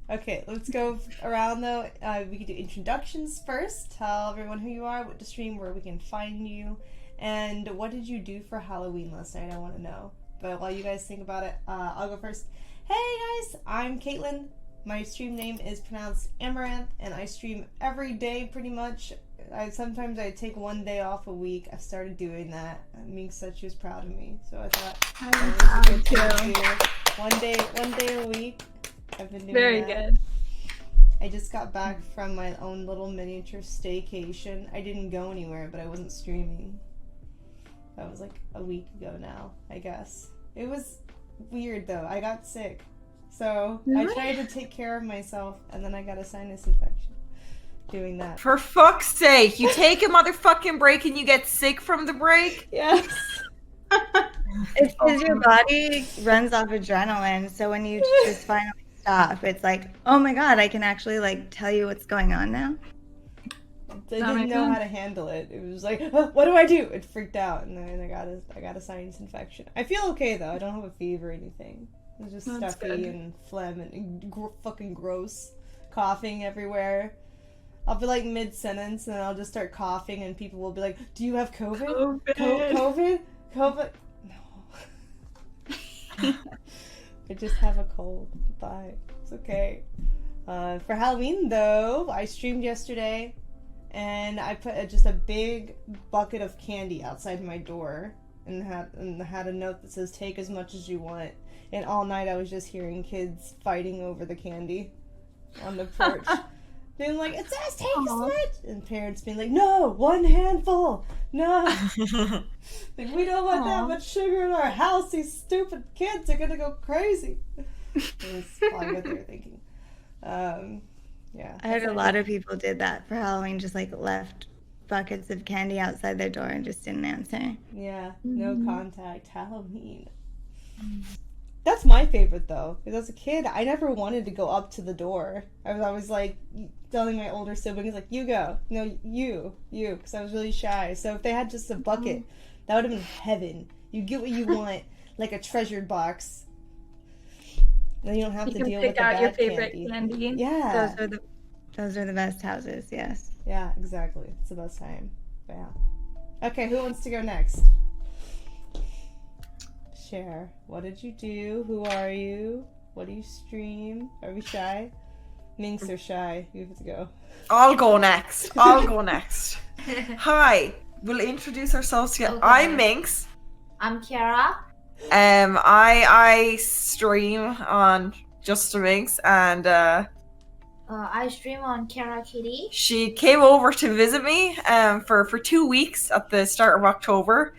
Okay, let's go around though. We can do introductions first. Tell everyone who you are, what to stream, where we can find you, and what did you do for Halloween last night? I want to know. But while you guys think about it, I'll go first. Hey guys, I'm Caitlin. My stream name is pronounced Amouranth, and I stream every day pretty much. Sometimes I take one day off a week. I've started doing that. Minx said she was proud of me, so I thought that was a good thing to do. One day a week. I've been doing Very that. good. I just got back from my own little miniature staycation. I didn't go anywhere, but I wasn't streaming. That was like a week ago now, I guess. It was weird though. I got sick. So I tried to take care of myself, and then I got a sinus infection doing that. For fuck's sake, you take a motherfucking break and you get sick from the break? Yes. It's because your body runs off adrenaline, so when you just finally stop, it's like, oh my god, I can actually like tell you what's going on now. I didn't know how to handle it. It was like, oh, what do I do? It freaked out, and then I got a sinus infection. I feel okay though. I don't have a fever or anything. It's just stuffy and phlegm and fucking gross, coughing everywhere. I'll be like mid-sentence and I'll just start coughing and people will be like, do you have COVID? COVID? COVID? No. I just have a cold. Bye. It's okay. For Halloween though, I streamed yesterday and I put just a big bucket of candy outside my door and had a note that says take as much as you want. And all night I was just hearing kids fighting over the candy on the porch. Being like, it says take as much! And parents being like, no, one handful! No! Like, we don't want that much sugar in our house. These stupid kids are gonna go crazy. That's probably what they were thinking. Yeah. I heard a lot of people did that for Halloween, just like left buckets of candy outside their door and just didn't answer. Yeah, no contact. Halloween. That's my favorite though, because as a kid, I never wanted to go up to the door. I was always like telling my older siblings, like, you go. No, you, because I was really shy. So if they had just a bucket, that would have been heaven. You get what you want, like a treasured box. Then you don't have to deal with the bad your favorite candy. Yeah. Those are the best houses, yes. Yeah, exactly. It's the best time. But yeah. Okay, who wants to go next? Share. What did you do? Who are you? What do you stream? Are we shy? Minx are shy. You have to go. I'll go next. Hi. We'll introduce ourselves together. Okay. I'm Minx. I'm Kiara. I stream on Just a Minx, and I stream on Kiara Kitty. she came over to visit me for 2 weeks at the start of October.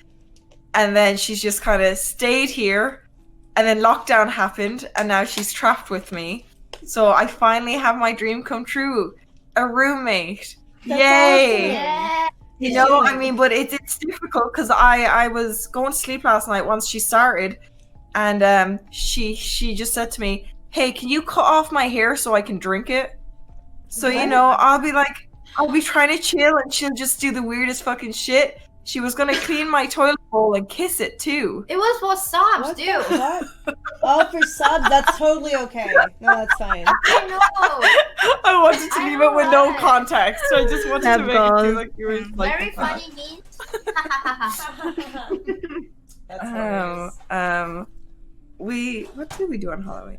And then she's just kind of stayed here. And then lockdown happened. And now she's trapped with me. So I finally have my dream come true. A roommate. That's Yay! awesome. Yeah. You know, I mean, but it's difficult because I was going to sleep last night once she started. And she just said to me, hey, can you cut off my hair so I can drink it? So, you know, I'll be trying to chill and she'll just do the weirdest fucking shit. She was gonna clean my toilet bowl and kiss it too. It was for subs, What dude. the what? Oh, for subs, that's totally okay. No, that's fine. I know. I wanted to I leave know, it with no right? context, so I just wanted to make it seem like you were like Very funny memes. That's hilarious. What did we do on Halloween?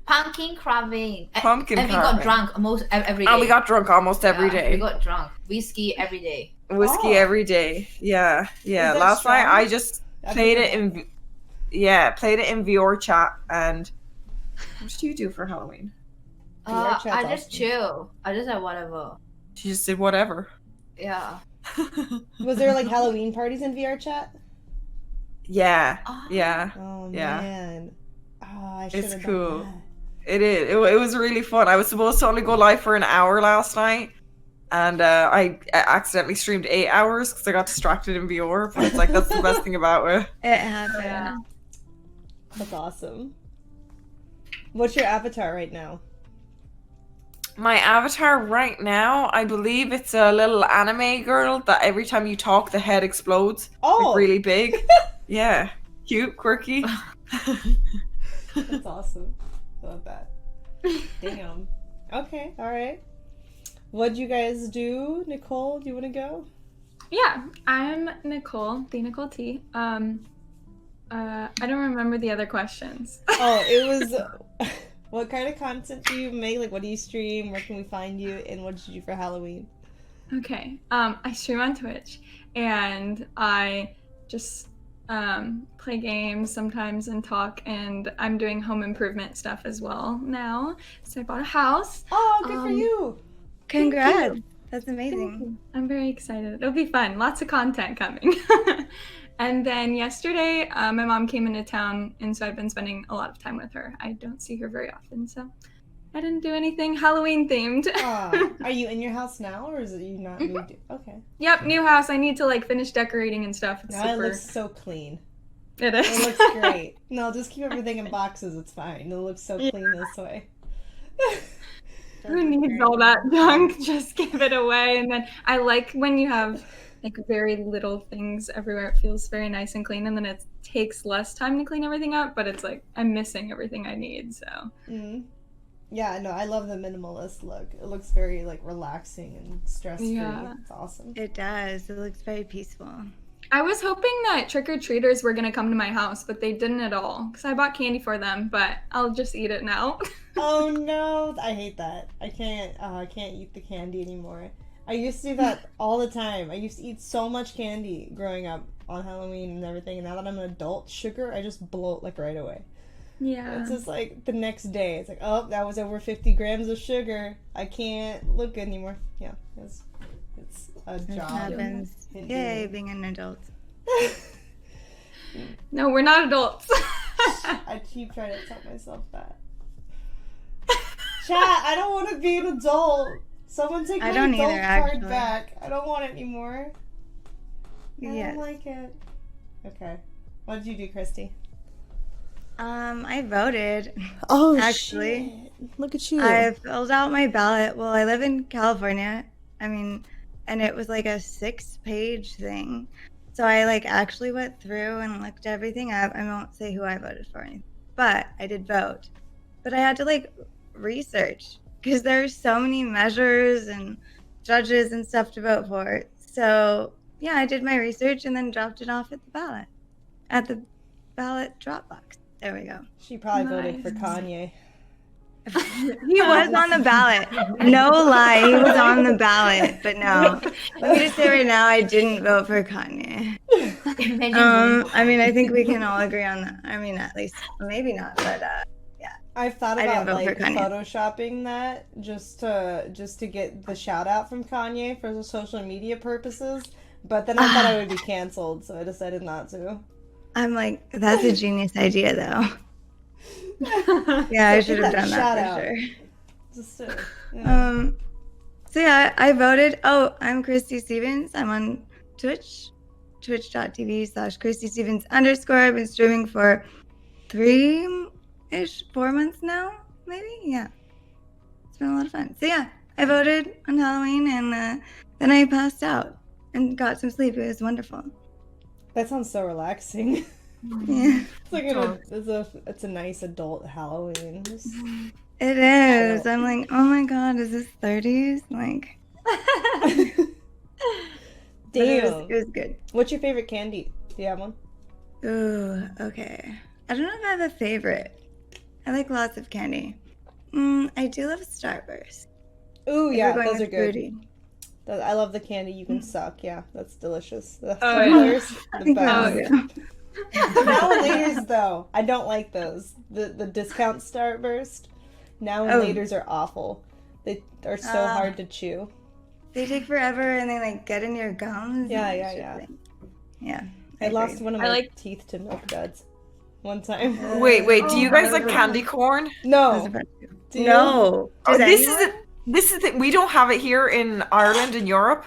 Pumpkin carving. Pumpkin and we carving. got drunk almost every day. And we got drunk almost every Yeah, day. We got drunk. Whiskey every day. Whiskey every day. Yeah. that Last night strong? I just played it in VR chat. And what did you do for Halloween? VR chat's I just awesome. chill. I just like whatever. She just did whatever. Yeah. Was there like Halloween parties in VR chat? Yeah. Oh. Yeah. Oh Yeah. man. Oh, I It's should've cool. done It is. It was really fun. I was supposed to only go live for an hour last night, and I accidentally streamed 8 hours because I got distracted in VR. But it's like that's the best thing about it. It happened. Yeah. that. That's awesome. What's your avatar right now? My avatar right now, I believe it's a little anime girl that every time you talk, the head explodes. Oh, Like really big. Yeah, cute, quirky. that's awesome. I love that. Damn. Okay, alright. What'd you guys do? Nicole, do you want to go? Yeah, I'm Nicole, the Nicole T. I don't remember the other questions. Oh, it was... What kind of content do you make? Like, what do you stream? Where can we find you? And what did you do for Halloween? Okay, I stream on Twitch, and I just play games sometimes and talk, and I'm doing home improvement stuff as well now. So I bought a house. Oh, good for you! Congrats. That's amazing. I'm very excited. It'll be fun. Lots of content coming. And then yesterday, my mom came into town, and so I've been spending a lot of time with her. I don't see her very often, so I didn't do anything Halloween themed. Are you in your house now, or is it you not moved? Okay. Yep, new house. I need to like finish decorating and stuff. It's It looks so clean. It is. It looks great. No, just keep everything in boxes. It's fine. It looks so clean this way. Who needs all that junk? Just give it away. And then I like when you have like very little things everywhere. It feels very nice and clean, and then it takes less time to clean everything up, but it's like I'm missing everything I need, so. Yeah, no, I love the minimalist look. It looks very like relaxing and stress-free. Yeah. It's awesome. It does. It looks very peaceful. I was hoping that trick-or-treaters were going to come to my house, but they didn't at all, because I bought candy for them, but I'll just eat it now. Oh no, I hate that. I can't eat the candy anymore. I used to do that all the time. I used to eat so much candy growing up on Halloween and everything, and now that I'm an adult, sugar, I just bloat like right away. Yeah. It's just like the next day, it's like, oh, that was over 50 grams of sugar. I can't look good anymore. Yeah, it's a It job. happens. Yay, being an adult. No, we're not adults. I keep trying to tell myself that. Chat, I don't want to be an adult. Someone take my don't adult either, card actually. back. I don't want it anymore. I Yes. don't like it. Okay. What did you do, Christy? I voted. Oh, Actually, shit. Look at you. I filled out my ballot. Well, I live in California. And it was like a 6-page thing. So I like actually went through and looked everything up. I won't say who I voted for, but I did vote. But I had to like research because there's so many measures and judges and stuff to vote for. So yeah, I did my research and then dropped it off at the ballot drop box. There we go. She probably voted for Nice. Kanye. He was on the ballot. No lie, he was on the ballot. But no, let me just say right now, I didn't vote for Kanye. I think we can all agree on that. I mean, at least maybe not, but I've thought I didn't about vote like for Kanye. photoshopping that just to get the shout out from Kanye for the social media purposes, but then I thought I would be canceled, so I decided not to. I'm like, that's a genius idea, though. Yeah, I should have done shout that out. for sure. Just to, you know. So yeah, I voted. Oh, I'm Christy Stevens. I'm on Twitch, twitch.tv/Christy Stevens _ I've been streaming for 4 months now, maybe. Yeah, it's been a lot of fun. So yeah, I voted on Halloween, and then I passed out and got some sleep. It was wonderful. That sounds so relaxing. Yeah, It's like it's a nice adult Halloween. Just- it is. I'm like, oh my god, is this 30s? Like, but Damn. it was good. What's your favorite candy? Do you have one? Ooh, okay. I don't know if I have a favorite. I like lots of candy. I do love Starburst. Ooh, If yeah, we're going those are with good. fruity. I love the candy you can suck. Yeah, that's delicious. The Oh, yeah. flavors, the Oh, best. yeah. Now and laters though, I don't like those. The discount Starburst. Now and Oh. laters are awful. They are so hard to chew. They take forever and they like get in your gums. Yeah, and yeah, shit, yeah. like- Yeah. I lost one of I my like- teeth to milk duds one time. Wait, do you guys like candy corn? No. Do you? No. Oh, Does this anyone? is the, we don't have it here in Ireland and Europe.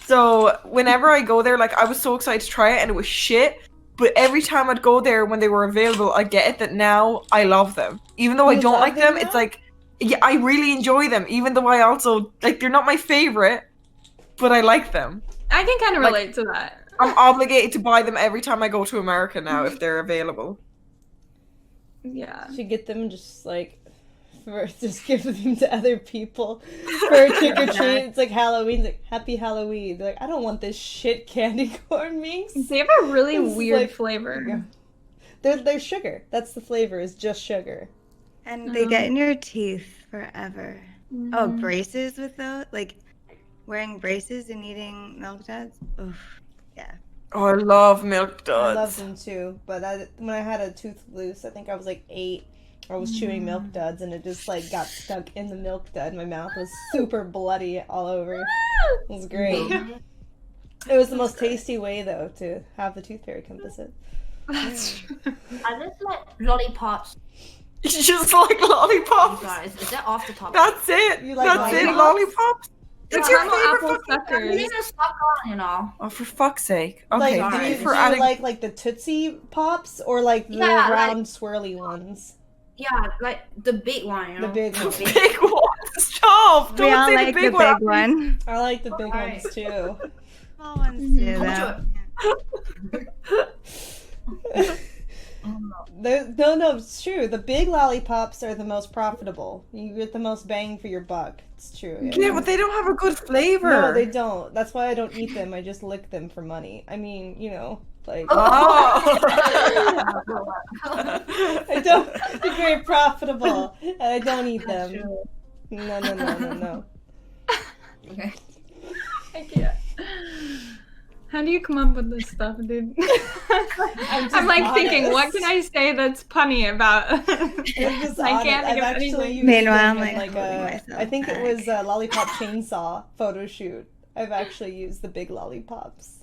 So whenever I go there, like I was so excited to try it and it was shit. But every time I'd go there when they were available, I get it that now I love them. Even though I You don't love like them them, it's now? like yeah, I really enjoy them. Even though I also like they're not my favorite, but I like them. I can kind of Like- relate to that. I'm obligated to buy them every time I go to America now if they're available. Yeah. Should get them and just like for just give them to other people for trick or treat. It's like Halloween. It's like Happy Halloween. They're like, I don't want this shit candy corn mix. They have a really It's weird like- flavor. They're sugar. That's the flavor. Is just sugar. And they get in your teeth forever. Oh, braces with those? Like wearing braces and eating Milk Duds? Oof. Yeah. Oh, I love Milk I love Duds. them too. But when I had a tooth loose, I think I was like 8. I was chewing Milk Duds and it just like got stuck in the Milk Dud. My mouth was super bloody all over. It was great. It was the most tasty way though to have the tooth fairy come visit. That's true. I just like lollipops. You just like lollipops. Sorry, is that off the topic? That's it. You like That's it. lollipops? Lollipops. The That's your caramel favorite apple fucking I suckers. need to suck on, you know. Oh, for fuck's sake. Okay, Like, thank do you you, for do adding. you like the Tootsie Pops or like the Yeah, round swirly ones? Yeah, like the big one, you know. The big one. Big one. Stop. We Don't all say like the big one. I like the big Alright. ones too. Small ones too, though. No, it's true. The big lollipops are the most profitable. You get the most bang for your buck. It's true. Yeah, but they don't have a good flavor. No, they don't. That's why I don't eat them. I just lick them for money. I mean, like Oh. I don't. They're very profitable, and I don't eat them. No. Okay. I can't. How do you come up with this stuff, dude? I'm like thinking, what can I say that's punny about? It's just I honest. can't I've think of actually anything. used Meanwhile, them I'm in, like holding myself I think it back. was a lollipop chainsaw photo shoot. I've actually used the big lollipops.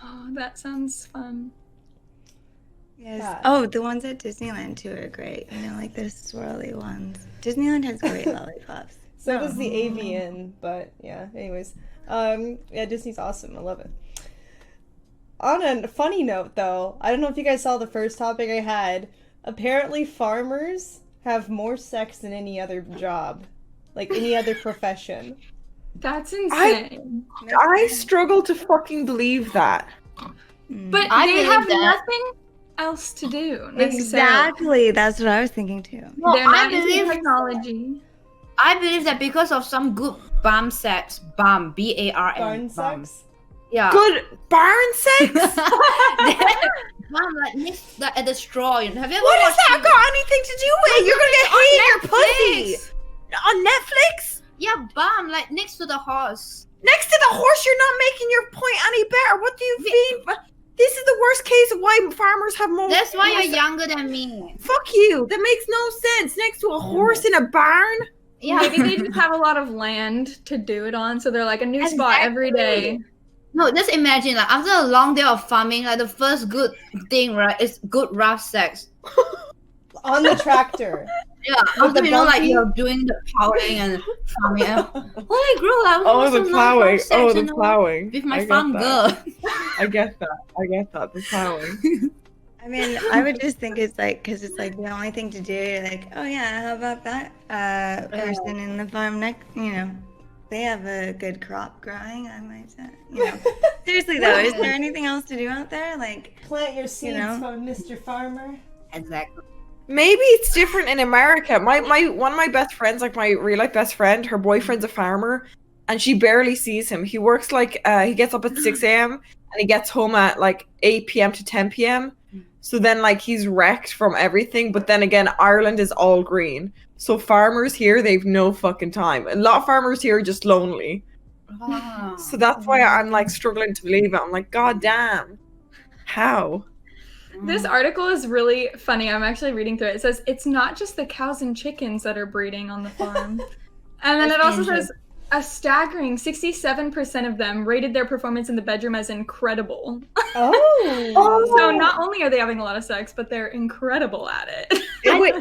Oh, that sounds fun. Yes. Yeah. Oh, the ones at Disneyland too are great. Like the swirly ones. Disneyland has great lollipops. So does the avian, but yeah. Anyways, yeah, Disney's awesome. I love it. On a funny note, though, I don't know if you guys saw the first topic I had. Apparently, farmers have more sex than any other job, like any other profession. That's insane. I struggle to fucking believe that. But I they believe have that. nothing else to do necessarily. Exactly. That's what I was thinking too. No, They're I not into believe technology. I believe that because of some good bum sex, bum, B-A-R-N, Barn bum. sex? Yeah. Good barn sex? Bum, like next at the straw. You know, have you ever What has watched that got anything to do with it? You're gonna get hate in your pussy on Netflix. Yeah, bum, like next to the horse. Next to the horse, you're not making your point any better. What do you mean? This is the worst case of why farmers have more. That's why more you're younger than me. Fuck you. That makes no sense. Next to a horse in a barn. Yeah. Maybe they just have a lot of land to do it on, so they're like a new spot every day. No, just imagine like after a long day of farming, like the first good thing, right, is good rough sex. On the tractor. Yeah, With after the like bumpy- you're doing the plowing and farming. Holy girl, I Oh, want the some plowing. rough sex, Oh, you the know, plowing. with I my get farm that. girl. I get that. The plowing. I mean, I would just think it's like, because it's like the only thing to do. You're like, oh yeah, how about that person in the farm next? They have a good crop growing. I might say. Seriously though, is there anything else to do out there? Like, Plant your seeds know? for Mr. Farmer. Exactly. Maybe it's different in America. My one of my best friends, like my real life best friend, her boyfriend's a farmer, and she barely sees him. He works like he gets up at 6 a.m. and he gets home at like 8 p.m. to 10 p.m. So then like he's wrecked from everything. But then again, Ireland is all green. So farmers here, they've no fucking time. A lot of farmers here are just lonely. So that's why I'm like struggling to believe it. I'm like, God damn. How? This article is really funny. I'm actually reading through it. It says it's not just the cows and chickens that are breeding on the farm. And then it also says a staggering 67% of them rated their performance in the bedroom as incredible. Oh. So not only are they having a lot of sex, but they're incredible at it. Wait,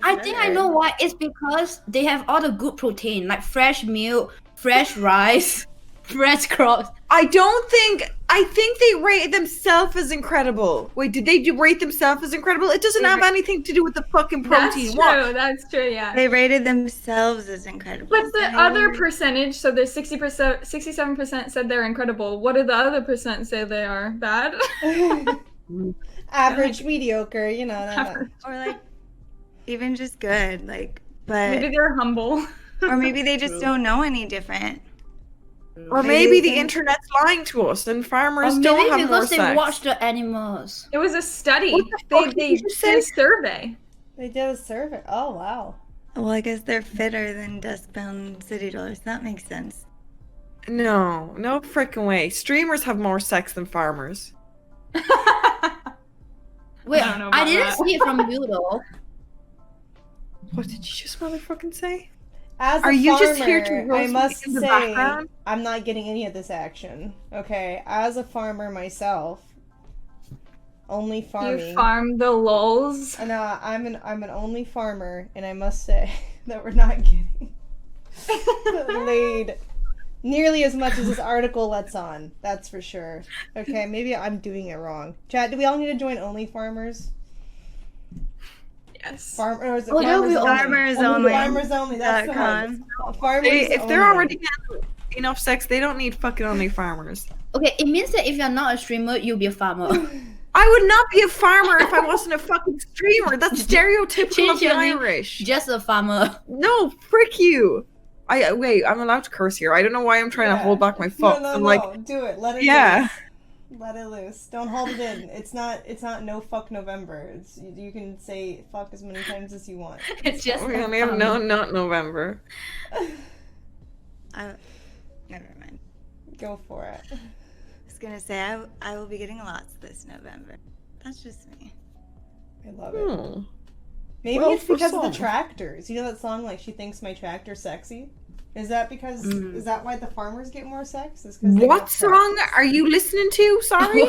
I think I know why. It's because they have all the good protein, like fresh milk, fresh rice, fresh crops. I think they rated themselves as incredible. Wait, did they rate themselves as incredible? It doesn't have anything to do with the fucking protein. That's true, yeah. they rated themselves as incredible. But the other percentage, so there's 60%, 67% said they're incredible. What did the other percent say they are? Bad? Average, mediocre, or like even just good. Like, but Maybe they're humble. or maybe they just don't know any different. Or Maybe maybe they the think- internet's lying to us and farmers Or don't maybe have more because they sex. watch the animals. It was a study. What the fuck They did you just did a say? survey. They did a survey. Oh wow. Well, I guess they're fitter than dusk-bound city dwellers. That makes sense. No freaking way. Streamers have more sex than farmers. Wait, I don't know I about didn't that. see it from you though. What did you just motherfucking say? As a Are you farmer, just here to I roast me must in the say, background? I'm not getting any of this action. Okay, as a farmer myself, only farming. You farm the lulz. And I'm an only farmer, and I must say that we're not getting laid nearly as much as this article lets on. That's for sure. Okay, maybe I'm doing it wrong. Chat, do we all need to join Only Farmers? Yes. Or is it Oh, yeah, farmers we- only? Farmers only. Farmers only. That's the .com. one. Farmers If they're only. already getting enough sex, they don't need fucking only farmers. Okay, it means that if you're not a streamer, you'll be a farmer. I would not be a farmer if I wasn't a fucking streamer. That's stereotypical Change of the your name. Irish. Just a farmer. No, frick you. Wait, I'm allowed to curse here. I don't know why I'm trying to hold back my fucks. No, I'm like, do it. Let it yeah. loose. Let it loose. Don't hold it in. It's not no fuck November. It's you can say fuck as many times as you want. It's just We a only have farmer. not November. Never mind. Go for it. I was gonna say I will be getting lots this November. That's just me. I love it. Hmm. Maybe Well, it's for because of the some. tractors. You know that song, like, she thinks my tractor's sexy? Is that because, is that why the farmers get more sex? Is 'cause they What got song tractors? are you listening to? Sorry?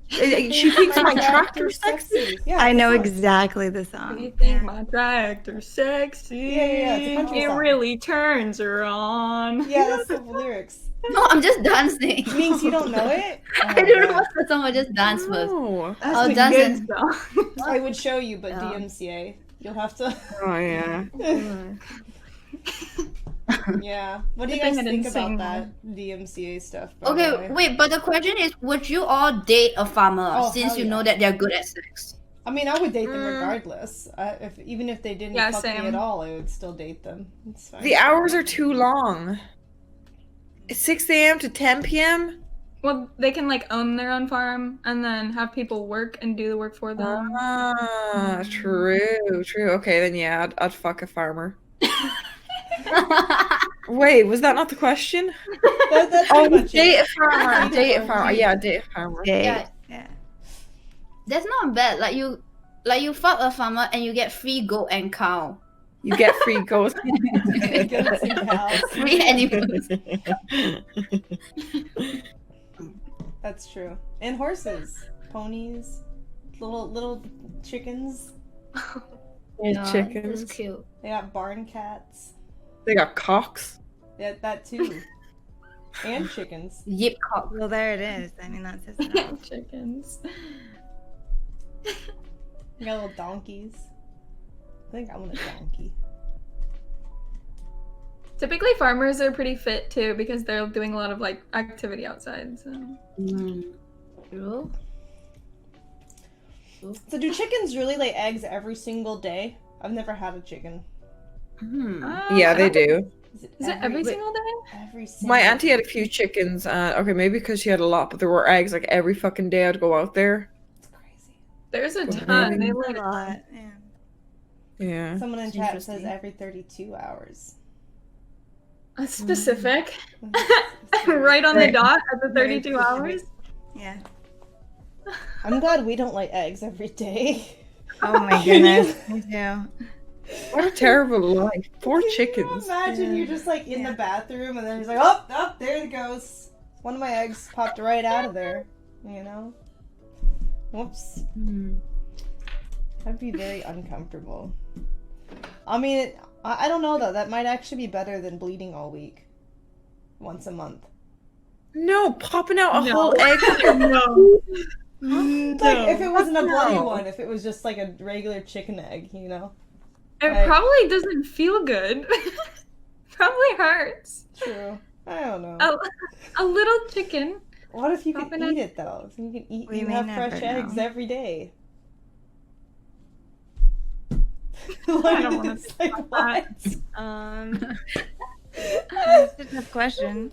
She thinks my tractor's sexy? Yeah, I it's a know song. exactly the You song. think my tractor's sexy? Yeah, it's a country It song. really turns her on. Yeah, that's the lyrics. No, I'm just dancing. It means you don't know it? Oh I my don't know God. what's the song. I just dance first. Oh. That's Oh, a doesn't- good song. I would show you, but Yeah. DMCA. You'll have to... Oh, yeah. Yeah. What do Good you guys thing I think didn't about sing that DMCA stuff? by the Okay, way? wait, but the question is, would you all date a farmer Oh, since hell you yeah. know that they're good at sex? I mean, I would date them regardless. Even if they didn't Yeah, fuck same. me at all, I would still date them. It's fine. The hours are too long. It's 6 a.m. to 10 p.m.? Well, they can like own their own farm and then have people work and do the work for them. Ah, true. Okay, then yeah, I'd fuck a farmer. Wait, was that not the question? That's Oh, pretty much date it. a farmer. Date Date a a farmer. farmer. Yeah, date a farmer. Yeah, Yeah. that's not bad. Like you fuck a farmer and you get free goat and cow. You get free goats. Goats and cows. Free animals. That's true. And horses, ponies, little chickens. Yeah, Chickens. It's cute. They got barn cats. They got cocks. Yeah, that too. And chickens. Yip cock. Well, there it is. I mean, that says it all. Chickens. They got little donkeys. I think I want a donkey. Typically, farmers are pretty fit too because they're doing a lot of like activity outside. So True. So do chickens really lay eggs every single day? I've never had a chicken. Yeah, they do. Is it every single day? Every single My auntie had a few chickens. Okay, maybe because she had a lot, but there were eggs like every fucking day I'd go out there. It's crazy. There's a ton. They A lay lot. Yeah. Yeah. Someone in chat says Interesting. every 32 hours. That's specific. It's very- Right on the Right. dot at the Very 32 specific. hours. Yeah. I'm glad we don't lay eggs every day. Oh my goodness. Me too. What a terrible life. Poor Can you chickens. imagine you're just like in the bathroom and then he's like, oh, there it goes. One of my eggs popped right out of there. You know? Whoops. That'd be very uncomfortable. I mean, I don't know though. That might actually be better than bleeding all week. Once a month. No, popping out a No. whole egg. No. Like, if it wasn't a bloody No. one, if it was just like a regular chicken egg, you know? It Right. probably doesn't feel good. Probably hurts. True. I don't know. A little chicken. What if you could Popping eat it though? So you can eat. We You may have never fresh eggs know. every day. I don't want It's to like, think what? about That's a tough question.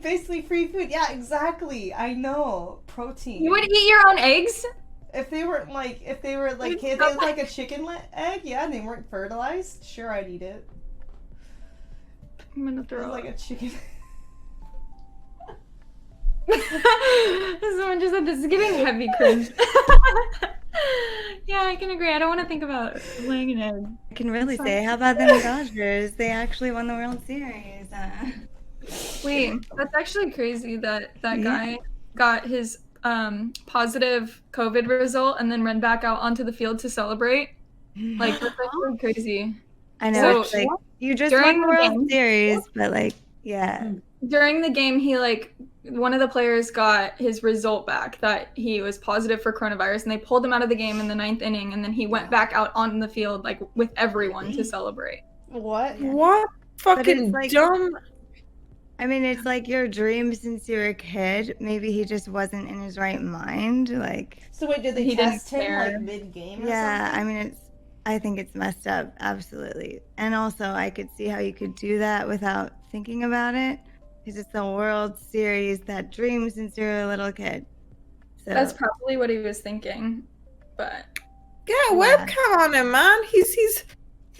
Basically free food. Yeah, exactly. I know. Protein. You would eat your own eggs? If they were like It's they so looked like a chicken egg, yeah, and they weren't fertilized, sure, I'd eat it. I'm gonna It throw was like up. a chicken. Someone just said this is giving heavy cringe. Yeah, I can agree. I don't want to think about laying an egg. I can really say, how about them Dodgers? They actually won the World Series. Wait, that's actually crazy that that Yeah. guy got his positive COVID result and then ran back out onto the field to celebrate. Like, that's actually crazy. I know. So, It's like, you just during won the the World game- Series, but like, yeah. During the game, he one of the players got his result back that he was positive for coronavirus, and they pulled him out of the game in the 9th inning, and then he went back out on the field like with everyone to celebrate. What? What fucking like- dumb? I mean, it's like your dream since you were a kid. Maybe he just wasn't in his right mind. Like, So wait, did they He didn't test him care. like mid-game? yeah, Or I something? mean, I think it's messed up. Absolutely. And also, I could see how you could do that without thinking about it. Because it's the World Series, that dream since you were a little kid. So, That's probably what he was thinking, but Get a webcam on him, man.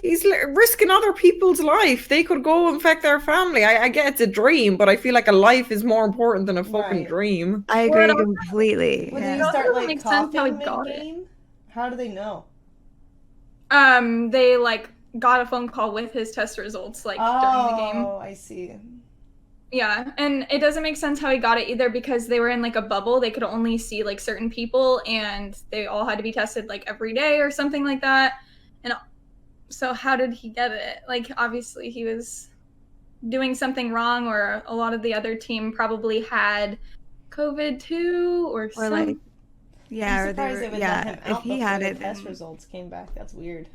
He's risking other people's life. They could go infect their family. I get it's a dream, but I feel like a life is more important than a fucking Right. dream. I Well, agree it also- completely. Would Yeah. they also start doesn't like make sense how he coughing got it. mid-game? How do they know? they got a phone call with his test results during the game. Oh, I see. Yeah, and it doesn't make sense how he got it either because they were in like a bubble. They could only see like certain people and they all had to be tested like every day or something like that. And so how did he get it? Like obviously he was doing something wrong, or a lot of the other team probably had COVID too or Or something. like, yeah, I'm or they surprised were, they would yeah, let him if out he before had the it, test then results came back. That's weird.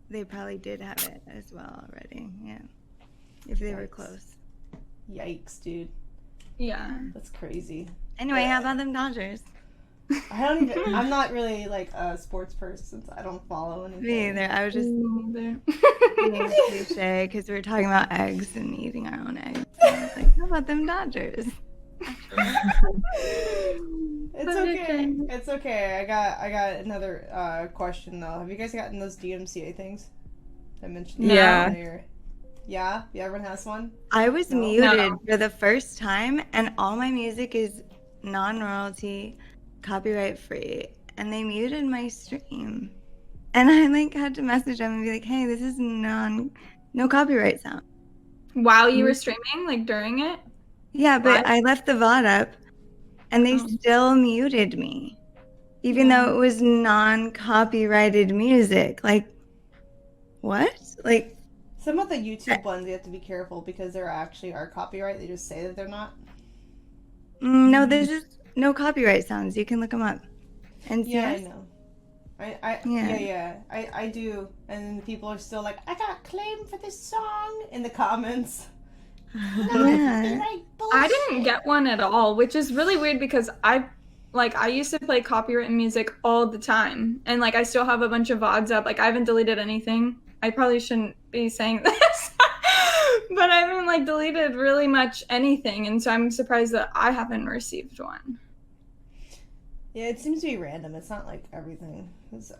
they probably did have it as well already. Yeah. If they were Yikes. close. Yikes, dude. Yeah. That's crazy. Anyway, how about them Dodgers? I don't even. I'm not really like a sports person since I don't follow anything. Me either. I was just Neither. being cliche because we were talking about eggs and eating our own eggs. And I was like, how about them Dodgers? It's okay. It's okay. I got another question though. Have you guys gotten those DMCA things? I mentioned that Yeah. earlier. Yeah? Yeah, everyone has one? I was No. muted No. for the first time, and all my music is non-royalty, copyright free, and they muted my stream. And I like had to message them and be like, "Hey, this is no copyright sound." While you were streaming, like during it? Yeah, but What? I left the VOD up, and they Oh. still muted me, even though it was non-copyrighted music. Like, what? Like, Some of the YouTube ones you have to be careful because there actually are copyright. They just say that they're not. no, there's just no copyright sounds. You can look them up. And Yeah, yes, I know. Yeah. I do. And then people are still like, I got claimed for this song in the comments. yeah. I didn't get one at all, which is really weird because I used to play copywritten music all the time, and like I still have a bunch of VODs up. Like I haven't deleted anything. I probably shouldn't be saying this, but I haven't like deleted really much anything, and so I'm surprised that I haven't received one. Yeah, it seems to be random. It's not like everything.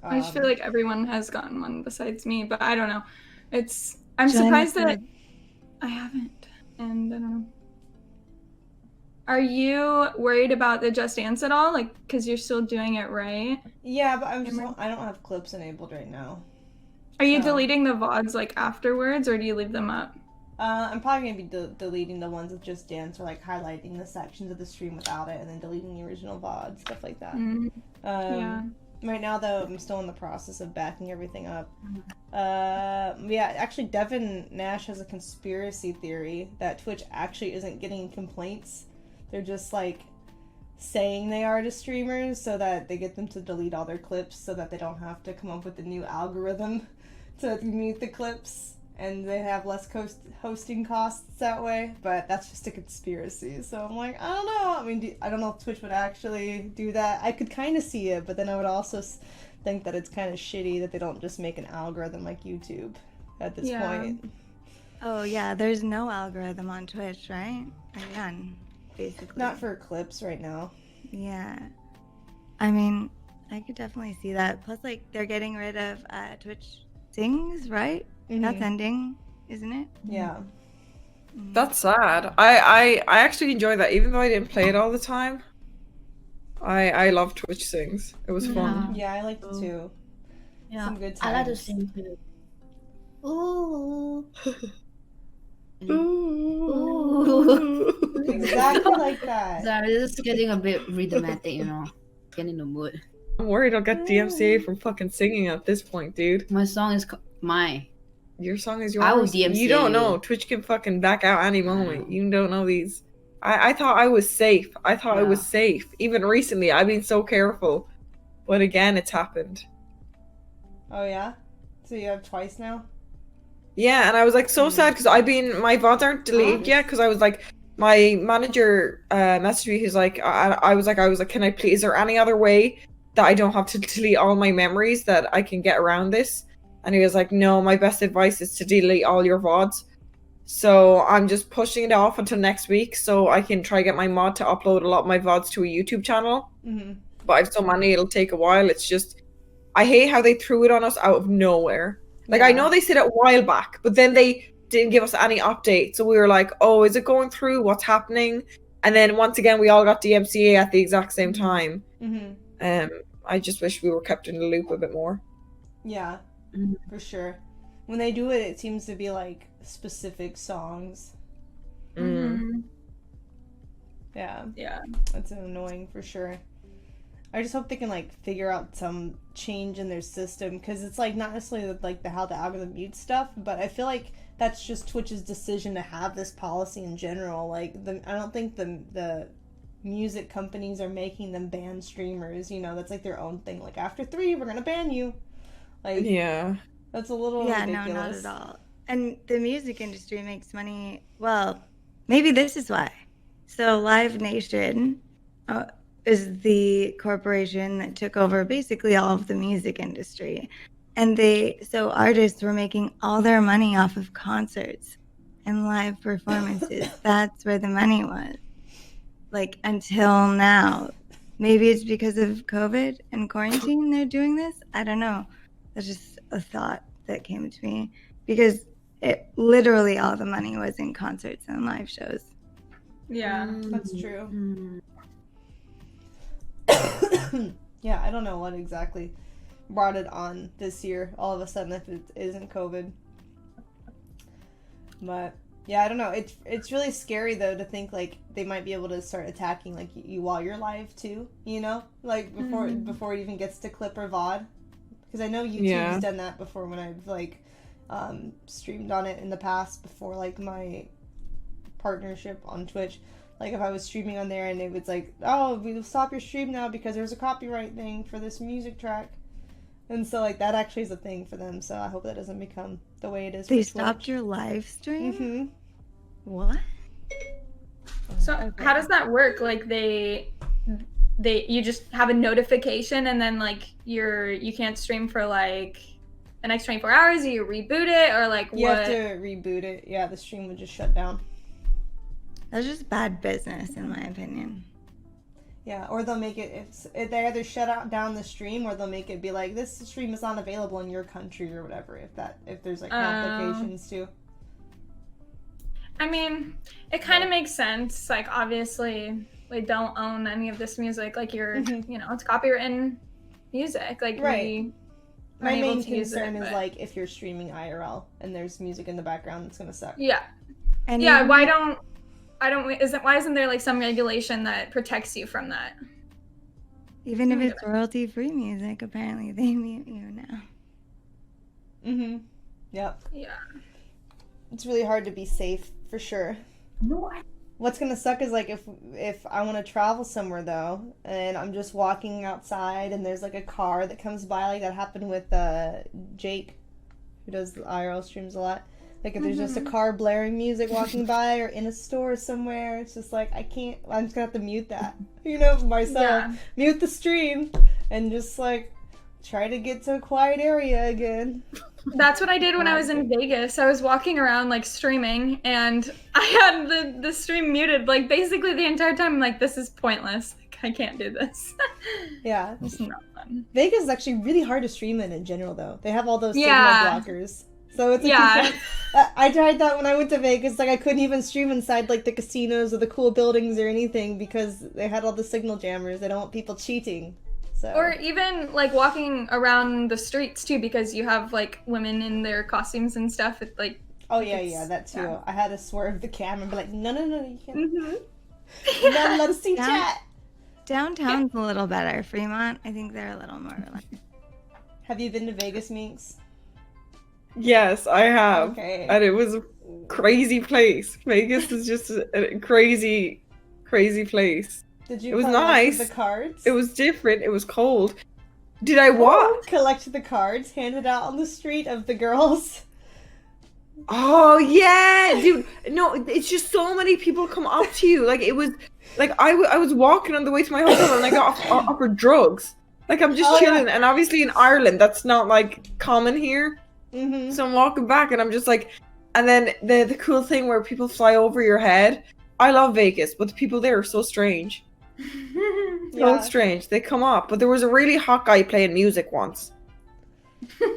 I just feel like everyone has gotten one besides me, but I don't know. I'm Jen surprised that said- I haven't, and I don't know. Are you worried about the Just Dance at all? Like, because you're still doing it, right? Yeah, but I don't have clips enabled right now. Are you So- deleting the VODs like afterwards, or do you leave them up? I'm probably gonna be deleting the ones with Just Dance, or like highlighting the sections of the stream without it, and then deleting the original VOD, stuff like that. Yeah. Right now, though, I'm still in the process of backing everything up. Yeah, actually, Devin Nash has a conspiracy theory that Twitch actually isn't getting complaints. They're just like saying they are to streamers so that they get them to delete all their clips so that they don't have to come up with a new algorithm to mute the clips. and they have less hosting costs that way, but that's just a conspiracy. So I'm like, I don't know. I mean, I don't know if Twitch would actually do that. I could kind of see it, but then I would also think that it's kind of shitty that they don't just make an algorithm like YouTube at this point. Oh yeah, there's no algorithm on Twitch, right? Or none, basically. Not for clips right now. Yeah. I mean, I could definitely see that. Plus, like, they're getting rid of Twitch Sings, right? That's ending, isn't it? Yeah. That's sad. I actually enjoy that, even though I didn't play it all the time. I love Twitch Sings. It was fun. Yeah, I liked it too. Yeah, Some good times. I like to sing too. Ooh. Exactly like that. Sorry, this is getting a bit rhythmatic, you know. Getting in the mood. I'm worried I'll get DMCA from fucking singing at this point, dude. My song is my. Your song is yours. I will DMCA You don't know. you. Twitch can fucking back out any moment. You don't know these. I thought I was safe. I thought I was safe. Even recently, I've been so careful. But again, it's happened. Oh yeah? So you have twice now? Yeah, and I was like so sad because my VODs aren't deleted yet because I was like, my manager messaged me. He's like, I was like, can I please? Is there any other way that I don't have to delete all my memories that I can get around this? And he was like, no, my best advice is to delete all your VODs. So I'm just pushing it off until next week so I can try get my mod to upload a lot of my VODs to a YouTube channel. But I've so many, it'll take a while. It's just, I hate how they threw it on us out of nowhere. Like, I know they said it a while back, but then they didn't give us any update. So we were like, oh, is it going through? What's happening? And then once again, we all got DMCA at the exact same time. I just wish we were kept in the loop a bit more. Yeah, for sure. When they do it, it seems to be like specific songs. Yeah. That's annoying for sure. I just hope they can like figure out some change in their system, because it's like not necessarily like how the algorithm mutes stuff, but I feel like that's just Twitch's decision to have this policy in general. Like I don't think the music companies are making them ban streamers. You know, that's like their own thing. Like after 3, we're gonna ban you. Like that's a little ridiculous. No, not at all. And the music industry makes money. Well, maybe this is why. So Live Nation is the corporation that took over basically all of the music industry. And so artists were making all their money off of concerts and live performances. That's where the money was. Like until now. Maybe it's because of COVID and quarantine they're doing this. I don't know. That's just a thought that came to me. Because literally all the money was in concerts and live shows. Yeah. That's true. Yeah, I don't know what exactly brought it on this year all of a sudden if it isn't COVID. But yeah, I don't know. It's really scary though to think like they might be able to start attacking like you while you're live too, you know? Like before it even gets to clip or VOD. Because I know YouTube's done that before when I've like streamed on it in the past before like my partnership on Twitch. Like if I was streaming on there and it was like, oh, we'll stop your stream now because there's a copyright thing for this music track. And so like that actually is a thing for them. So I hope that doesn't become the way it is. They stopped your live stream? What? So how does that work? Like you just have a notification and then like you can't stream for like the next 24 hours, or you reboot it, or like what? You have to reboot it. Yeah, the stream would just shut down. That's just bad business, in my opinion. Yeah, or they'll make it, if they either shut down the stream, or they'll make it be like, this stream is not available in your country, or whatever, if there's like complications too. I mean, it kind of makes sense. Like, obviously, we don't own any of this music. Like, you know, it's copywritten music. Like, right. My main concern is but... like, if you're streaming IRL and there's music in the background, it's gonna suck. Yeah. And why isn't there like some regulation that protects you from that? Even if it's royalty-free music, apparently they mute you now. Yep. Yeah. It's really hard to be safe, for sure. What's gonna suck is like if I want to travel somewhere though, and I'm just walking outside and there's like a car that comes by, like that happened with Jake, who does the IRL streams a lot. Like if there's just a car blaring music walking by or in a store somewhere, it's just like, I can't, I'm just gonna have to mute that, myself. Yeah. Mute the stream and just like try to get to a quiet area again. That's what I did when I was in Vegas. I was walking around like streaming, and I had the stream muted like basically the entire time. I'm like, this is pointless. Like, I can't do this. Yeah. It's not fun. Vegas is actually really hard to stream in general, though. They have all those Yeah. signal blockers. So it's a Yeah. I tried that when I went to Vegas. Like, I couldn't even stream inside, like, the casinos or the cool buildings or anything because they had all the signal jammers. They don't want people cheating. So. Or even like walking around the streets too, because you have like women in their costumes and stuff. It, like, oh yeah, that too. Yeah. I had to swerve the camera and be like, no, you can't. Mm-hmm. You're not allowed to see chat. Downtown's a little better. Fremont, I think they're a little more relaxed. Have you been to Vegas, Minx? Yes, I have. Okay. And it was a crazy place. Vegas is just a crazy, crazy place. Did you It was collect nice. the cards? It was different. It was cold. Did I what? Collect the cards handed out on the street of the girls. Oh yeah, dude. No, it's just so many people come up to you. Like it was, like I was walking on the way to my hotel and I got offered drugs. Like I'm just chilling, and obviously in Ireland that's not like common here. Mm-hmm. So I'm walking back and I'm just like, and then the cool thing where people fly over your head. I love Vegas, but the people there are so strange. So strange. They come up, but there was a really hot guy playing music once,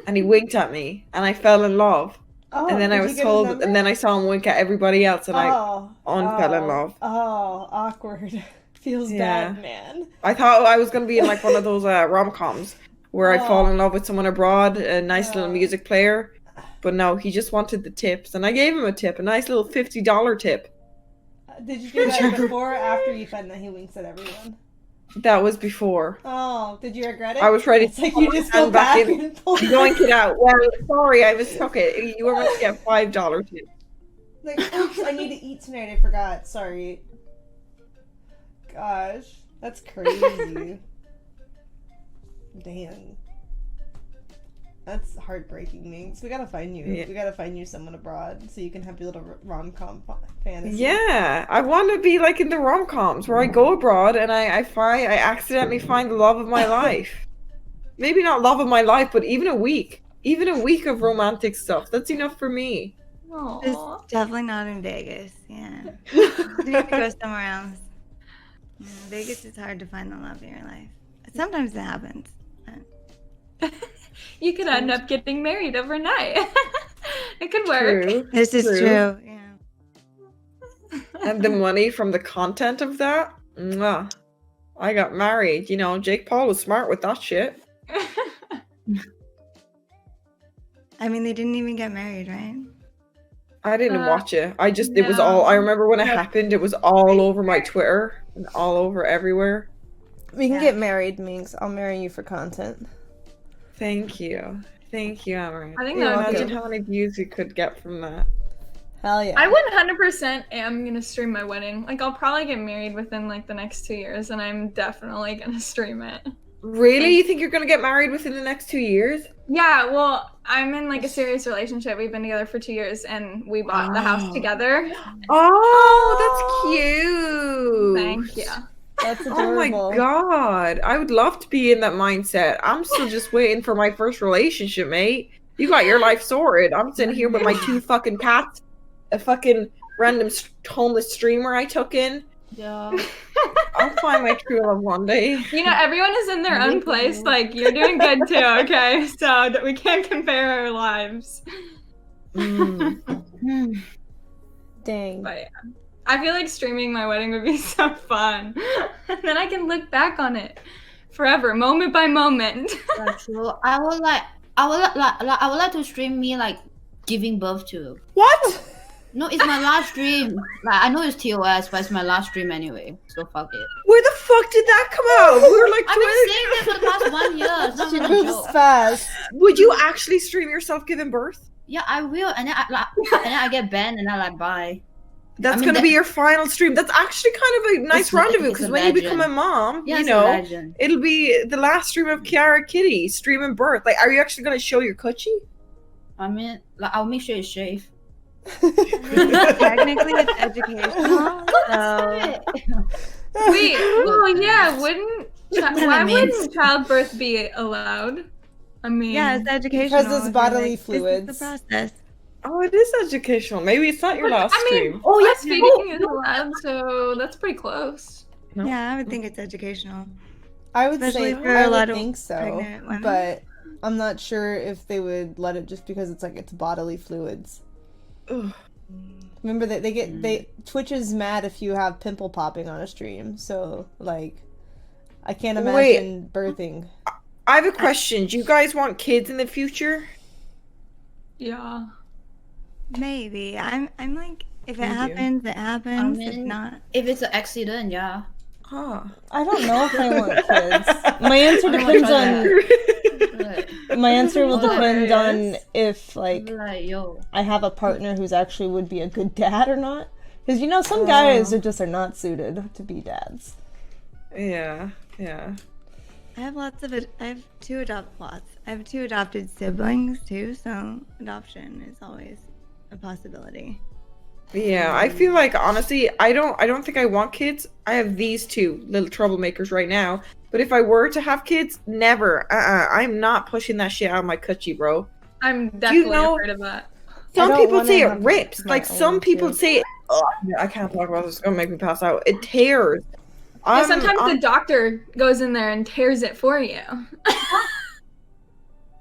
and he winked at me, and I fell in love. Oh, and then I was told, and then I saw him wink at everybody else, and I fell in love. Oh, awkward. Feels bad, man. I thought I was gonna be in like one of those rom-coms where I fall in love with someone abroad, a nice little music player, but no, he just wanted the tips, and I gave him a tip, a nice little $50 tip. Did you do that before or after you find that he winks at everyone? That was before. Oh, did you regret it? I was ready to like you just go back and pull yoink it out. Well, sorry, I mistook it. You were meant to get $5 tip. Like, oops, I need to eat tonight. I forgot. Sorry. Gosh, that's crazy. Damn. That's heartbreaking, Minx. We gotta find you. Yeah. We gotta find you someone abroad so you can have your little rom-com fantasy. Yeah, I want to be like in the rom-coms where I go abroad and I accidentally find the love of my life. Maybe not love of my life, but even a week of romantic stuff. That's enough for me. Aww. It's definitely not in Vegas. Yeah, you need to go somewhere else. Yeah, Vegas is hard to find the love of your life. Sometimes it happens. You could end up getting married overnight. It could work. True. This is true. Yeah. And the money from the content of that, mwah. I got married. You know, Jake Paul was smart with that shit. I mean, they didn't even get married, right? I didn't watch it. It was all, I remember when it happened, it was all over my Twitter and all over everywhere. We can get married, Minx. I'll marry you for content. Thank you, Amouranth. I think You're that would Imagine be. how many views you could get from that. Hell yeah. I 100% am gonna stream my wedding. Like, I'll probably get married within like the next 2 years, and I'm definitely gonna stream it. Really? You think you're gonna get married within the next 2 years? Yeah, well, I'm in like a serious relationship. We've been together for 2 years, and we bought the house together. Oh, that's cute. Thank you. That's Oh my adorable. god. I would love to be in that mindset. I'm still just waiting for my first relationship, mate. You got your life sorted. I'm sitting here with my 2 fucking cats, a fucking random homeless streamer I took in. Yeah. I'll find my true love one day. You know, everyone is in their own place. Like, you're doing good too, okay? So we can't compare our lives. Dang. But yeah. I feel like streaming my wedding would be so fun. And then I can look back on it forever, moment by moment. That's true. I would like to stream me like giving birth to. What? No, it's my last stream. Like I know it's TOS, but it's my last stream anyway. So fuck it. Where the fuck did that come out? We were like, I've been saying this for the past 1 year. It's not She even a moves joke. fast. would you actually stream yourself giving birth? Yeah, I will, and then I get banned, and I like bye. That's I mean, gonna be your final stream. That's actually kind of a nice It's rendezvous a because when you become a legend. mom, Yeah, you it's a know, legend. it'll be the last stream of Kiara Kitty streaming birth. Like, are you actually gonna show your coochie? I mean, like I'll make sure it's safe. Technically, it's educational. So Wait, well, yeah, why means. wouldn't childbirth be allowed? I mean, yeah, it's educational. Because it's We're bodily like, fluids. This is the process. Oh, it is educational. Maybe it's not your last stream. Oh, yes. breastfeeding is allowed, so that's pretty close. No. Yeah, I would think it's educational. I would Especially say for I a lot would of think so, pregnant women. but I'm not sure if they would let it just because it's like it's bodily fluids. Ugh. Remember that Twitch is mad if you have pimple popping on a stream, so like I can't imagine birthing. I have a question. Do you guys want kids in the future? Yeah. Maybe. I'm like, if it Me too. happens, it happens. I If mean- not, If it's an accident, yeah. Huh. I don't know if I want kids. My answer I don't depends wanna on my answer will Oh, depend on if like Like, yo. I have a partner who's actually would be a good dad or not. Because some guys are not suited to be dads. Yeah. I have I have two adopted siblings too, so adoption is always a possibility. Yeah, I feel like honestly, I don't think I want kids. I have these two little troublemakers right now. But if I were to have kids, never. I'm not pushing that shit out of my coochie, bro. I'm definitely know- afraid of that. Some don't people wanna say it have rips. my Like some own people kids. say, oh, I can't talk about this. It's gonna make me pass out. It tears. Yeah, sometimes the doctor goes in there and tears it for you.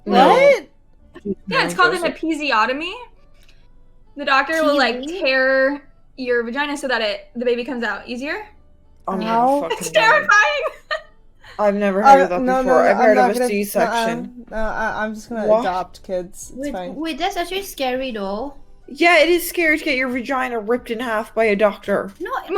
What? Yeah, it's called an episiotomy. The doctor will like Teasing? tear your vagina so that the baby comes out easier. I'm Ow. fucking It's dying. terrifying. I've never heard of that No, before. I've I'm heard not of a gonna- C-section. I'm just gonna What? adopt kids. It's fine. Wait, that's actually scary though. Yeah, it is scary to get your vagina ripped in half by a doctor. No, I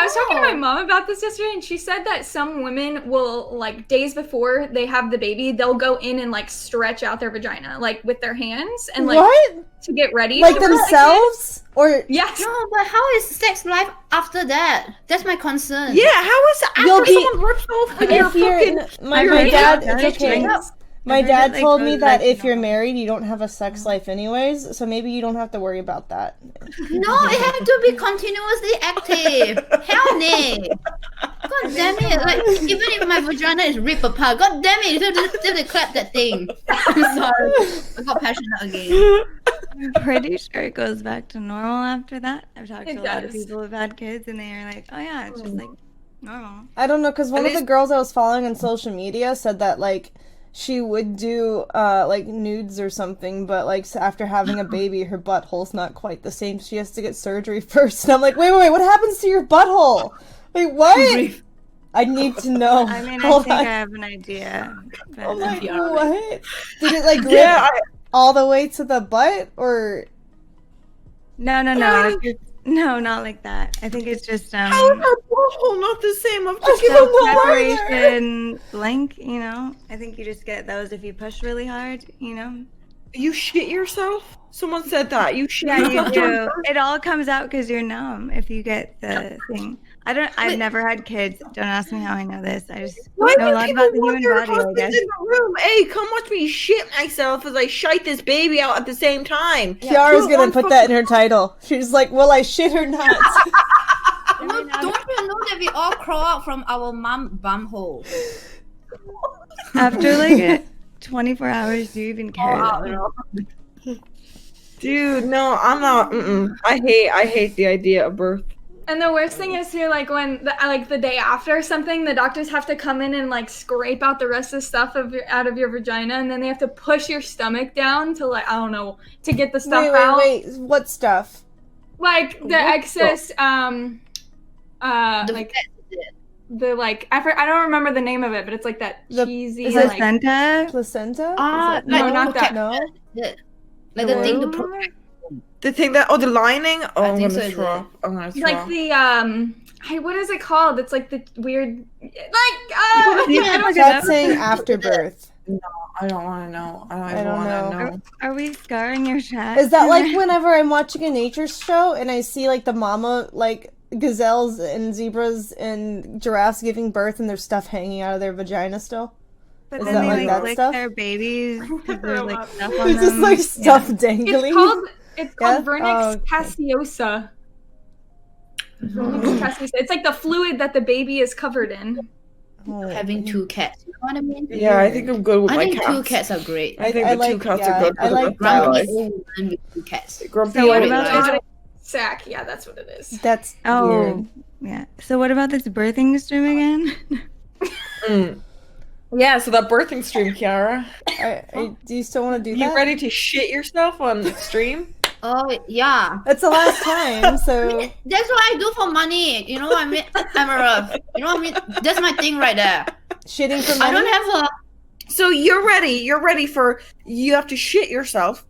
was talking to my mom about this yesterday, and she said that some women will, like, days before they have the baby, they'll go in and, like, stretch out their vagina, like, with their hands, and, like, What? to get ready. Like to birth the kid. themselves? Or Yes. No, but how is sex life after that? That's my concern. Yeah, how is that You'll after be- someone rips off if your you're fucking... my heard dad, that. it's okay. Drinks. My I heard dad it, like, told me goes that back if to you're normal. married, you don't have a sex life anyways, so maybe you don't have to worry about that. No, it has to be continuously active. Hell no. God damn it. Like, even if my vagina is ripped apart, god damn it, you still to clap that thing. I'm sorry. I got passionate again. I'm pretty sure it goes back to normal after that. I've talked to It a lot of does. people who've had kids, and they are like, "Oh yeah, it's just like normal." I don't know, because one At of the least- girls I was following on social media said that, like, she would do, like, nudes or something, but, like, after having a baby, her butthole's not quite the same. She has to get surgery first. And I'm like, wait, what happens to your butthole? Wait, what? I need to know. I mean, I Hold think on. I have an idea. But I'm like, Yeah. what? Did it, like, rip Yeah, all the way to the butt? Or... no, it's just, no, not like that. I think it's just how is her butthole not the same? I'm just don't know either. separation link. You know, I think you just get those if you push really hard. You know. You shit yourself? Someone said that. You shit Yeah, you yourself. do. It all comes out because you're numb if you get the thing. I've never had kids. Don't ask me how I know this. I just Why know a do lot people about the want human their body, I husbands guess. in the room? Hey, come watch me shit myself as I shite this baby out at the same time. Kiara's Two gonna one put that in her title. She's like, will I shit or not? No, don't you know that we all crawl out from our mom bum hole? After like 24 hours, do you even care? Dude, no, I'm not. I hate the idea of birth. And the worst thing is here, like when the day after or something, the doctors have to come in and like scrape out the rest of the stuff out of your vagina, and then they have to push your stomach down to, like, I don't know, to get the stuff out. Wait, what stuff? Like the excess, like the like I don't remember the name of it, but it's like that The- cheesy is it like Placenta? Placenta? Ah, Is it- no, not that. No? Like the thing to What? protect. The thing that the lining. Oh, I'm think gonna so, is throw it? up. I'm gonna throw like up. the what is it called? It's like the weird You I don't look it That's up? saying afterbirth. I don't want to know. I don't I even don't want to know. know. Are we scarring your chat? Is that like whenever I'm watching a nature show and I see like the mama, like gazelles and zebras and giraffes giving birth and there's stuff hanging out of their vagina still? But Is then that they like like that lick stuff? their babies because there's like stuff on It's just them. like stuff It's dangling. called It's called Yeah? Vernix Oh, okay. caseosa. Vernix caseosa. It's like the fluid that the baby is covered in. Oh, Having 2 cats. You know what I mean? Yeah, I think I'm good with I my think cats. 2 cats are great. I think the 2 cats are good I for like the rest of my Grumpy life. old woman with 2 cats. Grumpy So what old about man. this? Sack. Yeah, that's what it is. That's weird. Yeah. So what about this birthing stream again? Yeah, so that birthing stream, Kiara. Do you still want to do You that? ready to shit yourself on stream? Oh, yeah. It's the last time, so That's what I do for money. You know what I mean? Amouranth. You know what I mean? That's my thing right there. shitting for I money. don't have a... So you're ready for, you have to shit yourself,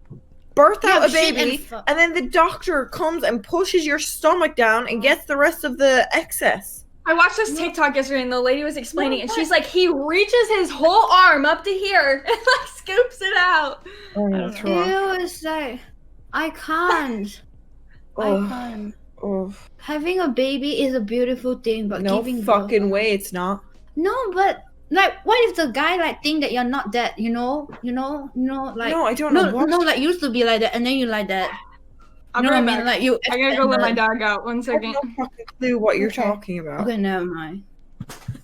birth out a shit baby, and and then the doctor comes and pushes your stomach down and gets the rest of the excess. I watched this TikTok yesterday and the lady was explaining it, and she's like, he reaches his whole arm up to here and like scoops it out. Oh, that's Ew, it's like... I can't. I Oh, can't. oh. Having a baby is a beautiful thing, but No giving fucking birth... way it's not. No, but like, what if the guy like think that you're not that? You know, like No, I don't know what. no, like used to be like that, and then you like that. I'll You be know right what I mean? back. Like you. I gotta go let my accept dog out. One I have second. no fucking clue what you're Okay. talking that. about. Okay, never mind.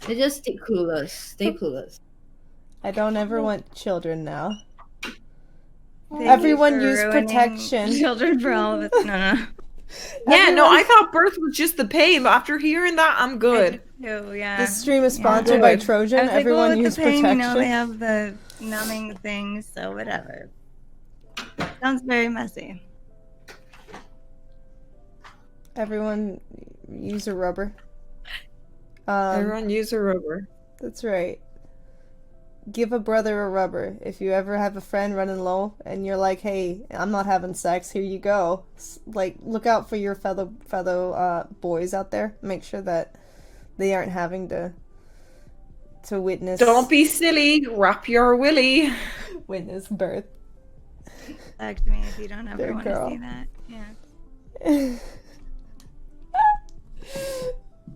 They just stay clueless. Stay clueless. I don't ever want children now. Thank Everyone you for use ruining protection. Children for all of us. No. Yeah, no, I thought birth was just the pain, but after hearing that, I'm good. Oh, yeah. This stream is Yeah. sponsored by Good. Trojan. I was like, Everyone well, with use the pain, protection. you know, they have the numbing things, so whatever. Sounds very messy. Everyone use a rubber. Everyone use a rubber. That's right. Give a brother a rubber. If you ever have a friend running low and you're like, hey, I'm not having sex, here you go. Like, look out for your fellow boys out there. Make sure that they aren't having to witness. Don't be silly. Wrap your willy. Witness birth. Talk to me if you don't ever Good want to girl. see that. Yeah.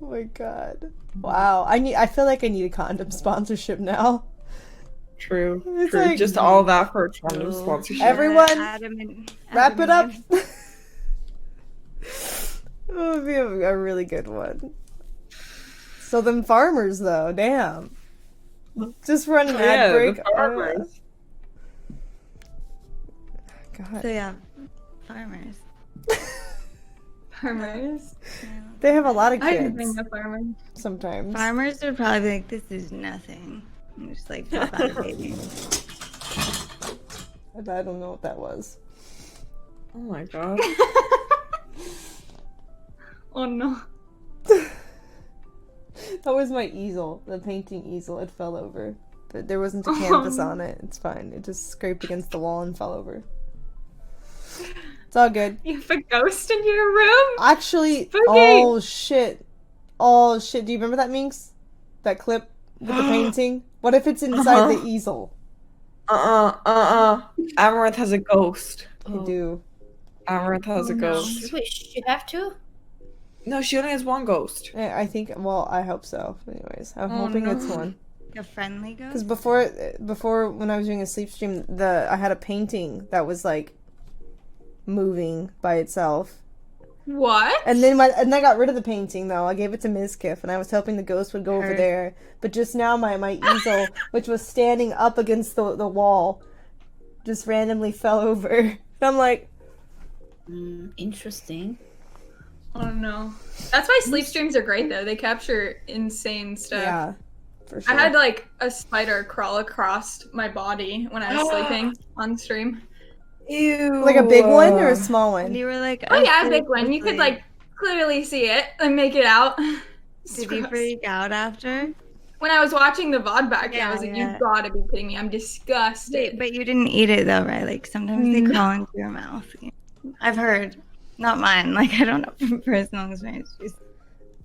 Oh my god. Wow. I feel like I need a condom sponsorship now. True. It's True. like- Just all that for a condom sponsorship. Everyone, Adam wrap it up. and- It would be a really good one. So them farmers though, damn. Just run an ad Yeah, break. the farmers. God. So yeah, farmers. Farmers. They have a lot of I didn't kids think of farmers. sometimes. Farmers would probably be like, this is nothing. And just like pop out a baby. I don't know what that was. Oh my god. Oh no. That was my easel, the painting easel. It fell over. But there wasn't a canvas on it. It's fine. It just scraped against the wall and fell over. It's all good. You have a ghost in your room? Actually, Spooky. oh shit. Do you remember that, Minx? That clip with the painting? What if it's inside the easel? Amouranth has a ghost. I do. Amaranth has a no. ghost. Wait, you have to? No, she only has one ghost. I think, well, I hope so. Anyways, I'm Oh, hoping no. it's one. A friendly Because ghost? before when I was doing a sleep stream, I had a painting that was like moving by itself. What? And then I got rid of the painting though. I gave it to Ms. Kiff, and I was hoping the ghost would go over Heard. there. But just now my easel, which was standing up against the wall, just randomly fell over. And I'm like, Interesting. Oh no. That's why sleep streams are great though. They capture insane stuff. yeah, for sure. I had like a spider crawl across my body when I was sleeping on stream. Ew. Like a big one or a small And one? you were like, Oh yeah, a okay, big one. You could quickly. like clearly see it and make it out. It's Did you gross. freak out after? When I was watching the VOD back, I was like, Yeah. you gotta be kidding me. I'm disgusted. Wait, but you didn't eat it though, right? Like sometimes they No. crawl into your mouth. I've heard. Not mine. Like I don't know from personal experience. Just-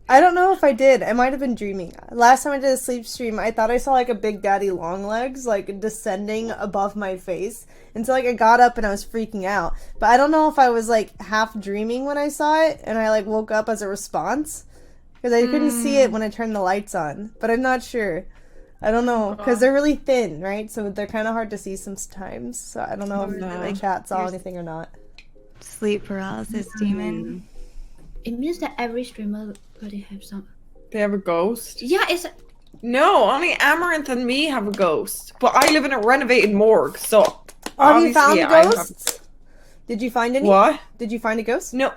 I don't know if I did. I might have been dreaming. Last time I did a sleep stream, I thought I saw like a big daddy long legs like descending above my face. And so like I got up and I was freaking out. But I don't know if I was like half dreaming when I saw it and I like woke up as a response. Because I couldn't see it when I turned the lights on. But I'm not sure. I don't know. Because they're really thin, right? So they're kind of hard to see sometimes. So I don't know if no. the chat saw anything or not. sleep paralysis demon. It means that every streamer really have some. They have a ghost? Yeah, it's. No, only Amouranth and me have a ghost. But I live in a renovated morgue, so. Have you found obviously I have- ghosts? Did you find any? What? Did you find a ghost? No.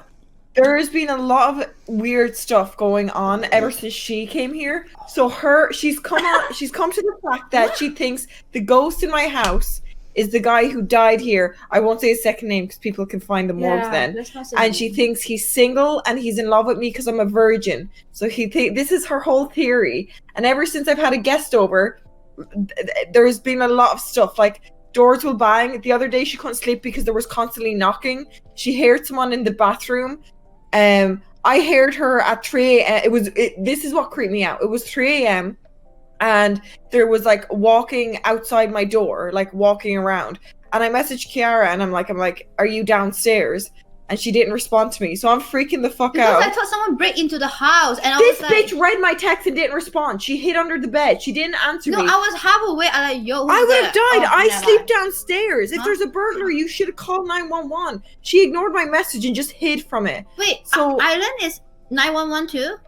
There has been a lot of weird stuff going on ever since she came here. So she's come to the fact that she thinks the ghost in my house is the guy who died here. I won't say his second name because people can find the morgue then. let's not say And that. she thinks he's single and he's in love with me because I'm a virgin. So this is her whole theory. And ever since I've had a guest over, there's been a lot of stuff like doors will bang. The other day she couldn't sleep because there was constantly knocking. She heard someone in the bathroom. I heard her at 3 a.m. This is what creeped me out. It was 3 a.m. and there was like walking outside my door, like walking around. And I messaged Kiara and I'm like, are you downstairs? And she didn't respond to me. So I'm freaking the fuck Because out. I thought someone break into the house, and I This was like, bitch read my text and didn't respond. She hid under the bed. She didn't answer no, me. I was half awake. I'm like, yo, who's I would have that? died. Oh, I never sleep mind. downstairs. If Huh? there's a burglar, you should have called 911. She ignored my message and just hid from it. Wait, So- Island is 911 too?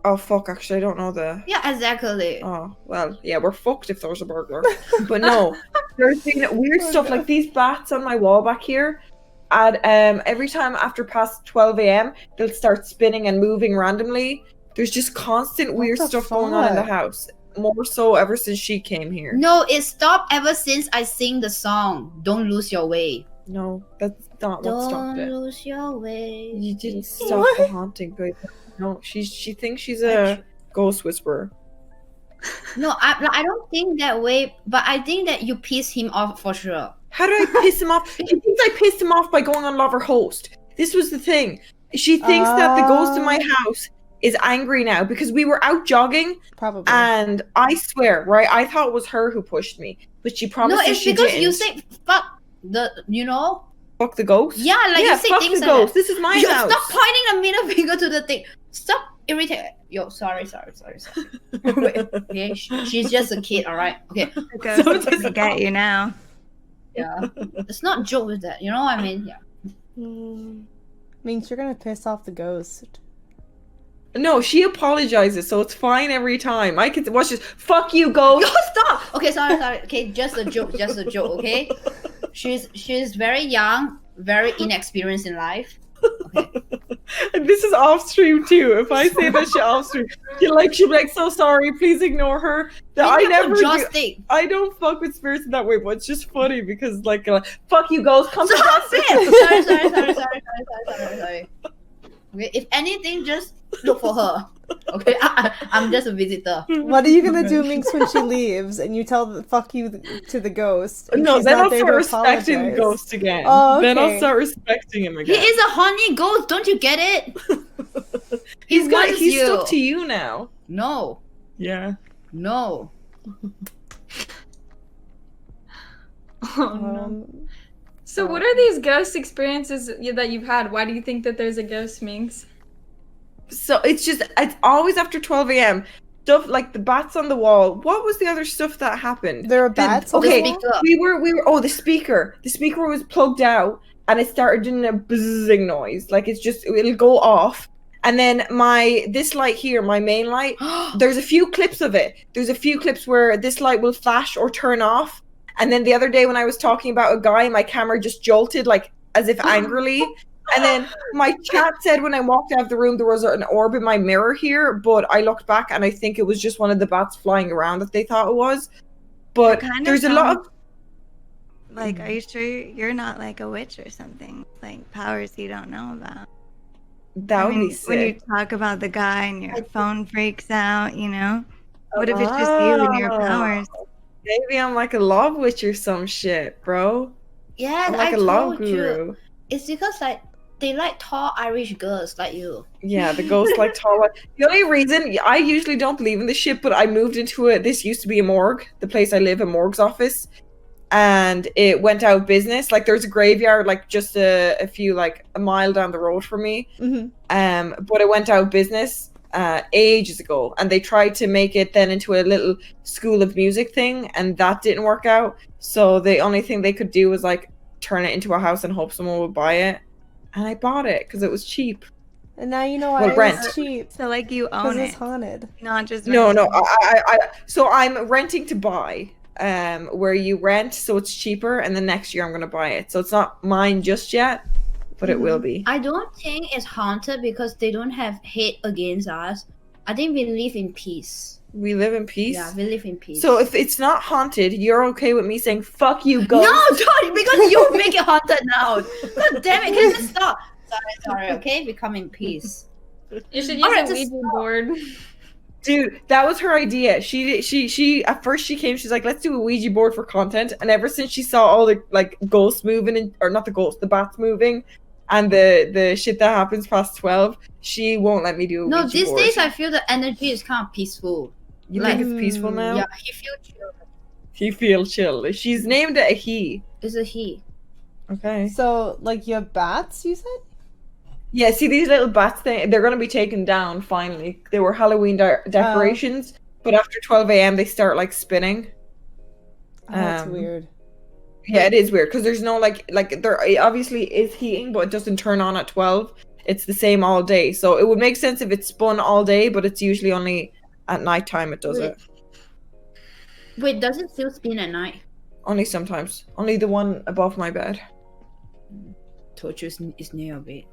Oh fuck! Actually, I don't know the. Yeah, exactly. Oh well, yeah, we're fucked if there's a burglar. But no, there's been weird stuff like these bats on my wall back here. And every time after past 12 a.m., they'll start spinning and moving randomly. There's just constant weird the stuff going on in the fuck? house. More so ever since she came here. No, it stopped ever since I sing the song "Don't Lose Your Way." No, that's not what stopped Don't it. lose your way. You didn't stop the haunting, babe. No, she thinks she's a ghost whisperer. No, I don't think that way, but I think that you piss him off for sure. How did I piss him off? She thinks I pissed him off by going on Lover Host. This was the thing. She thinks that the ghost in my house is angry now because we were out jogging Probably. and I swear, right, I thought it was her who pushed me, but she No, promised it's she because didn't. you say fuck the, Fuck the ghost? Yeah, like yeah, you say fuck things the like ghost. that. This is my You house. stop pointing the middle finger to the thing. Stop irritating. Yo, sorry. Wait, okay, she's just a kid, all right? Okay, The ghost doesn't get you now. yeah. It's not joke with that. You know what I mean? Yeah. Means you're gonna piss off the ghost. No, she apologizes, so it's fine every time. I can watch this. Fuck you, ghost. Yo, stop. Okay, sorry. Okay, just a joke. Okay. She's very young, very inexperienced in life. Okay. And this is off stream too. If I say that shit off stream, she'll be like, so sorry, please ignore her. That I never do. Joystick. I don't fuck with spirits in that way, but it's just funny because like fuck you ghost, come to Stop justice. it! Sorry. Okay, if anything, just look for her. Okay, I'm just a visitor. What are you gonna do, Minx, when she leaves and you tell the fuck you to the ghost? And No, she's then not I'll there start to respecting the apologize? ghost again. Oh, Then I'll okay. start respecting him He again. is a honey ghost. Don't you get it? He's wants he's you. stuck to you now. No. Yeah. No. Oh no. Um, So what are these ghost experiences that you've had? Why do you think that there's a ghost, Minx? So it's always after 12 a.m. Stuff like the bats on the wall. What was the other stuff that happened? there are bats. on the okay, wall? speaker. we were the speaker was plugged out and it started doing a buzzing noise. Like it'll go off. And then this light here, my main light, there's a few clips of it. There's a few clips where this light will flash or turn off. And then the other day when I was talking about a guy, my camera just jolted like as if angrily. And then my chat said when I walked out of the room there was an orb in my mirror here, but I looked back and I think it was just one of the bats flying around that they thought it was. But It kind of there's a lot of Like, are you sure you're not like a witch or something? Like powers you don't know about. that would be when you sick. talk about the guy and your phone freaks out, you know? What if it's just you and your powers? Maybe I'm like a love witch or some shit, bro. Yeah, I'm like I a love told you. guru. It's because like they like tall Irish girls like you. Yeah, the ghost like tall one. The only reason I usually don't believe in this shit, but I moved into this used to be a morgue, the place I live, a morgue's office, and it went out of business. Like there's a graveyard like just a few like a mile down the road from me. Mm-hmm. But it went out of business ages ago, and they tried to make it then into a little school of music thing, and that didn't work out. So the only thing they could do was like turn it into a house and hope someone would buy it. And I bought it because it was cheap. And now you know why Well, rent. it's cheap. So like you Because own it's it, haunted. not just No, renting. so I'm renting to buy, where you rent, so it's cheaper, and then next year I'm gonna buy it. So it's not mine just yet, but it will be. I don't think it's haunted because they don't have hate against us. I think we live in peace. We live in peace. Yeah, we live in peace. So if it's not haunted, you're okay with me saying "fuck you, ghost"? No, don't, because you make it haunted now. God damn it! Can you just stop? Sorry. Okay, we come in peace. You should use Alright, a just Ouija board. Dude, that was her idea. She at first she came, she's like, let's do a Ouija board for content. And ever since she saw all the like ghosts moving, or not the ghosts, the bats moving, and the shit that happens past 12, she won't let me do a No, Ouija these board. days I feel the energy is kind of peaceful. You like- think it's peaceful now? Yeah, he feels chill. He feels chill. She's named it a he. It's a he. Okay. So, like, you have bats, you said? Yeah, see these little bats thing, they're gonna be taken down finally. They were Halloween decorations, but after 12 a.m. they start like spinning. Oh, that's Um, weird. Yeah, it is weird because there's no like there it obviously is heating, but it doesn't turn on at 12. It's the same all day, so it would make sense if it spun all day, but it's usually only at nighttime it does it. Wait, does it still spin at night? Only sometimes. Only the one above my bed. Told you it's near a bit.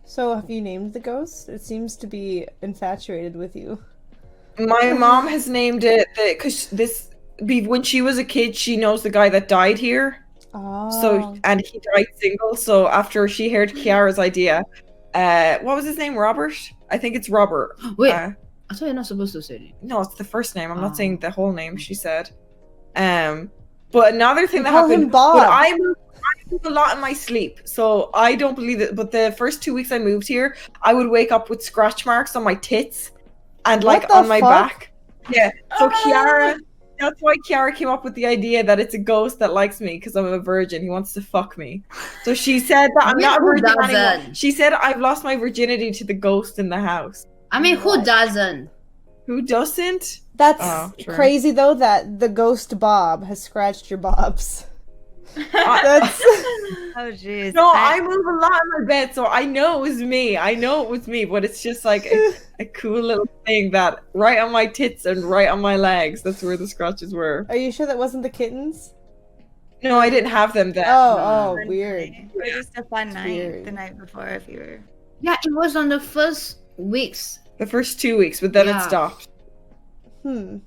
So, have you named the ghost? It seems to be infatuated with you. My mom has named it because when she was a kid, she knows the guy that died here. Oh. So and he died single. So after she heard Kiara's idea, what was his name? Robert? I think it's Robert. Wait, I thought you're not supposed to say it. No, it's the first name. I'm Oh. not saying the whole name. She said. But another thing that Call him happened. Bob. But I move a lot in my sleep, so I don't believe it. But the first 2 weeks I moved here, I would wake up with scratch marks on my tits and What like the on my fuck? back. Yeah. So Kiara. That's why Kiara came up with the idea that it's a ghost that likes me because I'm a virgin. He wants to fuck me. So she said that I'm not a Who virgin anymore. doesn't? She said I've lost my virginity to the ghost in the house. I mean, who doesn't? Who doesn't? That's Oh, true. crazy, though, that the ghost Bob has scratched your bobs. I- That's... Oh jeez. No, I move a lot in my bed, so I know it was me. I know it was me, but it's just like a cool little thing that right on my tits and right on my legs. That's where the scratches were. Are you sure that wasn't the kittens? No, I didn't have them then. Oh, weird. Or just a fun night weird. the night before if you were. Yeah, it was on the first weeks. The first 2 weeks, but then it Yeah. stopped. I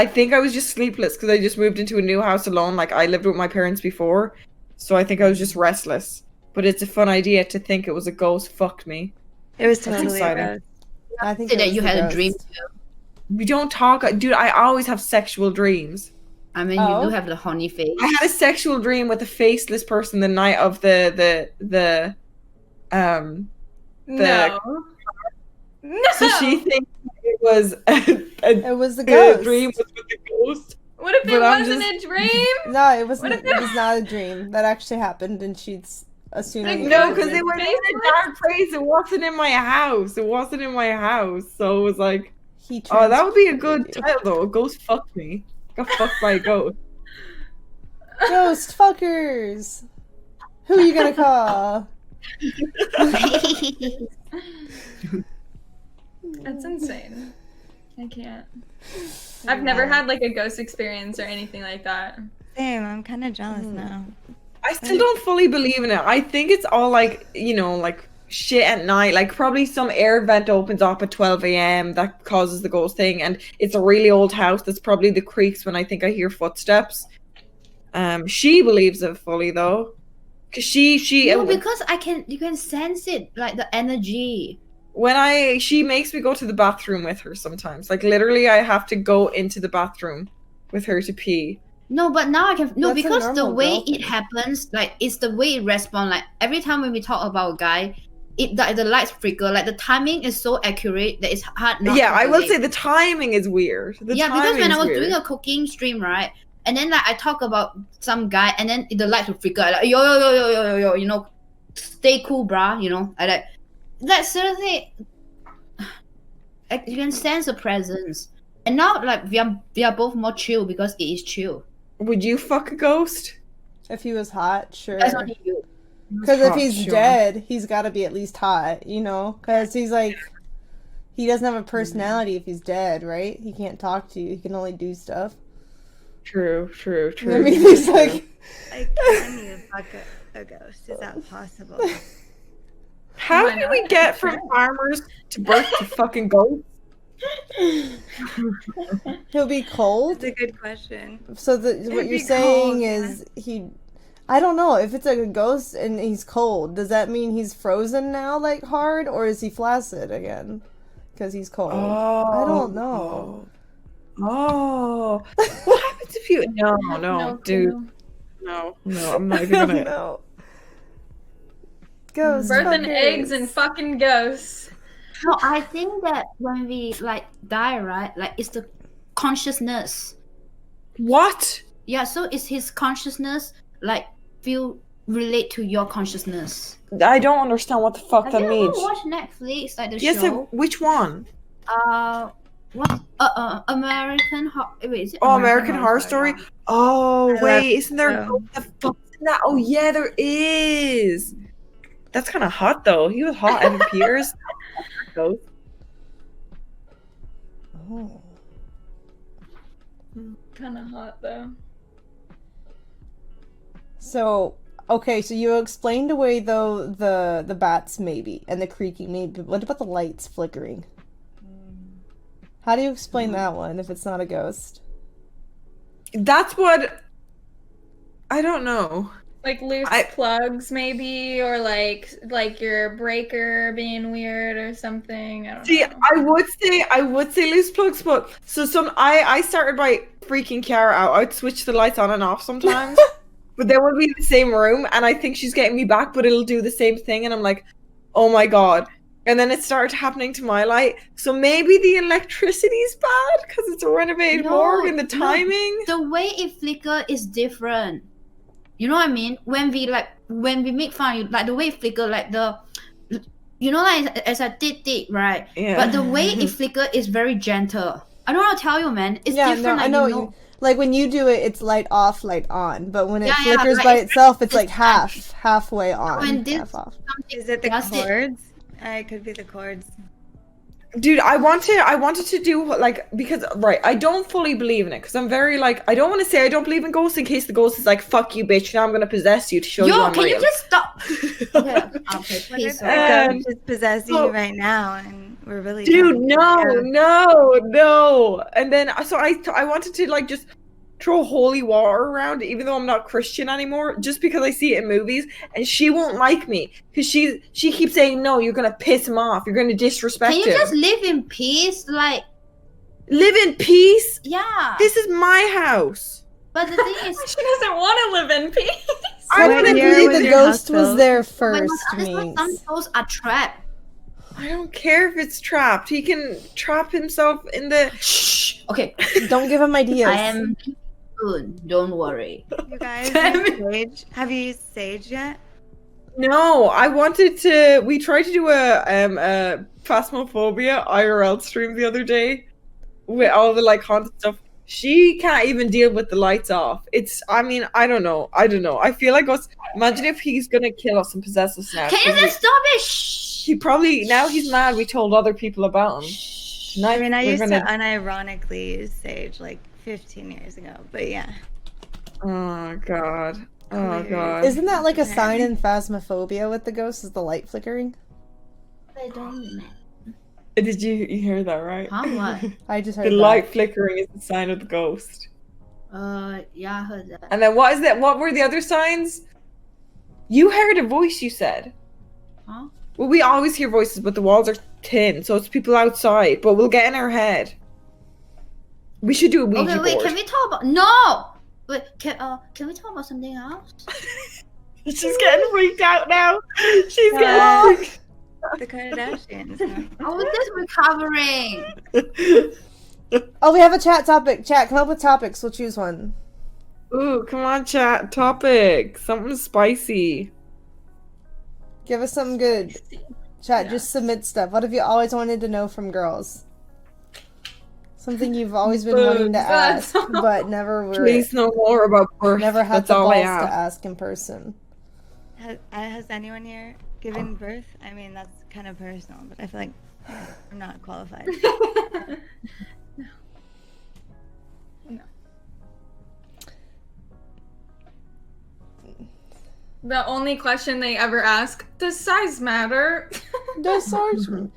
I think I was just sleepless because I just moved into a new house alone. Like I lived with my parents before, so I think I was just restless. But it's a fun idea to think it was a ghost fucked me. It was That's totally exciting. gross. I think Say it that was you the had a ghost. dream too. We don't talk, dude. I always have sexual dreams. I mean, Oh. you do have the honey face. I had a sexual dream with a faceless person the night of the No. No. So she thinks it was It was the ghost. dream was with the ghost. What if it But I'm wasn't a dream? No, it was What if it was not a dream. That actually happened, and she's assuming. it No, was because a it dream. was in a dark place. It wasn't in my house. It wasn't in my house. So it was like, He oh, that would be a transported good you. title though. A ghost fucked me. Got fucked by a ghost. Ghost fuckers. Who are you gonna call? That's insane. I can't. I've never had like a ghost experience or anything like that. Same. I'm kind of jealous now. I still don't fully believe in it. I think it's all like, like shit at night. Like probably some air vent opens up at 12 a.m. that causes the ghost thing. And it's a really old house. That's probably the creaks when I think I hear footsteps. She believes it fully though. Cause she No, because you can sense it, like the energy. she makes me go to the bathroom with her sometimes. Like literally I have to go into the bathroom with her to pee. No, but now I can That's a because the normal way girl it happens, like it's the way it responds. Like every time when we talk about a guy, the lights flicker. Like the timing is so accurate that it's hard not. Yeah, to I will believe. say the timing is weird. Because when I was doing a cooking stream, right, and then like I talk about some guy, and then the lights will flicker. Like yo, stay cool, bruh. I like seriously, like, you can sense the presence. And now like we are both more chill because it is chill. Would you fuck a ghost? If he was hot, sure. That's only you. Because if hot, he's sure. dead, he's got to be at least hot, you know? Because he's like, he doesn't have a personality if he's dead, right? He can't talk to you. He can only do stuff. True. I mean, he's like, I can you fuck a ghost? Is that possible? How Why did not? we get from farmers to birth to fucking ghosts? he'll be cold. That's a good question. So what It'd you're be saying cold, is I don't know, if it's like a ghost and he's cold, does that mean he's frozen now, like hard, or is he flaccid again? Because he's cold. I don't know. Oh. What happens if you... No, dude. clue. No, I'm not I even don't gonna... know. Ghost Birthing fuckers. eggs and fucking ghosts. No, I think that when we like die, right? Like it's the consciousness. What? Yeah, so it's his consciousness like relate to your consciousness. I don't understand what the fuck Have that you means. ever watched Netflix, like the Yes, show? which one? What? American wait, is it Oh, American Horror Story? Oh, I wait, love isn't there that a ghost that fucks in that? Oh, yeah, there is. That's kind of hot, though. He was hot, Evan Peters. Ghost. Oh. Kind of hot though. So, okay, so you explained away though the bats maybe and the creaking maybe. But what about the lights flickering? How do you explain that one if it's not a ghost? That's what... I don't know. Like loose plugs maybe, or like your breaker being weird or something. I don't See, know. I would say loose plugs, but I started by freaking Kiara out. I'd switch the lights on and off sometimes, but then we'll be in the same room, and I think she's getting me back, but it'll do the same thing, and I'm like, oh my god. And then it started happening to my light. So maybe the electricity's bad because it's a renovated morgue and the timing. The way it flicker is different. You know what I mean? When we make fun, like the way it flicker, like like as I did, right? Yeah. But the way it flicker is very gentle. I don't know how to tell you, man. It's different. No, like, I know you know. you. Like when you do it, it's light off, light on. But when it Yeah, flickers like, by it's itself, it's like it's halfway on, When this half off. Is it the That's it. chords? It could be the chords. Dude, I wanted to do because I don't fully believe in it because I'm very I don't want to say I don't believe in ghosts in case the ghost is like, fuck you, bitch, now I'm gonna possess you to show you I'm Can real. you just stop? Okay, What please. if the Um, ghost is possessing you right now and we're really Dude, trying to no. And then so I wanted to just throw holy water around, even though I'm not Christian anymore, just because I see it in movies, and she won't like me because she keeps saying, no, you're gonna piss him off, you're gonna disrespect Can him. you just live in peace? Like, Live in peace? yeah. This is my house. But the thing is, She doesn't want to live in peace. I What wanna if year was the your ghost house was built? there oh my first, God, that's why some Minx? souls are trapped. I don't care if it's trapped. He can trap himself in the... Shh. Okay, Don't give him ideas. I am good. Don't worry. You guys Damn use Sage? Have you used Sage yet? No, I wanted to... We tried to do a Phasmophobia IRL stream the other day with all the haunted stuff. She can't even deal with the lights off. I don't know. I feel like us... Imagine if he's gonna kill us and possess us now. Can you 'cause just stop it? Shh. he probably... Now he's mad we told other people about him. Tonight, I mean, I we're used gonna... to unironically use Sage 15 years ago, but yeah. Oh, God. Oh, Weird. God. Isn't that like a sign in Phasmophobia with the ghost? Is the light flickering? I don't. Did you hear that, right? Huh? What? I just heard The that. light flickering is the sign of the ghost. Yeah, I heard that. And then what is that? What were the other signs? You heard a voice, you said. Huh? Well, we always hear voices, but the walls are thin, so it's people outside. But we'll get in our head. We should do a Ouija Okay, wait. board. Can we talk about? No. Wait. Can we talk about something else? She's getting freaked out now. She's Yeah. getting freaked. The Kardashians. I was just recovering. Oh, we have a chat topic. Chat, come up with topics. We'll choose one. Ooh, come on, chat. Topic. Something spicy. Give us something good. Chat, just submit stuff. What have you always wanted to know from girls? Something you've always been wanting to That's ask, but never were. Please no more about birth. Never had That's the all I balls to ask. ask in person. Has anyone here given birth? I mean, that's kind of personal, but I feel like I'm not qualified. No. The only question they ever ask, does size matter? Does size matter?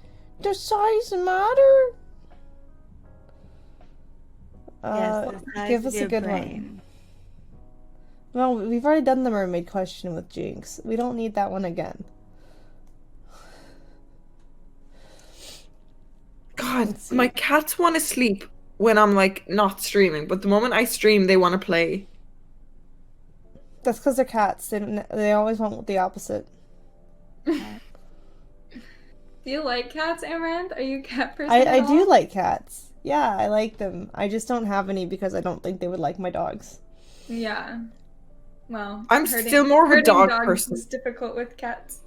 Yes, the size Give of us a your good one. brain. Well, we've already done the mermaid question with Jinx. We don't need that one again. God, my cats want to sleep when I'm like not streaming, but the moment I stream, they want to play. That's because they're cats. They always want the opposite. Do you like cats, Amouranth? Are you a cat person? I at do all? like cats. Yeah, I like them. I just don't have any because I don't think they would like my dogs. Yeah. Well, I'm still more of a herding dog dogs person. is difficult with cats.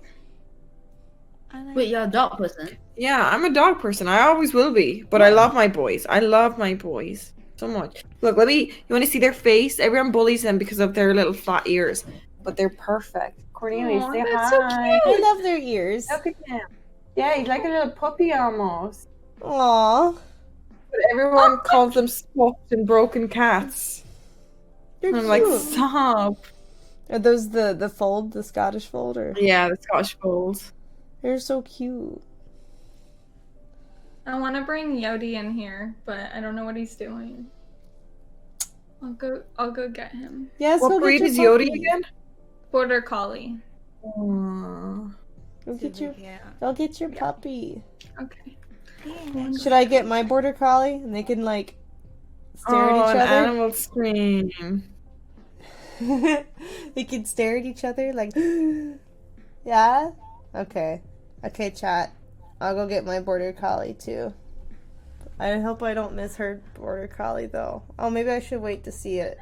Wait, you're a dog person? Yeah, I'm a dog person. I always will be. But I love my boys. I love my boys so much. Look, you want to see their face? Everyone bullies them because of their little flat ears. But they're perfect. Cornelius, Aw, say that's so hi. I love their ears. Look at him. Yeah, he's like a little puppy almost. Aww. But everyone calls them stuffed and broken cats. They're And I'm cute. like, stop. Are those the fold, the Scottish fold, or? Yeah, the Scottish Folds. They're so cute. I want to bring Yodi in here, but I don't know what he's doing. I'll go get him. Yes, What go breed get is your Yodi puppy. again? Border Collie. Aww. Go get your puppy. Okay. Should I get my border collie and they can like stare Oh, at an each other? animal scream. They can stare at each other like, yeah? Okay. Okay, chat. I'll go get my border collie too. I hope I don't miss her border collie though. Oh, maybe I should wait to see it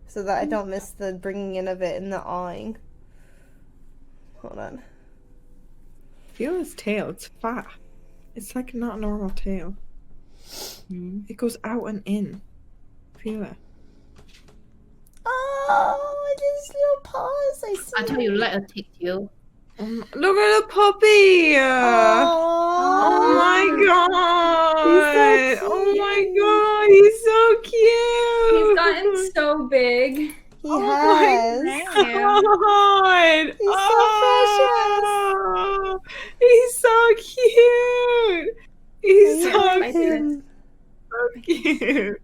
so that I don't miss the bringing in of it and the awing. Hold on. Feel his tail. It's fat. It's like not a normal tail. It goes out and in. Feel it. Oh, his little paws. I see. I thought you like a tick you. Look at the puppy! Oh my god! so Oh my god! He's so cute! He's gotten so big. He Oh has. my god! He's Oh, he's so cute! He's I so love cute! him. So cute!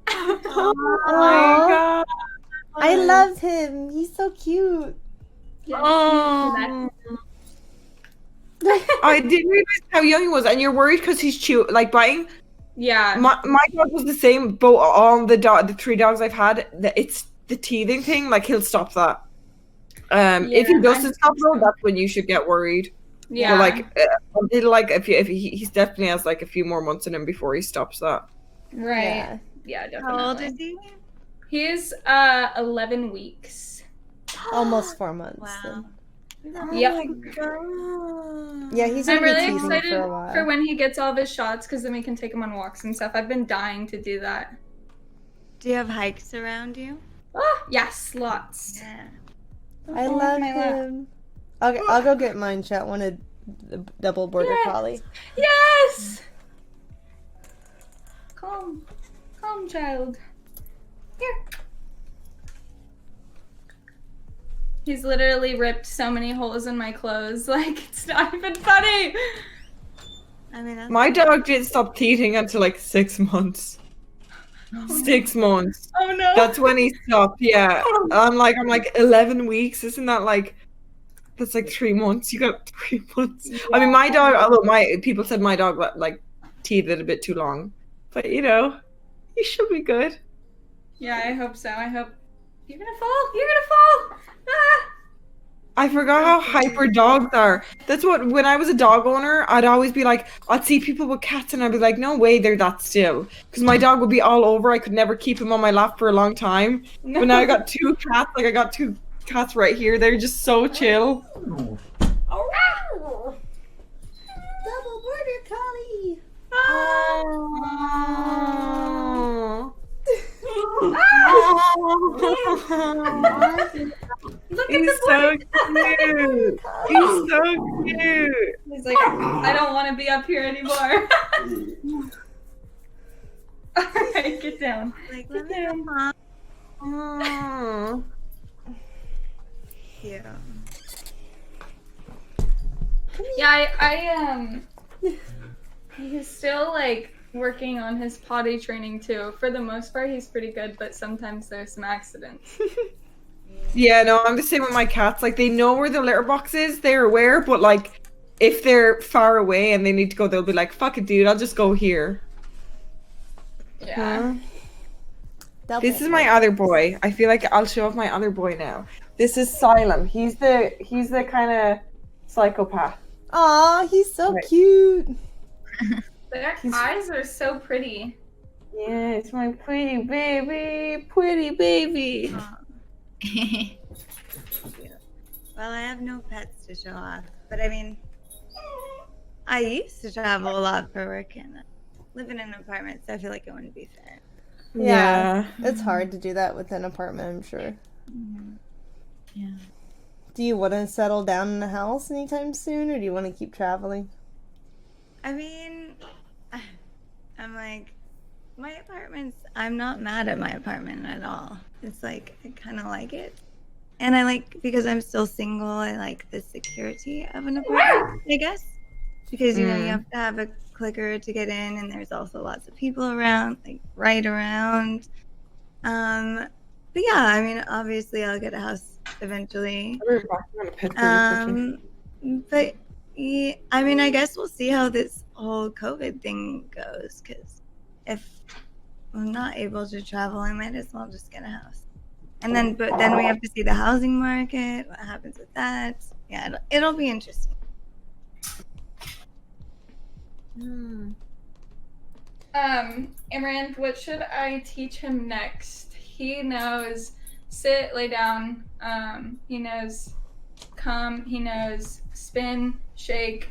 Oh Aw. my god! I love him. He's so cute. Oh. I didn't realize how young he was, and you're worried because he's biting. Yeah. My dog was the same, but on the 3 dogs I've had, it's the teething thing. Like he'll stop that. If he doesn't stop though, that's when you should get worried. Yeah. But if he definitely has like a few more months in him before he stops that. Right. Yeah, definitely. How old is he? He's 11 weeks. Almost 4 months. Wow. then. Yep. Oh my god. Yeah, he's I'm gonna be really teething excited for a while. for when he gets all of his shots because then we can take him on walks and stuff. I've been dying to do that. Do you have hikes around you? Oh, yes, lots. Yeah. I Oh, love my lap. him. I'll go get mine, chat. One a double border Yes. collie. Yes! Calm, child. Here. He's literally ripped so many holes in my clothes. Like, it's not even funny. I mean, that's My dog didn't stop teething until like 6 months. 6 months. Oh no. That's when he stopped. Yeah. I'm like 11 weeks. Isn't that like? That's like 3 months. You got 3 months. I mean, my dog. Although people said my dog like teethed a bit too long, but he should be good. Yeah, I hope so. I hope. You're gonna fall. You're gonna fall. Ah! I forgot how hyper dogs are. That's what, when I was a dog owner, I'd always be like, I'd see people with cats and I'd be like, no way they're that still. Because my dog would be all over. I could never keep him on my lap for a long time. No. But now I got 2 cats. Like I got 2 cats right here. They're just so chill. Double border collie. Look at He's the so boy. cute. He's so cute. He's like, I don't want to be up here anymore. All right, get down. Like, Get let me down. mom. Oh. Cute. Yeah, I he's still like working on his potty training too. For the most part, he's pretty good, but sometimes there's some accidents. Yeah, no, I'm the same with my cats. Like, they know where the litter box is, they're aware, but like, if they're far away and they need to go, they'll be like, fuck it, dude, I'll just go here. Yeah. This is my other boy. I feel like I'll show off my other boy now. This is Silent. He's the kind of psychopath. Aw, he's so Right. cute. Their eyes are so pretty. Yeah, it's my pretty baby. Pretty baby. Well, I have no pets to show off, but I mean, I used to travel a lot for work and live in an apartment, so I feel like it wouldn't be fair. Yeah. It's hard to do that with an apartment, I'm sure. Yeah. Do you want to settle down in a house anytime soon, or do you want to keep traveling? I mean, I'm like, my apartment's, I'm not mad at my apartment at all. It's like, I kind of like it. And I like, because I'm still single, I like the security of an apartment, I guess. Because, you know, you have to have a clicker to get in, and there's also lots of people around, like, right around. But yeah, I mean, obviously I'll get a house eventually. But yeah, I mean, I guess we'll see how this whole COVID thing goes. Because if I'm not able to travel, I might as well just get a house. And then, but then we have to see the housing market. What happens with that? Yeah, it'll be interesting. Amouranth, what should I teach him next? He knows sit, lay down. He knows come. He knows spin, shake,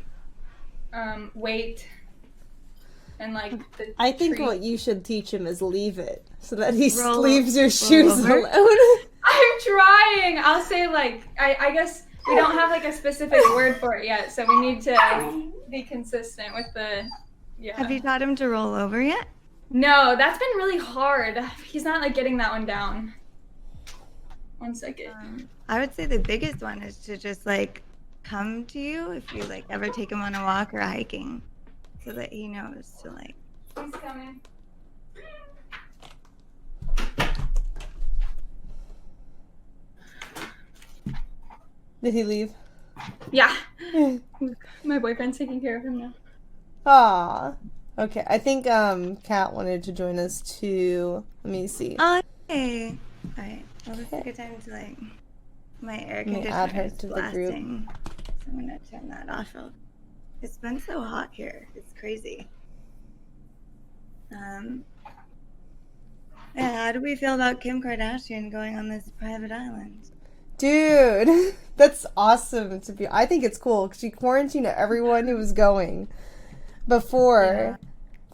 wait, and like the I think treat. what you should teach him is leave it, so that he Roll- leaves your roll shoes over. alone. I'm trying. I'll say like I guess we don't have like a specific word for it yet, so we need to be consistent with the. Yeah. Have you taught him to roll over yet? No, that's been really hard. He's not like getting that one down. 1 second. I would say the biggest one is to just like come to you if you like ever take him on a walk or hiking, so that he knows to like. He's coming. Did he leave? Yeah. My boyfriend's taking care of him now. Aw. Okay, I think Kat wanted to join us too. Let me see. Oh, okay. All right. Well, this is a good time to like. My air Let me conditioner add her is to the group. blasting, so I'm gonna turn that off. It's been so hot here. It's crazy. Yeah, how do we feel about Kim Kardashian going on this private island? Dude, that's awesome to be. I think it's cool because she quarantined everyone who was going before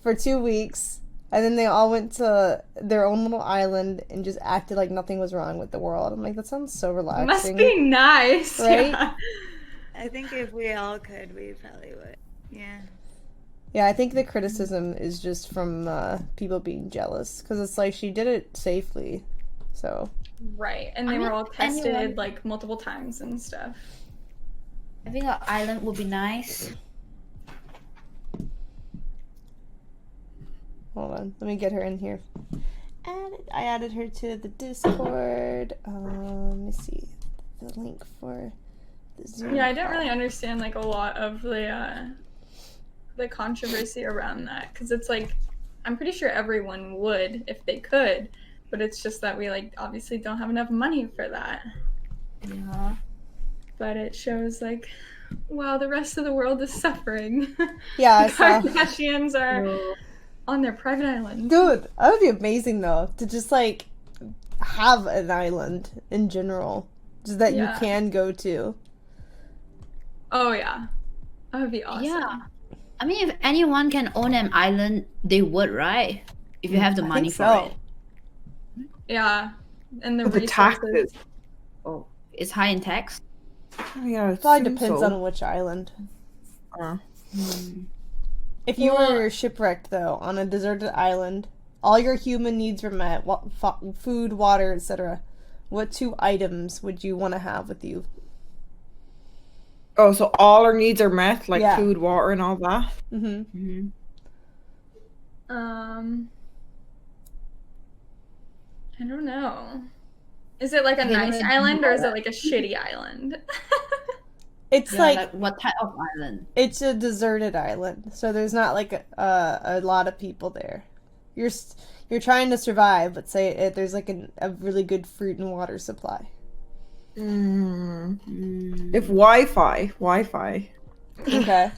for 2 weeks, and then they all went to their own little island and just acted like nothing was wrong with the world. I'm like, that sounds so relaxing. Must be nice, Right? Yeah. I think if we all could, we probably would. Yeah. Yeah, I think the criticism is just from people being jealous because it's like she did it safely, so. Right, and they I were mean, all tested anyone- like multiple times and stuff. I think our island would be nice. Hold on, let me get her in here. I added her to the Discord. Let me see the link for the Zoom. Yeah, I didn't really understand like a lot of the controversy around that because it's like I'm pretty sure everyone would if they could, but it's just that we like obviously don't have enough money for that. Yeah. But it shows like, wow, the rest of the world is suffering. Yeah, I The saw. Kardashians are on their private island. Dude, that would be amazing though to just like have an island in general, just that Yeah. you can go to. Oh yeah, that would be awesome. Yeah. I mean, if anyone can own an island, they would, right? If you have the I money think for so. it. Yeah. And the But the resources. taxes. Oh, it's high in tax. Yeah, it Probably seems depends so. on which island. Uh, If you were shipwrecked, though, on a deserted island, all your human needs were met, food, water, etc. What 2 items would you want to have with you? Oh, so all our needs are met, like Yeah. food, water, and all that. Mm-hmm. I don't know. Is it like a Okay, nice let me- island or is it like a shitty island? It's Yeah, like what type of island? it's a deserted island, so there's not like a lot of people there. You're trying to survive, but say there's like a really good fruit and water supply. If Wi-Fi. Okay.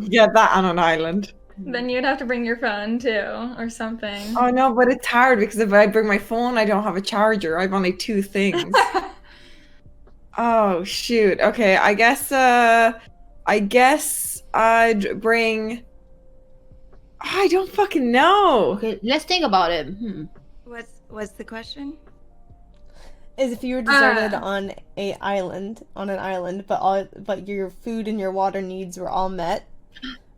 Get that on an island. Then you'd have to bring your phone too, or something. Oh no, but it's hard because if I bring my phone, I don't have a charger. I have only 2 things. Oh shoot. Okay, I guess I'd bring. I don't fucking know. Okay, let's think about it. What's the question? Is if you were deserted on an island, but your food and your water needs were all met,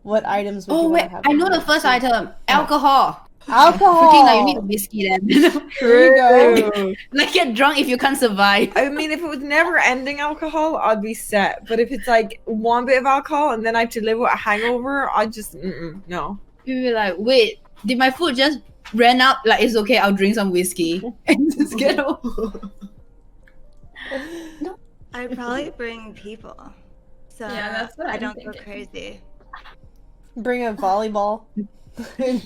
what items would you Oh want wait, to have? I with know you? the first item. Alcohol. Alcohol. Freaking like you need whiskey then. There you True. Like get drunk if you can't survive. I mean, if it was never ending alcohol, I'd be set. But if it's like one bit of alcohol and then I have to live with a hangover, I just no. You'd be like, wait, did my food just ran out? Like it's okay, I'll drink some whiskey and just get over. I'd probably bring people, so Yeah, that's what I I'm don't go thinking. crazy. Bring a volleyball. Bring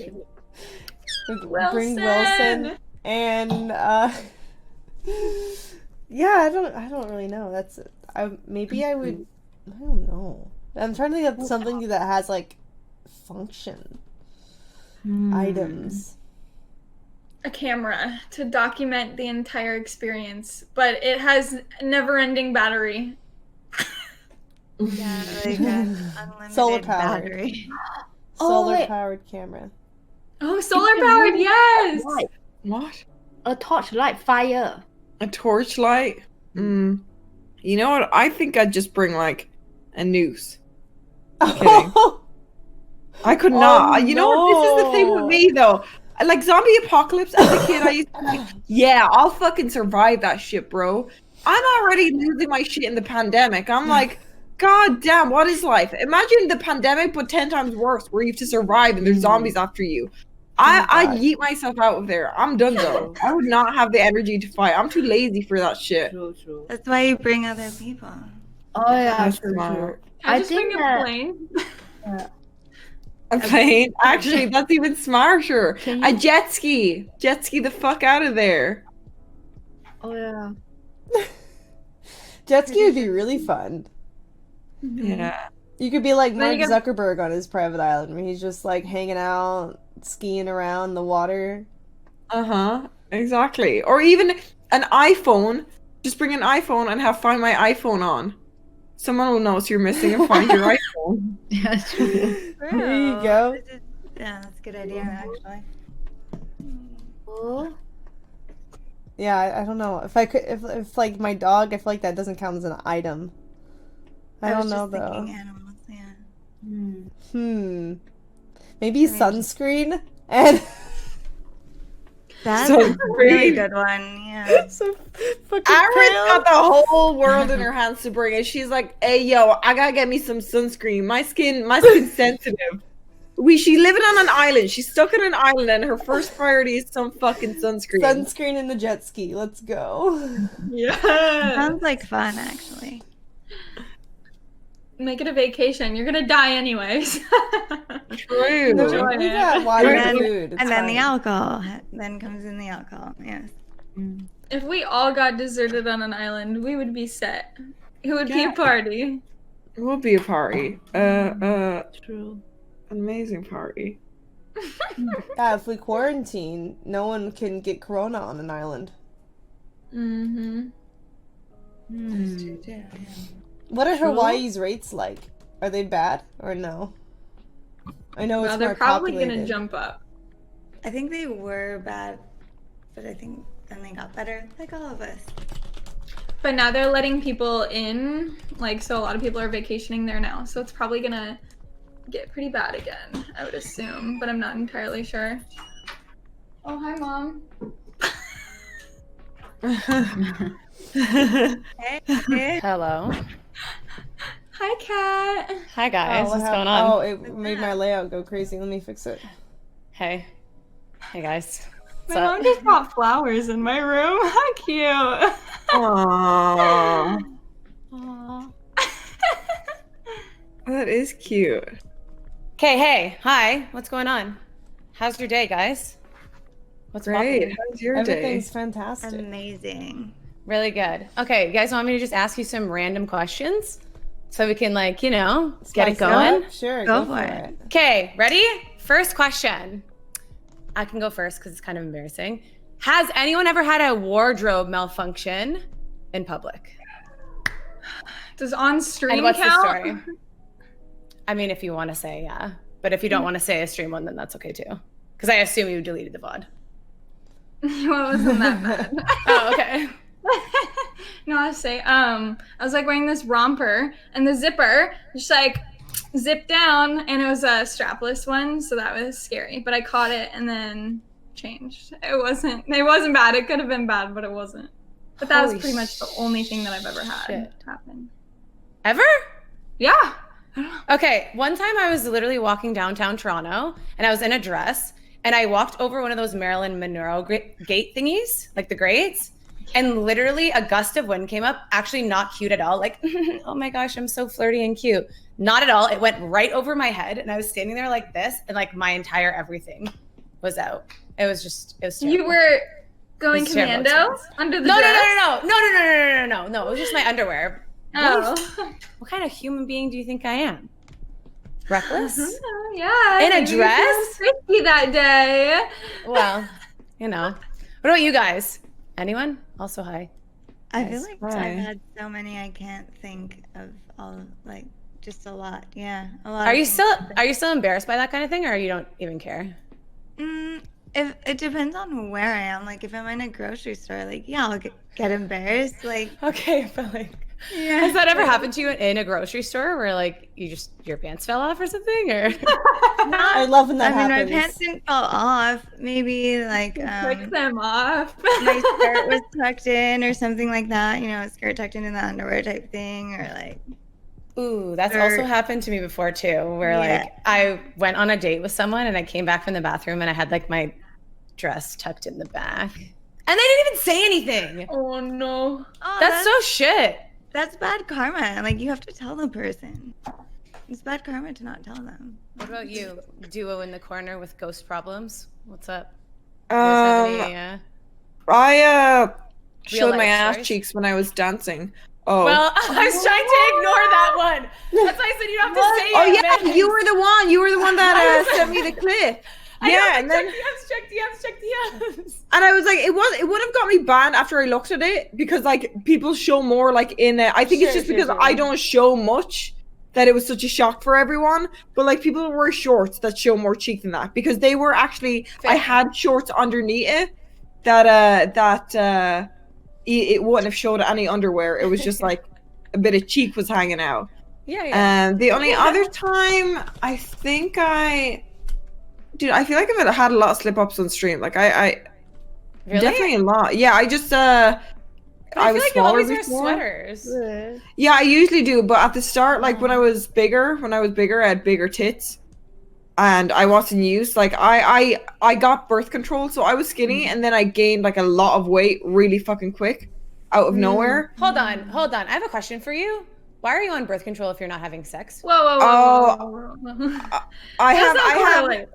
Wilson and yeah, I don't really know. Maybe I would. I don't know. I'm trying to think of something that has like function items. A camera to document the entire experience, but it has never-ending battery. Yeah, like an unlimited Solar powered. battery. Oh, wait. Solar powered camera. Oh, solar-powered, yes! Light. What? A torchlight fire. A torchlight? You know what? I think I'd just bring like a noose. kidding. I could not. You know what? This is the thing with me though. Like zombie apocalypse as a kid, I used to be like, yeah, I'll fucking survive that shit, bro. I'm already losing my shit in the pandemic. I'm like, God damn, what is life? Imagine the pandemic, but 10 times worse, where you have to survive and there's zombies after you. I yeet myself out of there. I'm done though. I would not have the energy to fight. I'm too lazy for that shit. True. That's why you bring other people. Oh yeah, That's true. smart. I I just think bring a that- plane. A plane? Actually, that's even smarter. Can A you- jet ski. Jet ski the fuck out of there. Oh yeah. Jet ski would be really fun. Yeah. You could be like Then Mark you Zuckerberg on his private island where he's just like hanging out, skiing around the water. Uh-huh. Exactly. Or even an iPhone. Just bring an iPhone and have Find My iPhone on. Someone will notice you're missing and find your iPhone. Yeah, true. There you go. Yeah, that's a good idea, actually. Oh. Yeah, I don't know. If I could, if like my dog, I feel like that doesn't count as an item. I don't was know just though. thinking animals, yeah. Maybe sunscreen and That's So a really great. good one, yeah. some fucking Aaron's pale- got the whole world in her hands to bring it. She's like, "Hey, yo, I gotta get me some sunscreen. My skin's sensitive." She's living on an island. She's stuck on an island, and her first priority is some fucking sunscreen. sunscreen and the jet ski. Let's go. Yeah. Sounds like fun, actually. Make it a vacation. You're gonna die anyways. True. No, Enjoy we it. got water And and then- food. It's And then the fine. alcohol. Then comes in the alcohol, yes. If we all got deserted on an island, we would be set. It would be a party. It will be a party. True. An amazing party. Yeah, if we quarantine, no one can get corona on an island. Mm-hmm. What are Hawaii's rates like? Are they bad or no? I know it's Well, more they're probably populated. gonna jump up. I think they were bad, but I think then they got better, like all of us. But now they're letting people in, like, so a lot of people are vacationing there now. So it's probably gonna get pretty bad again, I would assume, but I'm not entirely sure. Oh, hi, Mom. Hey. Hello. Hi, Kat. Hi guys. What's going Oh, on? it made my layout go crazy. Let me fix it. Hey. Hey guys. My What's mom up? just brought flowers in my room. How cute. Aww. Aw. That is cute. Okay, hey. Hi. What's going on? How's your day, guys? What's Great. poppin'? How's your day? Everything's fantastic. Amazing. Really good. Okay, you guys want me to just ask you some random questions? So we can, like, you know, get it Spice going? up? Sure, Go go for for it. it. Okay, ready? First question. I can go first because it's kind of embarrassing. Has anyone ever had a wardrobe malfunction in public? Does on stream And what's count? the story? I mean, if you want to say, yeah. But if you don't want to say a stream one, then that's okay too. Because I assume you deleted the VOD. Well, it wasn't that bad. Oh, okay. No, I say, I was like wearing this romper and the zipper just like zipped down and it was a strapless one, so that was scary. But I caught it and then changed. It wasn't bad. It could have been bad, but it wasn't. But that Holy was pretty much the only thing that I've ever had shit. happen. Ever? Yeah. I don't know. Okay, one time I was literally walking downtown Toronto and I was in a dress and I walked over one of those Marilyn Monroe gate thingies, like the grates, and literally a gust of wind came up. Actually, not cute at all. Like, oh my gosh, I'm so flirty and cute. Not at all. It went right over my head and I was standing there like this and like my entire everything was out. It was terrible. You were going It's a terrible commando experience. under the No. dress? It was just my underwear. Oh. What kind of human being do you think I am? Reckless? Yeah. In a maybe you dress? felt risky that day. Well, you know. What about you guys? Anyone? Also, hi. I Nice. feel like Hi. I've had so many I can't think of all, like, just a lot. Yeah, a lot. Are of you things. still embarrassed by that kind of thing, or you don't even care? If it depends on where I am. Like, if I'm in a grocery store, like, yeah, I'll get embarrassed. Like, Okay, but like, yeah. has that ever happened to you in a grocery store where like your pants fell off or something, or? I love when that I mean, happens. my pants didn't fall off. Maybe like Pick them off. my skirt was tucked in or something like that. You know, a skirt tucked into the underwear type thing, or like. Ooh, that's Or- also happened to me before too, where Yeah. like I went on a date with someone and I came back from the bathroom and I had like my dress tucked in the back. And they didn't even say anything. Oh no. Oh, That's so shit. That's bad karma. Like, you have to tell the person. It's bad karma to not tell them. What about you? Duo in the corner with ghost problems. What's up? You guys have any, I showed life my ass stories? cheeks when I was dancing. Oh. Well, I was trying to ignore that one. That's why I said you don't have to say Oh it. yeah, man. you were the one. You were the one that sent me the clip. I know, Yeah, I and then check DMs. and I was like, it would have got me banned after I looked at it because like people show more like in it. I think it's Sure, just sure, because sure. I don't show much that it was such a shock for everyone. But like people wear shorts that show more cheek than that because they were actually I Fair. had shorts underneath it that it wouldn't have showed any underwear. It was just like a bit of cheek was hanging out. Yeah. The only other time I think dude, I feel like I've had a lot of slip ups on stream. Like I Really? definitely a lot. Yeah, I just But I feel I was like you smaller always wear before. sweaters. Yeah, I usually do, but at the start, like when I was bigger, I had bigger tits, and I wasn't used. Like I got birth control, so I was skinny, and then I gained like a lot of weight really fucking quick, out of nowhere. Hold on. I have a question for you. Why are you on birth control if you're not having sex? Whoa. I That's not have correlate.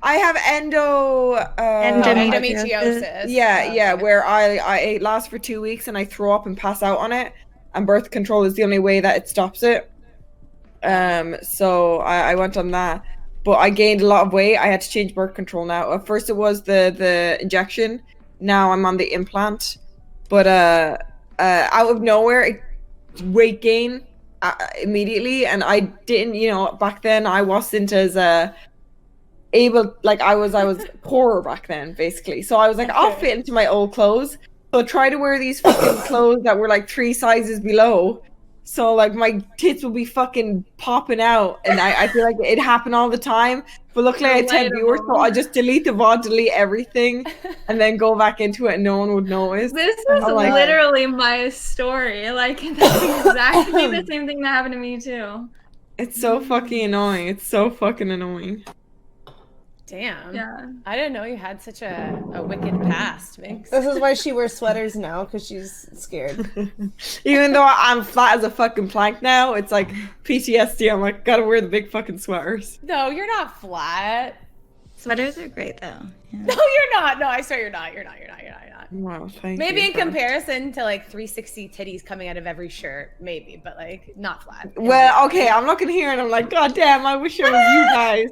I have Endometriosis. Yeah, Okay. where it lasts for 2 weeks and I throw up and pass out on it, and birth control is the only way that it stops it. So I went on that, but I gained a lot of weight. I had to change birth control now. At first it was the injection. Now I'm on the implant, but out of nowhere, weight gain immediately, and I didn't. You know, back then I wasn't as able, like I was poorer back then, basically. So I was like, I'll fit into my old clothes. So I try to wear these fucking clothes that were like 3 sizes below. So like my tits would be fucking popping out, and I feel like it happened all the time. But luckily I had 10 viewers, so I just delete the VOD, delete everything, and then go back into it and no one would notice. This is like, literally my story. Like, that's exactly the same thing that happened to me too. It's so fucking annoying. It's so fucking annoying. Damn. Yeah. I didn't know you had such a wicked past, Minx. This is why she wears sweaters now, because she's scared. Even though I'm flat as a fucking plank now, it's like PTSD. I'm like, gotta wear the big fucking sweaters. No, you're not flat. Sweaters are great though. Yeah. No, you're not. No, I swear you're not. You're not. Wow, thank Maybe you. in comparison to like 360 titties coming out of every shirt, maybe, but like not flat. Well, okay, I'm looking here and I'm like, God damn, I wish it was you guys.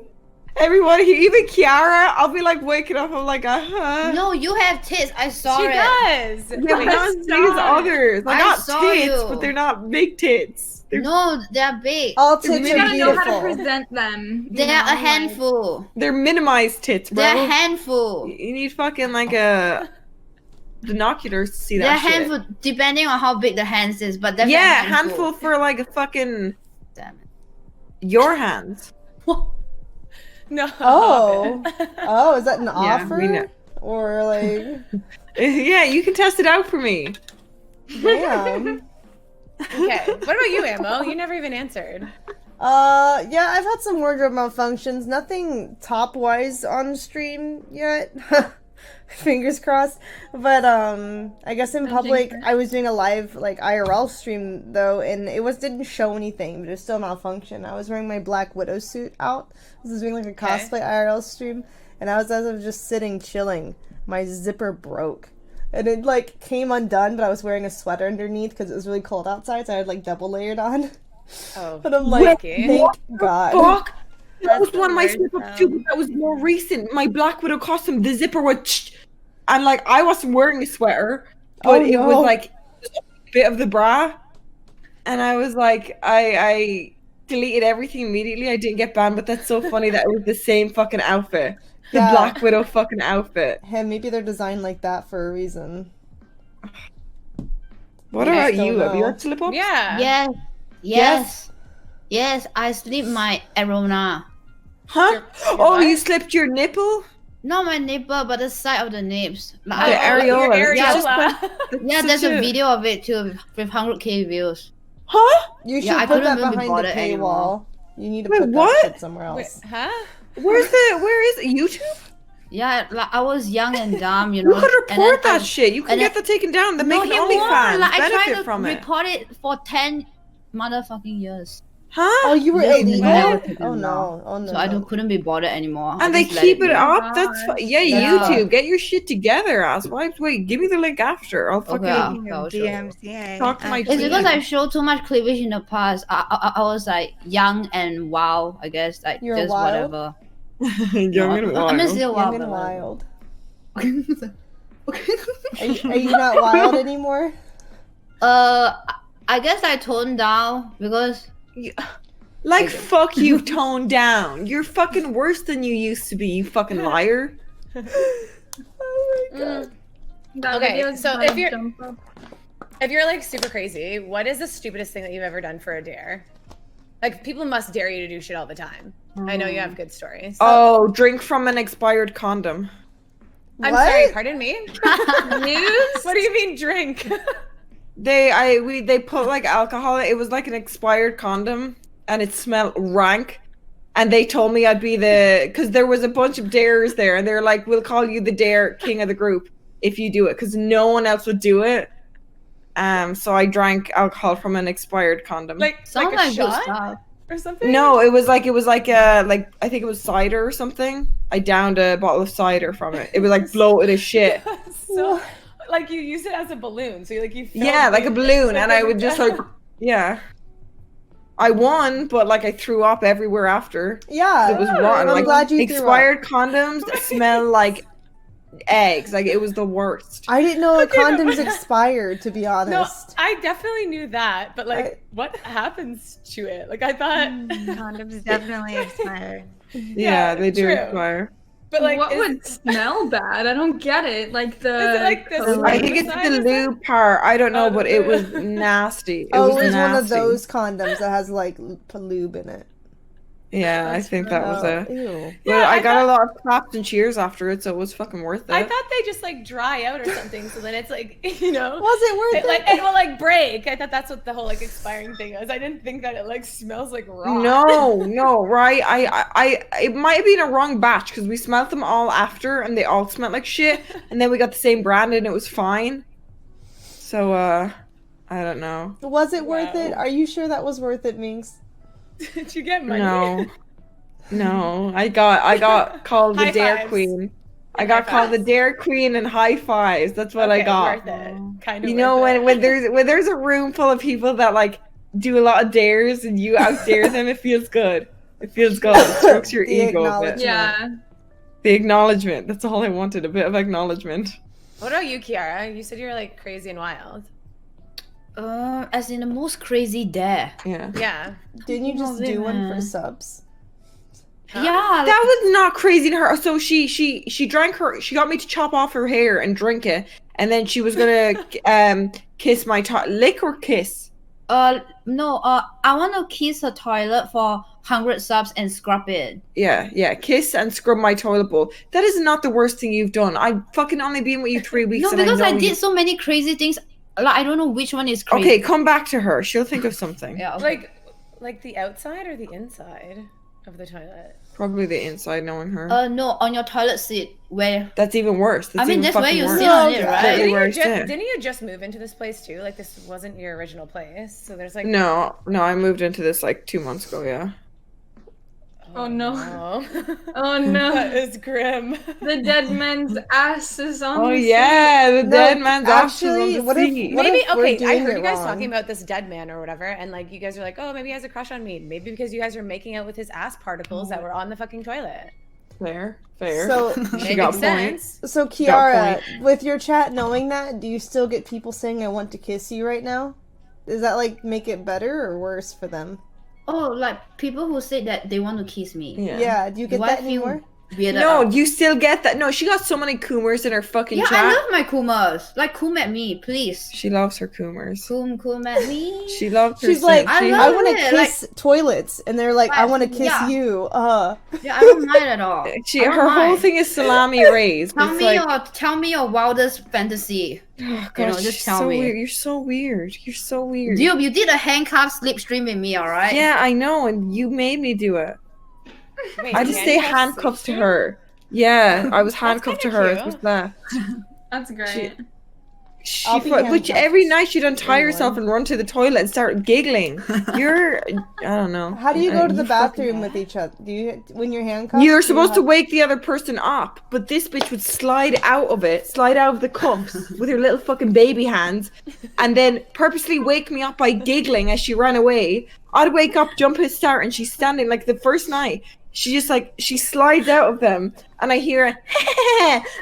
Everybody here, even Kiara, I'll be like waking up, I'm like, No, you have tits. I saw She it. does. Yeah, Wait, but not these others. Like, I not saw tits, you. but they're not big tits. No, they're big. All tits We are gotta know how to beautiful. present them. you They're know, a like- handful. They're minimized tits, bro. They're a handful. You need fucking like a binoculars to see They're a that shit. handful, depending on how big the hands is, but definitely Yeah, a handful. handful for like a fucking Damn it. your hands. No. Oh. Oh, is that an Yeah, offer? we know. Or like, Yeah, you can test it out for me. damn. Okay. What about you, Ammo? You never even answered. Yeah, I've had some wardrobe malfunctions. Nothing top-wise on stream yet. Fingers crossed. But, I guess in public, I was doing a live, like, IRL stream, though, and it didn't show anything, but it was still malfunction. I was wearing my Black Widow suit out. I was doing, like, a cosplay IRL stream, and as I was just sitting, chilling, my zipper broke. And it, like, came undone, but I was wearing a sweater underneath because it was really cold outside, so I had, like, double layered on. Oh, And I'm like, okay. thank God. Fuck! That was That's one of my the slip worst, ups too, but that was more recent. My Black Widow costume, the zipper was and like I wasn't wearing a sweater, but Oh, it no. was like a bit of the bra. And I was like, I deleted everything immediately. I didn't get banned, but that's so funny that it was the same fucking outfit. The Yeah. Black Widow fucking outfit. Hey, maybe they're designed like that for a reason. What I about still you? Have you know. had slip ups? Yeah. Yes, I slipped my arona. Huh? Your Oh, what? you slipped your nipple? Not my nipple, but the side of the nips. Like, The areola. Your Yeah, areola. yeah, there's Such a video of it too with 100k views. Huh? You should Yeah, I put couldn't that even be behind the bothered paywall. anymore. You need to Wait, put what? that shit somewhere Wait, else. huh? Where is it? YouTube? Yeah, like I was young and dumb, you You know. could and then report that I- shit. You can and get then- that taken down. The No, making he OnlyFans won't. Like I benefit tried to from it. report it for 10 motherfucking years. Huh? Oh, you were Yeah, illegal? what? Oh no. Oh no. So I couldn't be bothered anymore. I And they just let keep it be. up. That's yeah. Yeah. YouTube, get your shit together, asswipes. Wait, give me the link after. I'll fucking I'll show you. DMCA. Talk to my It's because Yeah. I showed too much cleavage in the past. I was like young and wild, I guess. Like You're just wild? whatever. young and I'm wild. still Young wild. and but wild. whatever. Are you not wild anymore? I guess I toned down because Like fuck you, tone down. You're fucking worse than you used to be. You fucking liar. Oh my god. That Okay, video is so fun if to you're- jump up. If you're like super crazy, what is the stupidest thing that you've ever done for a dare? Like people must dare you to do shit all the time. I know you have good stories. Oh, drink from an expired condom. I'm What? sorry, pardon me? News? What do you mean drink? They put like alcohol. It was like an expired condom, and it smelled rank. And they told me I'd be because there was a bunch of dares there, and they're like, "We'll call you the dare king of the group if you do it," because no one else would do it. So I drank alcohol from an expired condom. like sounds like a like good shot stuff. or something? No, it was like I think it was cider or something. I downed a bottle of cider from it. It was like bloated as shit. So like you use it as a balloon. So you filled Yeah, like a the- balloon, and I would just like, yeah. I won, but like I threw up everywhere after. Yeah. It was rotten. I'm Like glad you threw up. expired condoms smell like eggs. Like it was the worst. I didn't know Okay, no, condoms but- expired, to be No, honest. I definitely knew that, but like, I- what happens to it? Like, I thought. Condoms definitely expired. Yeah, they do true. expire. But like, what would smell bad? I don't get it. Like the. Is it like the coat? I think it's the lube part. I don't know, Oh, the but it was lube. nasty. Oh, it was nasty. one of those condoms that has like lube in it. Yeah, I That's think that was Oh, it. ew. But Yeah, I got a thought- lot of claps and cheers after it, so it was fucking worth it. I thought they just like dry out or something, so then it's like, you know, Was it worth it, it? like it will like break. I thought that's what the whole like expiring thing was. I didn't think that it like smells like raw. No, right? I it might have been a wrong batch because we smelled them all after, and they all smelled like shit. And then we got the same brand, and it was fine. So I don't know. Was it worth Wow. it? Are you sure that was worth it, Minx? Did you get money? No. I got called the High Dare fives. Queen. I High got called the fives. Dare Queen and high fives. That's what I Okay, got. Worth it. Kind of. You know, when there's a room full of people that like do a lot of dares and you out dare them, it feels good. It feels good. It strokes your The ego a bit. acknowledgement. Yeah. The acknowledgement. That's all I wanted. A bit of acknowledgement. What about you, Kiara? You said you were like crazy and wild. As in the most crazy dare. Yeah. Yeah. Didn't you just do one for man. subs? Yeah, That was not crazy to her. So she drank her. She got me to chop off her hair and drink it, and then she was gonna kiss my lick or kiss. no, I want to kiss the toilet for 100 subs and scrub it. Yeah. Kiss and scrub my toilet bowl. That is not the worst thing you've done. I've fucking only been with you 3 weeks. No, and because I, I know did so many crazy things. Like, I don't know which one is crazy. Okay, come back to her. She'll think of something. Yeah, okay. Like the outside or the inside of the toilet? Probably the inside, knowing her. No, on your toilet seat where. That's even worse. That's I mean, even that's where fucking you worse. sit on it, No, right? Exactly where I sit. Didn't you just move into this place too? Like this wasn't your original place, so there's like No, I moved into this like 2 months ago. Yeah. Oh no. no. Oh no. That is grim. The dead man's ass is on Oh the yeah, the No, dead man's actually, on what the if- seat. what Maybe if we're okay. I doing heard it you guys wrong? talking about this dead man or whatever, and like you guys are like, oh, maybe he has a crush on me. Maybe because you guys are making out with his ass particles that were on the fucking toilet. Fair. So, She got Makes points. sense. so Kiara, with your chat knowing that, do you still get people saying "I want to kiss you" right now? Does that like make it better or worse for them? Oh, like people who say that they want to kiss me. Yeah. Do you get Do I that feel anymore? weirded No, out? you still get that. No, she got so many coomers in her fucking Yeah, chat. I love my Kumas. Like, Kum at me, please. She loves her coomers. Kum at me. She loved her. She's like, I she- I love want to it, kiss toilets, and they're like, I Right, want to kiss yeah. you. Yeah, I don't mind at all. I don't her whole mind. thing is salami raised. Tell It's me like, tell me your wildest fantasy. oh, you know, gosh, just you're tell so me. weird. You're so weird. You're so weird. Dude, you did a handcuff slipstream with me, alright? Yeah, I know, and you made me do it. Wait, I just stay handcuffed to her. Yeah, I was handcuffed to kinda her. cute. It was that. That's great. I'll be Which handcuffed. every night she'd untie Anyone. herself and run to the toilet and start giggling. I don't know. How do you go to the You fucking- bathroom with each other? Do you when you're handcuffed? You're do you supposed to have- wake the other person up, but this bitch would slide out of the cuffs with her little fucking baby hands, and then purposely wake me up by giggling as she ran away. I'd wake up, jump and start, and she's standing like the first night. She just like she slides out of them, and I hear a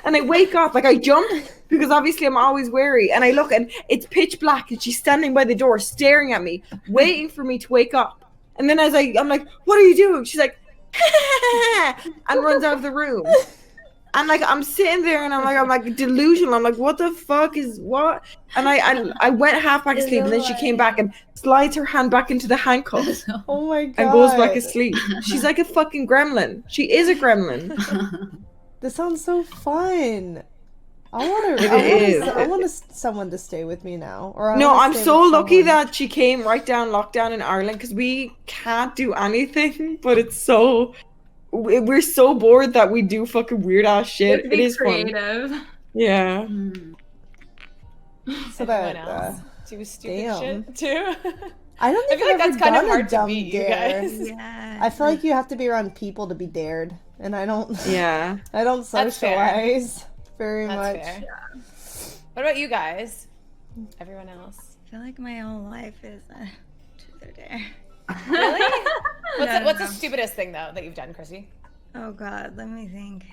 and I wake up like I jump because obviously I'm always wary, and I look and it's pitch black, and she's standing by the door staring at me, waiting for me to wake up. And then I'm like, what are you doing? She's like, and runs out of the room. And like I'm sitting there and I'm like delusional. I'm like, what the fuck is what? And I went half back asleep, and then she came back and slides her hand back into the handcuffs Oh my god! and goes back asleep. She's like a fucking gremlin. She is a gremlin. This sounds so fun. I want It to. is. I want someone to stay with me now. Or I No, wanna I'm stay so with lucky someone. that she came right down lockdown in Ireland because we can't do anything. But it's so we're so bored that we do fucking weird ass shit. Let's It be is fun. creative. Yeah. So Everyone that else do stupid damn. shit too. I don't I think feel I've like ever that's kind of done a hard to dumb beat, you dare. guys. Yeah. I feel like you have to be around people to be dared, and I don't. Yeah. I don't That's fair. socialize very That's much. fair. What about you guys? Everyone else? I feel like my whole life is a truth or dare. Really? What's the No. stupidest thing though that you've done, Chrissy? Oh God, let me think.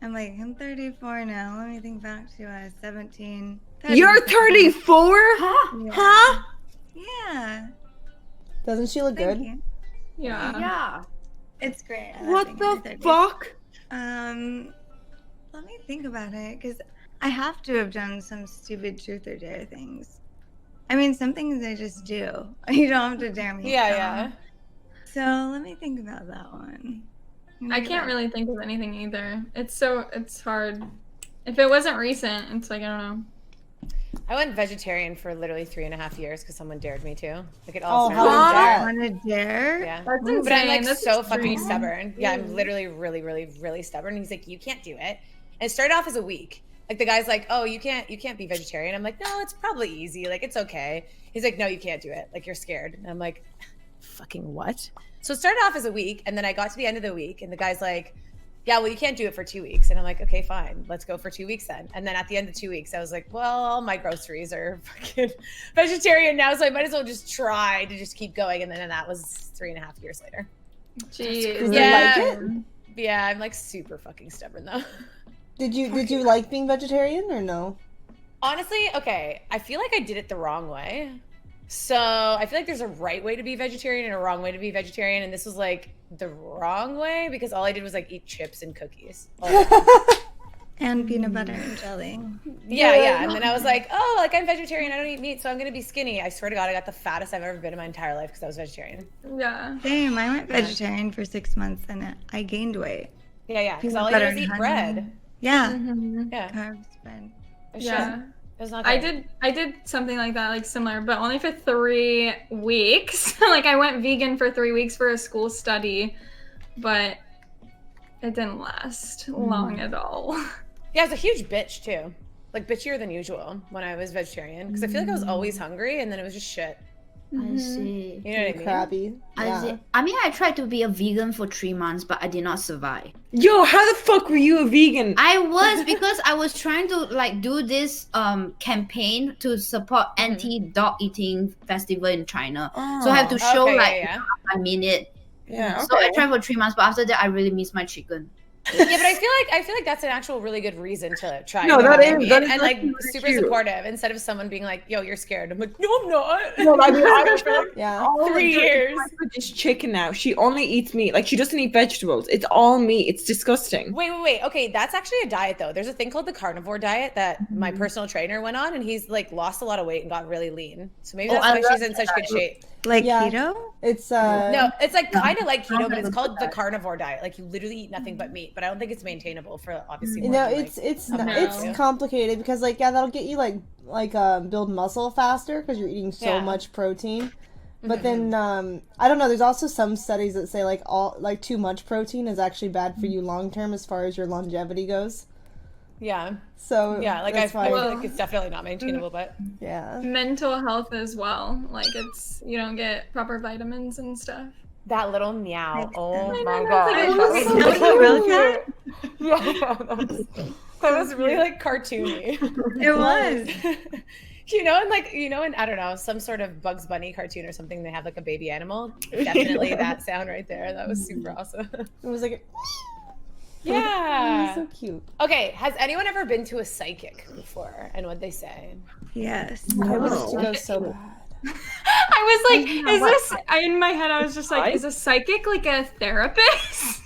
I'm 34 now. Let me think back to 17. You're 34? Yeah. Huh? Yeah. Doesn't she look Thank good? you. Yeah. Yeah. It's great. I love What being the in my 30s. fuck? Let me think about it, because I have to have done some stupid truth or dare things. I mean, some things I just do. You don't have to dare me. Yeah. So let me think about that one. I can't really think of anything either. It's hard. If it wasn't recent, it's like, I don't know. I went vegetarian for literally 3.5 years because someone dared me to. Like it all Oh, started how with that. On a dare? Yeah. That's But I'm insane. like That's so extreme. fucking stubborn. Yeah, I'm literally really stubborn. He's like, you can't do it. And it started off as a week. Like the guy's like, oh, you can't be vegetarian. I'm like, no, it's probably easy. Like it's okay. He's like, no, you can't do it. Like you're scared. And I'm like, fucking what? So it started off as a week, and then I got to the end of the week, and the guy's like, yeah, well, you can't do it for 2 weeks. And I'm like, okay, fine. Let's go for 2 weeks then. And then at the end of 2 weeks, I was like, well, all my groceries are fucking vegetarian now, so I might as well just try to just keep going. And then that was 3.5 years later. Jeez. Did you Yeah. like it? Yeah, I'm like super fucking stubborn though. Did you like being vegetarian or no? Honestly, okay, I feel like I did it the wrong way. So I feel like there's a right way to be vegetarian and a wrong way to be vegetarian. And this was like the wrong way because all I did was like eat chips and cookies. And peanut butter and jelly. Yeah. And then I was like, oh, like I'm vegetarian. I don't eat meat, so I'm going to be skinny. I swear to God, I got the fattest I've ever been in my entire life because I was vegetarian. Yeah. Same. I went vegetarian for 6 months and I gained weight. Yeah. Because Peanut all I butter did was and eat honey. bread. Yeah. Yeah. Carbs, bread. Yeah. It was not I good. did something like that, like similar, but only for 3 weeks. Like I went vegan for 3 weeks for a school study, but it didn't last long at all. Yeah, I was a huge bitch too. Like bitchier than usual when I was vegetarian because I feel like I was always hungry and then it was just shit. I see. You know what I mean? Crabby. I see. I mean, I tried to be a vegan for 3 months, but I did not survive. Yo, how the fuck were you a vegan? I was because I was trying to like do this campaign to support anti-dog eating festival in China. So I have to show a minute. Yeah, okay. So I tried for 3 months, but after that I really miss my chicken. Yeah, but I feel like that's an actual really good reason to try. No, you know that what I is- mean? that is and like really super cute. supportive instead of someone being like, "Yo, you're scared." I'm like, "No, I'm not." No, I mean, I For like Yeah. all 3 of the- years. It's chicken now. She only eats meat. Like she doesn't eat vegetables. It's all meat. It's disgusting. Wait. Okay, that's actually a diet though. There's a thing called the carnivore diet that my personal trainer went on, and he's like lost a lot of weight and got really lean. So maybe that's I why love she's in such good shape. Like Yeah. keto? It's No, it's like kind of like keto, but it's Carnivore called the diet. carnivore diet. Like you literally eat nothing but meat, but I don't think it's maintainable for obviously. You more know, than, it's Okay. it's complicated because like that'll get you like build muscle faster because you're eating so Yeah. much protein. But then I don't know. There's also some studies that say like too much protein is actually bad for you long term as far as your longevity goes. Yeah. So Yeah, like I that's feel why like it's definitely not maintainable, but yeah. Mental health as well. Like you don't get proper vitamins and stuff. that little meow. Oh I my know, god. it's like- That was Is that a real cat? Yeah, that was really like cartoony. It was. You know, and I don't know, some sort of Bugs Bunny cartoon or something, they have like a baby animal. Definitely that sound right there. That was super awesome. It was like Yeah. so cute. Okay, has anyone ever been to a psychic before? And what'd they say? Yes. I wanted to go so bad. I was like, in my head, I was just like, is a psychic like a therapist?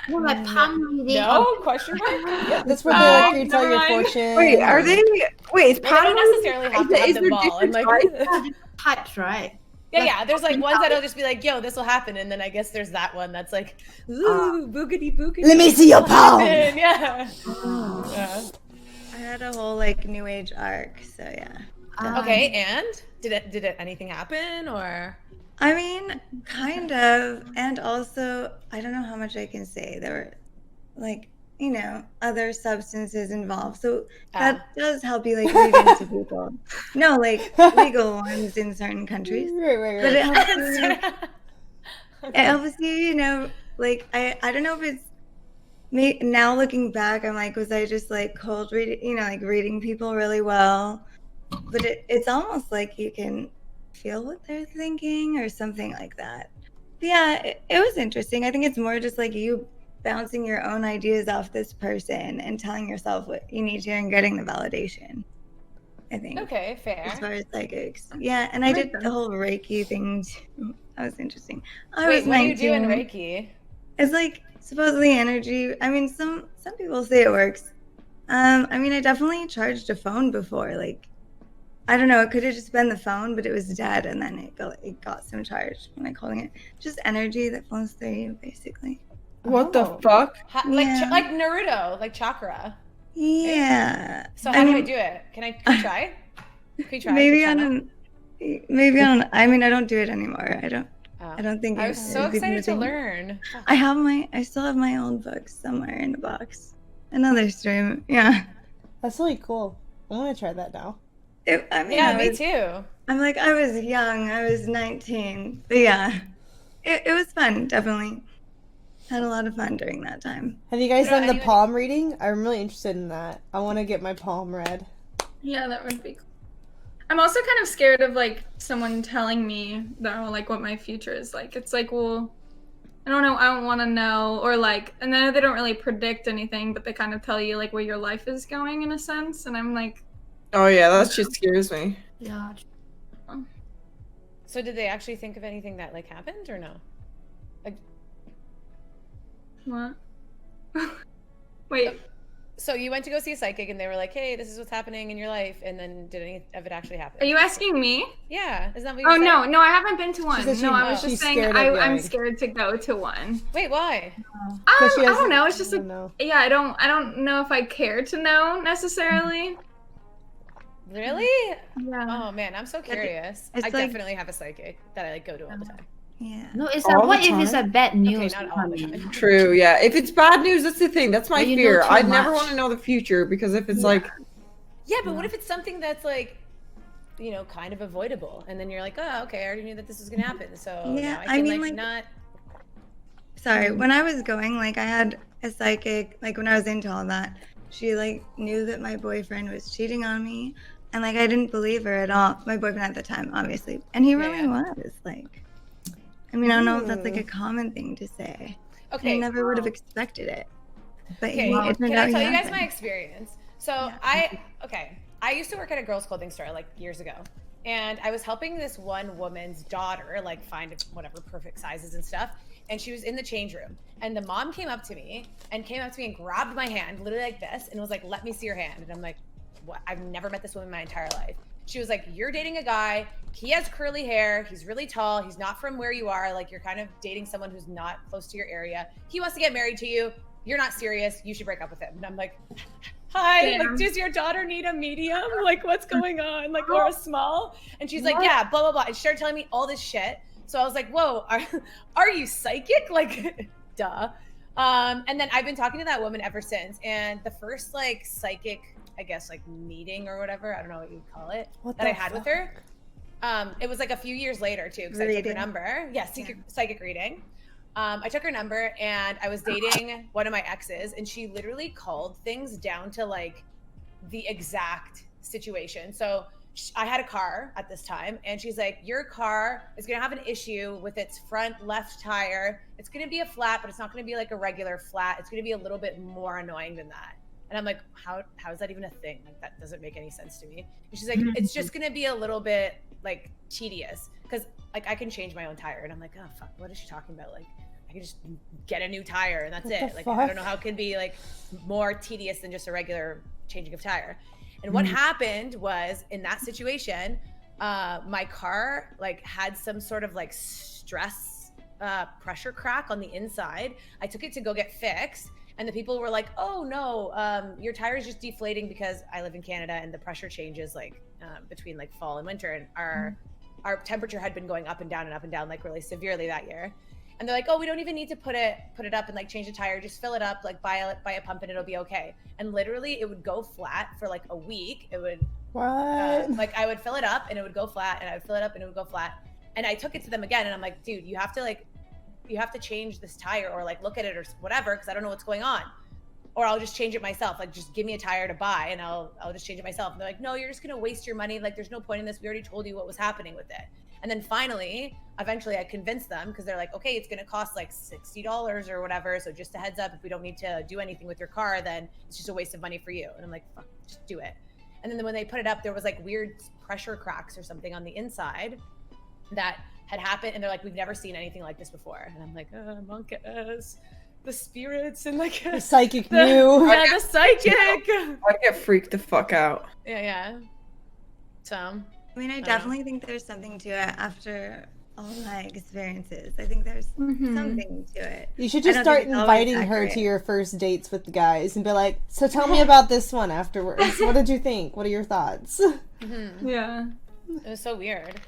Well, like palm reading. No? Question mark? Yeah, that's where they like retell never your mind. fortune. Wait, are they? Wait, is Well, they pattern don't necessarily have to have them all. And like, types, right? yeah, there's like ones that'll just be like, yo, this will happen. And then I guess there's that one that's like, ooh, boogity boogity. Let me see your palm. Yeah. Yeah. I had a whole like new age arc, so yeah. Okay, and did it anything happen or? I mean, kind of, and also I don't know how much I can say. There were like, you know, other substances involved, so that does help you like read into people. No, like legal ones in certain countries, Right. but it helps you. It helps you, you know, like I don't know if it's me now looking back. I'm like, was I just like cold reading, you know, like reading people really well? But it's almost like you can feel what they're thinking or something like that. But yeah, it was interesting. I think it's more just like you bouncing your own ideas off this person and telling yourself what you need to and getting the validation, I think. Okay, fair. As far as psychics. Yeah, and I did the whole Reiki thing too. That was interesting. I Wait, was what do you do in 19. Reiki? It's like supposedly energy. I mean, some people say it works. I mean, I definitely charged a phone before. Like, I don't know, it could have just been the phone, but it was dead, and then it got some charge when I called it. Just energy that flows through you, basically. What the Oh. fuck? Yeah. Like Naruto, like chakra. Yeah. So how do I do it? Can I try? Can you try? Maybe to on channel? I mean, I don't do it anymore. I don't think I was so it'd be excited to the thing. learn. I still have my old books somewhere in a box. Another stream. Yeah. That's really cool. I want to try that now. I mean, Yeah, me too. I'm like, I was young. I was 19. But yeah, it was fun. Definitely had a lot of fun during that time. Have you guys done the anyway- palm reading? I'm really interested in that. I want to get my palm read. Yeah, that would be cool. I'm also kind of scared of like someone telling me that like what my future is like. It's like, well, I don't know, I don't want to know, or like, and then they don't really predict anything, but they kind of tell you like where your life is going in a sense, and I'm like, Oh yeah, that shit scares me. Yeah. So did they actually think of anything that like happened or no? Like, what? Wait, so you went to go see a psychic and they were like, "Hey, this is what's happening in your life," and then did any of it actually happen? are you asking me? Yeah, isn't that what you Oh said? no, I haven't been to one. said No, I was she's just saying scared of I'm going. scared to go to one. Wait, why? Because she I has- don't know. It's just I like, don't know. yeah, I don't know if I care to know necessarily. Really? Yeah. Oh man, I'm so curious. it's I like- definitely have a psychic that I like go to all the time. Yeah. No, it's All like, the what if it's a time? bad news? Okay, not all the coming? time. True, yeah. If it's bad news, that's the thing. That's my But you know fear. too I never much. want to know the future because if it's like, Yeah, but what if it's something that's like, you know, kind of avoidable, and then you're like, oh, okay, I already knew that this was gonna happen, so Yeah, now I I can mean, like like- not. Sorry, when I was going, like, I had a psychic, like, when I was into all that, she, like, knew that my boyfriend was cheating on me, and, like, I didn't believe her at all. My boyfriend at the time, obviously. And he really Yeah. was, like, I mean, I don't know if that's, like, a common thing to say. I Okay, never would have expected it. But okay. it turned Can out I he tell you guys happened. my experience? So Yeah. I used to work at a girls' clothing store like years ago, and I was helping this one woman's daughter like find whatever perfect sizes and stuff. And she was in the change room, and the mom came up to me and grabbed my hand, literally like this, and was like, "Let me see your hand." And I'm like, "What? I've never met this woman in my entire life." She was like, "You're dating a guy. He has curly hair. He's really tall. He's not from where you are. Like, you're kind of dating someone who's not close to your area. He wants to get married to you. You're not serious. You should break up with him." And I'm like, "Hi, Damn. like, does your daughter need a medium? Like, what's going on? Like, or a small?" And she's like, "Yeah, blah, blah, blah." And she started telling me all this shit. So I was like, "Whoa, are you psychic?" Like, duh. And then I've been talking to that woman ever since. And the first like psychic, I guess, like meeting or whatever, I don't know what you'd call it, What that the I had with fuck? her. It was like a few years later too, because I took her Reading. number. Yeah, psychic reading. I took her number and I was dating one of my exes, and she literally called things down to like the exact situation. So I had a car at this time, and she's like, "Your car is gonna have an issue with its front left tire. It's gonna be a flat, but it's not gonna be like a regular flat. It's gonna be a little bit more annoying than that." And I'm like, how is that even a thing? Like, that doesn't make any sense to me. And she's like, "It's just gonna be a little bit like tedious, because like I can change my own tire." And I'm like, "Oh fuck, what is she talking about? Like, I can just get a new tire and that's What it. the Like, I fuck? don't know how it could be like more tedious than just a regular changing of tire." And what happened was, in that situation, my car like had some sort of like stress pressure crack on the inside. I took it to go get fixed, and the people were like, "Oh no, your tire is just deflating because I live in Canada and the pressure changes like between like fall and winter, and our temperature had been going up and down like really severely that year." And they're like, "Oh, we don't even need to put it up and like change the tire. Just fill it up, like buy a pump, and it'll be okay." And literally, it would go flat for like a week. It would What? like I would fill it up and it would go flat, and I would fill it up and it would go flat. And I took it to them again, and I'm like, "Dude, you have to change this tire, or like look at it or whatever, because I don't know what's going on. Or I'll just change it myself. Like, just give me a tire to buy and I'll just change it myself." And they're like, "No, you're just gonna waste your money. Like, there's no point in this. We already told you what was happening with it." And then finally, eventually I convinced them, because they're like, "Okay, it's gonna cost like $60 or whatever. So just a heads up, if we don't need to do anything with your car, then it's just a waste of money for you." And I'm like, "Fuck, just do it." And then when they put it up, there was like weird pressure cracks or something on the inside. that had happened, and they're like, we've never seen anything like this before. And I'm like, monk-ass, the spirits, and like The psychic knew. Yeah, the psychic. I get freaked the fuck out. Yeah. So I mean, I definitely think there's something to it after all my experiences. I think there's something to it. You should I just don't start think it's always inviting her accurate. to your first dates with the guys and be like, so tell me about this one afterwards. What did you think? What are your thoughts? Yeah. it was so weird.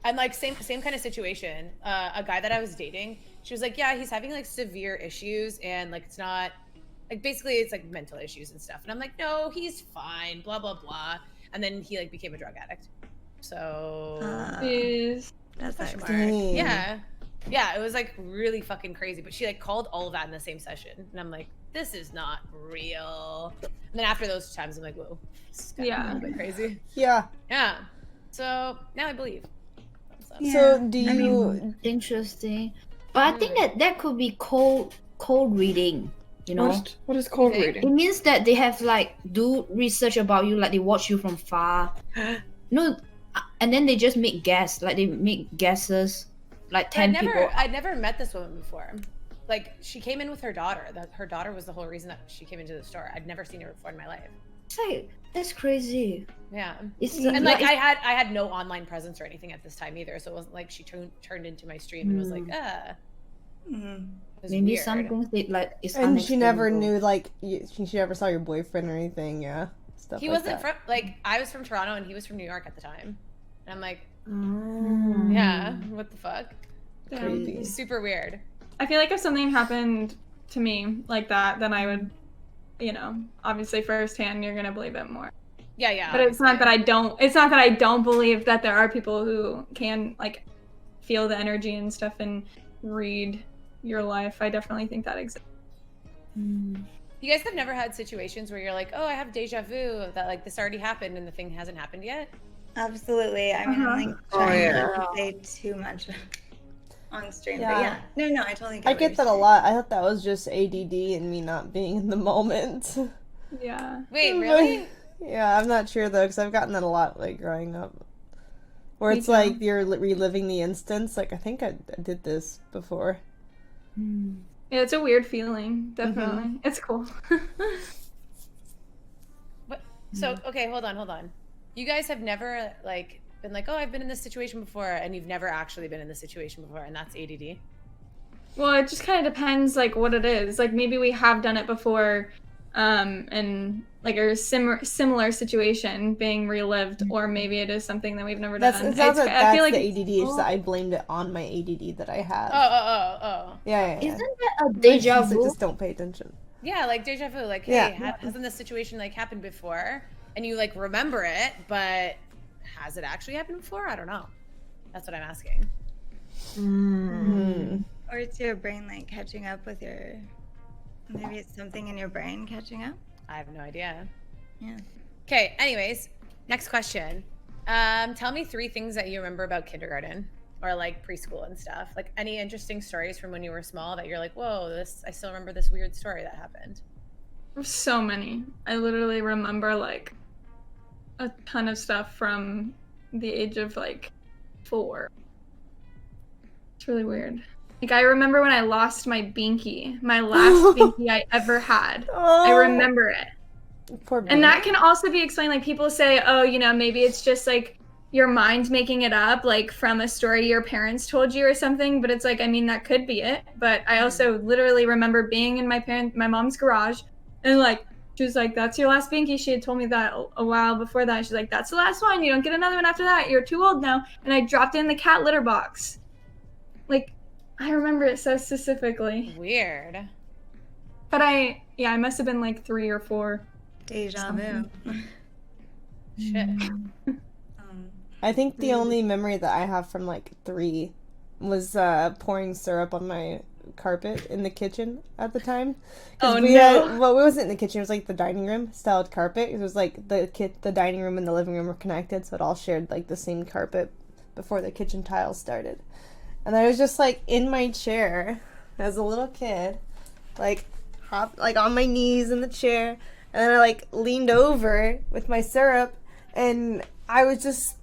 And like same kind of situation. A guy that I was dating, she was like, yeah, he's having like severe issues, and like it's not like, basically it's like mental issues and stuff. And I'm like, no, he's fine, blah blah blah. And then he like became a drug addict. So Jeez. That's question sucks. mark. Dang. Yeah, it was like really fucking crazy. But she like called all of that in the same session, and I'm like, this is not real. And then after those times, I'm like, whoa, this is kind of a little bit crazy. Yeah. Yeah. So now I believe. Yeah. So do you... I mean, Interesting. But I think that could be cold reading, you know? What is cold Okay. It reading? means that they have like do research about you, like they watch you from far. No, and then they just make guess, like they make guesses, like But 10 people. I'd never met this woman before. Like she came in with her daughter. That her daughter was the whole reason that she came into the store. I'd never seen her before in my life. It's like, that's crazy. Yeah. It's And like I had no online presence or anything at this time either, so it wasn't like she turned into my stream and was like, it was maybe weird. some things they like it's And she never unexplainable. knew, like, she never saw your boyfriend or anything, yeah? Stuff He like wasn't that. from like I was from Toronto and he was from New York at the time, and I'm like, Mm. yeah, what the fuck? Creepy. Super weird. I feel like if something happened to me like that, then I would, you know, obviously firsthand, you're gonna believe it more. Yeah. But it's not that I don't. It's not that I don't believe that there are people who can like feel the energy and stuff and read your life. I definitely think that exists. You guys have never had situations where you're like, oh, I have deja vu that like this already happened and the thing hasn't happened yet? Absolutely. I mean, I'm like Oh, trying yeah. not to say too much on stream, Yeah. but yeah. No, I totally get I what get you're that a saying. lot. I thought that was just ADD and me not being in the moment. Yeah. Wait, really? Yeah, I'm not sure though, because I've gotten that a lot, like, growing up. Where Me it's too. like you're reliving the instance. Like, I think I did this before. Yeah, it's a weird feeling. Definitely. It's cool. So, okay, hold on. You guys have never like been like, oh, I've been in this situation before, and you've never actually been in this situation before, and that's ADD? Well, it just kind of depends, like, what it is. Like, maybe we have done it before, and like a similar situation being relived, or maybe it is something that we've never That's done. it's not that I that's feel like the it's ADD. It's all- that I blamed it on my ADD that I had. Oh. Yeah. Isn't that a deja It's like, vu? just don't pay attention. Yeah, like deja vu. Like, hey, Yeah. hasn't this situation like happened before? And you like remember it, but has it actually happened before? I don't know. That's what I'm asking. Or it's your brain like catching up with your. Maybe it's something in your brain catching up. I have no idea. Yeah. Okay, anyways, next question. Tell me 3 things that you remember about kindergarten or like preschool and stuff. Like any interesting stories from when you were small that you're like, whoa, I still remember this weird story that happened. There's so many. I literally remember like a ton of stuff from the age of like 4. It's really weird. Like I remember when I lost my binky, my last binky I ever had. I remember it. Poor And that can also be explained. Like people say, oh, you know, maybe it's just like your mind making it up, like from a story your parents told you or something. But it's like, I mean, that could be it. But I also literally remember being in my mom's garage, and like she was like, "That's your last binky." She had told me that a while before that. She's like, "That's the last one. You don't get another one after that. You're too old now." And I dropped it in the cat litter box. Like, I remember it so specifically. Weird. But I must have been like 3 or 4. Deja vu. Shit. I think the only memory that I have from like 3 was pouring syrup on my carpet in the kitchen at the time. Oh, we no. it wasn't in the kitchen. It was like the dining room styled carpet. It was like the dining room and the living room were connected, so it all shared like the same carpet before the kitchen tiles started. And I was just like in my chair as a little kid, like on my knees in the chair, and then I like leaned over with my syrup, and I was just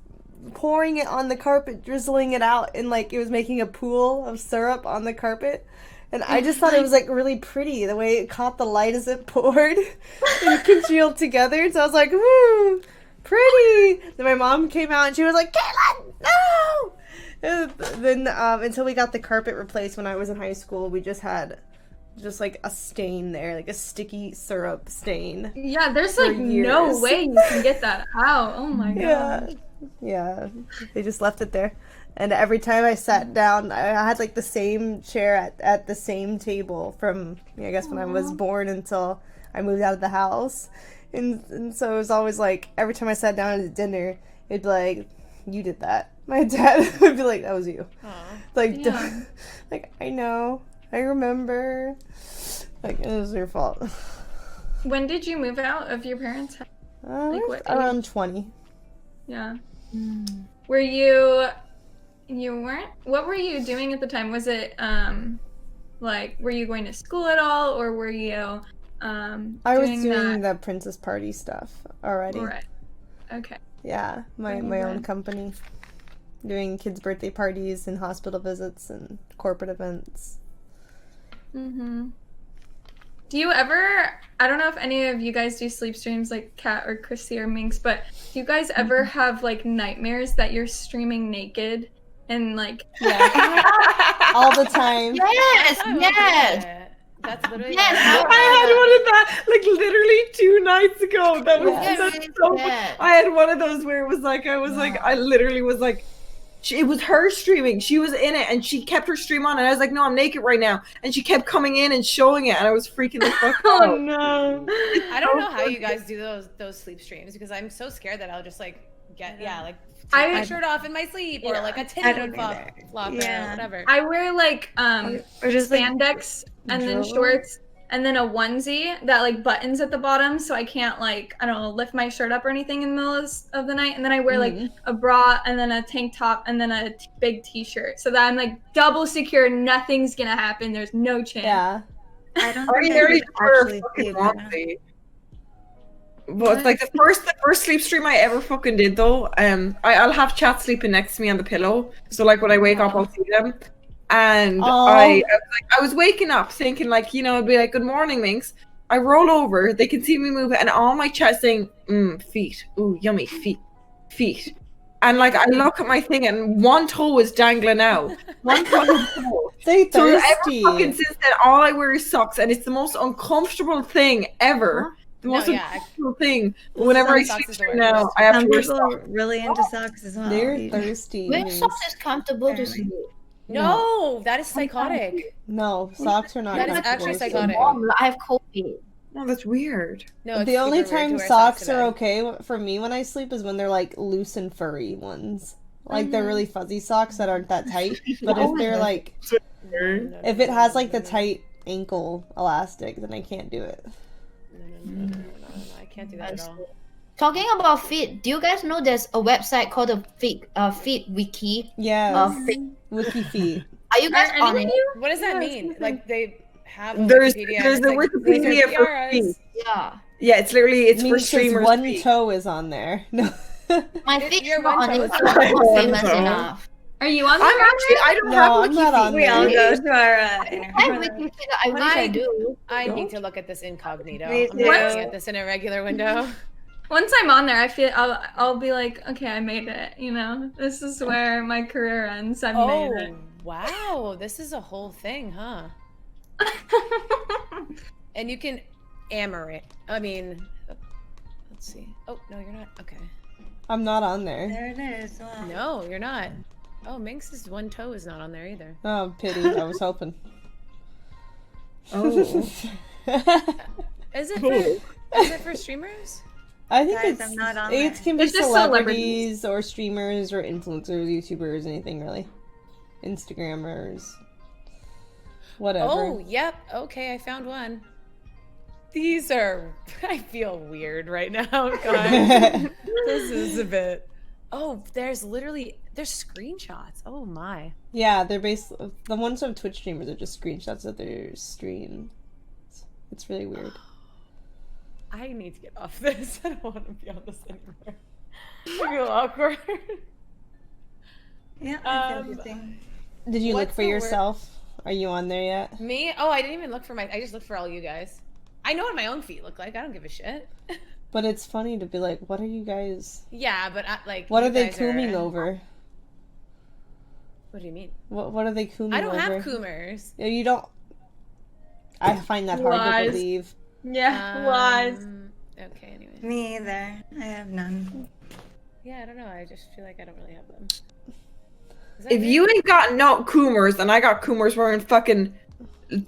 pouring it on the carpet, drizzling it out, and like it was making a pool of syrup on the carpet. And I just thought it was like really pretty the way it caught the light as it poured and congealed together. So I was like, "Ooh, pretty." Then my mom came out and she was like, "Caitlin, no!" And then until we got the carpet replaced when I was in high school, we just had like a stain there, like a sticky syrup stain. Yeah, there's For like no years. way you can get that out. Oh my god. Yeah, they just left it there. And every time I sat down, I had like the same chair at the same table from, I guess, when I was born until I moved out of the house. And so it was always like, every time I sat down at dinner, it'd be like, "You did that." My dad would be like, "That was you." Like, Yeah. like, I know, I remember. Like, it was your fault. When did you move out of your parents' house? Like what Around 20. Yeah. Were you weren't, what were you doing at the time? Was it like, were you going to school at all, or were you I was doing the Princess Party stuff already. Right. Okay. Yeah, my own company. Doing kids' birthday parties and hospital visits and corporate events. Mm-hmm. Do you ever, I don't know if any of you guys do sleep streams like Kat or Chrissy or Minx, but do you guys ever have like nightmares that you're streaming naked and like All the time. Yes, I love yes. it. That's literally Yes, what I had one of that like literally 2 nights ago. That was Yes. that's so. Yes. I had one of those where it was like I literally was like, it was her streaming. She was in it and she kept her stream on, and I was like, "No, I'm naked right now." And she kept coming in and showing it, and I was freaking the fuck out. Oh no. I don't know how you guys do those sleep streams, because I'm so scared that I'll just like get like take my shirt off in my sleep, or like a I titty don't would flop either. or Yeah. whatever. I wear like Or just like spandex and then drill? shorts and then a onesie that like buttons at the bottom, so I can't like, I don't know, lift my shirt up or anything in the middle of the night. And then I wear like a bra and then a tank top and then a big t-shirt, so that I'm like double secure. Nothing's gonna happen. There's no chance. Yeah. I don't I think I nearly could were actually fucking sleep. right now. wanty. But it's like the first sleep stream I ever fucking did though. I'll have chat sleeping next to me on the pillow, so like when I wake up I'll see them. And I was waking up thinking like, you know, I'd be like, "Good morning, Minx." I roll over, they can see me move, and all my chat saying, "Feet, ooh, yummy feet." And like I look at my thing and one toe is dangling out. One fucking toe. They So ever thirsty. fucking since then, all I wear is socks, and it's the most uncomfortable thing ever. The most uncomfortable thing. Whenever I Socks sleep is the through now, worst. I have Some to wear people socks. are really into socks as well. They're You- thirsty. Which Minx. socks is comfortable to sleep? No, that is psychotic. No, socks are not That is comfortable actually to sleep. psychotic. I have cold feet. Oh, that's weird. No, it's The only super weird to time wear socks in are bed. okay for me when I sleep is when they're like loose and furry ones. Like they're really fuzzy socks that aren't that tight. But if they're like, if it has like the tight ankle elastic, then I can't do it. No, I can't do that at all. Talking about feet, do you guys know there's a website called the Feet Wiki? Yeah. Feet. Wiki feet. Are you guys on it? What does that mean? Like they have a There's Wikipedia. there's and the it's like, Wikipedia these are for tiaras. feet. Yeah. Yeah, it's literally it's for Means streamers. one feet. toe is on there. No. My feet Your is not one on toe it. is I'm on not it. famous One toe. enough. Are you on the I'm actually I don't No, have I'm Wiki not on feet. We all there. go to our I have Wiki feet. I wish I do. I need to look at this incognito. Me I'm too. looking at this in a regular window. Once I'm on there, I feel I'll be like, okay, I made it. You know, this is where my career ends. I've made Oh it. wow, this is a whole thing, huh? And you can Amouranth. I mean, let's see. Oh no, you're not. Okay. I'm not on there. There it is. Wow. No, you're not. Oh, Minx's one toe is not on there either. Oh, pity. I was hoping. Oh. Is it for streamers? I think Guys, it's I'm not on it there. can be It's just celebrities or streamers or influencers, YouTubers, anything really. Instagrammers. Whatever. Oh, yep. Okay, I found one. These are. I feel weird right now, guys. This is a bit. Oh, there's screenshots. Oh my. Yeah, they're the ones from Twitch streamers are just screenshots of their stream. It's really weird. I need to get off this. I don't want to be on this anymore. I feel awkward. Yeah, that's everything. Did you look What's for the yourself? Are you on there yet? Me? Oh, I didn't even look for I just looked for all you guys. I know what my own feet look like. I don't give a shit. But it's funny to be like, what are you guys? Yeah, but What you are they guys cooming over? What do you mean? What are they cooming over? I don't have coomers. Yeah, you don't. I find that hard to Lies. believe. Yeah, lies. Okay, anyway. Me either. I have none. Yeah, I don't know. I just feel like I don't really have them. Is that If weird? you ain't got no coomers, and I got coomers wearing fucking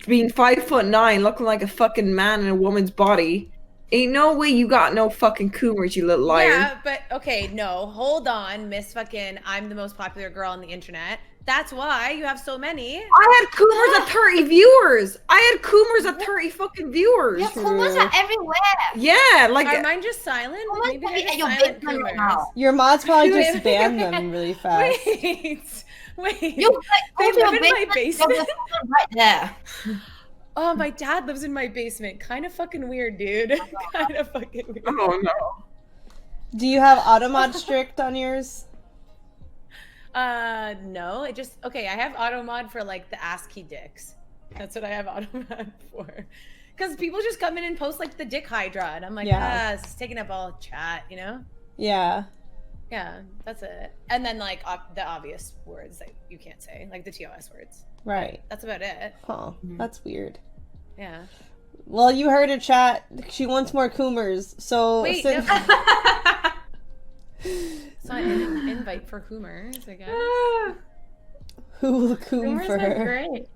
being 5'9", looking like a fucking man in a woman's body, ain't no way you got no fucking coomers, you little liar. Yeah, but okay, no, hold on, Miss fucking I'm the most popular girl on the internet. That's why you have so many. I had coomers at 30 viewers. I had coomers at 30 fucking viewers. Your coomers are everywhere. Yeah, like Are mine just silent? Coomers Maybe can be they're at just your silent basement right coomers. now. Your mods probably Wait, just banned them really fast. Wait. You like, They go to your live in my basement, basement? there's right there. Oh, my dad lives in my basement. Kind of fucking weird, dude. Kind of fucking weird. oh no. Do you have automod strict on yours? No. It just okay. I have automod for like the ASCII dicks. That's what I have automod for. Because people just come in and post like the dick hydra, and I'm like, Yeah. it's taking up all chat, you know? Yeah. Yeah, that's it. And then like the obvious words that you can't say, like the TOS words. Right. That's about it. Huh. That's weird. Yeah. Well, you heard it, chat. She wants more coomers. So Wait, since- It's not an invite for Hoomers, I guess. who will coom Rumors for are her? great.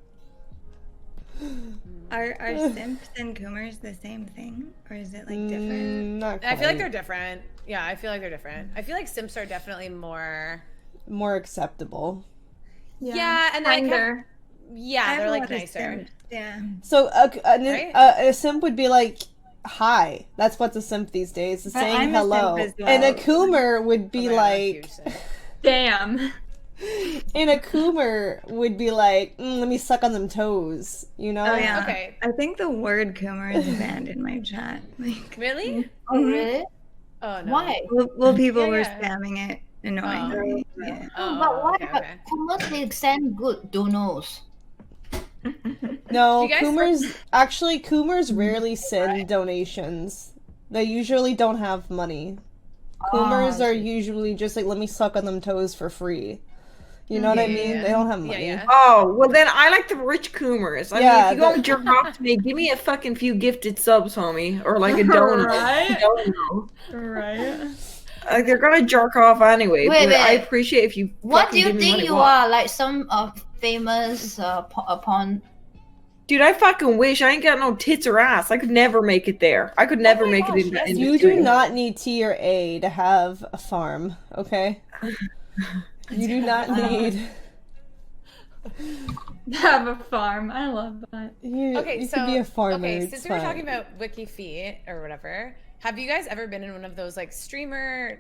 Are simps and coomers the same thing, or is it like different? Not quite. I feel like they're different. Yeah, I feel like they're different. I feel like simps are definitely more. more acceptable. Yeah, and like Kinder. I yeah, have they're a like lot of nicer. simps, Yeah. So Right? a simp would be like, "Hi." That's what's a simp these days. It's saying I'm a simp hello. as And a well. coomer would Oh be my God, like, huge simp. Damn. and a coomer would be like, "Let me suck on them toes," you know? Oh yeah. Okay. I think the word coomer is banned in my chat. Like, Really? Oh, really? Oh no. Why? well, people Yeah, were yeah. spamming it annoyingly. Yeah. Oh, But why? okay, okay. Coomers, they send good donos. No, You guys- coomers rarely send donations. They usually don't have money. Coomers are usually just like, let me suck on them toes for free. You know what I mean? Yeah. They don't have Yeah, money. yeah. Oh, well then I like the rich coomers. I Yeah, mean, if you the- want to jerk off to me, give me a fucking few gifted subs, homie. Or like a donut. Right? Dono. Right. Like, they're gonna jerk off anyway, Wait, but I wait. appreciate if you What fucking do you give me think money. you What? are? Like some famous upon. Dude, I fucking wish I ain't got no tits or ass. I could never make it there. I could never my make gosh, it in that yes, You industry. do not need T or A to have a farm, okay? You do not need. Have a farm. I love that. You Okay, you so could be a farmer. okay, it's since we were fine. talking about Wiki Feet or whatever, have you guys ever been in one of those like streamer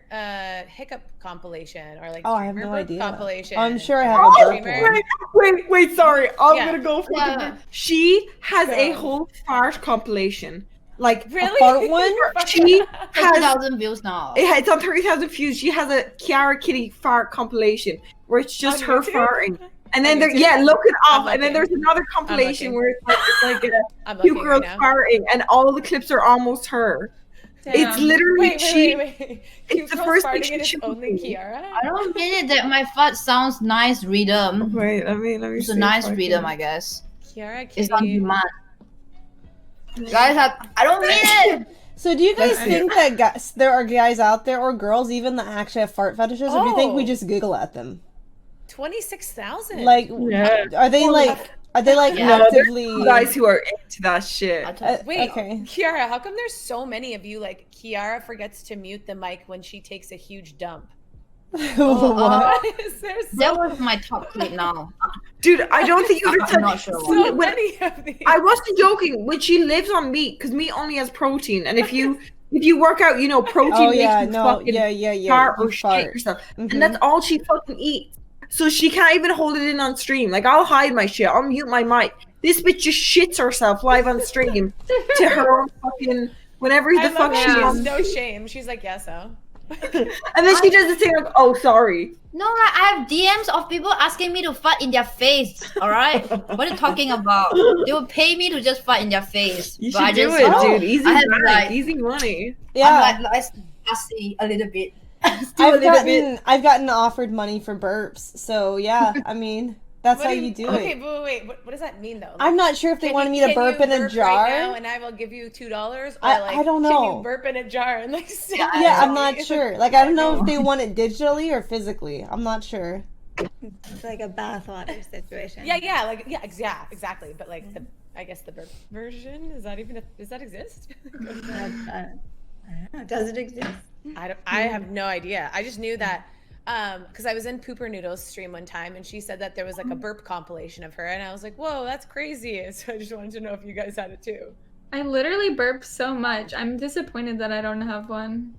hiccup compilation or like Oh, I have streamer no burp idea. compilation? I'm sure I have or a burp streamer- one. Wait, sorry. I'm Yeah. gonna go for Yeah. She has a Go. whole fart compilation. Like, Really? fart one? she has 30,000 views now. it's on 30,000 views. She has a Kiara Kitty fart compilation where it's just On her YouTube? farting. And then On there, YouTube? yeah, look it I'm up. And then looking. there's another compilation looking. where it's like I'm two looking girls right now. farting, and all the clips are almost her. It's Damn. literally Wait. It's the Cute first girls thing farting and she it's showed only me. Kiara? I don't mean it that my fart sounds nice rhythm. Wait, let me It's a see nice if I rhythm, can- I guess. Kiara It's on Kitty. demand. Guys, I don't mean it. So do you guys think that guys, there are guys out there or girls even that actually have fart fetishes, or do you think we Oh. just giggle at them? 26,000. Like, Yeah. are they like Yeah. No, there's actively? guys who are into that shit. I told- Wait, okay. Kiara, how come there's so many of you like Kiara forgets to mute the mic when she takes a huge dump? What? Why is there That so, was my top clip now. Dude, I don't think you I'm understand. not sure. so When- many of these? I wasn't joking. When she lives on meat, because meat only has protein, and if you work out, you know protein Oh makes yeah, you no, fucking yeah. fart you or shit fart. yourself, Mhm. and that's all she fucking eats. So she can't even hold it in on stream. Like, I'll hide my shit. I'll mute my mic. This bitch just shits herself live on stream to her own fucking whenever I the love fuck that she she has wants. no shame. She's like, yeah, so. And then she does the thing like, oh, sorry. No, like, I have DMs of people asking me to fart in their face. All right, what are you talking about? They will pay me to just fart in their face. You but I should do just, it, dude. Easy I have, money. like- Easy money. Yeah. I'm like sassy a little bit. Still a I've little bit. gotten offered money for burps, so yeah, I mean, that's how you do okay, it. but wait, what does that mean though? I'm not sure if they wanted me to burp in a jar. Right now and I will give you $2, or I don't Can know. you burp in a jar and like? Yeah, I'm not sure. Like, I don't know if they want it digitally or physically. I'm not sure. It's like a bathwater situation. Yeah, exactly. But like I guess the burp version does that exist? I don't know. Does it exist? I have no idea. I just knew that because I was in Pooper Noodle's stream one time and she said that there was like a burp compilation of her and I was like, whoa, that's crazy. So I just wanted to know if you guys had it too. I literally burp so much. I'm disappointed that I don't have one.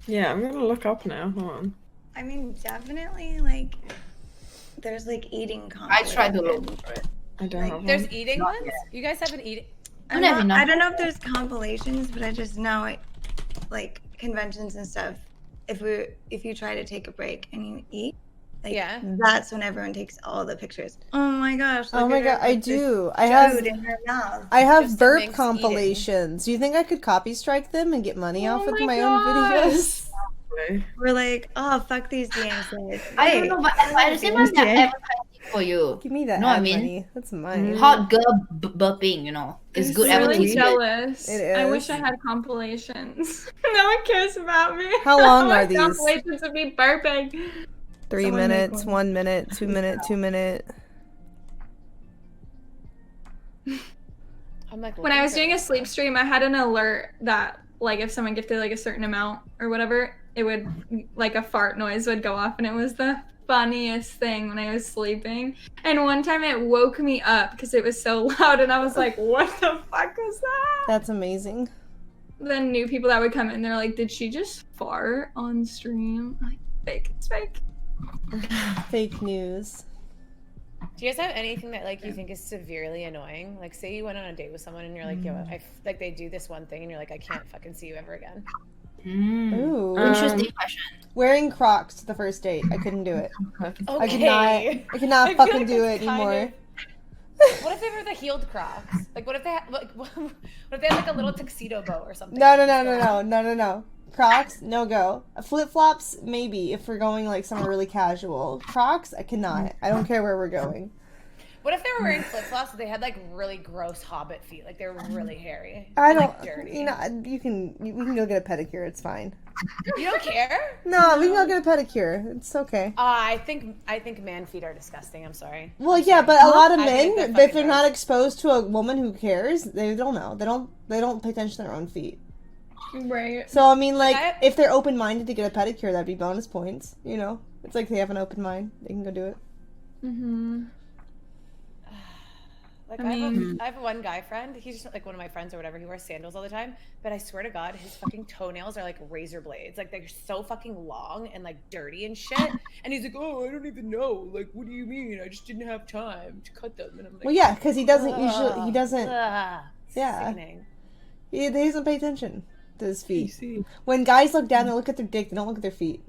Yeah, I'm gonna look up now. Hold on. I mean, definitely, like, there's, like, eating I tried to look compilations. for it. I don't have There's one. eating Not ones? yet. You guys haven't eaten? I don't know if there's compilations, but I just know it, like, conventions and stuff. If you try to take a break and you eat, like, Yeah. that's when everyone takes all the pictures. Oh my gosh! Oh look my at her god, I with this do. I have food in her mouth. Just burp mimics compilations. Do you think I could copy strike them and get money off Oh of my my own gosh. videos? We're like, oh fuck these DMs. I don't know, but at the same time, they're advertising for you. Give me that Know what I ad mean? money. That's mine. Hot girl burping, you know, it's good I'm really advertisement. jealous. It I is. wish I had compilations. No one cares about me. How long I are want these? compilations of me burping. 3 Someone make minutes, one. 1 minute, 2 minute, 2 minute. I'm like When I was doing a sleep stream, I had an alert that, like, if someone gifted, like, a certain amount or whatever, it would, like, a fart noise would go off, and it was the funniest thing when I was sleeping. And one time it woke me up because it was so loud, and I was like, what the fuck was that? That's amazing. Then new people that would come in, they're like, did she just fart on stream? I'm like, fake, it's fake. Fake news. Do you guys have anything that like you think is severely annoying? Like, say you went on a date with someone and you're like, yo, like they do this one thing and you're like, I can't fucking see you ever again. Ooh. Interesting question. Wearing Crocs to the first date. I couldn't do it. Okay. I could not I feel fucking like do that's it kind anymore. of- What if they were the heeled Crocs? Like, what if they had, like, what if they had like a little tuxedo bow or something? No. Crocs, no go. Flip flops, maybe if we're going like somewhere really casual. Crocs, I cannot. I don't care where we're going. What if they were wearing flip flops and they had like really gross hobbit feet, like they were really hairy? I and, don't. like, dirty. You know, we can go get a pedicure. It's fine. You don't care? No, we can go get a pedicure. It's okay. I think man feet are disgusting. I'm sorry. Well, yeah, but a lot of I think men, they're if they're fucking not gross. exposed to a woman who cares, they don't know. They don't pay attention to their own feet. Right. So I mean, like, I- if they're open minded to get a pedicure, that'd be bonus points. You know, it's like they have an open mind; they can go do it. Mm-hmm. Like, I mean- I have one guy friend. He's just like one of my friends or whatever. He wears sandals all the time. But I swear to God, his fucking toenails are like razor blades. Like, they're so fucking long and like dirty and shit. And he's like, oh, I don't even know. Like, what do you mean? I just didn't have time to cut them. And I'm like, Well, yeah, because he doesn't usually. He doesn't. Ugh, Yeah. sickening. He doesn't pay attention to his feet. PC. When guys look down, they look at their dick. They don't look at their feet.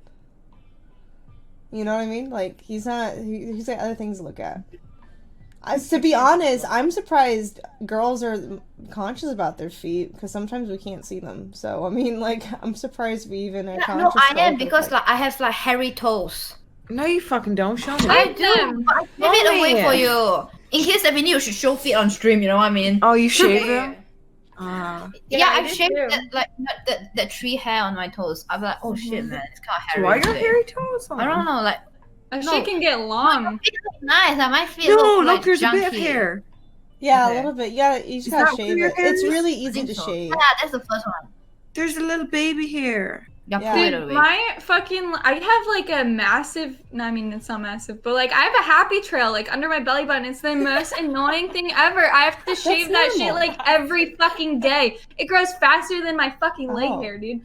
You know what I mean? Like, he's not. He's got other things to look at. To be honest, I'm surprised girls are conscious about their feet because sometimes we can't see them. So I mean, like, I'm surprised we even are No, conscious. I am about because it. like I have like hairy toes. No, you fucking don't. Show me. I do. But I shave it away for you. In case that we need to show feet on stream, you know what I mean? Oh, you shave Yeah. them? Ah. Yeah, I I did shaved too. that tree hair on my toes. I'm like, oh shit, man, it's kind of hairy. Why are your today. hairy toes on? I don't know, like That No. shit can get long. it looks nice. Like my feet No, look look, like there's a bit of junky. hair. Yeah, Okay. a little bit. Yeah, you just Is gotta that shave where it. your hair It's is? really I easy think to so. shave. Yeah, that's the first one. There's a little baby hair. Yeah, Yeah. pull it Dude, away. my fucking, I have like a massive, no, I mean, it's not massive, but like I have a happy trail like under my belly button. It's the most annoying thing ever. I have to shave that shit normal. like every fucking day. It grows faster than my fucking leg Oh. hair, dude.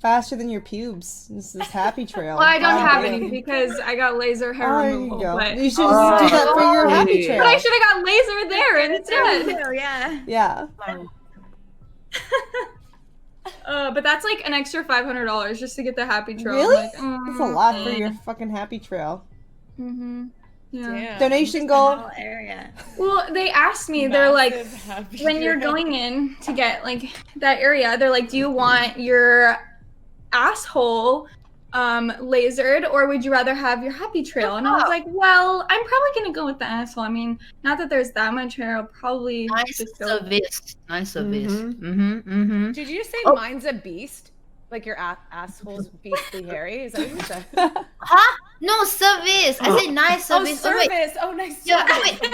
Faster than your pubes. This is happy trail. Well, I don't Wow. have any because I got laser hair Oh, there removal. you go. But, You should just do that for your happy Oh. but I trail. should have got laser there instead. Yeah. Yeah. But that's like an extra $500 just to get the happy trail. Really? Like, That's a lot for your fucking happy trail. Mm-hmm. Yeah. Damn. Donation goal. Small area. Well, they asked me, they're like, Massive happy when you're trail. going in to get like that area, they're like, do you want your asshole lasered, or would you rather have your happy trail? And I was like, well, I'm probably gonna go with the asshole. I mean, not that there's that much hair, I'll probably Nice just go. service. Nice service. Did you say Oh. mine's a beast? Like your asshole's beastly hairy? Is that what you said? Huh? No, service. I said nice Oh, service. Oh, wait. service. Oh, nice Yeah, service. wait.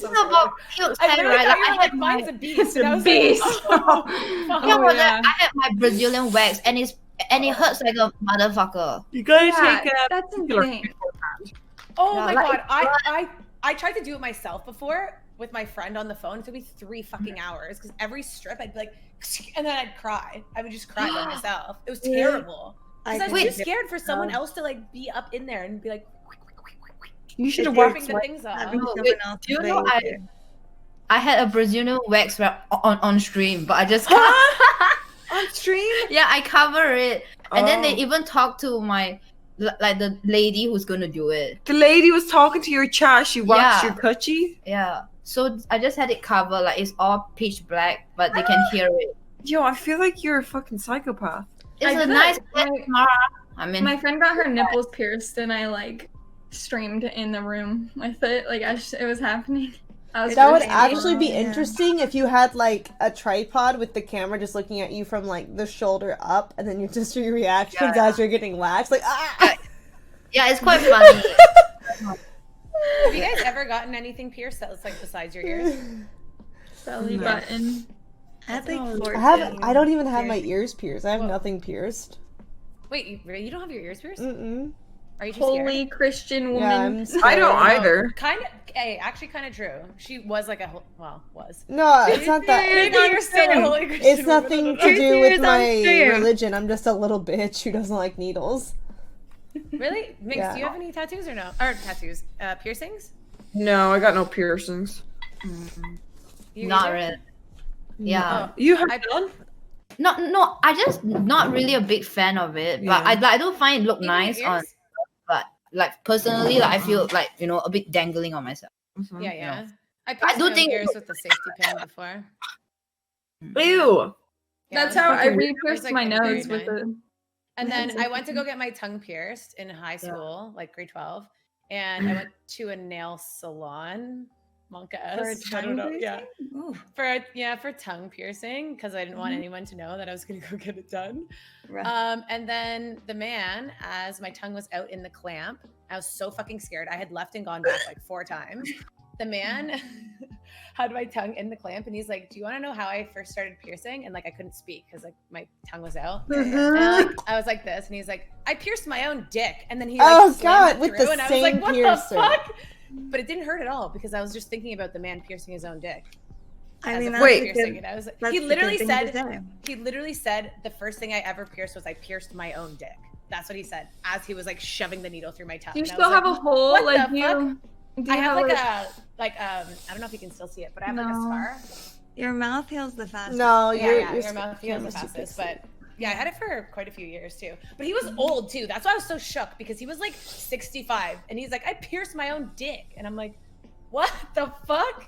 Talking about cute I hair, literally right? thought you I were had like, my mine's a beast. And I was Beast. like, oh, fuck. yeah, well, yeah. I had my Brazilian wax, and it hurts like a motherfucker. You gotta Yeah, take that's particular insane. Oh Yeah, my like- god, I tried to do it myself before with my friend on the phone. It took me 3 fucking hours because every strip I'd be like, and then I'd cry. I would just cry by myself. It was terrible. Because I was Wait. too scared for someone else to like be up in there and be like, You should have ripping worked. the things off. Having Oh, someone wait, else do you to know bathe you. I had a Brazilian wax wrap on stream, but I just On stream? yeah, I cover it, and then they Oh. even talked to my like the lady who's gonna do it. The lady was talking to your chat. She waxed Yeah. your coochie. Yeah, so I just had it covered, like it's all pitch black, but they can hear it. Yo, I feel like you're a fucking psychopath. It's I a did nice it. wax, Mara. I mean, My friend got her nipples pierced, and I like streamed in the room with it, like as it was happening. I was That would really actually be Yeah. interesting if you had like a tripod with the camera just looking at you from like the shoulder up, and then you just your reactions as you're getting waxed, like ah. yeah, it's quite funny. Have you guys ever gotten anything pierced that was like besides your ears? belly button. I had like 14. I don't even have my ears pierced. I have nothing pierced. Wait, you don't have your ears pierced? Mm-mm. Are you too Holy scared? Christian Yeah, I'm woman. scared. I don't either. Kind of, actually kind of true. She was like was. No, it's not that. Maybe you're still a holy Christian It's nothing woman. to do with Cheers, my I'm scared. religion. I'm just a little bitch who doesn't like needles. Really? Minx, Yeah. do you have any tattoos or no? Or tattoos? Piercings? No, I got no piercings. You Not either? really. Yeah. You have I've done? No, I just not really a big fan of it, but I do find it look Even nice your on, ears? but like personally, like I feel like a bit dangling on myself. Yeah, yeah. I pierced do my own think- ears with the safety pin before. Ew. That's Yeah. how I It was, re-pierced like, my very nose with nice. a. And then I went to go get my tongue pierced in high school, like grade 12. And I went to a nail salon, Monka S. I don't know. Yeah. For tongue piercing, because I didn't want anyone to know that I was gonna go get it done. And then the man, as my tongue was out in the clamp, I was so fucking scared. I had left and gone back like 4 times. The man had my tongue in the clamp, and he's like, "Do you want to know how I first started piercing?" And like I couldn't speak because like my tongue was out. And I was like this, and he's like, "I pierced my own dick," and then he like, Oh, slammed God, it with through, the and I was like, same "What piercer." the fuck?" But it didn't hurt at all because I was just thinking about the man piercing his own dick. I as mean, a that's Wait. a piercing, good, and I was like, that's he a good literally thing to said, say. he literally said the first thing I ever pierced was I pierced my own dick. That's what he said as he was like shoving the needle through my tongue. Do you And I still was have like, a hole? what Like the you? Do I you have like I don't know if you can still see it, but I have like a No. scar. Your mouth heals the fastest. No, Yeah, your your mouth feels the camera's too fastest, pixelated. but yeah, I had it for quite a few years too. But he was old too. That's why I was so shook because he was like 65 and he's like, I pierced my own dick, and I'm like, what the fuck?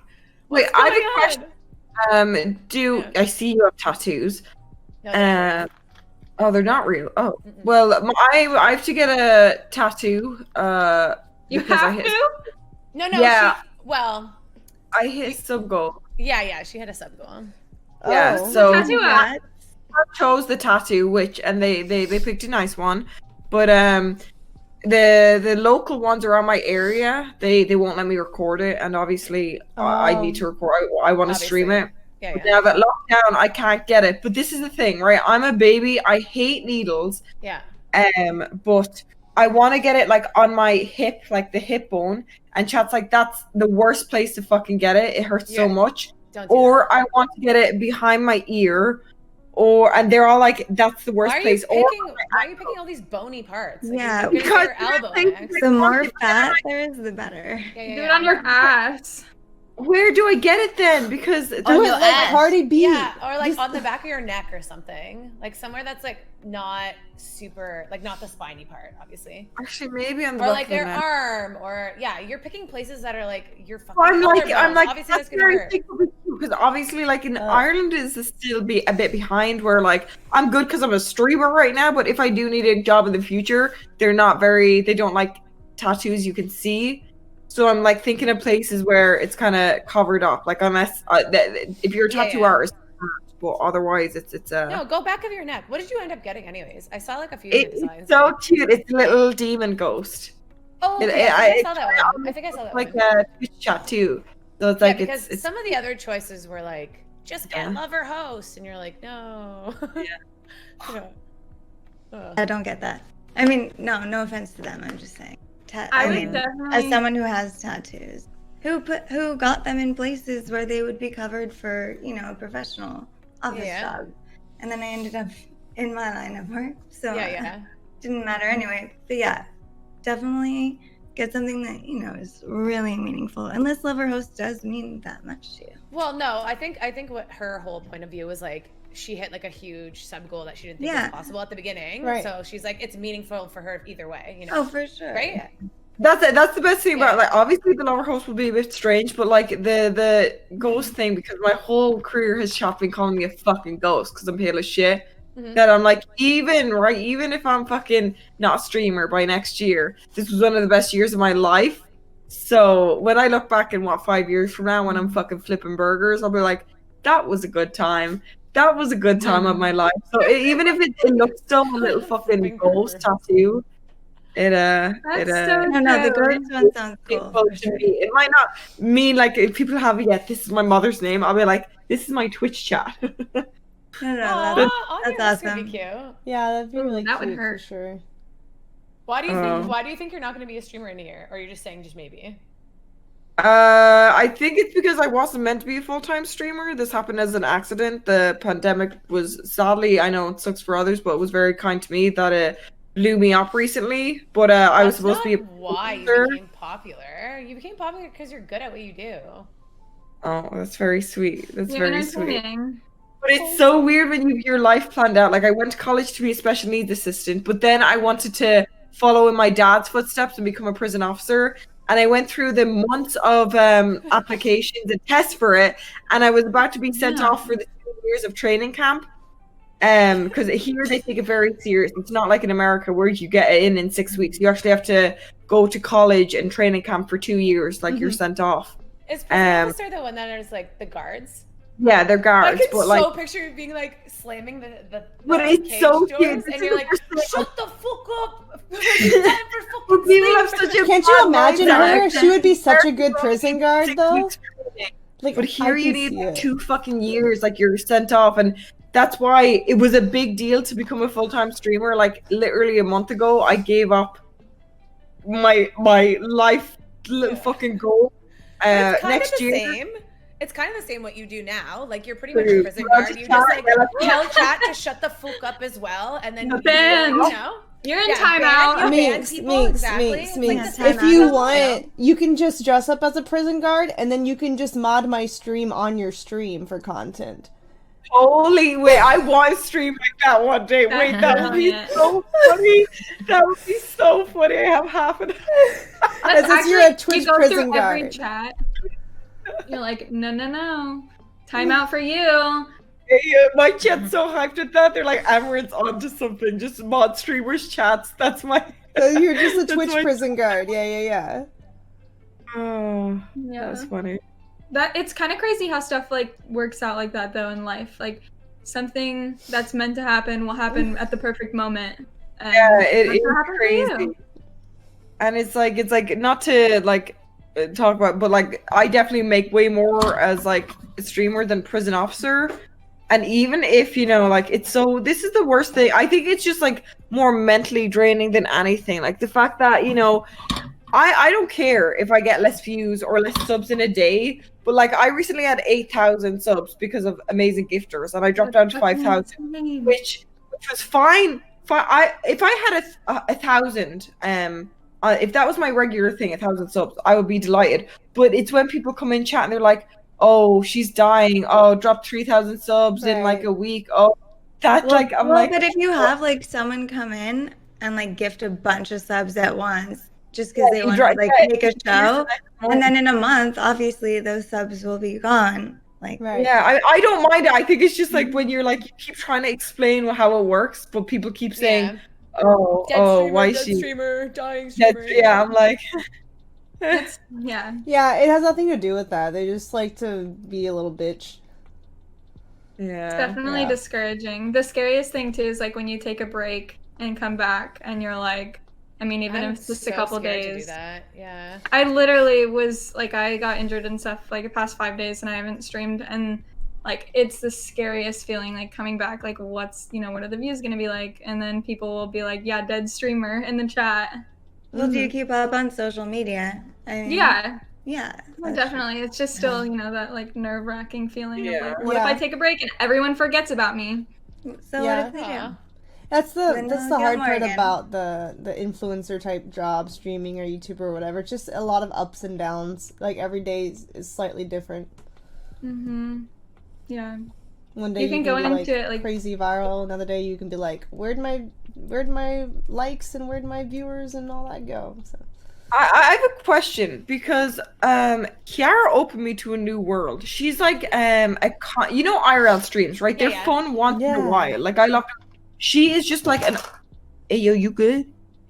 Wait, What's I have going a question. I see you have tattoos. on? No, Oh, they're not real. Oh, Mm-mm. well, I have to get a tattoo. You because I have hit, to? no. Yeah. Well, I hit sub goal. yeah, she had a sub goal. Yeah, Oh. so Tattoo I chose the tattoo, and they picked a nice one, but the local ones around my area, they won't let me record it, and obviously I need to record. I want to stream it. Yeah, But now that lockdown, I can't get it. But this is the thing, right? I'm a baby. I hate needles. yeah. But I want to get it like on my hip, like the hip bone. And chat's like, that's the worst place to fucking get it. It hurts so Yeah. much. Don't do Or I want to get it behind my ear. And they're all like, that's the that. worst Why are place. you Or picking? Why are you picking all these bony parts? Like, Yeah, you're gonna because get your elbow they're next. The more fat there is, the better. Yeah, Do it on your ass. where do I get it then? Because Do On it your like ass. Cardi B. Yeah, or like Just- on the back of your neck or something. Like somewhere that's like not super, like not the spiny part, obviously. actually, maybe on the Or back like of the their neck. arm, or yeah, you're picking places that are like your fucking I'm like, collarbones. Obviously that's that's gonna very hurt. because obviously, like in Ireland, is still be a bit behind. Where like I'm good because I'm a streamer right now, but if I do need a job in the future, they don't like tattoos you can see. So I'm like thinking of places where it's kind of covered up, like unless if you're a Yeah, tattoo yeah. artist, but otherwise it's No, go back of your neck. What did you end up getting anyways? I saw like a few of your it's designs. so cute. It's a little demon ghost. Oh, It- okay, it- I think I it's saw that kinda one. I think I saw that like one. a Twitch chat too. So it's Yeah, like because it's some of the other choices were like, just get Yeah. lover host, and you're like, no. Yeah. I don't get that. I mean, no offense to them. I'm just saying. I would mean, definitely. as someone who has tattoos, who got them in places where they would be covered for, a professional office Yeah. job, and then I ended up in my line of work, so Yeah. didn't matter anyway. But yeah, definitely get something that is really meaningful. Unless lover host does mean that much to you. Well, no, I think what her whole point of view was like, she hit like a huge sub goal that she didn't think Yeah. was possible at the beginning. Right. So she's like, it's meaningful for her either way, Oh, for sure. Right? Yeah. That's it. That's the best thing about Yeah. like obviously the lover host will be a bit strange, but like the ghost thing, because my whole career has shop been calling me a fucking ghost because I'm pale as shit. Mhm. That I'm like, even if I'm fucking not a streamer by next year, this was one of the best years of my life. So when I look back in 5 years from now when I'm fucking flipping burgers, I'll be like, that was a good time. That was a good time of my life. So even if it looks still a little fucking Flipping ghost burgers. tattoo, That's so No, the true. ghost one sounds cool. People For to sure. me. It might not mean like if people have this is my mother's name. I'll be like, this is my Twitch chat. No, Aw, that's, Anya, that's gonna be awesome. cute. Yeah, that'd be Ooh, really that would cute hurt. for sure. Why do you Oh. think? Why do you think you're not going to be a streamer in a year, or you're just saying just maybe? I think it's because I wasn't meant to be a full-time streamer. This happened as an accident. The pandemic was sadly, I know it sucks for others, but it was very kind to me that it blew me up recently. But I was That's supposed to be a not why you producer. became popular. You became popular because you're good at what you do. Oh, that's very sweet. That's You're very sweet. entertaining. But it's so weird when you have your life planned out. Like I went to college to be a special needs assistant, but then I wanted to follow in my dad's footsteps and become a prison officer. And I went through the months of applications and tests for it, and I was about to be sent Yeah. off for the 2 years of training camp. Because here they take it very serious. It's not like in America where you get it in 6 weeks. You actually have to go to college and training camp for 2 years. Like you're sent off. Is prison officer the one that is like the guards? Yeah, they're I guards, can but so like. picture you being like slamming the But it's cage so doors, cute. This and is you're the like, first thing- shut the fuck up! It's time for But fucking people have sleep." such a Can't you bad imagine mindset. her? She would be such a good prison guard, 6 though. weeks training. Like, But I here you can see need it. 2 fucking years, like you're sent off, and that's why it was a big deal to become a full-time streamer. Like literally a month ago, I gave up my life fucking goal. But it's kind Next of the year, same. It's kind of the same what you do now. Like you're pretty much a True. prison Well, guard. just You just like chat, tell chat to shut the fuck up as well, and then Banned. you know. You're in Yeah, timeout. ban Minx, people, exactly. Minx. It's like If a you timeout. want, you can just dress up as a prison guard, and then you can just mod my stream on your stream for content. holy wait, I want to stream like that one day. Wait, that would be Brilliant. so funny. That would be so funny. I have half an As if you're a Twitch you go prison through every guard. chat. You're like, no. Timeout for you. Yeah, my chat's so hyped at that. They're like, Amouranth's onto something. Just mod streamers chats. That's my. So you're just a That's Twitch my- prison guard. Yeah. Oh, Yeah. that's funny. That it's kind of crazy how stuff like works out like that though in life. Like something that's meant to happen will happen at the perfect moment. And Yeah, that's it what is happened for you. crazy. And it's like not to like talk about, but like I definitely make way more as like a streamer than prison officer. And even if like it's so, this is the worst thing. I think it's just like more mentally draining than anything. Like the fact that I don't care if I get less views or less subs in a day, but like I recently had 8,000 subs because of amazing gifters, and I dropped down to 5,000, which was fine. If I had 1,000 if that was my regular thing, 1,000 subs, I would be delighted. But it's when people come in chat and they're like, "Oh, she's dying. Oh, dropped 3,000 subs in like Right. a week." Oh, that Well, like I'm well, like, but if you have like someone come in and like gift a bunch of subs at once, just because they want to like make a show, and then in a month, obviously those subs will be gone. Like, Right. yeah, I don't mind it. I think it's just like when you're like, you keep trying to explain how it works, but people keep saying, "Oh, why is she streamer, dying dead?" streamer. Yeah, I'm like, Yeah. Yeah, it has nothing to do with that. They just like to be a little bitch. yeah, It's definitely discouraging. The scariest thing too is like when you take a break and come back and you're like, I mean, even if it's just a couple scared to do days. that. Yeah. I literally was like, I got injured and stuff like the past 5 days and I haven't streamed, and like it's the scariest feeling, like coming back, like what's, you know, what are the views gonna be like? And then people will be like, yeah, dead streamer in the chat. well, do you keep up on social media? I mean, Yeah. yeah, Well, definitely. It's just still, you know, that like nerve-wracking feeling of Yeah. like, what if I take a break and everyone forgets about me? So Yeah. what if they do? That's Then the they'll hard get part Morgan. about the influencer type job, streaming or YouTuber or whatever. It's just a lot of ups and downs. Like every day is slightly different. Mm-hmm. Yeah. One day You can go be, into it, like- crazy viral. Another day you can be like, where'd my likes and where'd my viewers and all that go? So. I have a question because Kiara opened me to a new world. She's like you know IRL streams, right? Yeah, They're yeah. fun once in Yeah. a while. Like I love. She is just like an. Hey yo, you good?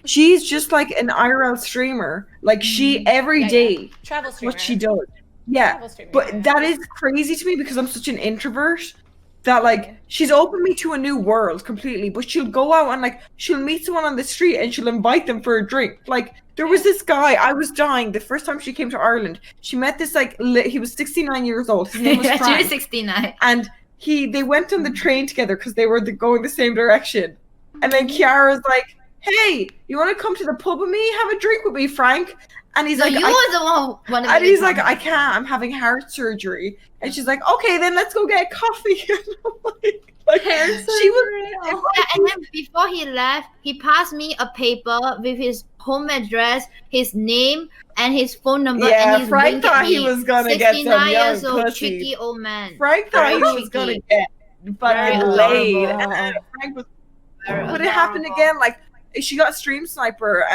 She's just like an IRL streamer. Like she every Yeah, day. Travel streamer. What she does. Yeah, Travel streamer, but yeah. that is crazy to me because I'm such an introvert that like she's opened me to a new world completely. But she'll go out and like she'll meet someone on the street and she'll invite them for a drink. Like there was this guy, I was dying the first time she came to Ireland. She met this like he was 69 years old. His name was Actually, Frank. 69. And they went on the train together because they were going the same direction. And then Kiara's like, "Hey, you want to come to the pub with me? Have a drink with me, Frank?" And he's So like, you was the one who wanted and me to he's like, come. "I can't. I'm having heart surgery." And she's like, "Okay, then let's go get coffee." And I'm like Hair she was. Yeah, and then before he left, he passed me a paper with his home address, his name, and his phone number. Yeah, and he's Frank winked at thought he me. was gonna get some 69 young years old, pussy. tricky old man. Frank thought Very he was gonna tricky. get Very fucking laid, adorable. and then Frank was. Very But it happened adorable. again. Like she got a stream sniper,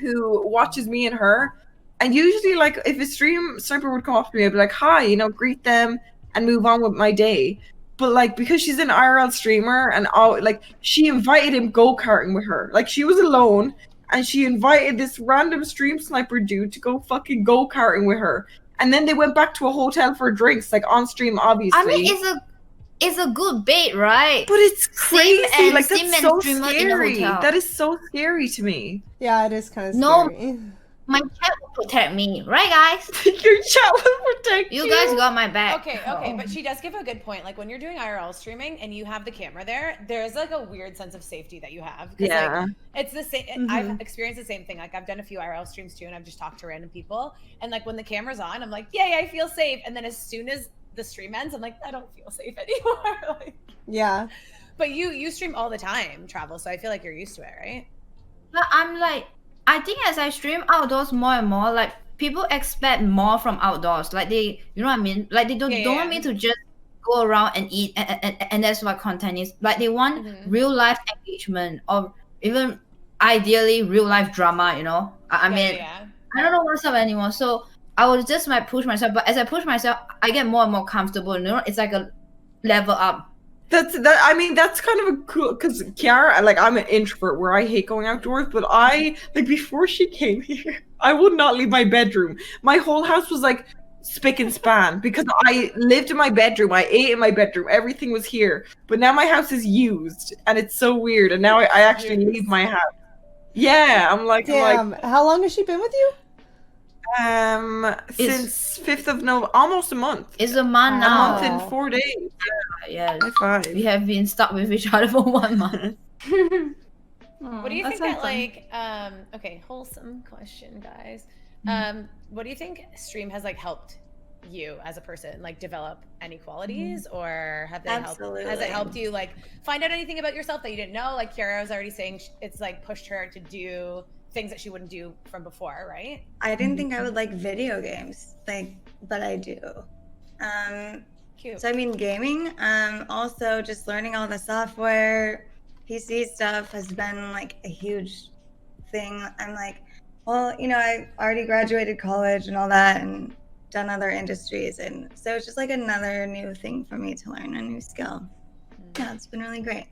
who watches me and her. And usually, like, if a stream sniper would come up to me, I'd be like, "Hi," you know, greet them and move on with my day. But like, because she's an IRL streamer and all, like, she invited him go-karting with her. Like, she was alone and she invited this random stream sniper dude to go fucking go-karting with her. And then they went back to a hotel for drinks, like on stream, obviously. I mean, it's a good bait, right? but it's crazy. and Like, Sim that's and so streamer in a scary. hotel. That is so scary to me. Yeah, it is kind of No. scary. My chat will protect me, right, guys? Your chat will protect you. You guys got my back. Okay, but she does give a good point. Like when you're doing IRL streaming and you have the camera there, there's like a weird sense of safety that you have. 'Cause, Yeah. like, it's the same. I've experienced the same thing. Like I've done a few IRL streams too, and I've just talked to random people. And like when the camera's on, I'm like, yay, I feel safe. And then as soon as the stream ends, I'm like, I don't feel safe anymore. Like, Yeah. but you stream all the time, Travel, so I feel like you're used to it, right? But I'm like, I think as I stream outdoors more and more, like people expect more from outdoors. Like they, you know what I mean? Like they don't want me to just go around and eat, and that's what content is. Like they want real life engagement, or even ideally real life drama. You know, I mean, I don't know what's up anymore. So I would just like push myself, but as I push myself, I get more and more comfortable. You know, it's like a level up. I mean, that's kind of a cool, because Kiara, like, I'm an introvert where I hate going outdoors, but I, like, before she came here, I would not leave my bedroom. My whole house was like spick and span because I lived in my bedroom, I ate in my bedroom, everything was here. But now my house is used and it's so weird, and now I actually leave my house. Yeah, I'm like, Damn, how long has she been with you? Since 5th of November, almost a month. It's a month A now. month and 4 days. Yeah, High five. we have been stuck with each other for 1 month. What do you think that like okay, wholesome question, guys. What do you think stream has like helped you as a person like develop any qualities, or have they has it helped you like find out anything about yourself that you didn't know? Like Kiara was already saying, it's like pushed her to do things that she wouldn't do from before, right? I didn't think I would like video games, but I do. Cute. So I mean, gaming. Also, just learning all the software, PC stuff has been like a huge thing. I'm like, well, I already graduated college and all that, and done other industries, and so it's just like another new thing for me to learn, a new skill. Yeah, it's been really great.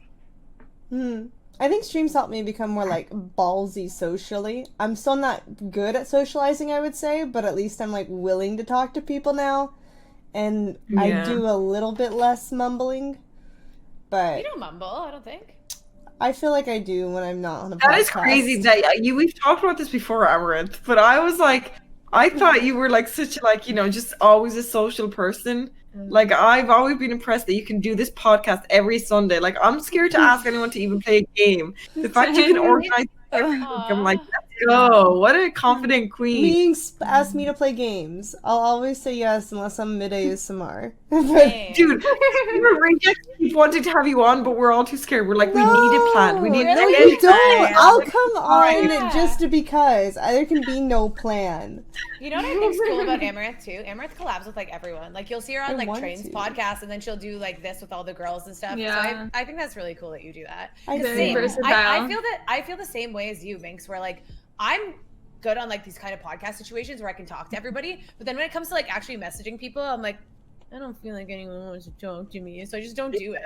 I think streams helped me become more like ballsy socially. I'm still not good at socializing, I would say, but at least I'm like willing to talk to people now, and I do a little bit less mumbling. But you don't mumble, I don't think. I feel like I do when I'm not on a podcast. That is crazy. That we've talked about this before, Amouranth, but I was like, I thought you were like such like, just always a social person. Like, I've always been impressed that you can do this podcast every Sunday. Like, I'm scared to ask anyone to even play a game. The fact you can organize every week, I'm like, let's go. What a confident queen. Being asked me to play games, I'll always say yes unless I'm mid ASMR. Dude, we were rejecting wanting to have you on, but we're all too scared. We're like, we need a plan. We need No, you don't. I'll come on just because. There can be no plan. You know what I think's cool about Amouranth too? Amouranth collabs with like everyone. Like you'll see her on like Train's podcast, and then she'll do like this with all the girls and stuff. Yeah. So I think that's really cool that you do that. I feel the same way as you, Minx, where like I'm good on like these kind of podcast situations where I can talk to everybody, but then when it comes to like actually messaging people, I'm like, I don't feel like anyone wants to talk to me, so I just don't do it.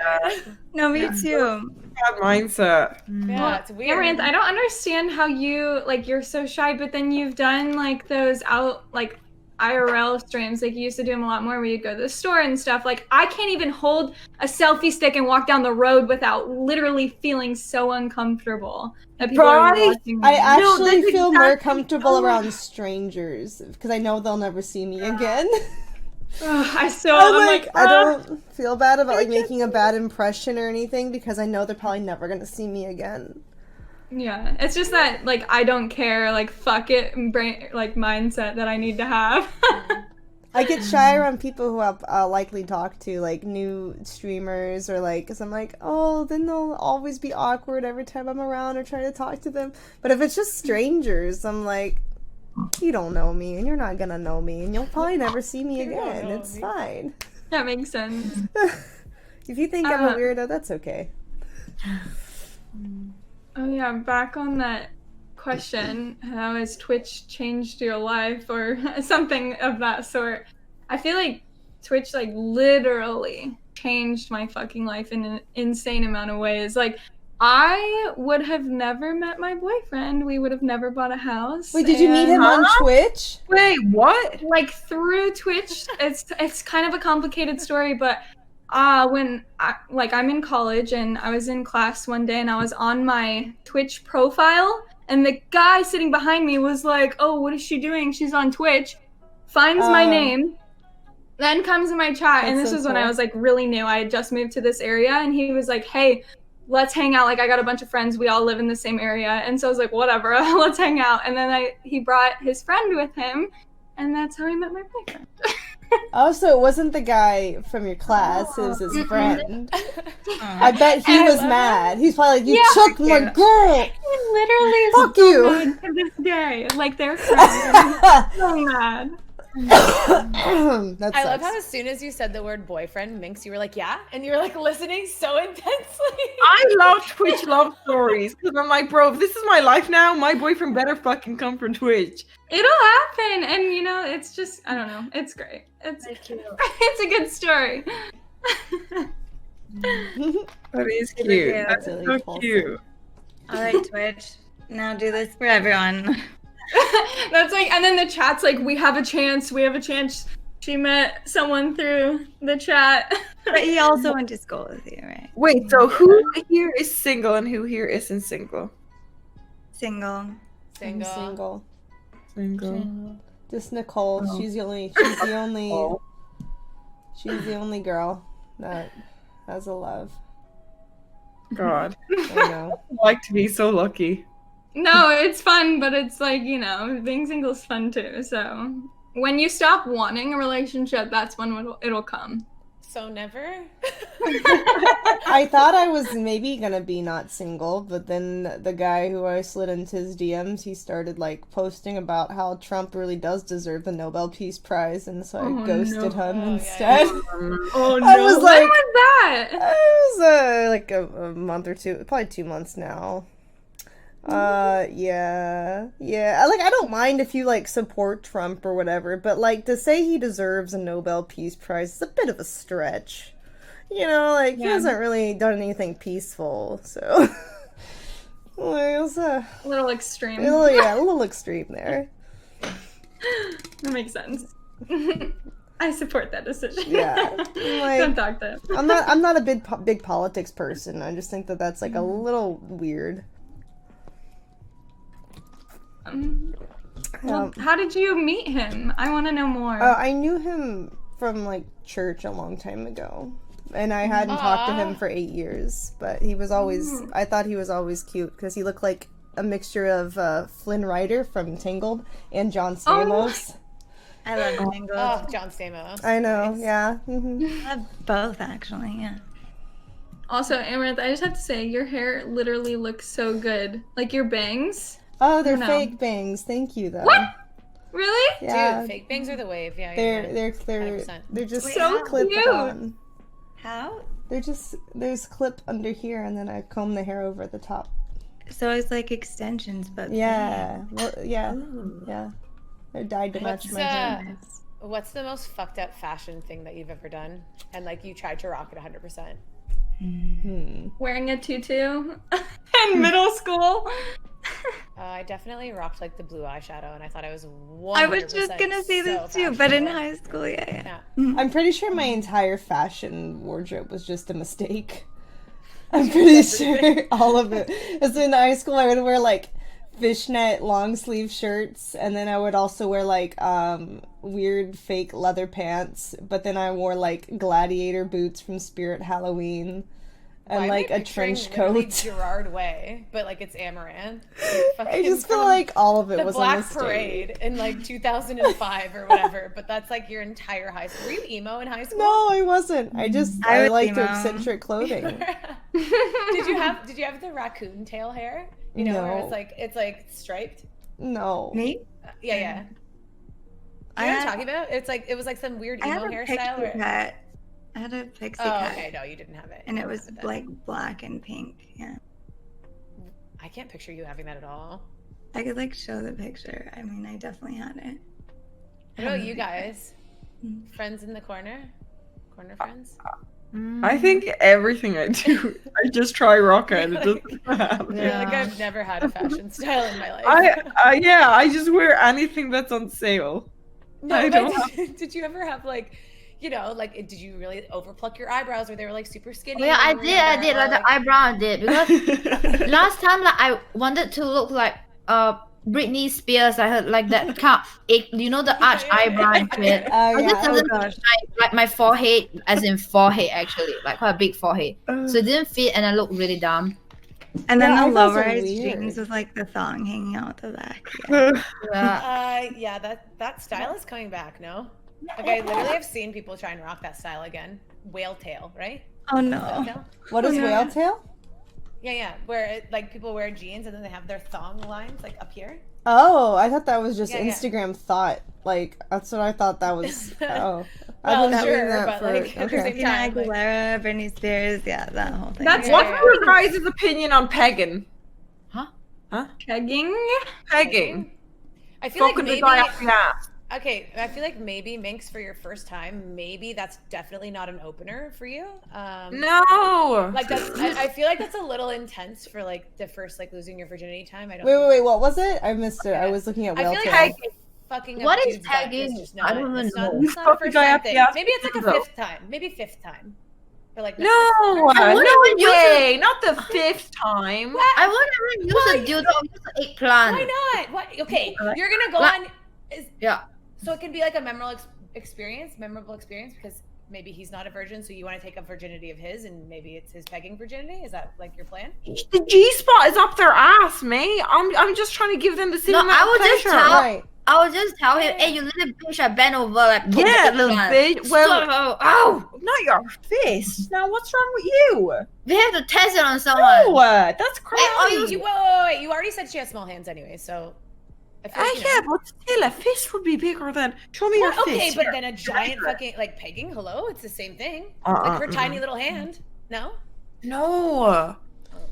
No, me too. That mindset. Yeah, it's weird. Amouranth, I don't understand how you're so shy, but then you've done like those like IRL streams, like you used to do them a lot more where you'd go to the store and stuff. Like I can't even hold a selfie stick and walk down the road without literally feeling so uncomfortable that people are watching me. I actually feel more comfortable around strangers because I know they'll never see me again. I don't feel bad about like making a bad impression or anything because I know they're probably never gonna see me again. Yeah, it's just that like I don't care, like fuck it brain like mindset that I need to have. I get shy around people who I'll likely talk to, like new streamers or like, because I'm like, oh, then they'll always be awkward every time I'm around or trying to talk to them. But if it's just strangers, I'm like, you don't know me and you're not gonna know me and you'll probably never see me again. It's fine. That makes sense. If you think I'm a weirdo, that's okay. Oh yeah, back on that question, how has Twitch changed your life or something of that sort? I feel like Twitch like literally changed my fucking life in an insane amount of ways. Like I would have never met my boyfriend. We would have never bought a house. Wait, did you meet him on Twitch? Wait, what? Like through Twitch. It's kind of a complicated story, but when I'm in college and I was in class one day and I was on my Twitch profile and the guy sitting behind me was like, "Oh, what is she doing? She's on Twitch." Finds my name, then comes in my chat, and this was when I was like really new. I had just moved to this area, and he was like, "Hey, let's hang out. Like I got a bunch of friends. We all live in the same area." And so I was like, "Whatever, let's hang out." And then he brought his friend with him, and that's how I met my boyfriend. Oh, so it wasn't the guy from your class, it was his friend. I bet he was mad. He's probably like, you took my girl! He literally is Fuck so you! mad to this day. Like, they're friends. So mad. I love how as soon as you said the word boyfriend, Minx, you were like, yeah? And you were like listening so intensely. I love Twitch love stories because I'm like, bro, if this is my life now, my boyfriend better fucking come from Twitch. It'll happen. And it's just, I don't know. It's great. It's a good story. That is cute. That's so cute. All right, Twitch. Now do this for everyone. That's like, and then the chat's like, we have a chance. She met someone through the chat. But he also went to school with you, right? Wait, so who here is single and who here isn't single? Single. Single. Just Nicole. Oh. She's the only girl that has a love. God. I know. I'd like to be so lucky. No, it's fun, but it's like, being single is fun too. So when you stop wanting a relationship, that's when it'll come. So never? I thought I was maybe gonna be not single, but then the guy who I slid into his DMs, he started like posting about how Trump really does deserve the Nobel Peace Prize, and so I ghosted him instead. Oh no! I was like, when was that? it was like a month or two, probably 2 months now. Yeah. Like, I don't mind if you like support Trump or whatever, but like to say he deserves a Nobel Peace Prize is a bit of a stretch. You know, like he hasn't really done anything peaceful, so well, it was a little extreme. a little extreme there. That makes sense. I support that decision. Yeah, like, don't talk to him. I'm not a big politics person. I just think that that's like a little weird. Well, how did you meet him? I want to know more. I knew him from like church a long time ago, and I hadn't talked to him for 8 years. But he was always, I thought he was always cute because he looked like a mixture of Flynn Rider from Tangled and John Stamos. I love Tangled. Oh, John Stamos. I know, Nice. yeah. I love both, actually, yeah. Also, Amouranth, I just have to say, your hair literally looks so good. Like your bangs. Oh, they're No. fake bangs. Thank you, though. What? Really? Yeah, Dude, fake bangs are the wave. Yeah, they're 100%. just So clip cute. on. How? They're just there's clip under here, and then I comb the hair over the top. So it's like extensions, but Yeah, well, yeah, Ooh. yeah. They're dyed to match my hair. What's the most fucked up fashion thing that you've ever done? And like you tried to rock it 100%? Wearing a tutu in middle school. I definitely rocked like the blue eyeshadow, and I thought I was 100% I was just gonna say this too, but in fashionable. high school, yeah. I'm pretty sure my entire fashion wardrobe was just a mistake. I'm pretty sure all of it. As in high school, I would wear like fishnet long sleeve shirts, and then I would also wear like weird fake leather pants, but then I wore like gladiator boots from Spirit Halloween. And Why am like I a picturing trench literally coat. Gerard Way, but like it's Amouranth. I just feel like all of it the was a Black mistake. Parade in like 2005 or whatever, but that's like your entire high school. Were you emo in high school? No, I wasn't. I I was liked emo. eccentric clothing. Did you have the raccoon tail hair? You know, where No. it's like striped. No. Me? Yeah. You know what I'm talking about? It was like some weird I had emo a hairstyle. pixie cut. I had a pixie Oh, cut. okay. No, you didn't have it. And You it didn't was have that. like black and pink, yeah. I can't picture you having that at all. I could like show the picture. I mean, I definitely had it. What about you guys? Friends in the corner? Corner friends? I think everything I do, I just try rock it. It doesn't happen. I feel like I've never had a fashion style in my life. I just wear anything that's on sale. No, I but don't did you ever have like, you know, like did you really overpluck your eyebrows or they were like super skinny? Yeah, I or did. I whatever, did. or, Like the eyebrow, I did because last time, like I wanted to look like Britney Spears. I heard like that kind of, you know, the arch eyebrow and shit. Oh, I yeah. just didn't fit like my forehead, as in forehead actually, like quite a big forehead. So it didn't fit, and I looked really dumb. And then Yeah, the eyebrows are low-rise weird. jeans with like the thong hanging out the back. Yeah. yeah, that style is coming back. No, like I literally have seen people try and rock that style again. Whale tail, right? Oh Whale no. tail? What is whale tail? Yeah, where like people wear jeans and then they have their thong lines like up here. Oh, I thought that was just Yeah, yeah. Instagram thought. Like, that's what I thought that was. Oh. Well, I've been sure, doing that but, for. like, at the Okay. same Christina time, like- Aguilera, Britney Spears, yeah, that whole thing. That's Yeah, What's yeah. your guys' opinion on pegging? Pegging? Pegging. I feel like Fucking the maybe. guy up the ass. Okay, I feel like maybe Minx for your first time, maybe that's definitely not an opener for you. No. Like that's, I feel like that's a little intense for like the first like losing your virginity time. I don't. Wait, what was it? I missed it. I was looking at I whale feel tail. like fucking. What up is dude's butt pegging? just I don't even it's not, know. it's not a Fuck the first guy time up the thing. ass Maybe it's like a though. fifth time. Maybe fifth time. Or like No, I wouldn't even use way. Not the fifth time. I wouldn't even use a dildo. I use an eggplant. Why not? What? Okay, you're gonna go What? on. Yeah. So it can be like a memorable experience because maybe he's not a virgin, so you want to take a virginity of his, and maybe it's his pegging virginity. Is that like your plan? The G-spot is up their ass, mate. I'm just trying to give them the same amount of pleasure. I would just tell him, hey, you little bitch, I bend over, like, yeah, little bitch. Well, ow, not your fist. Now, what's wrong with you? we have to test it on someone. No, that's crazy. Wait, you already said she has small hands anyway, so. Yeah, but still, a fist would be bigger than. Show me your fist. Okay, but then a giant fucking like pegging. Hello, it's the same thing. Like her tiny little hand. No. No.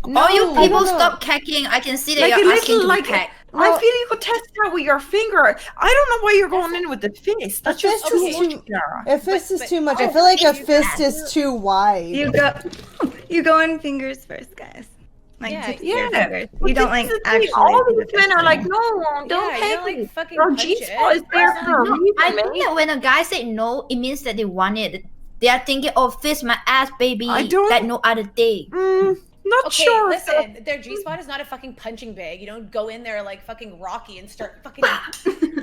All you people stop cacking. I can see that like you're a asking little, to cack. I feel you could test it out with your finger. I don't know why you're going in with the fist. That's just too much, Kara. A fist is too much. I feel like a fist is too wide. You go in fingers first, guys. Like yeah. Fingers. You don't like actually. All these men are like, no, don't peg me. Like fucking Your G-spot is there for a reason. I think that when a guy say no, it means that they want it. They are thinking, oh, fist my ass, baby. I don't. Like no other day. Not sure. Listen, their G-spot is not a fucking punching bag. You don't go in there like fucking Rocky and start fucking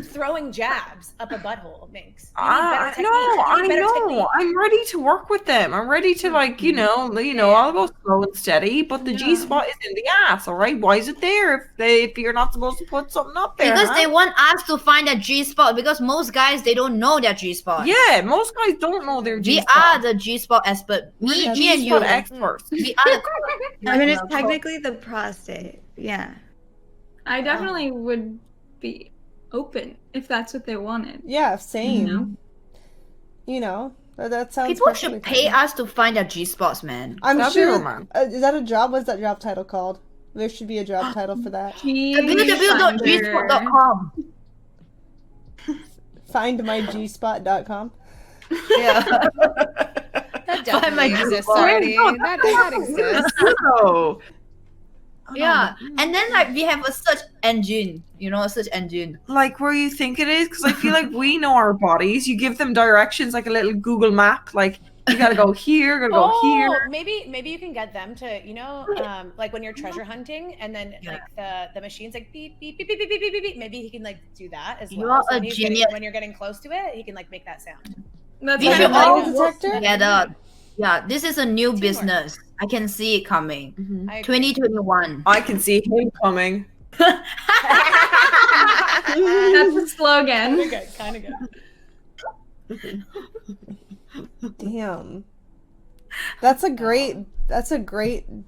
throwing jabs up a butthole, Minx. I know. I'm ready to work with them. I'm ready to I'll go slow and steady. But the G-spot is in the ass. All right, why is it there if you're not supposed to put something up there? Because they want us to find a G-spot. Because most guys they don't know their G-spot. Yeah, most guys don't know their G-spot. We are the G-spot expert. Me and you experts. We are the I mean, it's technically the prostate. Yeah. I definitely would be open if that's what they wanted. Yeah, same. That sounds. People should pay us to find our G-spots, man. I'm sure. Is that a job? What's that job title called? There should be a job title for that. www.gspot.com. FindmyGspot.com. Yeah. That definitely exists already. That exists. Oh. Yeah, and then like we have a search engine, a search engine. Like where you think it is, because I feel like we know our bodies. You give them directions, like a little Google map. Like you gotta go here, gotta go here. Maybe you can get them to, like when you're treasure hunting, and then like the machine's like beep beep beep beep beep beep beep beep. Maybe he can like do that as well. You're so a genius. When you're getting close to it, he can like make that sound. That's We have all worked detector? together. Yeah, this is a new business. I can see it coming. 2021. I can see him coming. That's the slogan. Kind of good. Damn. That's a great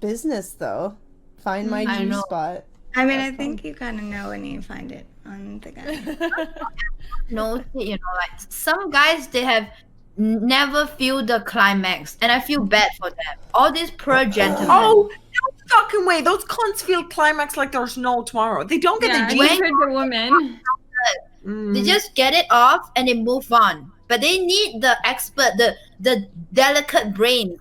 business though. Find my G-spot. I mean, I think you kind of know when you find it on the guy. No, like some guys, they have never feel the climax, and I feel bad for them. All these poor gentlemen. Oh, no fucking way! Those cunts feel climax like there's no tomorrow. They don't get the G. The woman. They just get it off and they move on. But they need the expert, the delicate brain.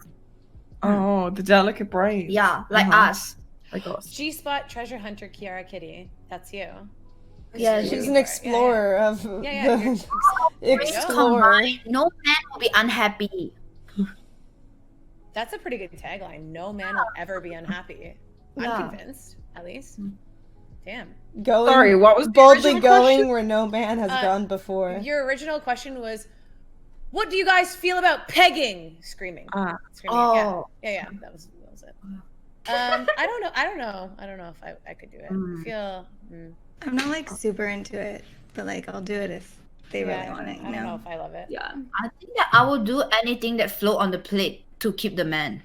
Oh, the delicate brain. Yeah, like us. Like us. G-spot treasure hunter Kiara Kitty. That's you. Yeah, she's an explorer of the explorer. No man will be unhappy. That's a pretty good tagline. No man will ever be unhappy. I'm convinced, at least. Damn. Sorry, what was boldly going where no man has gone before? Your original question was, what do you guys feel about pegging? Screaming. Screaming. Oh. Yeah. That was it. I don't know if I could do it. I feel. I'm not like super into it, but like I'll do it if they really want it. I don't know if I love it. Yeah. I think that I will do anything that float on the plate to keep the man.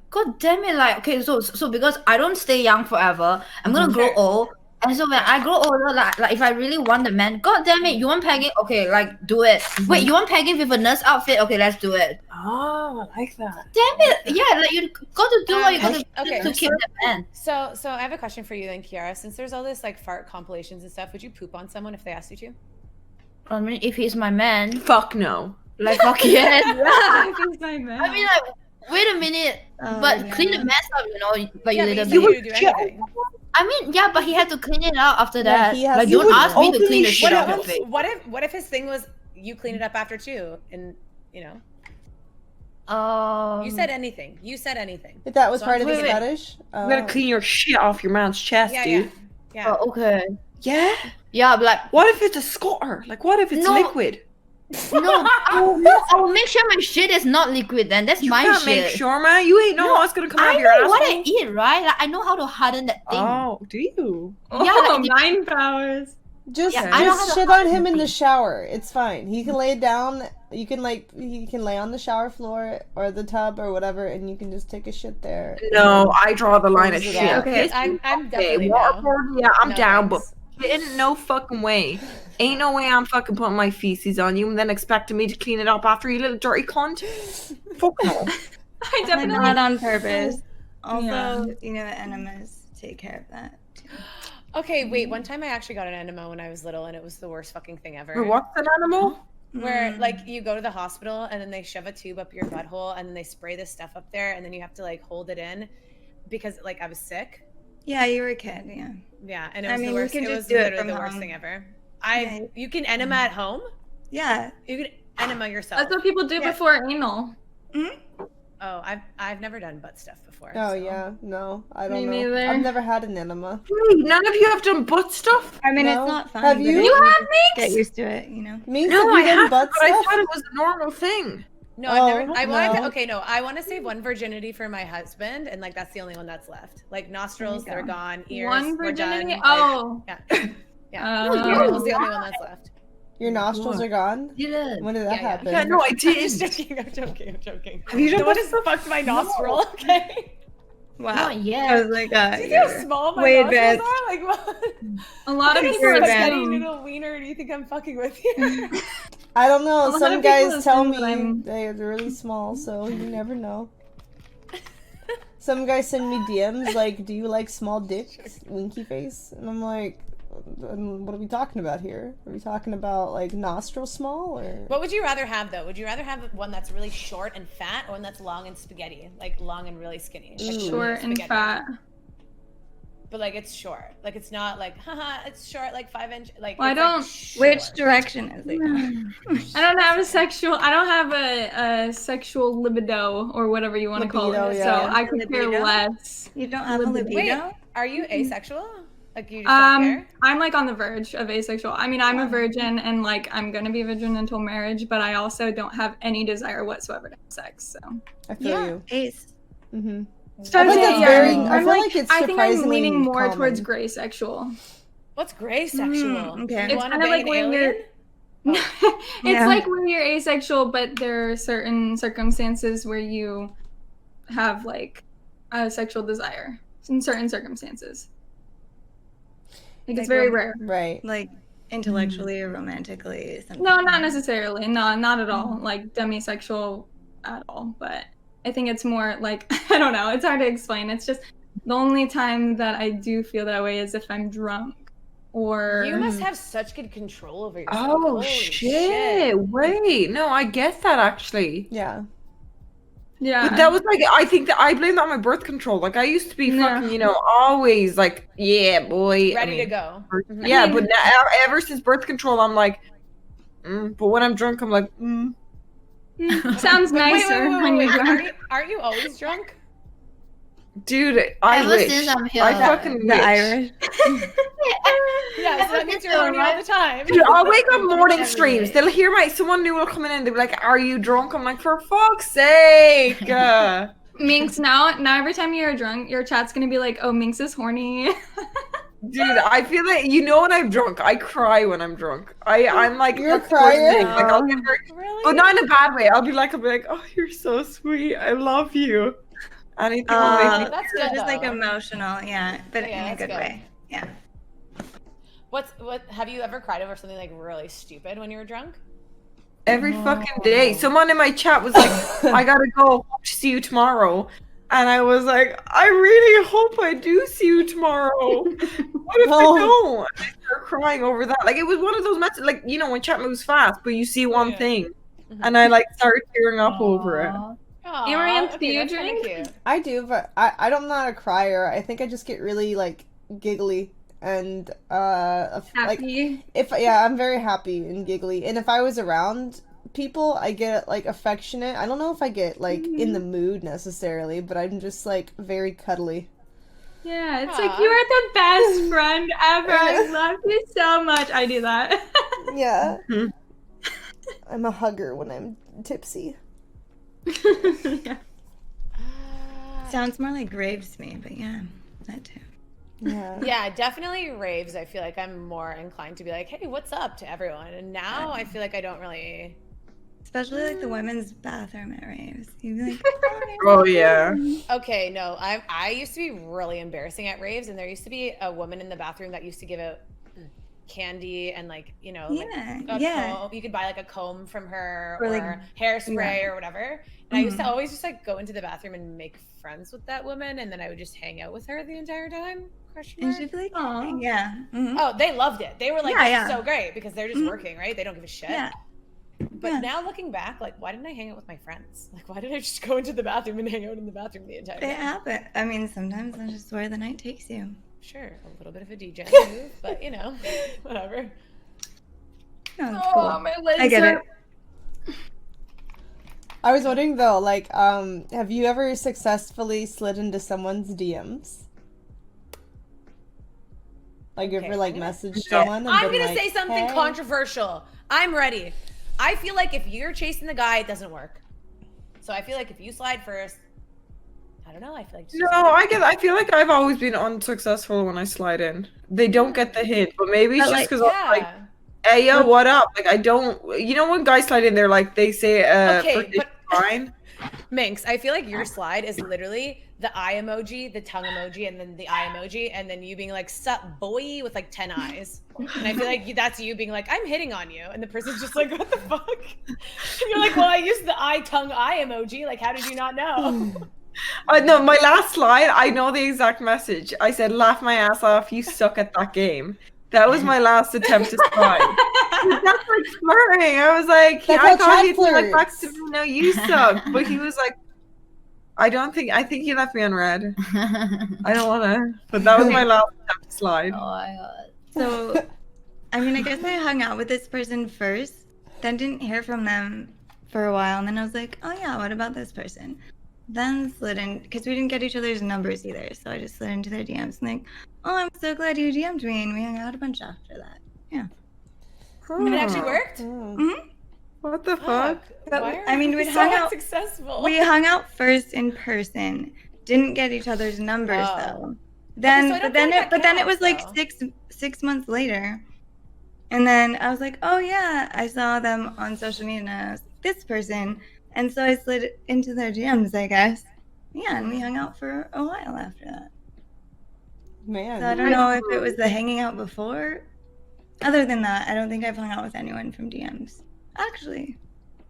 God damn it! Like okay, so because I don't stay young forever, I'm gonna grow old. And so when I grow older, like if I really want the man, god damn it, you want pegging? Okay, like do it. Wait, you want pegging with a nurse outfit? Okay, let's do it. Oh, I like that. Damn it! Yeah, like you got to do what you got to do to keep the man. So I have a question for you then, Kiara. Since there's all this like fart compilations and stuff, would you poop on someone if they asked you to? I mean, if he's my man, fuck no. Like fuck yes. If he's my man. I mean, like wait a minute, but clean the mess up, like yeah, you little you bit. do anything. I mean, yeah, but he had to clean it out after that. he has Like, to don't do ask it. me to clean the shit off your face. What if his thing was you clean it up after too, and you said anything. You said anything. If that was So part of his wait. fetish. You gotta clean your shit off your man's chest, dude. Yeah. Oh, okay. Yeah? Yeah, but like What if it's a scutter? Like, what if it's No. liquid? No, I will make sure my shit is not liquid. Then that's You my can't shit. make sure, man. You ain't know what's gonna come out I of your know asshole. what I eat, right? Like, I know how to harden that thing. Oh, do you? Yeah, Oh, like, mind powers. Just Yeah, I know how to shit on hide him in the things. shower. It's fine. He can lay down. You can he can lay on the shower floor or the tub or whatever, and you can just take a shit there. No, I draw the line at Yeah, shit. okay, Pissing, I'm okay, definitely no. waterboard, yeah, I'm No down, thanks. but in no fucking way. Ain't no way I'm fucking putting my feces on you and then expecting me to clean it up after you little dirty cunt. Fuck no. I Like, definitely not on purpose. Also, Yeah. you know, the enemas take care of that. Too. Okay, wait. One time I actually got an enema when I was little, and it was the worst fucking thing ever. Or what's an animal? Where like you go to the hospital and then they shove a tube up your butthole and then they spray this stuff up there and then you have to like hold it in because like I was sick. Yeah, you were a kid, yeah. Yeah, and it I was mean, the you worst. can It just was do it literally from the worst home. thing ever. Yeah. You can enema at home. Yeah. You can enema yourself. That's what people do Yeah. before anal. Oh, I've never done butt stuff before. Oh so. yeah, no, I Me don't know. neither. I've never had an enema. Wait, none of you have done butt stuff? I mean, No. it's not fun. Have but you? if You have just Minx? get used to it, you know? Me, No, have I you done haven't, butt but I stuff? thought it was a normal thing. No, Oh, I've never. no. Okay, no. I want to save one virginity for my husband, and like that's the only one that's left. Like nostrils, There you they're go. gone. Ears, One we're done. virginity? Like, Oh. yeah, Oh. Ears is the only one that's left. Your nostrils are gone? Dylan. When did that Yeah, yeah. happen? Yeah, no, I I'm did. just joking. I'm joking. I'm joking. Have you done No one butt has stuff? fucked my nostril. Okay. Wow. Not I yet. was like, Do you see how small my way nostrils advanced. are? Like what? A lot of Like people a are advanced. spaghetti saying. noodle wiener. Do you think I'm fucking with you? I don't know. A lot Some of people guys tell assume me that I'm- they're really small, so you never know. Some guys send me DMs like, "Do you like small dicks, winky face?" And I'm like, "What are we talking about here? Are we talking about like nostril small or?" What would you rather have though? Would you rather have one that's really short and fat, or one that's long and spaghetti, like long and really skinny? Like really Short and spaghetti. fat. But like it's short. Like it's not like haha, it's short like 5 inch. Like Well, I it's, like, don't- short. Which direction is it? I don't have a sexual libido or whatever you want to call Libido, it. yeah. So I could care Libido? less. You don't have a Libido. libido? Wait, are you asexual? Like you just don't care? I'm like on the verge of asexual. I mean, I'm a virgin and like I'm gonna be a virgin until marriage, but I also don't have any desire whatsoever to have sex. So I feel you. Ace. Mm-hmm. So I think yeah, that's very. I I'm feel like, like it's I think I'm surprisingly leaning more common. towards gray sexual. What's gray sexual? okay. You It's wanna kind of bang like an when you're. alien? It's Yeah. like when you're asexual, but there are certain circumstances where you have like a sexual desire in certain circumstances. Like it's Like very when- rare. Right. Like intellectually or romantically? Something. No, not necessarily. No, not at all. Like demisexual at all. But I think it's more like I don't know. It's hard to explain. It's just the only time that I do feel that way is if I'm drunk or You must have such good control over yourself. Oh Holy shit! Wait, no, I get that actually. Yeah. yeah. But that was like, I think that I blame that on my birth control. Like I used to be Yeah. fucking, always like, yeah, boy. Ready to go. Mhm. Yeah, I mean- but now, ever since birth control, I'm like, but when I'm drunk, I'm like, Sounds Wait, nicer when you're drunk. Aren't you always drunk? dude, I Ever wish. since I'm here. I fucking The wish. Irish. Yeah, so that means you're horny all the time. Dude, I'll wake up morning Every streams. day. They'll hear someone new will come in and they'll be like, "Are you drunk?" I'm like, "For fuck's sake!" Minx, now every time you're drunk, your chat's gonna be like, "Oh, Minx is horny." Dude, I feel like when I'm drunk, I cry when I'm drunk. I'm like, You're a that's the worst crier? thing. Like I'll get very, Really? but not in a bad way. I'll be like, "Oh, you're so sweet. I love you." Anything will make me. That's So good, just like though. emotional, yeah, but Yeah, in a that's good good. way. Yeah. What have you ever cried over something like really stupid when you were drunk? Every fucking day. Someone in my chat was like, "I gotta go. Hope to see you tomorrow." And I was like, "I really hope I do see you tomorrow. What if I don't?" And I started crying over that. Like it was one of those messages, like when chat moves fast, but you see one Yeah. thing, and I started tearing up over it. Aw, Amouranth, do you that's kinda drink? cute. I do, but I'm not a crier. I think I just get really like giggly and like Happy. I'm very happy and giggly. And if I was around people, I get like affectionate. I don't know if I get like in the mood necessarily, but I'm just like very cuddly. Yeah, it's Aw. like you are the best friend ever. I love you so much. I do that. Yeah. I'm a hugger when I'm tipsy. Yeah. Sounds more like raves to me, but yeah, that too. Yeah. Yeah, definitely raves. I feel like I'm more inclined to be like, hey, what's up to everyone? And now I feel like I don't really. Especially like the women's bathroom at raves. You'd be like, Oh yeah. Okay, no, I used to be really embarrassing at raves, and there used to be a woman in the bathroom that used to give out candy and like, you know, Yeah, like yeah. comb. You could buy like a comb from her Or, or like, hairspray yeah. or whatever. And I used to always just like go into the bathroom and make friends with that woman, and then I would just hang out with her the entire time. Question and mark? she'd be like, Aw. yeah. Mhm. Oh, they loved it. They were like, Yeah, "That's yeah. so great," because they're just Mhm. working, right? They don't give a shit. Yeah. But Yeah. now looking back, like, why didn't I hang out with my friends? Like, why did I just go into the bathroom and hang out in the bathroom the entire It time? happens. I mean, sometimes that's just where the night takes you. Sure, a little bit of a DJ move, but you know, whatever. No, it's cool. my legs I get it. hurt. I was wondering though, like, have you ever successfully slid into someone's DMs? Like, you Okay, ever like I'm gonna- messaged someone? And I'm been gonna like, say something "Hey." controversial. I'm ready. I feel like if you're chasing the guy, it doesn't work. So I feel like if you slide first, I don't know. I feel like just No, I feel like I've always been unsuccessful when I slide in. They don't get the hint, but maybe it's But, just like, because I'm like, yeah. hey, yo, what up? Like, I don't, you know, when guys slide in, they're like, they say, Okay, first but- fine. Minx, I feel like your slide is literally the eye emoji, the tongue emoji, and then the eye emoji, and then you being like, sup, boy, with like 10 eyes. And I feel like that's you being like, I'm hitting on you. And the person's just like, what the fuck? And you're like, well, I used the eye, tongue, eye emoji. Like, how did you not know? No, my last slide, I know the exact message. I said, laugh my ass off, you suck at that game. That was my last attempt to slide. That's like flirting. I was like, That's I how thought chat he'd be like back to flirts. me, no, you suck. But he was like, I think he left me on red. I don't want to. But that was my last attempt to slide. Oh my god. So, I mean, I guess I hung out with this person first, then didn't hear from them for a while, and then I was like, oh yeah, what about this person? Then slid in, because we didn't get each other's numbers either, so I just slid into their DMs and like, oh, I'm so glad you DM'd me, and we hung out a bunch after that. Yeah. And it actually worked? Oh. What the Fuck. fuck? Why are I mean, we we'd so hung out- unsuccessful? We hung out first in person, didn't get each other's numbers Oh. though. Then, so I don't but then think it, that then it was counts, like though. six months later, and then I was like, oh yeah, I saw them on social media, and I was like, this person, and so I slid into their DMs, I guess. Yeah, and we hung out for a while after that. Man. So I don't know if it was the hanging out before. Other than that, I don't think I've hung out with anyone from DMs. Actually,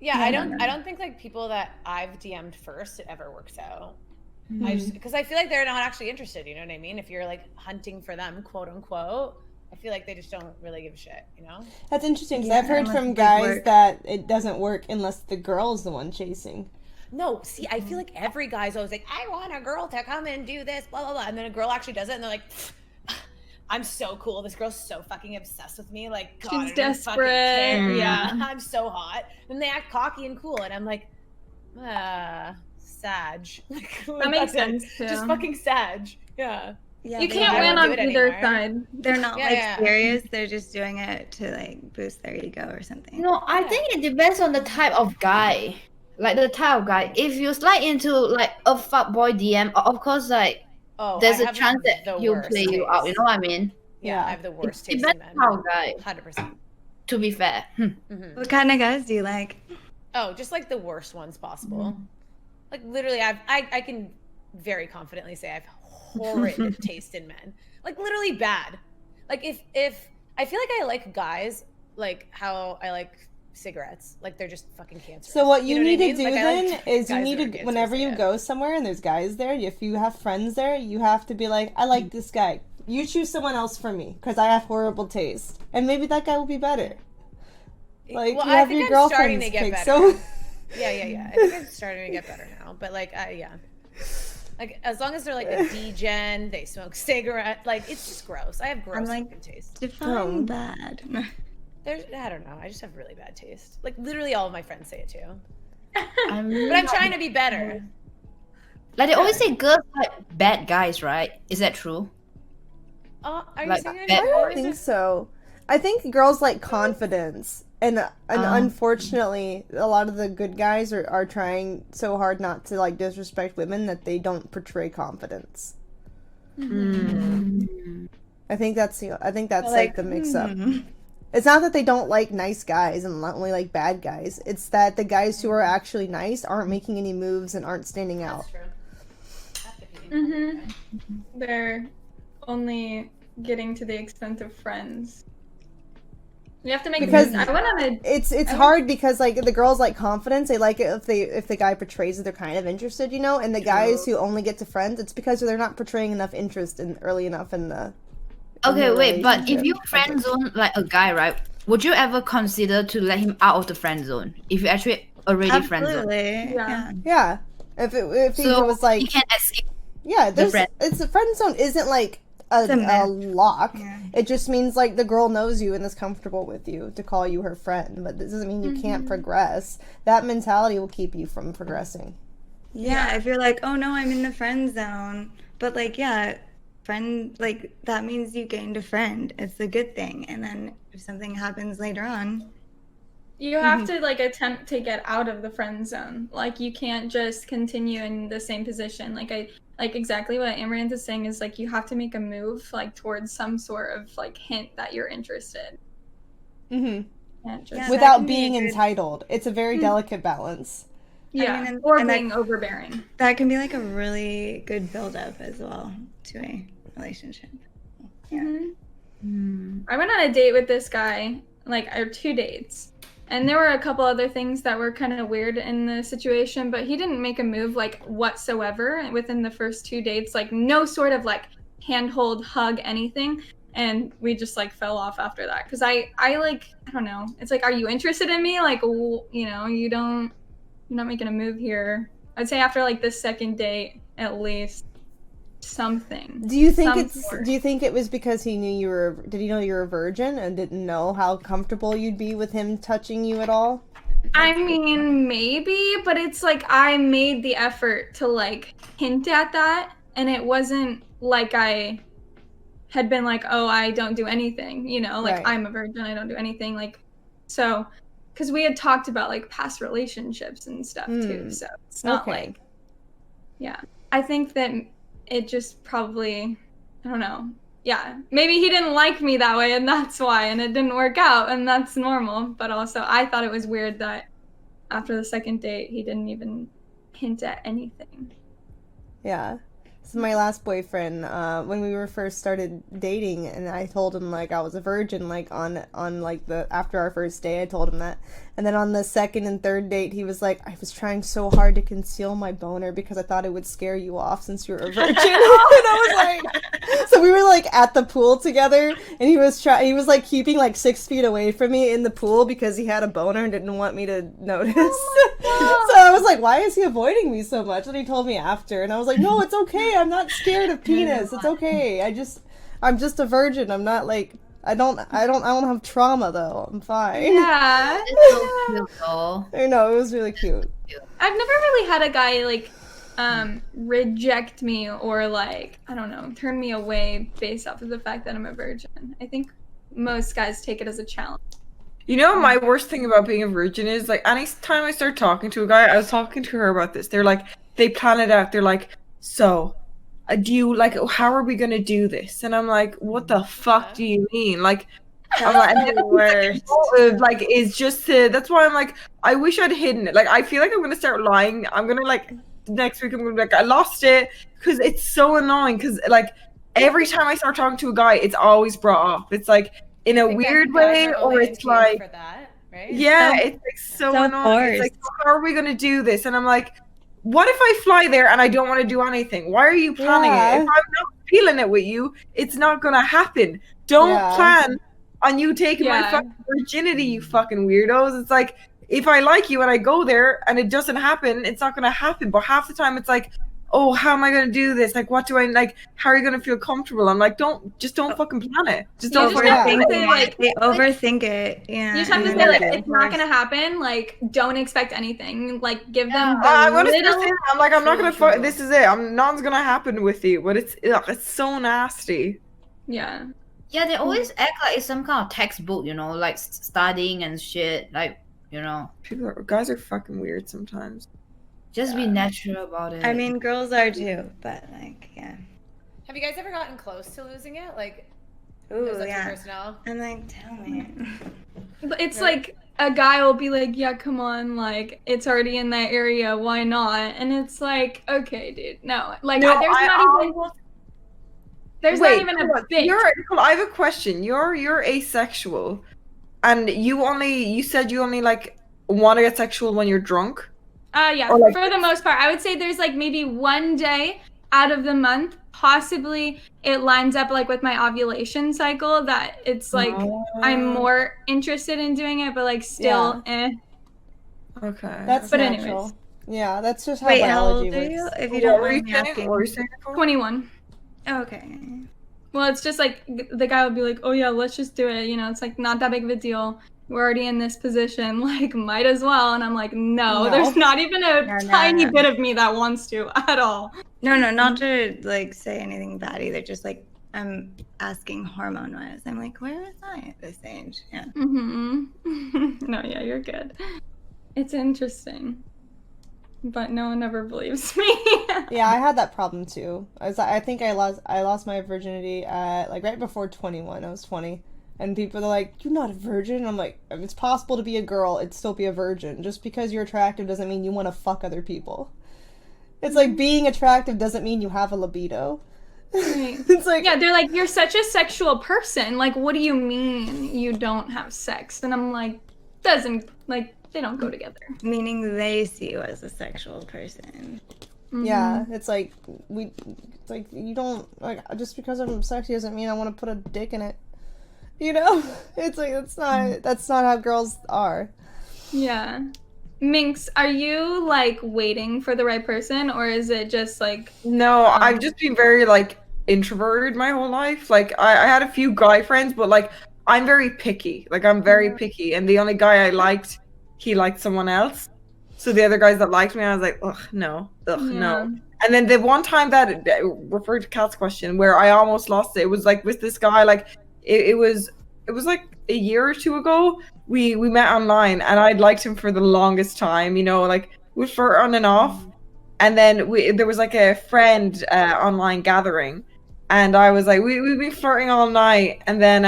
Yeah, Yeah, I no. don't think like people that I've DM'd first, it ever works out. Mm-hmm. I just, because I feel like they're not actually interested, you know what I mean? If you're like hunting for them, quote unquote, I feel like they just don't really give a shit, you know? That's interesting, because Yeah, I've heard unless from it's, like, guys work. that it doesn't work unless the girl's the one chasing. No, see, I feel like every guy's always like, I want a girl to come and do this, blah, blah, blah. And then a girl actually does it, and they're like, I'm so cool. This girl's so fucking obsessed with me. Like, God, I She's don't fucking desperate. care. Yeah, Yeah. I'm so hot. And they act cocky and cool, and I'm like, Sag. Like, That makes that's it. sense too. Just fucking Sag. Yeah. yeah, You they can't I win won't on do it either anymore. side. They're not Yeah, like yeah. serious. They're just doing it to like boost their ego or something. No, I think it depends on the type of guy. Like the type of guy. If you slide into like a fuckboy DM, of course, like Oh, there's I a have chance the that he'll worst play you out. You taste. know what I mean? Yeah, Yeah. I have the worst It taste in depends men. on how guy. 100%. To be fair. Mhm. What kind of guys do you like? Oh, just like the worst ones possible. Mm-hmm. Like literally, I can very confidently say I have horrid taste in men. Like literally bad. Like if I feel like I like guys like how I like cigarettes. Like they're just fucking cancerous. So what you know need I to mean? do Like, I then like is you guys need that are to, cancerous, whenever you yeah. go somewhere and there's guys there, if you have friends there, you have to be like, I like this guy. You choose someone else for me because I have horrible taste, and maybe that guy will be better. Like Well, you I have think your I'm starting girlfriend's to get pick. better. So Yeah. I think I'm starting to get better now. But like, yeah. Like as long as they're like a D-gen, they smoke cigarette. Like it's just gross. I have gross like- fucking taste. Define bad. I don't know. I just have really bad taste. Like literally all of my friends say it too. I'm But I'm trying to be better. Like they always say girls like bad guys, right? Is that true? Are you Like saying that- I don't think so. I think girls like confidence, And unfortunately, a lot of the good guys are trying so hard not to like disrespect women that they don't portray confidence. I think that's like the mix up. It's not that they don't like nice guys and only like bad guys. It's that the guys who are actually nice aren't making any moves and aren't standing out. They're only getting to the extent of friends. You have to make because I went on a. It's hard because like the girls like confidence. They like it if the guy portrays that they're kind of interested, you know. And the guys who only get to friends, it's because they're not portraying enough interest early enough in the. Okay, wait, but if you friend zone like a guy, right? Would you ever consider to let him out of the friend zone if you actually already friend zone? Yeah. If he was like, he can escape. Yeah, it's a friend zone isn't like a lock. It just means like the girl knows you and is comfortable with you to call you her friend, but this doesn't mean you can't progress. That mentality will keep you from progressing. Yeah, if you're like, oh no, I'm in the friend zone, but like, friend, like that means you gained a friend. It's a good thing. And then if something happens later on, you have to like attempt to get out of the friend zone. Like you can't just continue in the same position. Like exactly what Amouranth is saying is like you have to make a move like towards some sort of like hint that you're interested. Without being entitled. It's a very delicate balance. Yeah, I mean, or being overbearing. That can be like a really good build-up as well to a relationship. Yeah. I went on a date with this guy, or 2 dates. And there were a couple other things that were kind of weird in the situation, but he didn't make a move like whatsoever within the first 2 dates, like no sort of like handhold, hug, anything. And we just like fell off after that. Cause I don't know. It's like, are you interested in me? Like, you know, you're not making a move here. I'd say after like the second date, at least something. Do you think it was because did he know you were a virgin and didn't know how comfortable you'd be with him touching you at all? I mean, maybe, but it's like I made the effort to like hint at that, and it wasn't like I had been like, oh, I don't do anything, you know, like I'm a virgin, I don't do anything, like, so, because we had talked about like past relationships and stuff too, so it's not like, I think that it just probably, I don't know. Yeah, maybe he didn't like me that way and that's why, and it didn't work out, and that's normal. But also, I thought it was weird that after the second date, he didn't even hint at anything. Yeah. So my last boyfriend, when we were first started dating, and I told him like I was a virgin, like on like after our first day, I told him that. And then on the second and third date, he was like, I was trying so hard to conceal my boner because I thought it would scare you off since you're a virgin. And I was like, so we were like at the pool together, and he was like keeping like 6 feet away from me in the pool because he had a boner and didn't want me to notice. So I was like, why is he avoiding me so much? And he told me after, and I was like, no, it's okay. I'm not scared of penis. It's okay. I'm just a virgin. I'm not like, I don't have trauma though. I'm fine. Yeah. It's so cute though. I know, it was really cute. I've never really had a guy like reject me or like, I don't know, turn me away based off of the fact that I'm a virgin. I think most guys take it as a challenge. You know, my worst thing about being a virgin is like anytime I start talking to a guy, I was talking to her about this. They're like, they plan it out. They're like, so do you like, how are we gonna do this? And I'm like, what the fuck do you mean? Like, I'm like, like, it's just that's why I'm like, I wish I'd hidden it. Like, I feel like I'm gonna start lying. I'm gonna like next week I'm gonna be like, I lost it, because it's so annoying. Because like every time I start talking to a guy, it's always brought up. It's like in a weird way, or it's like, for that, right? Yeah, it's like so annoying. It's like, how are we gonna do this? And I'm like, what if I fly there and I don't want to do anything? Why are you planning it? If I'm not feeling it with you, it's not gonna happen. Don't plan on you taking my fucking virginity, you fucking weirdos. It's like, if I like you and I go there and it doesn't happen, it's not gonna happen. But half the time it's like, oh, how am I gonna do this? Like, what do I like? How are you gonna feel comfortable? I'm like, don't fucking plan it. Just don't overthink it. Like, they overthink it. Yeah. You just have to say like, it's not gonna happen. Like, don't expect anything. Like, give them. I'm like, I'm not gonna. This is it. Nothing's gonna happen with you. But it's so nasty. Yeah. Yeah, they always act like it's some kind of textbook, like studying and shit. Like, Guys are fucking weird sometimes. just be natural about it. I mean, girls are too, but like, yeah. Have you guys ever gotten close to losing it? Like, Ooh, it was yeah. personal. I'm like, tell me. It's like a guy will be like, yeah, come on, like it's already in that area, why not? And it's like, okay, dude, no, like No, there's not even a bit. I have a question. You're asexual, and you said you only like want to get sexual when you're drunk. Yeah, Or, like- for the most part, I would say there's like maybe one day out of the month, possibly it lines up like with my ovulation cycle that it's like I'm more interested in doing it, but like still, Okay. That's But natural. anyways. Yeah, that's just how Wait, how biology old are you? works. If you don't mind me What asking. were you saying, Nicole? 21. Okay. Well, it's just like the guy would be like, oh yeah, let's just do it. It's like not that big of a deal. We're already in this position, like might as well. And I'm like, no. There's not even a tiny bit of me that wants to at all. No, not to like say anything bad either. Just like I'm asking hormone wise. I'm like, where was I at this age? Yeah. No, yeah, you're good. It's interesting, but no one ever believes me. Yeah, I had that problem too. I think I lost my virginity at like right before 21. I was 20, and people are like, "You're not a virgin." I'm like, if it's possible to be a girl and still be a virgin. Just because you're attractive doesn't mean you want to fuck other people. It's like being attractive doesn't mean you have a libido. It's like, yeah, they're like, you're such a sexual person. Like, what do you mean you don't have sex? And I'm like, they don't go together. Meaning they see you as a sexual person. yeah, it's like you don't like just because I'm sexy doesn't mean I want to put a dick in it. It's like that's not how girls are. Yeah. Minx, are you like waiting for the right person, or is it just like No, I've just been very like introverted my whole life. Like I had a few guy friends, but like I'm very picky. Like I'm very picky, and the only guy I liked, he liked someone else. So the other guys that liked me, I was like, ugh, no. And then the one time that referred to Kat's question where I almost lost it, it was like with this guy, like it was like a year or two ago. We met online, and I'd liked him for the longest time. Like we were on and off, and then there was like a friend online gathering, and I was like, we've been flirting all night, and then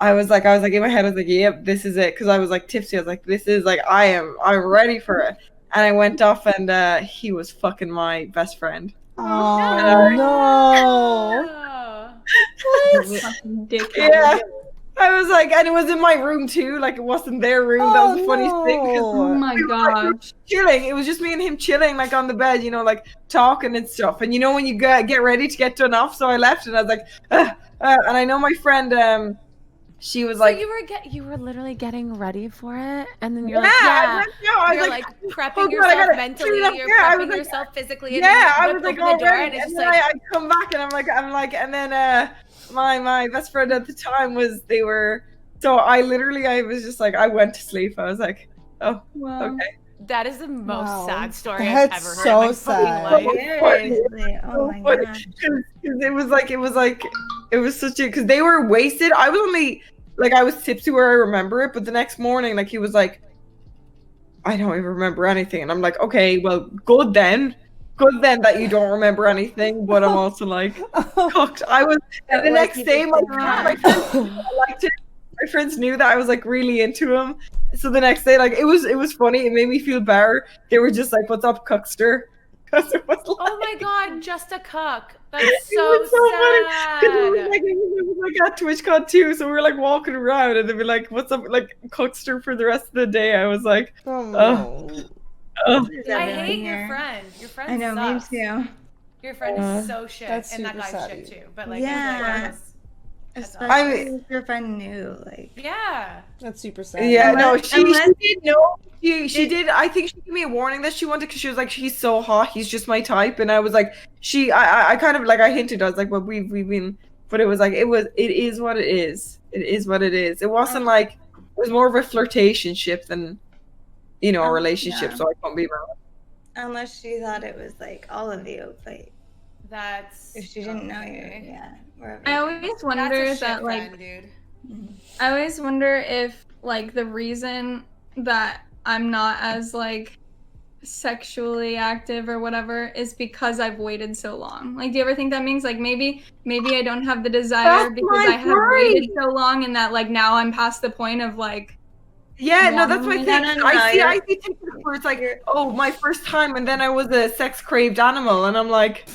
I was like in my head, I was like, yep, this is it, because I was like tipsy. I was like, this is like I'm ready for it, and I went off, and he was fucking my best friend. Oh no! Yeah. I was like, and it was in my room too. Like it wasn't their room. That was the funniest thing. Oh my gosh! Chilling. It was just me and him chilling, like on the bed, like talking and stuff. And when you get ready to get done off, so I left, and I was like, and I know my friend, she was like, you were literally getting ready for it, and then you're I was you're like prepping yourself mentally, you're prepping yourself physically. And I was like, open the door, and it's just then like I come back, and I'm like, and then my best friend at the time so I was just like, I went to sleep. I was like, oh, wow. Okay. That is the most sad story That's I've ever heard so in my sad. fucking life. Seriously. Oh my gosh. It was such a, because they were wasted. I was only like, I was tipsy where I remember it, but the next morning, like he was like, I don't even remember anything, and I'm like, okay, well, good then that you don't remember anything, but I'm also like cooked. I was, and the next day my friends knew that I was like really into him, so the next day, like it was funny, it made me feel better. They were just like, what's up, cuckster? Because it was like, oh my god, just a cuck. That's so sad. It was like at TwitchCon too, so we were like walking around, and they'd be like, what's up, like cuckster for the rest of the day. I was like, oh. I hate your friend. Your friend I know, sucks. me too. Your friend is so shit, that's and that super guy's sad. shit too. But like, Yeah. especially if your friend knew, like. yeah, That's super sad. Yeah, no, Unless- she did know. She did. I think she gave me a warning that she wanted, because she was like, he's so hot, he's just my type, and I was like, I kind of like, I hinted, I was like, well, we've been, but it was like, it is what it is. It is what it is. It wasn't like, it was more of a flirtationship than, a relationship. Yeah. So I can't be mad. Unless she thought it was like all of you, but that's if she didn't know you, yeah. wherever. I always wonder That's a that, shit like, friend, dude. I always wonder if, like, the reason that I'm not as, like, sexually active or whatever is because I've waited so long. Like, do you ever think that means, like, maybe I don't have the desire That's because my I have waited so long, and that, like, now I'm past the point of, like, Yeah, no, that's my wanting thing. it? No, I see TikTok where it's like, oh, my first time, and then I was a sex-craved animal, and I'm like,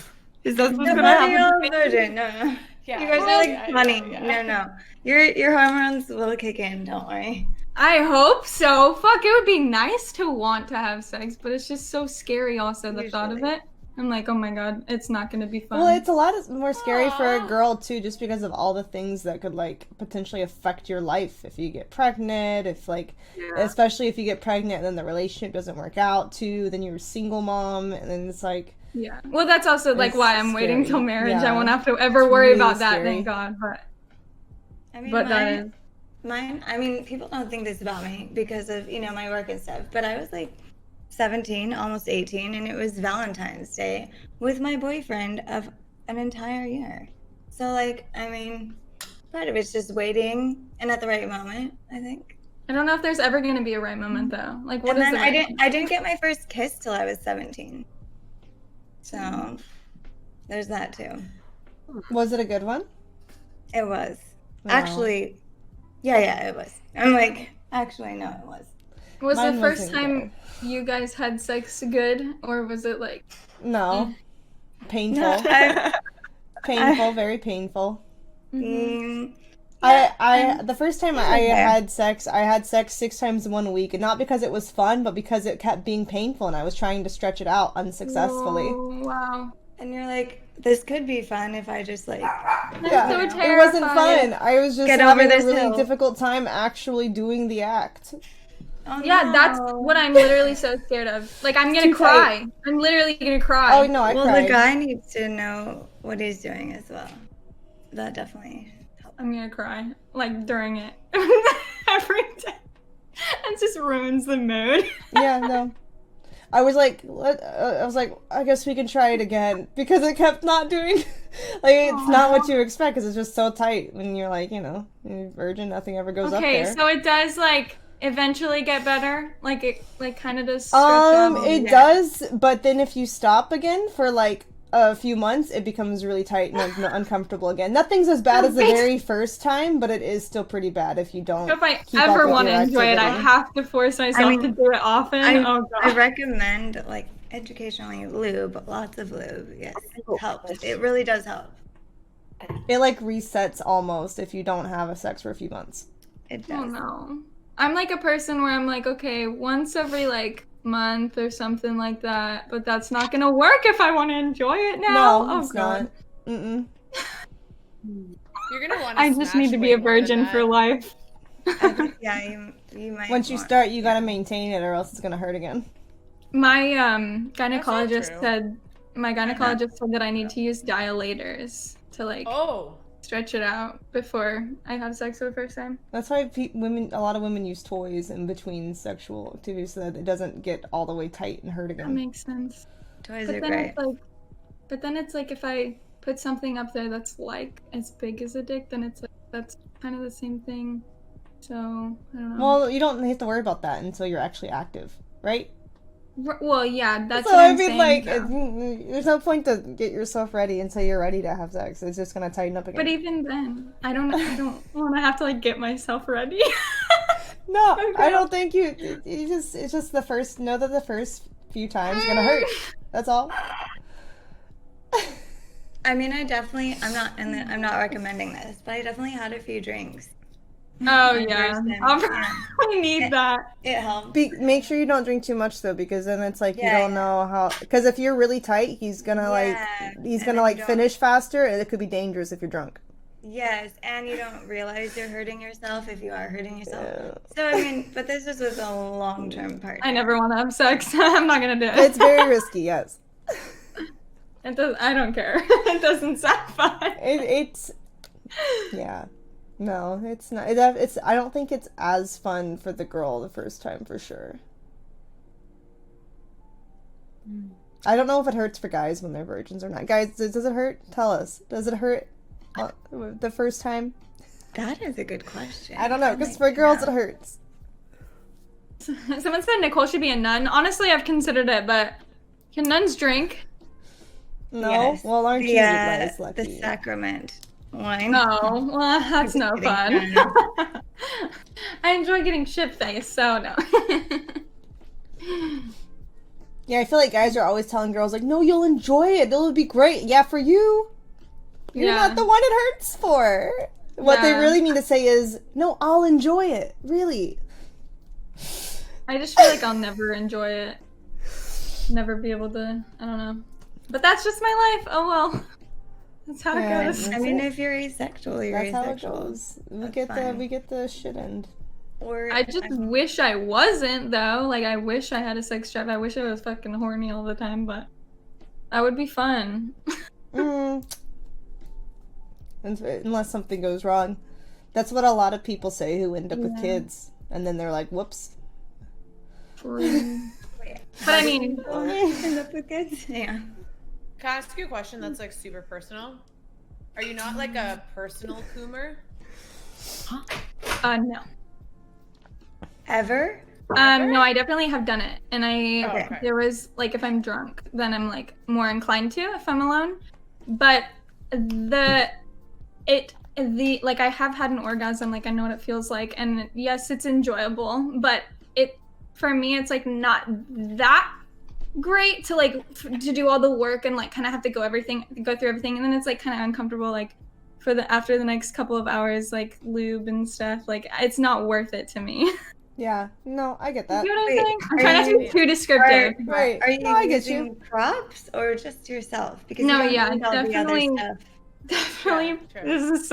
is that what's gonna Nobody happen? else virgin. No. Yeah, You guys well, are like yeah, funny. yeah. No. Your hormones will kick in. Don't worry. I hope so. Fuck, it would be nice to want to have sex, but it's just so scary also, the thought of Usually. it. I'm like, oh my god, it's not gonna be fun. Well, it's a lot more scary for a girl too, just because of all the things that could like potentially affect your life if you get pregnant. If like, especially if you get pregnant and then the relationship doesn't work out too, then you're a single mom, and then it's like. Yeah. Well, that's also like It's why I'm waiting scary. till marriage. Yeah. I won't have to ever It's worry really about that, scary. thank God. But I mean, that is. mine. I mean, people don't think this about me because of my work and stuff. But I was like 17, almost 18, and it was Valentine's Day with my boyfriend of an entire year. So like, I mean, part of it's just waiting and at the right moment, I think. I don't know if there's ever gonna be a right moment though. Like, what And is then the right I didn't get my first kiss till I was 17. So there's that too. Was it a good one? It was. Wow. Actually, yeah, it was. I'm like, actually, no, it was. Was Mine the first wasn't time you guys had sex good, or was it like? No. Painful. I, Painful, very painful. mm, I the first time I Okay. had sex 6 times in 1 week, and not because it was fun, but because it kept being painful, and I was trying to stretch it out unsuccessfully. Whoa, wow. and you're like, this could be fun if I just like. Yeah, so it wasn't terrified. fun. I was just Get over having a this really hill. difficult time actually doing the act. Oh, Yeah, that's no. what I'm literally so scared of. Like, I'm gonna too cry. I'm literally gonna cry. Oh no, I Well, cried. the guy needs to know what he's doing as well. That definitely helps. I'm gonna cry, like, during it. Every day. It just ruins the mood. Yeah, no. I was like, I guess we can try it again because it kept not doing. Like, it's not what you expect because it's just so tight when you're like, you're virgin, nothing ever goes up Okay, there. so it does, like, eventually get better? Like, it, like, kind of does stretch out? It does, but then if you stop again for like a few months, it becomes really tight and uncomfortable again. Nothing's as bad as the very first time, but it is still pretty bad if you don't. So if I keep up ever with want to your enjoy it, I activity. have to force myself to do it often. I God. recommend like educationally lube, lots of lube. Yes, it helps. It really does help. It like resets almost if you don't have a sex for a few months. It Oh does. no. I'm like a person where I'm like, okay, once every like month or something like that, but that's not gonna work if I want to enjoy it now. No, Oh it's God. not. Mm-mm. You're gonna want to. I just need to be a virgin for life. Yeah, you might. Once you want- start, you gotta maintain it, or else it's gonna hurt again. My not gynecologist true. said that I need to use dilators to like Oh. stretch it out before I have sex for the first time. That's why a lot of women use toys in between sexual activities so that it doesn't get all the way tight and hurt That again. makes sense. Toys But are then great. it's like if I put something up there that's like as big as a dick, then it's like that's kind of the same thing. So I don't know. Well, you don't have to worry about that until you're actually active, right? Well, yeah, that's So what I I'm mean, saying. like, though. there's no point to get yourself ready until you're ready to have sex. It's just gonna tighten up again. But even then, I don't want to have to like get myself ready. No, Okay. I don't think you just. It's just the first. Know that the first few times gonna hurt. That's all. I mean, I'm not recommending this, but I definitely had a few drinks. Oh My yeah, first time, I'll yeah. probably need that. It helped. Make sure you don't drink too much though, because then it's like Yeah, you don't know how. Because if you're really tight, he's gonna Yeah, he's and gonna then like you don't- finish faster, and it could be dangerous if you're drunk. Yes, and you don't realize you're hurting yourself if you are hurting yourself. Yeah. So I mean, but this is with a long-term partner. I never want to have sex. I'm not gonna do it. It's very risky. Yes. It does. I don't care. It doesn't sound fun. It's yeah. No, it's not. It's. I don't think it's as fun for the girl the first time for sure. I don't know if it hurts for guys when they're virgins or not. Guys, does it hurt? Tell us. Does it hurt? the first time? That is a good question. I don't know, because for girls it hurts. Someone said Nicole should be a nun. Honestly, I've considered it, but can nuns drink? No? Yes. Well, aren't you guys lucky? The sacrament wine. Oh, well, that's no kidding. fun. I enjoy getting shit-faced, so no. Yeah, I feel like guys are always telling girls, like, no, you'll enjoy it. It'll be great. Yeah, for you. You're not the one it hurts for. What they really mean to say is, no, I'll enjoy it. Really. I just feel like I'll never enjoy it. Never be able to, I don't know. But that's just my life. Oh well. That's how it goes. I mean, if you're asexual, you're That's asexual. how it goes. We Fine. get the shit end. Or I just wish I wasn't, though. Like, I wish I had a sex drive. I wish I was fucking horny all the time, but that would be fun. Unless something goes wrong. That's what a lot of people say who end up with kids. And then they're like, whoops. But I mean... end up with kids? Yeah. Can I ask you a question that's like super personal? Are you not like a personal coomer? No. Ever? No, I definitely have done it. And Okay. there was, like, if I'm drunk, then I'm, like, more inclined to if I'm alone. But like, I have had an orgasm, like, I know what it feels like. And yes, it's enjoyable, but for me, it's, like, not that great to, like, to do all the work and, like, kind of have to go through everything. And then it's, like, kind of uncomfortable, like, after the next couple of hours, like, lube and stuff. Like, it's not worth it to me. Yeah, no, I get that. You know what I'm Wait, saying? I'm trying not to be too descriptive. Right. Are you No, I get using you. props or just yourself? Because No, you don't yeah, need all the other definitely. stuff. Definitely, Yeah, this is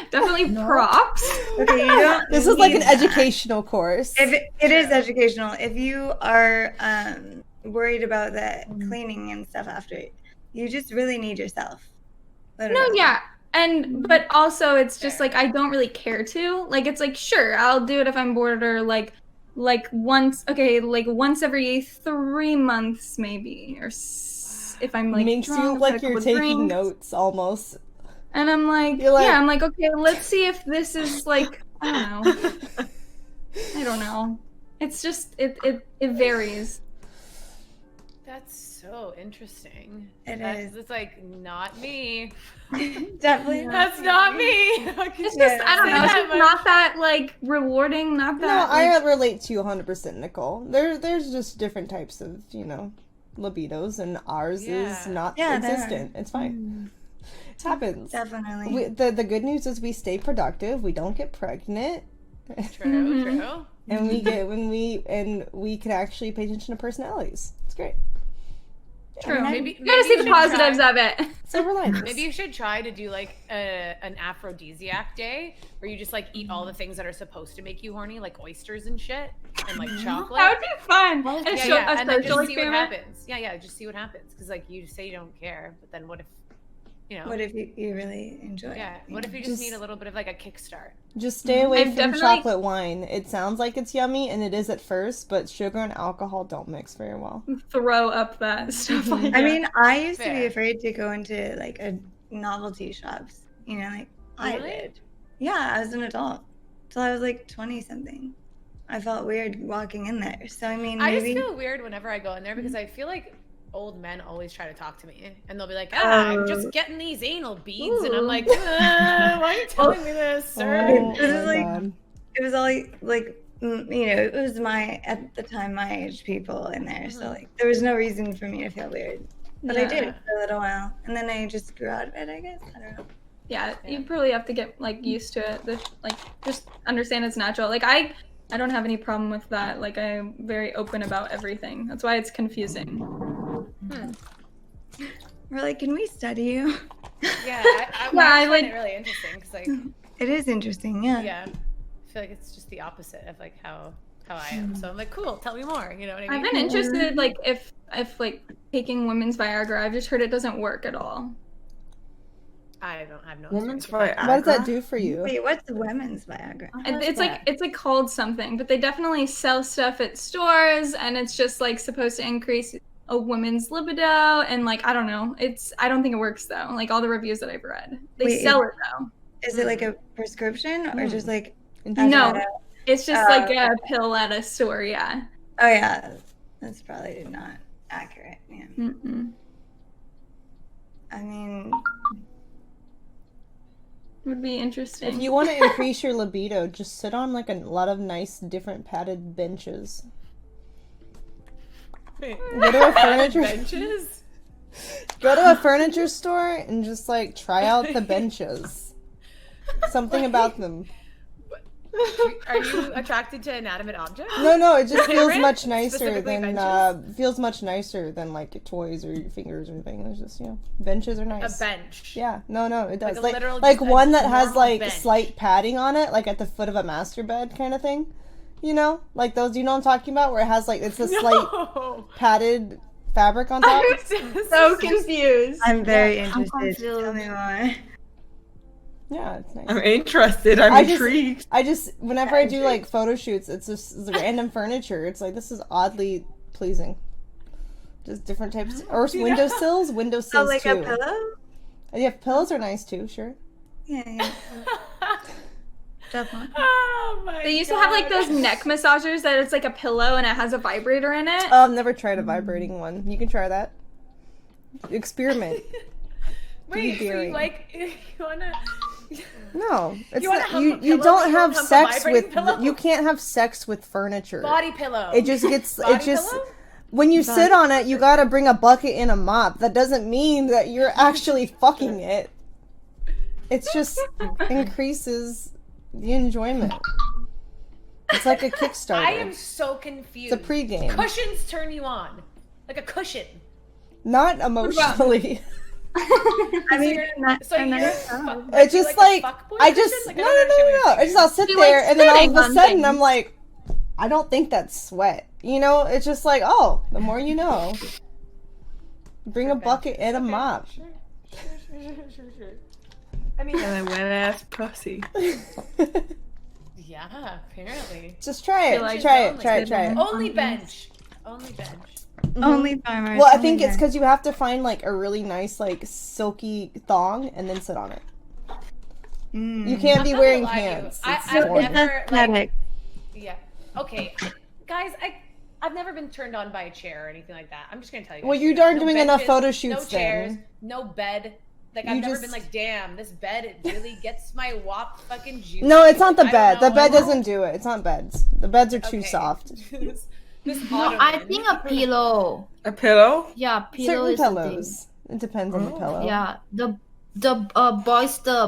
definitely props. Okay, you don't. This is like need an that. educational course. If it is educational, if you are worried about the cleaning and stuff after, you just really need yourself. No, yeah. But also it's just like, I don't really care to. Like, it's like, sure, I'll do it if I'm bored or like once every 3 months maybe, or if I'm like Makes drunk, you I've like had a you're couple taking drinks. notes almost. And I'm like, You're like- yeah, I'm like, okay, let's see if this is like, I don't know. It's just, it varies. That's so interesting. It That's is. It's like not me. Definitely. That's not me. It's just, I don't know, it's just not that like rewarding, not No, that. I like, relate to you 100%, Nicole. There's just different types of, libidos, and ours is not Yeah, there existent. It's fine. It happens. Definitely. The good news is we stay productive. We don't get pregnant. True. And we get we can actually pay attention to personalities. It's great. True. Maybe You gotta see you the should positives try- of it. Silver linings. Maybe you should try to do like an aphrodisiac day where you just like eat all the things that are supposed to make you horny, like oysters and shit, and like chocolate. That would be fun. Yeah, And and then social just see what experiment. happens. Yeah, just see what happens. Because like you say you don't care, but then what if, What if you really enjoy it? yeah, what if you just need a little bit of like a kickstart? Just stay away I've from definitely- chocolate wine. It sounds like it's yummy, and it is at first, but sugar and alcohol don't mix very well. Throw up that stuff like I that. mean, I used to be Fair. afraid to go into like a novelty shops. Like I Really? did. Yeah, I was an adult till I was like 20 something. I felt weird walking in there. So I mean, I maybe just feel weird whenever I go in there because I feel like old men always try to talk to me and they'll be like, I'm just getting these anal beads, and I'm like, why are you telling me this, sir? Oh, This is my like- God. it was all like it was at the time my age people in there. So like there was no reason for me to feel weird. But I did Yeah. for a little while, and then I just grew out of it. I guess I don't know. Yeah, you probably have to get like used to it. Like just understand it's natural. Like I don't have any problem with that. Like I'm very open about everything. That's why it's confusing. We're like, can we study you? Yeah, Yeah, I I find would- it really interesting because like, It is interesting, yeah. yeah, I feel like it's just the opposite of like how I am. So I'm like, cool, tell me more. You know what I I've mean? been interested like if like taking women's Viagra. I've just heard it doesn't work at all. I don't have no. Women's experience with Viagra. What does that do for you? Wait, what's the women's Viagra? And it's like called something, but they definitely sell stuff at stores, and it's just like supposed to increase a woman's libido, and like I don't know. I don't think it works though. Like all the reviews that I've read, they Wait, sell it though. Is it like a prescription or just like No, it's just like a pill at a store. Yeah. Oh yeah, that's probably not accurate. Yeah. Mm-mm. I mean, Would be interesting. If you want to increase your libido, just sit on like a lot of nice, different padded benches. Go to a furniture benches. Go to a furniture store and just like try out the benches. Something about them. Are you attracted to inanimate objects? No, it just feels Karen? much nicer Specifically than like your toys or your fingers or anything. It's just, benches are nice. A bench. Yeah, no, it does. Like a literal, like just a one that has normal like bench. slight padding on it, like at the foot of a master bed kind of thing. You know, like those. You know what I'm talking about? Where it has like it's a slight padded fabric on top. I'm so confused. I'm very I'm interested. Tell confused. me more. Yeah, it's nice. I'm interested. I'm intrigued. I just whenever I do like photo shoots, it's just random furniture. It's like this is oddly pleasing. Just different types, or windowsills. Oh, like too. a pillow? Yeah, pillows are nice too. Sure. Yeah. Definitely. Oh my They used to have like those neck massagers that it's like a pillow and it has a vibrator in it. Oh, I've never tried a vibrating one. You can try that. Experiment. Wait, so daring. you like you wanna? No, it's You wanna not, hump you. a You pillow, don't but you have don't hump a sex vibrating with. pillow? You can't have sex with furniture. Body pillow. It just gets. Body It just. pillow? When you sit on it, you gotta bring a bucket and a mop. That doesn't mean that you're actually fucking it. It's just increases the enjoyment. It's like a Kickstarter. I am so confused. It's a pregame. Cushions turn you on, like a cushion. Not emotionally. I mean, So you're It's just like, fuckboy I cushion? just Like, no. I don't understand what I you're just I'll sit She there likes and then all sitting of a on sudden things. I'm like, I don't think that's sweat. You know, it's just like, oh, the more you know. Bring a bucket and a mop. Sure. I mean, And a wet ass pussy. yeah, apparently. Just try it. feel like Try it's it. Try it. Try it. Only bench. Only bench. only farmers. Well, I only think it's men. because you have to find like a really nice like silky thong and then sit on it. You can't I'm be not wearing gonna lie to you. pants. I've It's boring. never like. Aesthetic. Yeah. Okay, guys, I've never been turned on by a chair or anything like that. I'm just gonna tell you. Well, guys you straight up. aren't doing enough benches, photo shoots No chairs. then. No bed. Like I've You never just- been like, damn, this bed it really gets my wop fucking juice. No, it's not the bed. The bed know. doesn't do it. It's not beds. The beds are too Okay. soft. this No, I ottoman. think a pillow. A pillow? Yeah, pillow Certain is the thing. pillows. It depends on the pillow. Yeah, the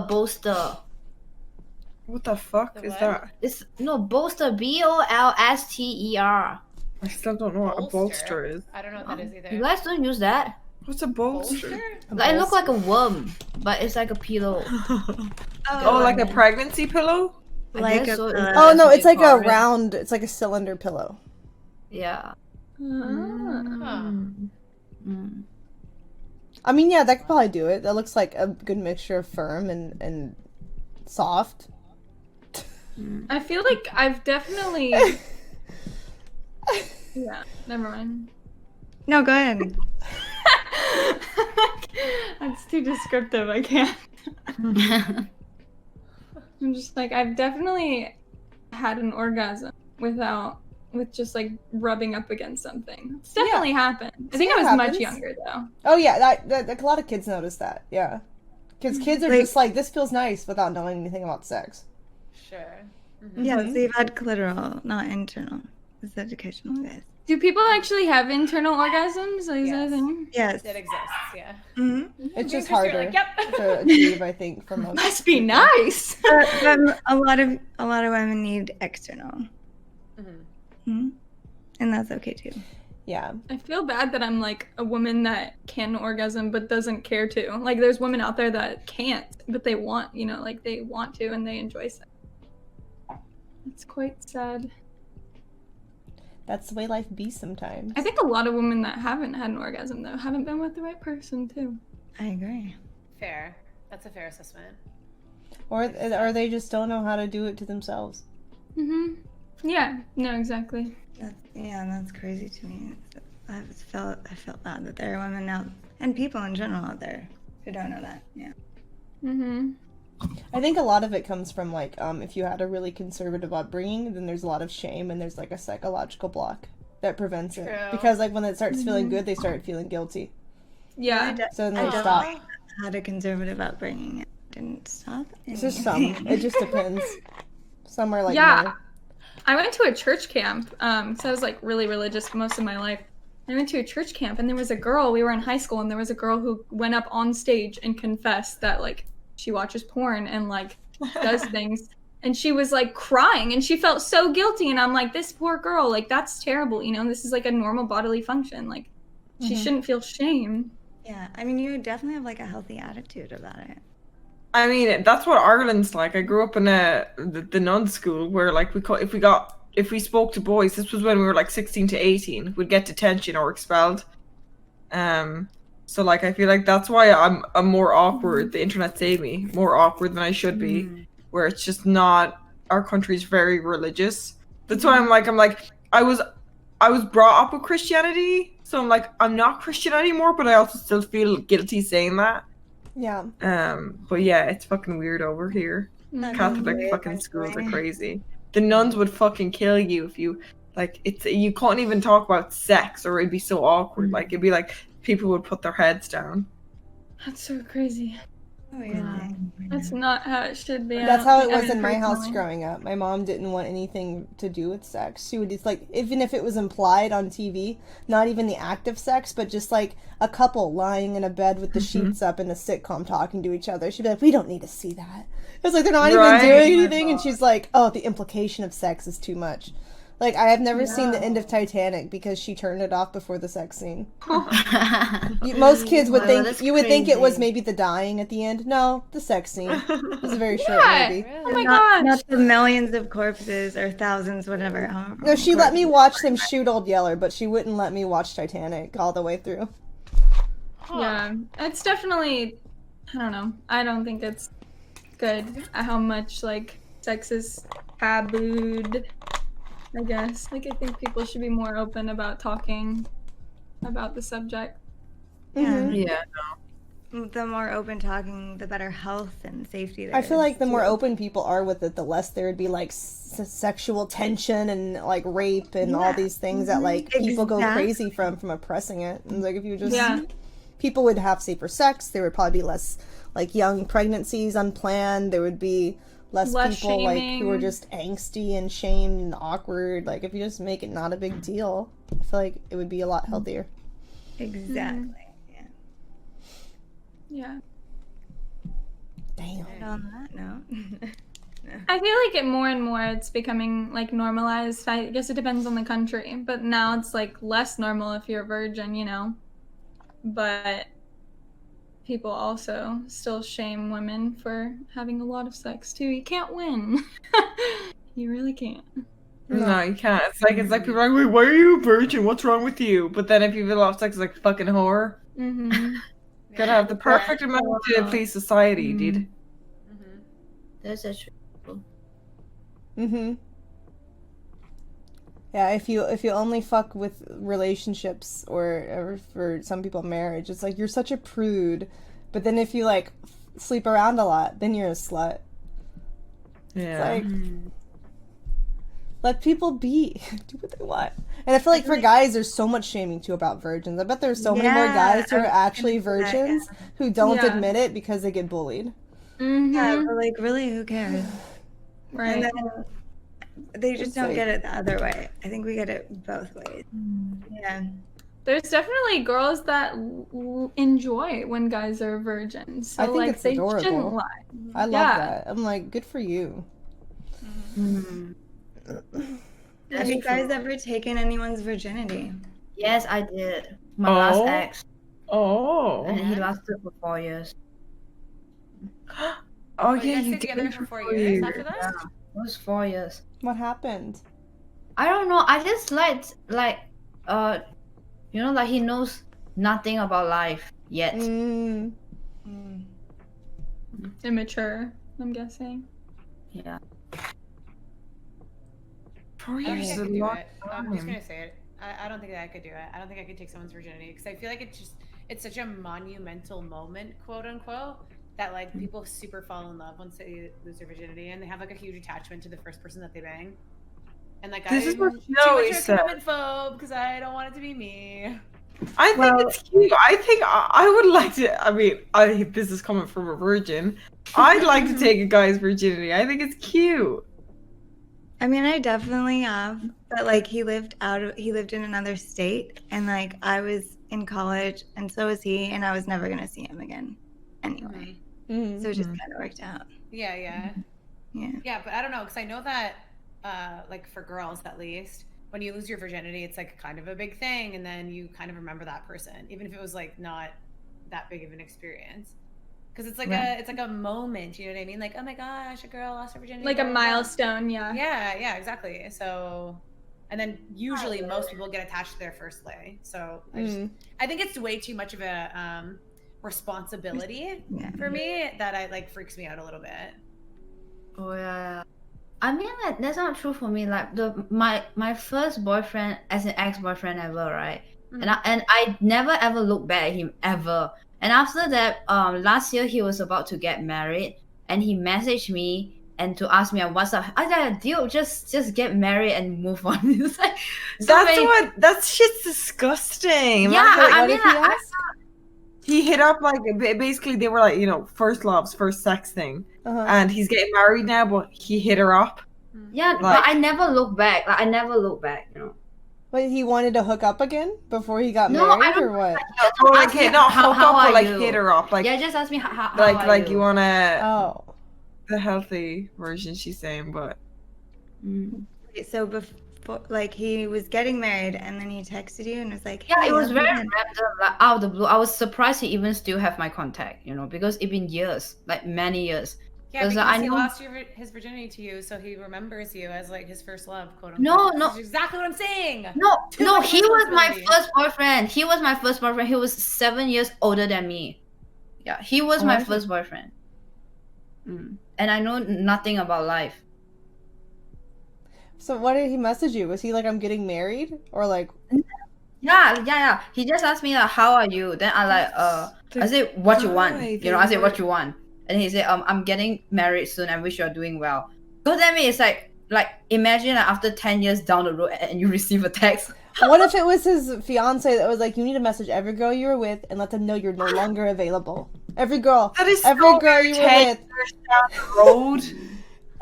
bolster. What the fuck The is what? that? It's no bolster. BOLSTER. I still don't know what a bolster is. I don't know what that is You either. guys don't use that. What's a bolster? Bolster? It looks like a worm, but it's like a pillow. Oh, like a pregnancy pillow? Like guess a so. pillow. Oh no, it's like a Carbon. round. It's like a cylinder pillow. Yeah. Huh. Mm. I mean, yeah, that could probably do it. That looks like a good mixture of firm and soft. I feel like I've definitely. Yeah, never mind. No, go ahead. That's too descriptive. I can't. I'm just like I've definitely had an orgasm with just like rubbing up against something. It's definitely happened. I think Yeah, I it was much happens. younger though. Oh yeah, that like, a lot of kids notice that. Yeah, because kids are Like- just like, this feels nice without knowing anything about sex. Sure. Yeah, so you've had clitoral, not internal. It's educational, guys. Do people actually have internal orgasms? Is that a Yes. thing? Yes. It exists, yeah. Mm-hmm. It's just You're harder like, yep. to achieve, I think, for most. Must be nice. A lot of women need external, and that's okay too. Yeah. I feel bad that I'm like a woman that can orgasm but doesn't care to. Like there's women out there that can't, but they want, like they want to and they enjoy sex. It's quite sad. That's the way life be sometimes. I think a lot of women that haven't had an orgasm though haven't been with the right person too. I agree. Fair. That's a fair assessment. Or they just don't know how to do it to themselves. Yeah, no, exactly. That's crazy to me. I felt bad that there are women out and people in general out there who don't know that. Yeah. Mhm. I think a lot of it comes from like if you had a really conservative upbringing, then there's a lot of shame and there's like a psychological block that prevents it. True. Because like when it starts feeling good, they start feeling guilty. Yeah. So then they stop. Had a conservative upbringing. It didn't stop. It's just some. It just depends. Some are like Yeah. I went to a church camp because I was like really religious most of my life. I went to a church camp and there was a girl, we were in high school, and there was a girl who went up on stage and confessed that like she watches porn and like does things. And she was like crying and she felt so guilty. And I'm like, this poor girl, like that's terrible. You know, this is like a normal bodily function. Like she shouldn't feel shame. Yeah, I mean, you definitely have like a healthy attitude about it. I mean, that's what Ireland's like. I grew up in the nun school where like if we spoke to boys, this was when we were like 16 to 18, we'd get detention or expelled. So like I feel like that's why I'm more awkward. The internet saved me more awkward than I should be, where it's just not. Our country's very religious. That's why I'm like I was brought up with Christianity, so I'm like I'm not Christian anymore, but I also still feel guilty saying that. Yeah. But yeah, it's fucking weird over here. Catholic fucking schools are crazy. The nuns would fucking kill you if you like. You can't even talk about sex, or it'd be so awkward. Like it'd be like people would put their heads down. That's so crazy. Oh, yeah. That's not how it should be. That's how it was in my house growing up. My mom didn't want anything to do with sex. She would just like, even if it was implied on TV, not even the act of sex, but just like a couple lying in a bed with the sheets up in a sitcom talking to each other. She'd be like, we don't need to see that. It's like they're not even doing anything, and she's like, oh, the implication of sex is too much. Like, I have never seen the end of Titanic because she turned it off before the sex scene. Most kids would think, you would think it was maybe the dying at the end. No, the sex scene. It was a very short movie. Oh my gosh. Not the millions of corpses or thousands, whatever. No, she let me watch them shoot Old Yeller, but she wouldn't let me watch Titanic all the way through. Yeah, it's definitely, I don't know. I don't think it's good how much like sex is tabooed. I guess. Like, I think people should be more open about talking about the subject. Yeah. The more open talking, the better health and safety there I feel is, like the more too. open people are with it, the less there would be like sexual tension and like rape and all these things that like people go crazy from oppressing it. And like if you just people would have safer sex, there would probably be less like young pregnancies unplanned. There would be less people shaming. like who are just angsty and shamed and awkward. Like if you just make it not a big deal, I feel like it would be a lot healthier. Exactly. Yeah. Damn. On that note. I feel like it more and more it's becoming like normalized. I guess it depends on the country, but now it's like less normal if you're a virgin, you know. But people also still shame women for having a lot of sex too. You can't win. You really can't. No, you can't. It's like people are like, wait, why are you a virgin? What's wrong with you? But then if you have a lot of sex, it's like fucking whore. Mm-hmm. Gotta have the perfect amount to please society, dude. That's a true. Yeah, if you only fuck with relationships or for some people marriage, it's like you're such a prude. But then if you like sleep around a lot, then you're a slut. Yeah. It's like let people be, do what they want. And I feel like for guys, there's so much shaming too about virgins. I bet there's so many more guys who are actually virgins who don't admit it because they get bullied. Yeah, but like really, who cares? Right. And then they just don't get it the other way. I think we get it both ways. Yeah. There's definitely girls that enjoy when guys are virgins. So I think like it's they adorable. shouldn't lie. I love that. I'm like, good for you. Have you guys ever taken anyone's virginity? Yes, I did. My last ex. Oh. And he lasted for 4 years. Oh Wait, yeah, you you stayed together did for 4 years after that? Yeah, it was 4 years. What happened? I don't know. I just like like he knows nothing about life yet. Immature, I'm guessing. Yeah. 4 I don't years think is I a could do lot. it. I'm just gonna say it. I don't think that I could do it. I don't think I could take someone's virginity because I feel like it's such a monumental moment, quote unquote, that like people super fall in love once they lose their virginity and they have like a huge attachment to the first person that they bang. And like This is I'm what too Snowy much of a said. commitment phobe because I don't want it to be me. I think it's cute. I think I would like to. I mean, this is coming from a virgin. I'd like to take a guy's virginity. I think it's cute. I mean, I definitely have, but like he lived in another state, and like I was in college, and so was he, and I was never gonna see him again, anyway. So it just kind of worked out. Yeah. But I don't know because I know that, like for girls at least, when you lose your virginity, it's like kind of a big thing, and then you kind of remember that person, even if it was like not that big of an experience. Because it's like a moment, you know what I mean? Like, oh my gosh, a girl lost her virginity. Like a milestone, yeah. Yeah, exactly. So, and then usually most people get attached to their first lay. So I think it's way too much of a responsibility for me that I like freaks me out a little bit. Oh yeah. I mean, like that's not true for me. Like my first boyfriend as an ex-boyfriend ever, right? And I never ever looked back at him ever. And after that, last year he was about to get married, and he messaged me and to ask me on WhatsApp. I said, "Dude, just get married and move on." It's like, That shit's disgusting. Yeah, He hit up like basically they were like, you know, first loves, first sex thing, and he's getting married now, but he hit her up. Yeah, but I never look back. Like I never look back, you know. But he wanted to hook up again before he got married, or what? Hit her up, like just ask me how like you wanna. Oh, the healthy version, she's saying, but. So before, like he was getting married, and then he texted you and was like, "Yeah, hey, it was very random, like out of the blue." I was surprised he even still have my contact, you know, because it's been years, like many years. Yeah, because he lost his virginity to you, so he remembers you as like his first love, quote unquote. No, that's exactly what I'm saying. No, he was my first boyfriend. He was my first boyfriend. He was 7 years older than me. Yeah, he was my first boyfriend. And I know nothing about life. so what did he message you? Was he like, "I'm getting married," or like? Yeah. He just asked me like, "How are you?" Then I like, I said, "What you want?" You know, I said, "What you want?" And he said, "I'm getting married soon. I wish you're doing well." God damn it! It's like imagine after 10 years down the road and you receive a text. What if it was his fiance that was like, "You need to message every girl you were with and let them know you're no longer available." Every girl. That is every girl you were with. 10 years down the road.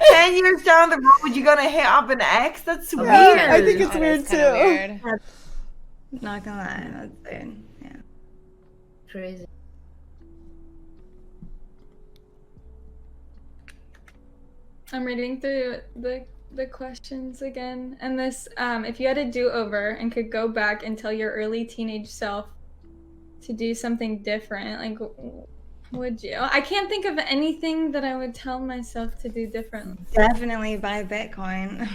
10 years down the road, you're gonna hit up an ex? That's weird. I think it's weird too. Weird. Not gonna lie, that's weird. Yeah. Crazy. I'm reading through the questions again, and this if you had a do-over and could go back and tell your early teenage self to do something different, like would you? I can't think of anything that I would tell myself to do differently. Definitely buy Bitcoin.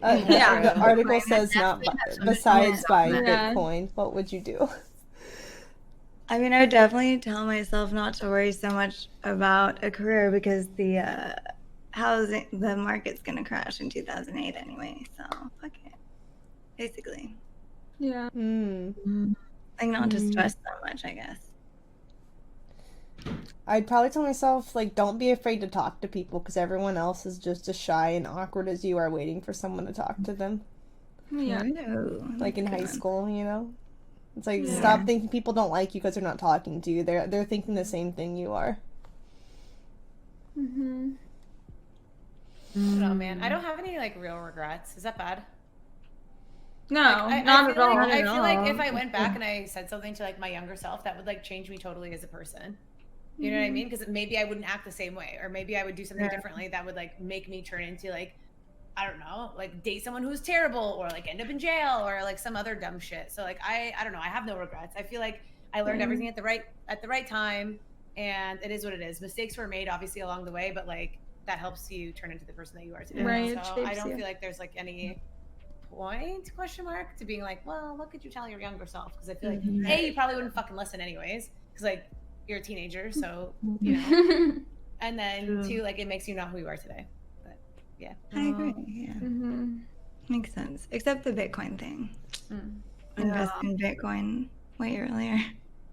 The article says not besides buy Bitcoin. What would you do? I mean, I would definitely tell myself not to worry so much about a career because the market's gonna crash in 2008 anyway. So fuck it, basically. Yeah. Like not to stress that much, I guess. I'd probably tell myself, like, don't be afraid to talk to people because everyone else is just as shy and awkward as you are waiting for someone to talk to them. Yeah. Like in high school, you know? It's like, stop thinking people don't like you because they're not talking to you. They're thinking the same thing you are. I don't know, man. I don't have any, like, real regrets. Is that bad? No, not at all. I feel like if I went back and I said something to, like, my younger self, that would, like, change me totally as a person. You know what I mean? Because maybe I wouldn't act the same way, or maybe I would do something differently that would, like, make me turn into, like, I don't know, like, date someone who's terrible, or, like, end up in jail, or, like, some other dumb shit. So, like, I don't know. I have no regrets. I feel like I learned everything at the right time, and it is what it is. Mistakes were made, obviously, along the way, but, like, that helps you turn into the person that you are today. Right, so I don't feel like there's, like, any point to being like, well, what could you tell your younger self? Because I feel like A, you probably wouldn't fucking listen anyways, because like you're a teenager, so you know. And then 2, like, it makes you not who you are today. But yeah, I agree. Yeah. Makes sense. Except the Bitcoin thing. Mm. Invest in Bitcoin way earlier.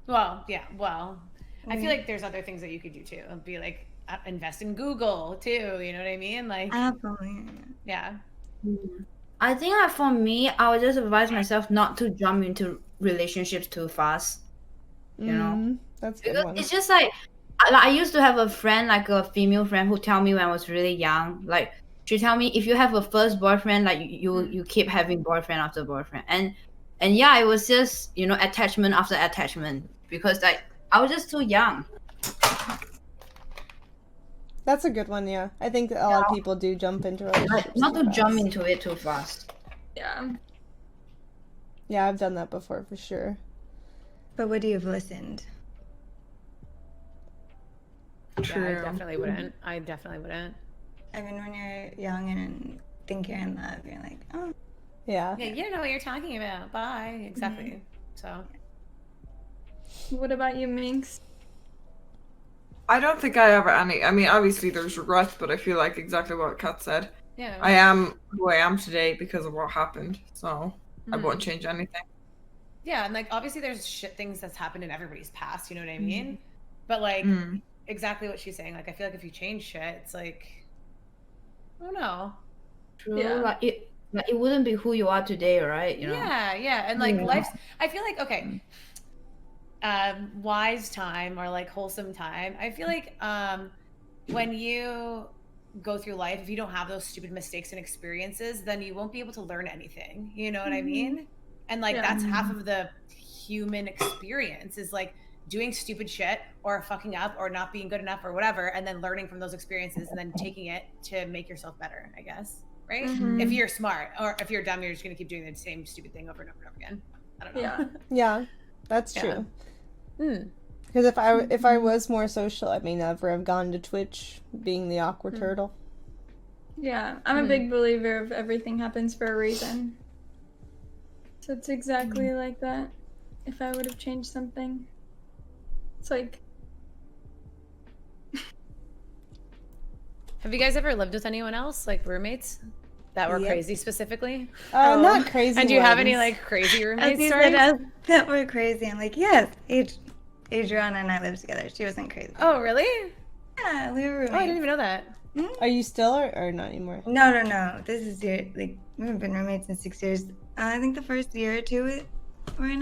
Well, yeah. Well, I feel like there's other things that you could do too. Be like invest in Google too. You know what I mean? Like, Absolutely. yeah. I think for me, I would just advise myself not to jump into relationships too fast. You know, that's a good because one. it's just like I used to have a friend, like a female friend, who tell me when I was really young, like she tell me if you have a first boyfriend, like you keep having boyfriend after boyfriend, and yeah, it was just attachment after attachment because like I was just too young. That's a good one, yeah. I think that a lot of people do jump into relationships. Not to too jump fast. into it too fast. Yeah. Yeah, I've done that before for sure. But would you have listened? Yeah, I definitely wouldn't. I mean, when you're young and think you're in love, you're like, oh. Yeah. Yeah, you don't know what you're talking about. Bye. Exactly. So. What about you, Minx? I don't think I have any. I mean, obviously there's regrets, but I feel like exactly what Kat said. Yeah. I am who I am today because of what happened, so I won't change anything. Yeah, and like obviously there's shit things that's happened in everybody's past, you know what I mean? But like exactly what she's saying, like I feel like if you change shit, it's like I don't know. True. Yeah. Like it wouldn't be who you are today, right? You know? Yeah. And like life's I feel like okay. Wise time or like wholesome time. I feel like when you go through life, if you don't have those stupid mistakes and experiences, then you won't be able to learn anything. You know what I mean? And like that's half of the human experience is like doing stupid shit or fucking up or not being good enough or whatever, and then learning from those experiences and then taking it to make yourself better, I guess. Right? If you're smart, or if you're dumb, you're just gonna keep doing the same stupid thing over and over and over again. I don't know. Yeah. Yeah, that's true. Yeah. Because if I was more social, I may never have gone to Twitch, being the awkward turtle. Yeah, I'm a big believer of everything happens for a reason. So it's exactly like that. If I would have changed something, it's like. Have you guys ever lived with anyone else, like roommates, that were crazy specifically? Not crazy. And do you have any ones. like crazy roommate As you stories? said, that were crazy. I'm like, yes, Adriana and I lived together. She wasn't crazy. Oh, really? Yeah, we were roommates. Oh, I didn't even know that. Are you still or not anymore? No. This is we've been roommates in 6 years. I think the first year or two we're in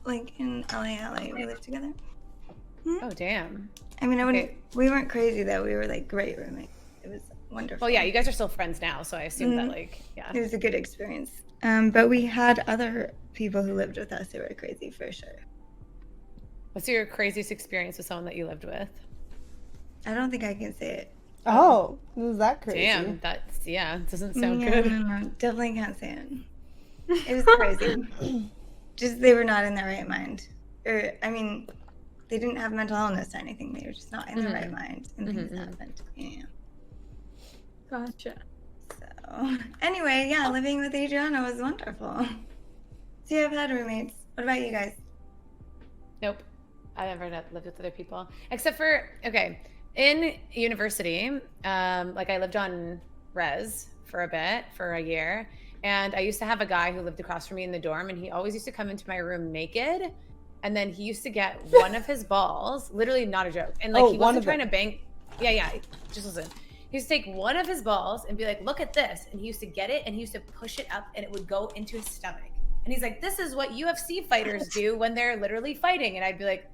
LA. We lived together. Oh, damn. I mean, we weren't crazy though. We were like great roommates. It was wonderful. Well, yeah, you guys are still friends now, so I assume that like, yeah. It was a good experience. But we had other people who lived with us who were crazy for sure. What's your craziest experience with someone that you lived with? I don't think I can say it. Oh, was that crazy? Damn, it doesn't sound Yeah, good. No, definitely can't say it. It was crazy. Just they were not in their right mind. Or, I mean, they didn't have mental illness or anything. They were just not in their right mind. And things happened. Yeah. Gotcha. So, anyway, yeah, living with Adriana was wonderful. See, I've had roommates. What about you guys? Nope. I've never lived with other people. Except for, okay, in university, like I lived on res for a year. And I used to have a guy who lived across from me in the dorm, and he always used to come into my room naked. And then he used to get one of his balls, literally not a joke. And like he wasn't trying to bang. Yeah. Just listen. He used to take one of his balls and be like, look at this. And he used to get it and he used to push it up and it would go into his stomach. And he's like, this is what UFC fighters do when they're literally fighting. And I'd be like,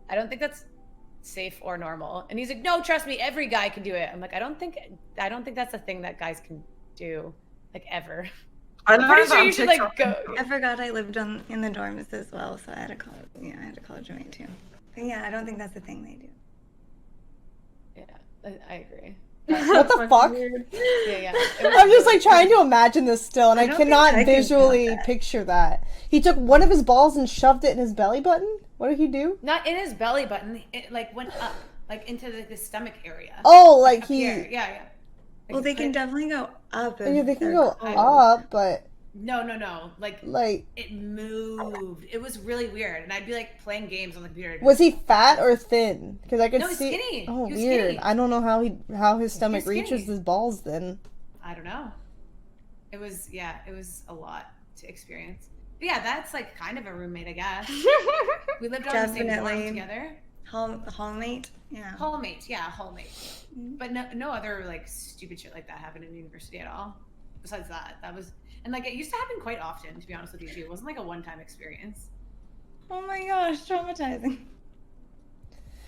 I don't think that's safe or normal. And he's like, no, trust me, every guy can do it. I'm like, I don't think that's a thing that guys can do, like ever. I'm pretty sure you should like go. I forgot I lived in the dorms as well, so I had a college roommate too. But yeah, I don't think that's a thing they do. Yeah, I agree. What the fuck? Yeah. I'm just like trying to imagine this still, and I cannot visually picture that. He took one of his balls and shoved it in his belly button? What did he do? Not in his belly button. It like went up, like into the stomach area. Oh, like he. Here. Yeah. Well, they can definitely go up. Yeah, they can go up, but. No. Like it moved. It was really weird, and I'd be like playing games on the computer. Was he fat or thin? Because I could see. No, he's skinny. Oh, he was weird. Skinny. I don't know how his stomach reaches his balls. Then I don't know. It was a lot to experience. But yeah, that's like kind of a roommate, I guess. We lived on the same dorm together. Hallmate? Yeah. Hallmate. But no other like stupid shit like that happened in university at all. Besides that was, and like it used to happen quite often, to be honest with you too. It wasn't like a one-time experience. Oh my gosh, traumatizing.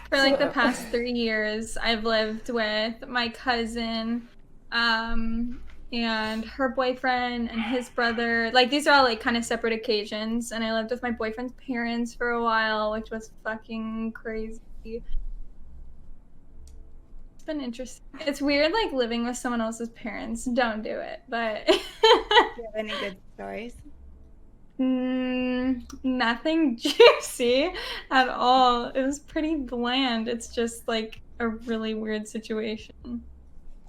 For like the past 3 years, I've lived with my cousin, and her boyfriend and his brother. Like these are all like kind of separate occasions, and I lived with my boyfriend's parents for a while, which was fucking crazy. It's been interesting. It's weird like living with someone else's parents. Don't do it. But Do you have any good stories? Nothing juicy at all. It was pretty bland. It's just like a really weird situation.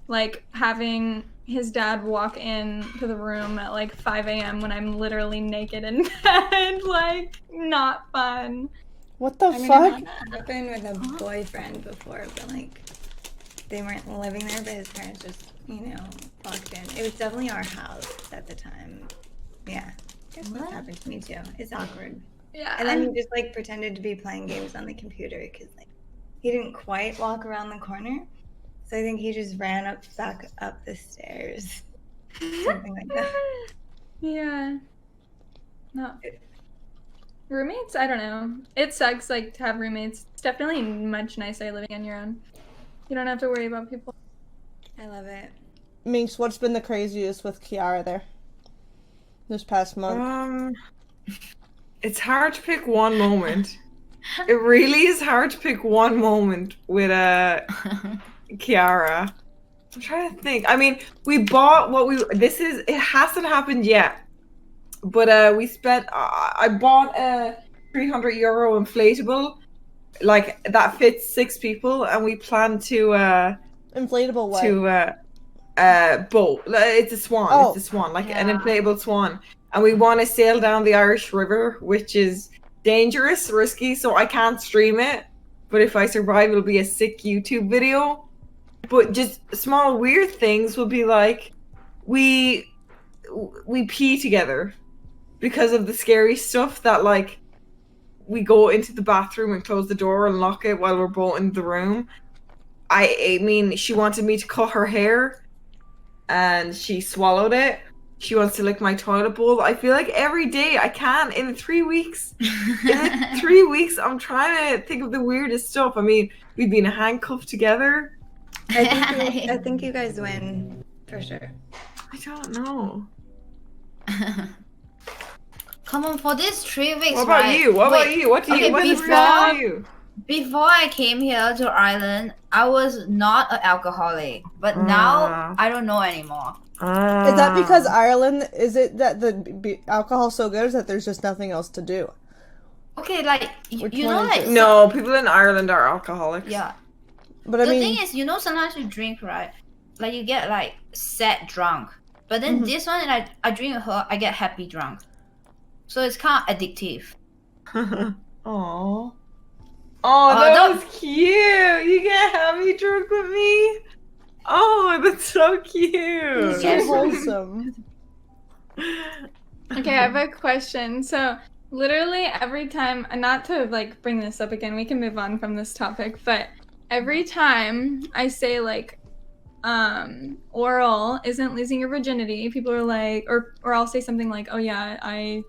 Like having his dad walk in to the room at like 5 a.m. when I'm literally naked in bed. Like, not fun. What the fuck? I've happened with a boyfriend before, but like they weren't living there, but his parents just, walked in. It was definitely our house at the time. Yeah. That's what happened to me too. It's awkward. Yeah. And then he just like pretended to be playing games on the computer because like he didn't quite walk around the corner. So I think he just ran back up the stairs. Something like that. Yeah. No. Roommates? I don't know. It sucks like to have roommates. It's definitely much nicer living on your own. You don't have to worry about people. I love it. Minx, what's been the craziest with Kiara there? This past month? It's hard to pick one moment. It really is hard to pick one moment with Kiara. I'm trying to think. I mean, we bought it hasn't happened yet. But I bought a €300 inflatable, like that fits 6 people, and we plan to Inflatable what? boat. It's a swan. It's a swan, like an inflatable swan. And we want to sail down the Irish River, which is dangerous, risky, so I can't stream it. But if I survive, it'll be a sick YouTube video. But just small weird things will be like, we pee together because of the scary stuff that like we go into the bathroom and close the door and lock it while we're both in the room. I mean, she wanted me to cut her hair and she swallowed it. She wants to lick my toilet bowl. I feel like every day I can in 3 weeks. In 3 weeks, I'm trying to think of the weirdest stuff. I mean, we've been handcuffed together. I think you guys win for sure. I don't know. Come on, for these 3 weeks, What about you? What about you? What do you? What's for you? Before I came here to Ireland, I was not an alcoholic, but now I don't know anymore. Is that because Ireland? Is it that the alcohol's so good, is that there's just nothing else to do? Okay, like you know, like no, people in Ireland are alcoholics. Yeah, but I mean, the thing is, sometimes you drink, right? Like you get like sad drunk, but then this one, like I drink with her, I get happy drunk. So it's kind of addictive. Aww. Oh, that was cute. You get happy drunk with me? Oh, that's so cute. So wholesome. Okay, I have a question. So literally every time, not to like bring this up again, we can move on from this topic, but every time I say like oral isn't losing your virginity, people are like, or I'll say something like, oh yeah, I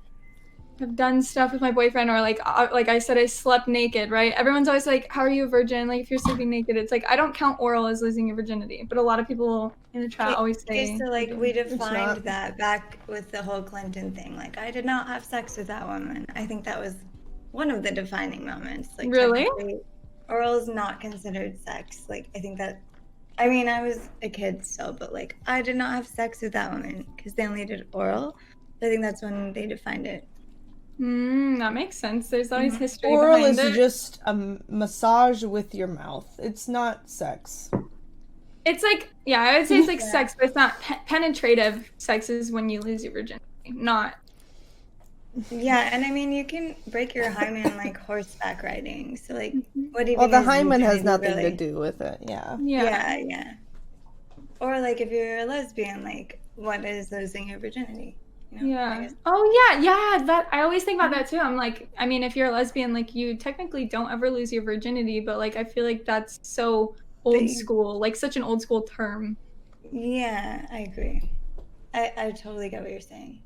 have done stuff with my boyfriend, or like I said, I slept naked, right? Everyone's always like, how are you a virgin? Like, if you're sleeping naked, it's like, I don't count oral as losing your virginity, but a lot of people in the chat always say. So like we defined that back with the whole Clinton thing. Like, I did not have sex with that woman. I think that was one of the defining moments. Like, really? Oral is not considered sex. Like, I think that, I mean, I was a kid still, but like, I did not have sex with that woman because they only did oral. I think that's when they defined it. That makes sense. There's always history oral behind is it. just a massage with your mouth. It's not sex. It's like, yeah, I would say it's like sex, but it's not penetrative. Sex is when you lose your virginity, not. Yeah, and I mean, you can break your hymen like horseback riding. So like, what even? Well, the is hymen has virginity, nothing really? to do with it. Yeah. Yeah. Or like if you're a lesbian, like what is losing your virginity? You know, I Yeah. guess. Oh yeah. That I always think about that too. I'm like, I mean, if you're a lesbian, like you technically don't ever lose your virginity, but like I feel like that's so old school, like such an old school term. Yeah, I agree. I totally get what you're saying.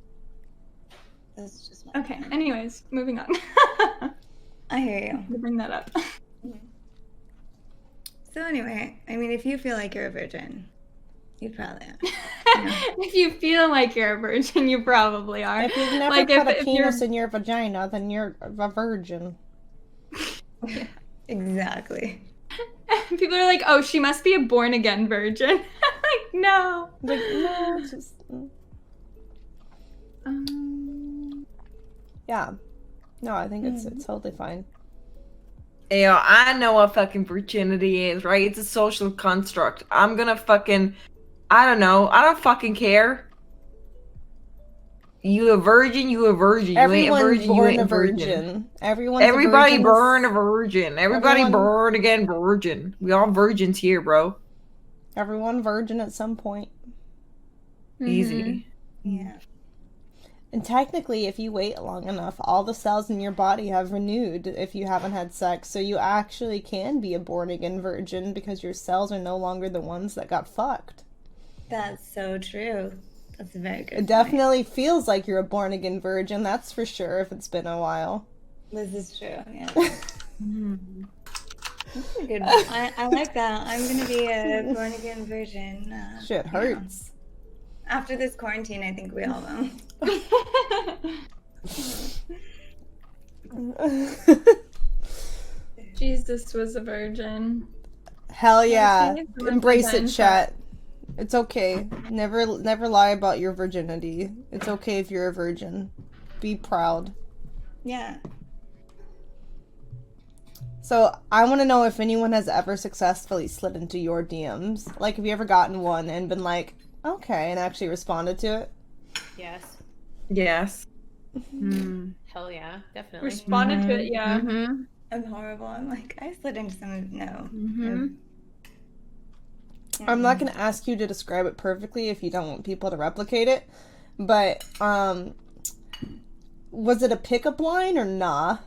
That's just my Okay. Anyways, moving on. I hear you. To bring that up. So anyway, I mean, if you feel like you're a virgin, you probably are. If you feel like you're a virgin, you probably are. If you've never Like, put if a penis in your vagina, then you're a virgin. Exactly. People are like, "Oh, she must be a born again virgin." Like, no. Like, no, just yeah. No, I think it's totally fine. Yeah, I know what fucking virginity is, right? It's a social construct. I'm gonna fucking, I don't know. I don't fucking care. You a virgin, you a virgin. You ain't a Everyone's virgin, you born ain't a virgin. Everybody a virgin. burn a virgin. Everybody Everyone- burn again virgin. We all virgins here, bro. Everyone virgin at some point. Easy. Yeah. And technically, if you wait long enough, all the cells in your body have renewed if you haven't had sex. So you actually can be a born-again virgin because your cells are no longer the ones that got fucked. That's so true. That's a very good It point. definitely feels like you're a born-again virgin, that's for sure, if it's been a while. This is true, yeah. That's a good one. I like that. I'm going to be a born-again virgin. Shit hurts. After this quarantine, I think we all will. Jesus was a virgin. Hell yeah. Yes, he is Embrace virgin. it, chat. It's okay. Never lie about your virginity. It's okay if you're a virgin. Be proud. Yeah. So, I want to know if anyone has ever successfully slid into your DMs. Like, have you ever gotten one and been like, okay, and actually responded to it? Yes. Yes. Hell yeah, definitely. Responded to it, yeah. I'm horrible. I'm like, I slid into some. No. I'm not going to ask you to describe it perfectly if you don't want people to replicate it, but, was it a pickup line or nah?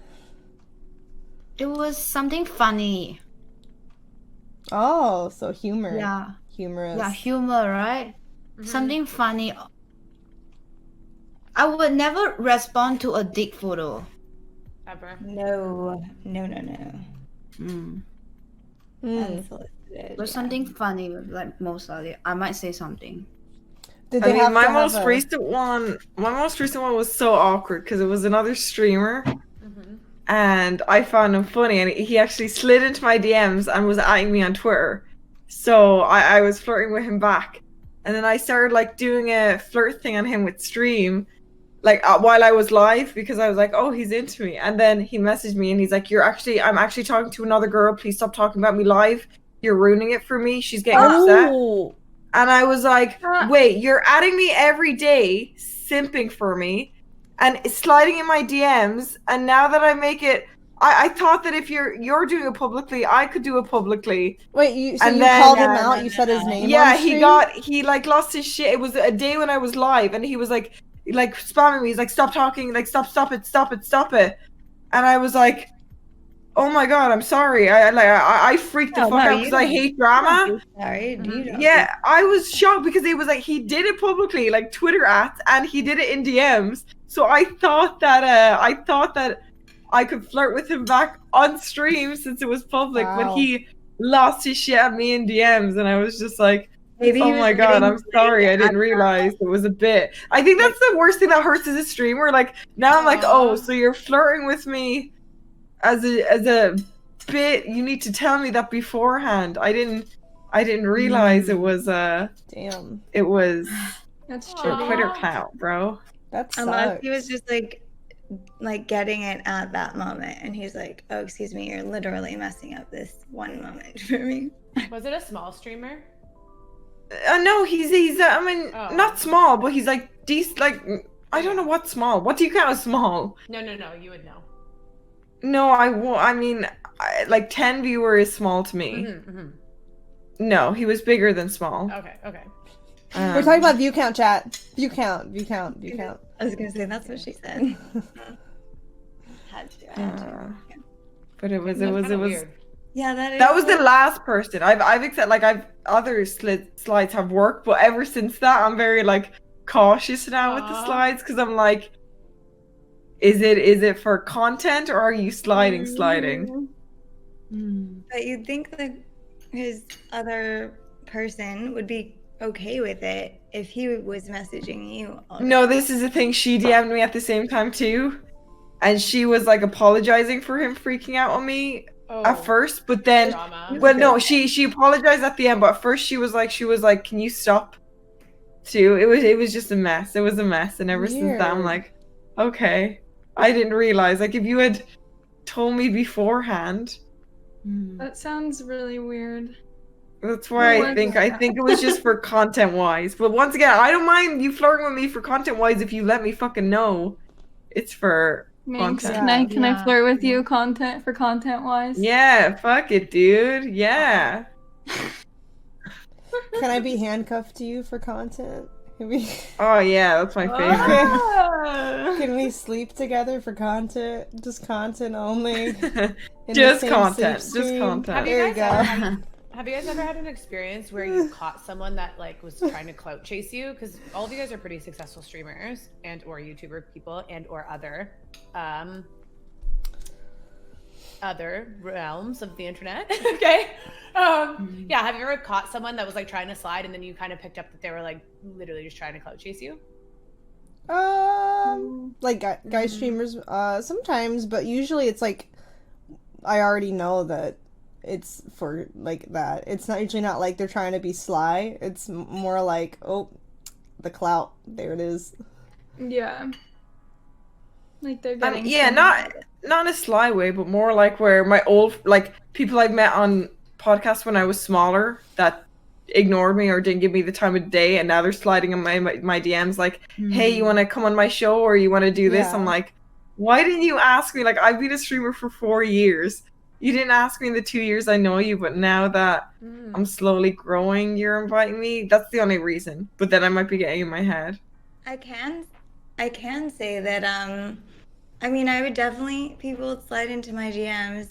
It was something funny. Oh, so humor. Yeah. Humorous. Yeah, humor, right? Something funny. I would never respond to a dick photo. Ever. No. Unsolicited. It was something funny, like most likely. I might say something. Did I they mean, have my to have most recent one was so awkward because it was another streamer, and I found him funny, and he actually slid into my DMs and was eyeing me on Twitter, so I was flirting with him back, and then I started like doing a flirt thing on him with stream, like while I was live because I was like, oh, he's into me, and then he messaged me and he's like, I'm actually talking to another girl. Please stop talking about me live. You're ruining it for me. She's getting upset. Oh, And I was like, wait, you're adding me every day, simping for me, and sliding in my DMs, and now that I make it, I thought that if you're doing it publicly, I could do it publicly. wait, you And you then- called him out? You said his name? Yeah, on stream? he like lost his shit. It was a day when I was live, and he was like spamming me. He's like, stop talking, like stop it. And I was like, oh my god, I'm sorry. I freaked the fuck out because I hate drama. Sorry, you don't. Yeah, I was shocked because it was like he did it publicly, like Twitter ads, and he did it in DMs. So I thought that I could flirt with him back on stream since it was public. Wow. When he lost his shit at me in DMs, and I was just like, Maybe oh my god, I'm sorry, I didn't realize it was a bit. I think that's the worst thing that hurts as a streamer. Like now I'm like, oh, so you're flirting with me as a bit. You need to tell me that beforehand. I didn't realize it was Damn. it was That's a true. Twitter clout, bro. That sucks. Unless he was just like getting it at that moment, and he's like, "Oh, excuse me, you're literally messing up this one moment for me." Was it a small streamer? No, he's I mean, Oh. not small, but he's like decent. Like I don't know what's small. What do you count as small? No, you would know. No, I mean, like 10 viewer is small to me. No, he was bigger than small. Okay. We're talking about view count, chat. View count. I was gonna say that's what she said. Had to. But it was Weird. Yeah, that was the last person. I've accepted, like, other slides have worked, but ever since that I'm very like cautious now with the slides, because I'm like, is it for content or are you sliding? But you'd think that his other person would be okay with it if he was messaging you. No, this is the thing. She DM'd me at the same time too, and she was like apologizing for him freaking out on me at first, but then, but no, she apologized at the end. But at first she was like, "Can you stop?" Too. It was just a mess. It was a mess, and ever since that, I'm like, okay, I didn't realize. Like, if you had told me beforehand. That sounds really weird. That's why I think it was just for content wise. But once again, I don't mind you flirting with me for content wise if you let me fucking know it's for content. Can I flirt with you content wise? Yeah, fuck it, dude. Yeah. Can I be handcuffed to you for content? Oh yeah, that's my favorite. Can we sleep together for content? Just content only. Just content. Just content. There you go. Have you guys ever had an experience where you caught someone that like was trying to clout chase you? Because all of you guys are pretty successful streamers and or YouTuber people and or other realms of the internet. Okay. Yeah. Have you ever caught someone that was like trying to slide and then you kind of picked up that they were like literally just trying to clout chase you? Like guy streamers, sometimes, but usually it's like I already know that it's for like that. It's not usually not like they're trying to be sly. It's more like, oh, the clout. There it is. Yeah. Like they're getting not in a sly way, but more like where my old like people I've met on podcasts when I was smaller that ignored me or didn't give me the time of day, and now they're sliding in my DMs like, hey, you want to come on my show or you want to do this? I'm like, why didn't you ask me? Like, I've been a streamer for 4 years. You didn't ask me in the 2 years I know you, but now that I'm slowly growing, you're inviting me. That's the only reason. But then I might be getting in my head. I can say that I mean, I would definitely, people would slide into my DMs,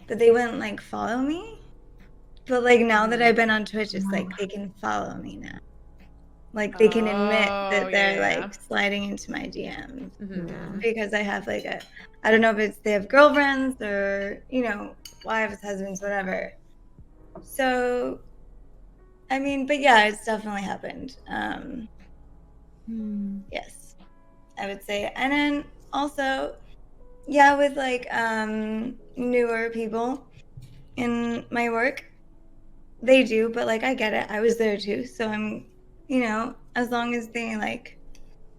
but they wouldn't like follow me. But like now that I've been on Twitch, it's like they can follow me now. Like they can admit that they're like sliding into my DMs because I have like I don't know if it's they have girlfriends or, you know, wives, husbands, whatever. So, I mean, but yeah, it's definitely happened. Yes, I would say. And then also, yeah, with like newer people in my work, they do, but like I get it. I was there too, so I'm, you know, as long as they like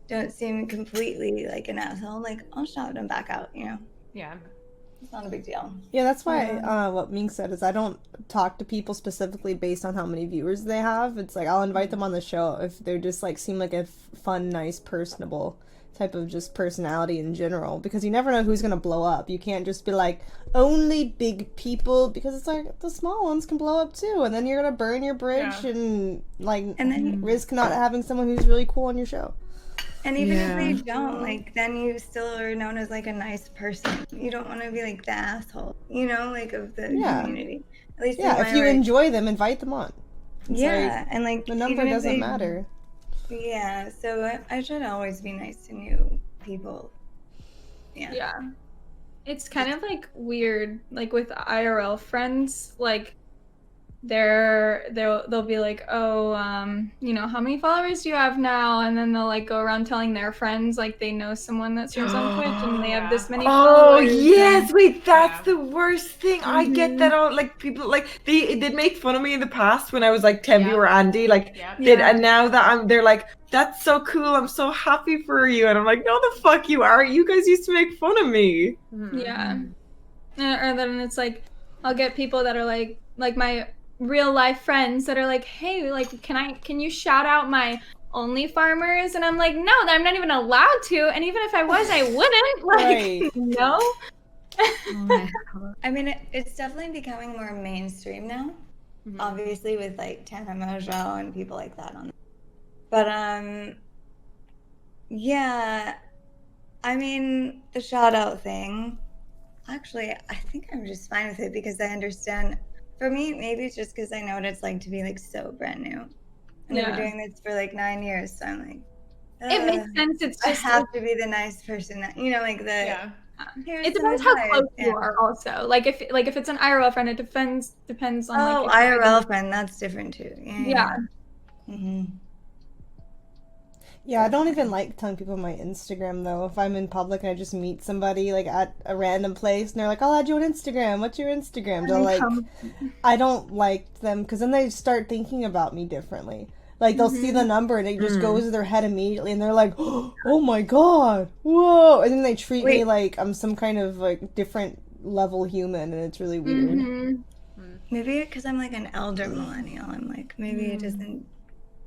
don't seem completely like an asshole, like I'll shout them back out, you know. Yeah. It's not a big deal. Yeah, that's why what Ming said is I don't talk to people specifically based on how many viewers they have. It's like I'll invite them on the show if they're just like seem like a fun, nice, personable type of just personality in general, because you never know who's gonna blow up. You can't just be like only big people, because it's like the small ones can blow up too, and then you're gonna burn your bridge and then risk not having someone who's really cool on your show. And even if they don't, like, then you still are known as like a nice person. You don't want to be like the asshole, you know, like of the community. At least if you enjoy them, invite them on. It's and like the number doesn't matter. Yeah, so I try to always be nice to new people. Yeah. It's kind of like weird, like with IRL friends, like they'll be like, oh, you know, how many followers do you have now? And then they'll like go around telling their friends like they know someone that streams on Twitch and they have this many followers. Oh yes, wait, that's the worst thing. I get that all like people like they did make fun of me in the past when I was like Tembi or Andy, like and now that they're like, that's so cool, I'm so happy for you, and I'm like, no the fuck you are. You guys used to make fun of me. Yeah. Or then it's like I'll get people that are like my real life friends that are like, hey, like can you shout out my only farmers? And I'm like, no, I'm not even allowed to, and even if I was, I wouldn't. Like no. I mean, it's definitely becoming more mainstream now, obviously with like Tana Mojo and people like that on But yeah, I mean the shout out thing. Actually, I think I'm just fine with it because I understand. For me, maybe it's just because I know what it's like to be like so brand new. And I've been doing this for like 9 years, so I'm like, It makes sense. It's I just have to be the nice person that like the. Yeah. Here's it some depends how advice. close you are also. Like if it's an IRL friend, it depends on Oh, like IRL friend, that's different too. Yeah. Mm-hmm. Yeah, I don't even like telling people my Instagram though. If I'm in public and I just meet somebody like at a random place and they're like, "I'll add you on Instagram. What's your Instagram?" They're like, I don't like them because then they start thinking about me differently. Like they'll see the number and it just goes to their head immediately, and they're like, "Oh my god, whoa!" And then they treat me like I'm some kind of like different level human, and it's really weird. Maybe because I'm like an elder millennial. I'm like, maybe it doesn't.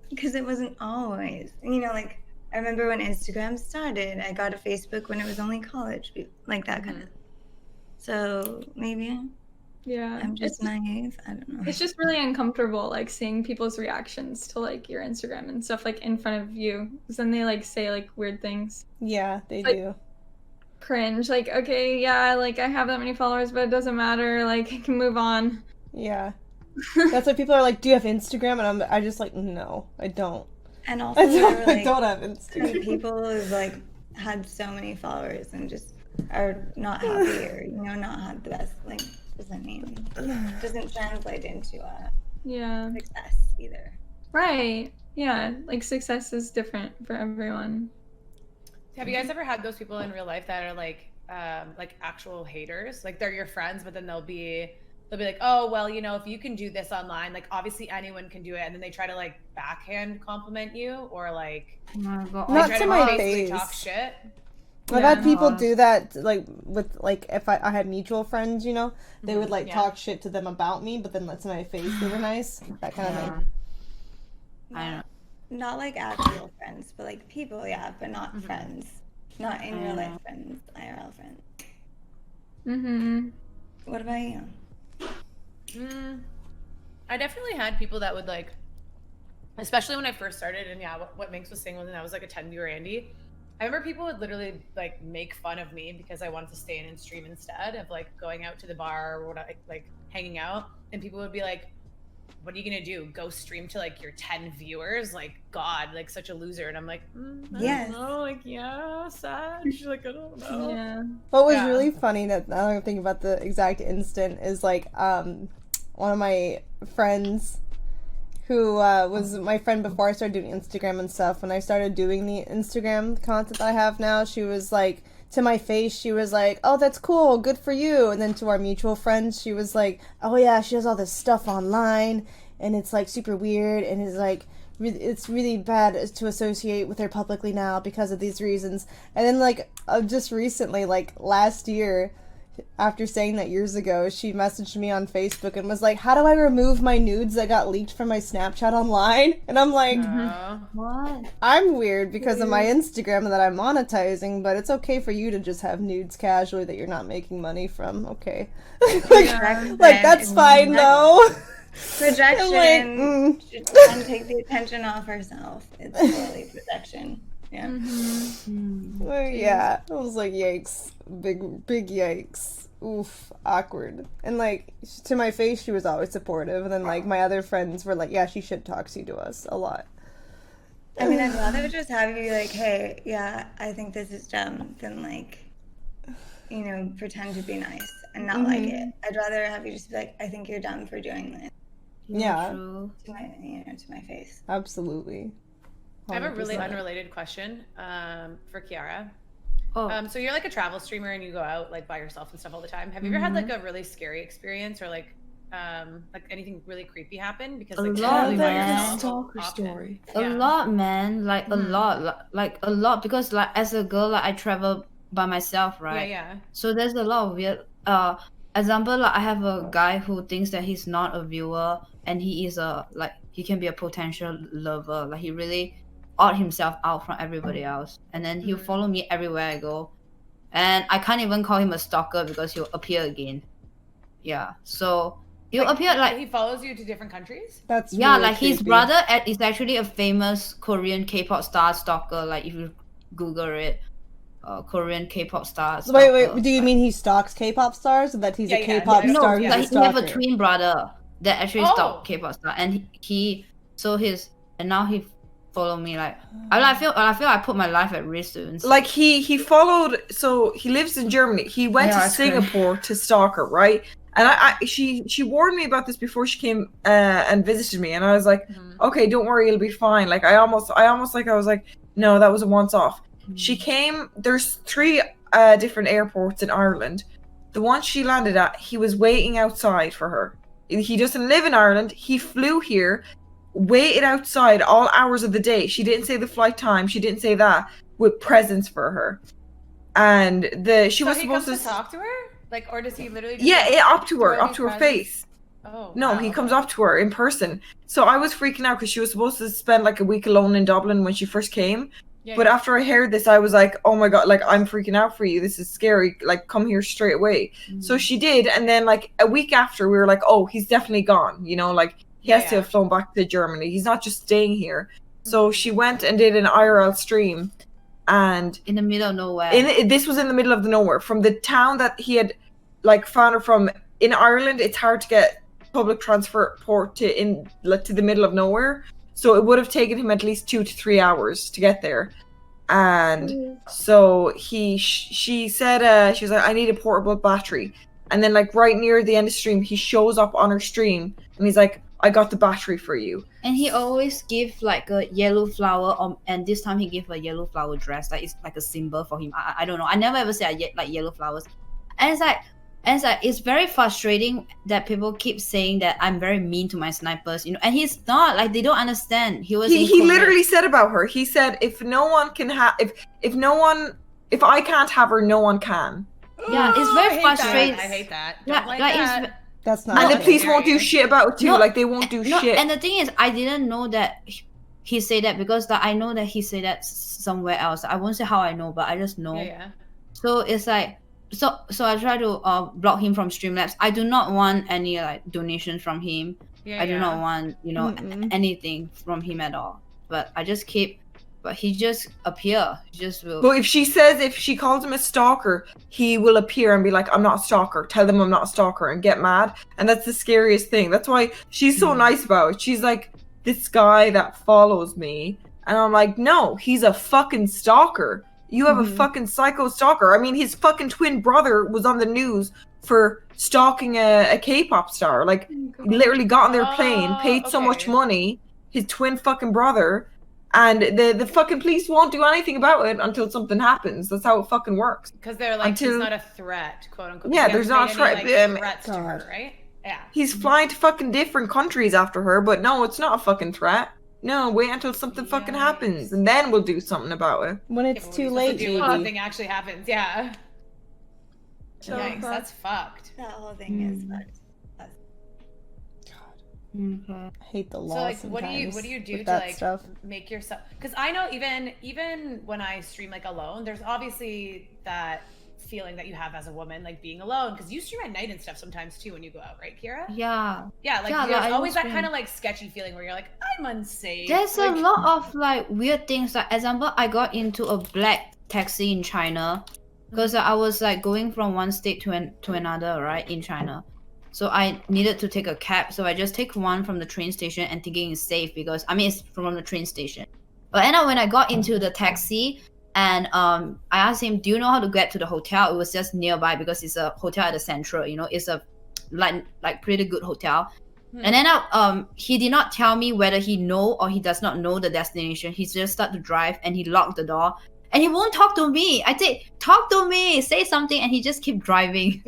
Because it wasn't always, like I remember when Instagram started. I got a Facebook when it was only college, like that kind of. So maybe, I'm just naive. I don't know. It's just really uncomfortable, like seeing people's reactions to like your Instagram and stuff like in front of you, because then they like say like weird things. Yeah, they like, do. Cringe. Like, okay, yeah, like I have that many followers, but it doesn't matter. Like, I can move on. Yeah. That's why people are like, "Do you have Instagram?" And I just like, no, I don't. And also, I don't have Instagram. People who've like had so many followers and just are not happy or not had the best. Like, doesn't translate into success either. Right. Yeah. Like success is different for everyone. Have you guys ever had those people in real life that are like actual haters? Like they're your friends, but then they'll be like, "Oh, well, if you can do this online, like obviously anyone can do it," and then they try to like backhand compliment you or like not to my face. Talk shit. I've had people do that, like with like if I had mutual friends, they would like talk shit to them about me, but then to my face they were nice. That kind of thing. I don't know. Not like actual friends, but like people, but not friends. Not in real life friends, IRL friends. What about you? I definitely had people that would like, especially when I first started, and what Minx was saying when I was like a 10 viewer Andy. I remember people would literally like make fun of me because I wanted to stay in and stream instead of like going out to the bar or like hanging out, and people would be like, "What are you gonna do? Go stream to like your 10 viewers? Like God, like such a loser." And I'm like, I don't know, like sad. Like I don't know. Yeah. What was really funny that I don't think about the exact instant is like one of my friends who was my friend before I started doing Instagram and stuff. When I started doing the Instagram content that I have now, she was like, to my face, she was like, "Oh, that's cool, good for you." And then to our mutual friends, she was like, "Oh yeah, she does all this stuff online, and it's like super weird, and it's like, it's really bad to associate with her publicly now because of these reasons." And then like just recently, like last year, after saying that years ago, she messaged me on Facebook and was like, "How do I remove my nudes that got leaked from my Snapchat online?" And I'm like, What? I'm weird because of my Instagram that I'm monetizing, but it's okay for you to just have nudes casually that you're not making money from. Okay. like that's fine though. Projection. Trying to take the attention off herself. It's totally projection. Yeah. Yeah. I was like, yikes. Big yikes. Oof. Awkward. And like, to my face, she was always supportive. And then like, my other friends were like, "Yeah, she should talk to us a lot." I mean, I'd rather just have you be like, "Hey, yeah, I think this is dumb," than like, pretend to be nice and not like it. I'd rather have you just be like, "I think you're dumb for doing this." Yeah. To my face. Absolutely. 100%. I have a really unrelated question for Kiara. Oh. So you're like a travel streamer and you go out like by yourself and stuff all the time. Have you ever had like a really scary experience or like anything really creepy happen? Because like lot, man. Stalker story. A lot, man. Like a lot. Because like as a girl, like I travel by myself, right? Yeah. So there's a lot of weird. Example, like I have a guy who thinks that he's not a viewer and he is he can be a potential lover. Like he really odd himself out from everybody else, and then he'll follow me everywhere I go, and I can't even call him a stalker because he'll appear again. Yeah, so You appear like he follows you to different countries. That's yeah, really like his creepy. brother is actually a famous Korean K-pop star stalker. Like if you Google it, Korean K-pop star. Wait. Do you mean he stalks K-pop stars, or that he's a K-pop no, star? like He's he a have a stalker? twin brother that actually stalk K-pop star, and now he follow me. Like I feel I put my life at risk soon. Like he followed. So he lives in Germany. He went to Singapore to stalk her, right? And she warned me about this before she came and visited me, and I was like, okay, don't worry, it'll be fine. Like I was like, no, that was a once off. She came. There's 3 different airports in Ireland. The one she landed at, he was waiting outside for her. He doesn't live in Ireland. He flew here, waited outside all hours of the day. She didn't say the flight time. She didn't say that, with presents for her. And she was supposed to talk to her. Like, or does he literally? Just up to her face. Oh. No, he comes up to her in person. So I was freaking out because she was supposed to spend like a week alone in Dublin when she first came. But after I heard this, I was like, oh my god, like I'm freaking out for you. This is scary. Like come here straight away. So she did, and then like a week after, we were like, oh, he's definitely gone. You know, like he has to have flown back to Germany. He's not just staying here. So she went and did an IRL stream. And in the middle of nowhere. This was in the middle of the nowhere. From the town that he had like found her from in Ireland, it's hard to get public transport to the middle of nowhere. So it would have taken him at least 2 to 3 hours to get there. And so she said she was like, I need a portable battery. And then like right near the end of the stream, he shows up on her stream and he's like, I got the battery for you. And he always give like a yellow flower, and this time he gave a yellow flower dress. Like it's like a symbol for him. I don't know. I never ever said like yellow flowers. And it's very frustrating that people keep saying that I'm very mean to my snipers, you know. And he's not. Like they don't understand. He literally said about her. He said if no one can have if I can't have her, no one can. Yeah, it's very frustrating. I hate that. That's not. And the police won't do shit about it too. Like they won't do shit. And the thing is, I didn't know that he said that because I know that he said that somewhere else. I won't say how I know, but I just know. Yeah. So it's like, so I try to block him from Streamlabs. I do not want any like donations from him. I do not want anything from him at all. But I just keep. But he just appear. He just will. But if she calls him a stalker, he will appear and be like, I'm not a stalker. Tell them I'm not a stalker and get mad. And that's the scariest thing. That's why she's so nice about it. She's like, this guy that follows me. And I'm like, no, he's a fucking stalker. You have a fucking psycho stalker. I mean, his fucking twin brother was on the news for stalking a K-pop star. Like, literally got on their plane, paid so much money, his twin fucking brother. And the fucking police won't do anything about it until something happens. That's how it fucking works. Because they're like, he's not a threat, quote unquote. Yeah, there's not a threat. Threats to her, right? Yeah. He's flying to fucking different countries after her, but no, it's not a fucking threat. No, wait until something fucking happens, and then we'll do something about it. When it's too late, something actually happens. Yeah. Yikes, that's fucked. That whole thing is fucked. I hate the law. So like, what do you do to like stuff? Make yourself? Because I know even when I stream like alone, there's obviously that feeling that you have as a woman, like being alone, because you stream at night and stuff sometimes too when you go out, right, Kira? Yeah. Yeah, like there's always that kind of like sketchy feeling where you're like, I'm unsafe. There's like, a lot of like weird things. Like example, I got into a black taxi in China because I was like going from one state to another, right, in China. So I needed to take a cab. So I just take one from the train station and thinking it's safe because I mean it's from the train station. But then when I got into the taxi and I asked him, do you know how to get to the hotel? It was just nearby because it's a hotel at the central, you know, it's a like pretty good hotel. And then he did not tell me whether he know or he does not know the destination. He just started to drive and he locked the door. And he won't talk to me. I say, talk to me, say something, and he just keep driving.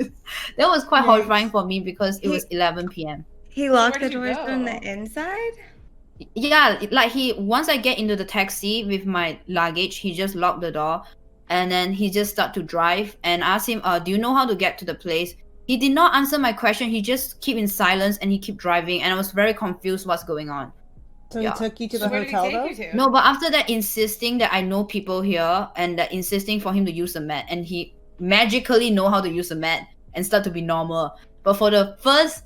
That was quite horrifying for me because it was 11 p.m. He locked the doors from the inside? Yeah, like once I get into the taxi with my luggage, he just locked the door. And then he just start to drive and ask him, do you know how to get to the place? He did not answer my question. He just keep in silence and he keep driving. And I was very confused what's going on. So he took you to the hotel though? No, but after that, insisting that I know people here and that insisting for him to use the mat, and he magically know how to use the mat and start to be normal. But for the first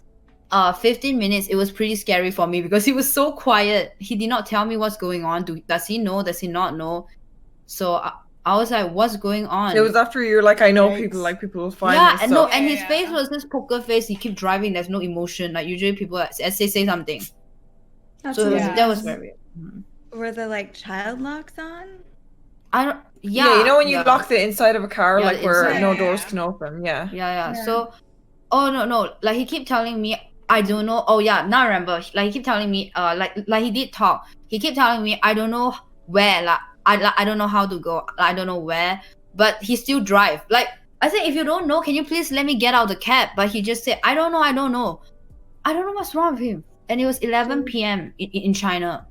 15 minutes, it was pretty scary for me because he was so quiet. He did not tell me what's going on. Does he know? Does he not know? So I was like, what's going on? It was after you're like, I know Yikes. people will find Yeah, and and stuff. no, and his face was this poker face. He keep driving. There's no emotion. Like usually people say something. That's So weird. that was very weird. Were the like child locks on? I don't. Yeah, Yeah, you know when you yeah. lock the inside of a car, Yeah, like where inside. no doors can open. Yeah. Yeah. Yeah. So, oh no, like he keep telling me, I don't know. Oh yeah, now I remember. Like he keep telling me, like he did talk. He keep telling me, I don't know where. Like I don't know how to go. I don't know where. But he still drive. Like I said, if you don't know, can you please let me get out the cab? But he just said, I don't know. I don't know what's wrong with him. And it was 11 p.m. in China.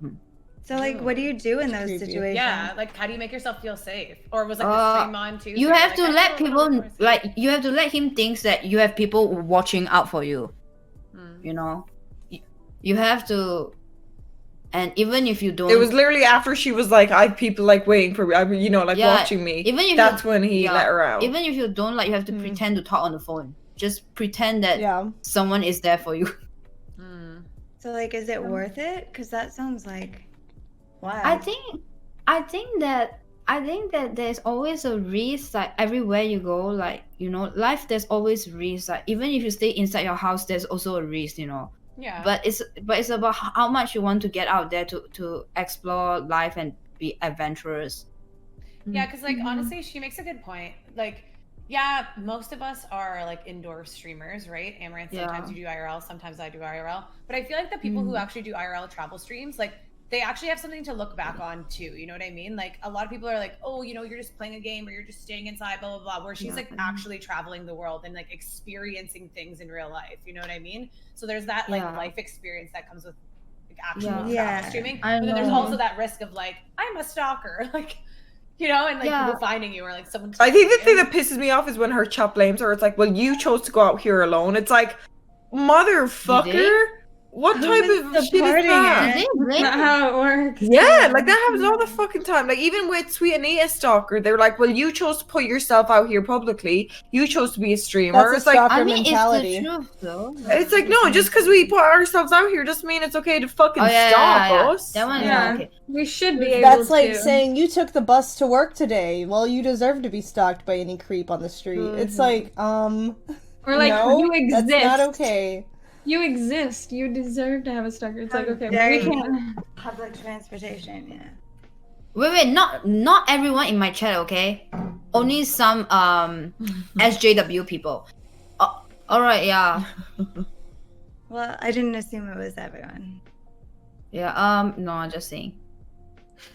So like, what do you do in those Creepy. situations? Yeah, like how do you make yourself feel safe? Or was like the stream on too? You so have like, to I let feel a little people more safe. like you have to let him think that you have people watching out for you. You know, you have to, and even if you don't, It was literally after she was like, I have people like waiting for me, you know, like Yeah, watching me. even if That's you, when he yeah, let her out. Even if you don't, like, you have to pretend to talk on the phone. Just pretend that Yeah. someone is there for you. So like, is it worth it? Because that sounds like. Wow. I think that there's always a risk. Like everywhere you go, like you know, life there's always risk. Like even if you stay inside your house, there's also a risk. You know. Yeah. But it's about how much you want to get out there to explore life and be adventurous. Yeah, because like honestly, she makes a good point. Like, yeah, most of us are like indoor streamers, right? Amouranth, sometimes you do IRL, sometimes I do IRL. But I feel like the people who actually do IRL travel streams, like they actually have something to look back on too. You know what I mean? Like a lot of people are like, oh, you know, you're just playing a game or you're just staying inside, blah blah blah. Where she's like actually traveling the world and like experiencing things in real life. You know what I mean? So there's that like life experience that comes with like actual travel streaming. But then there's also that risk of like, I'm a stalker, like. You know, and like people finding you or like someone. I think the thing that pisses me off is when her chat blames her. It's like, well, you chose to go out here alone. It's like, motherfucker. What type of shit is that? That's not how it works. Yeah, like that happens all the fucking time. Like even with Sweet Anita Stalker, they were like, well, you chose to put yourself out here publicly. You chose to be a streamer. That's a It's like, stalker mentality. It's the truth, though. it's like, no, just because we put ourselves out here doesn't mean it's okay to fucking stalk us. That one, Yeah. okay. We should be able That's to. like saying you took the bus to work today. Well, you deserve to be stalked by any creep on the street. It's like, or like no, you exist. that's not okay. You exist. You deserve to have a stalker. It's like okay, Very we can't. Public transportation, yeah. Wait, not everyone in my chat, okay? Only some SJW people. All right, yeah. Well, I didn't assume it was everyone. Yeah, no, I'm just saying.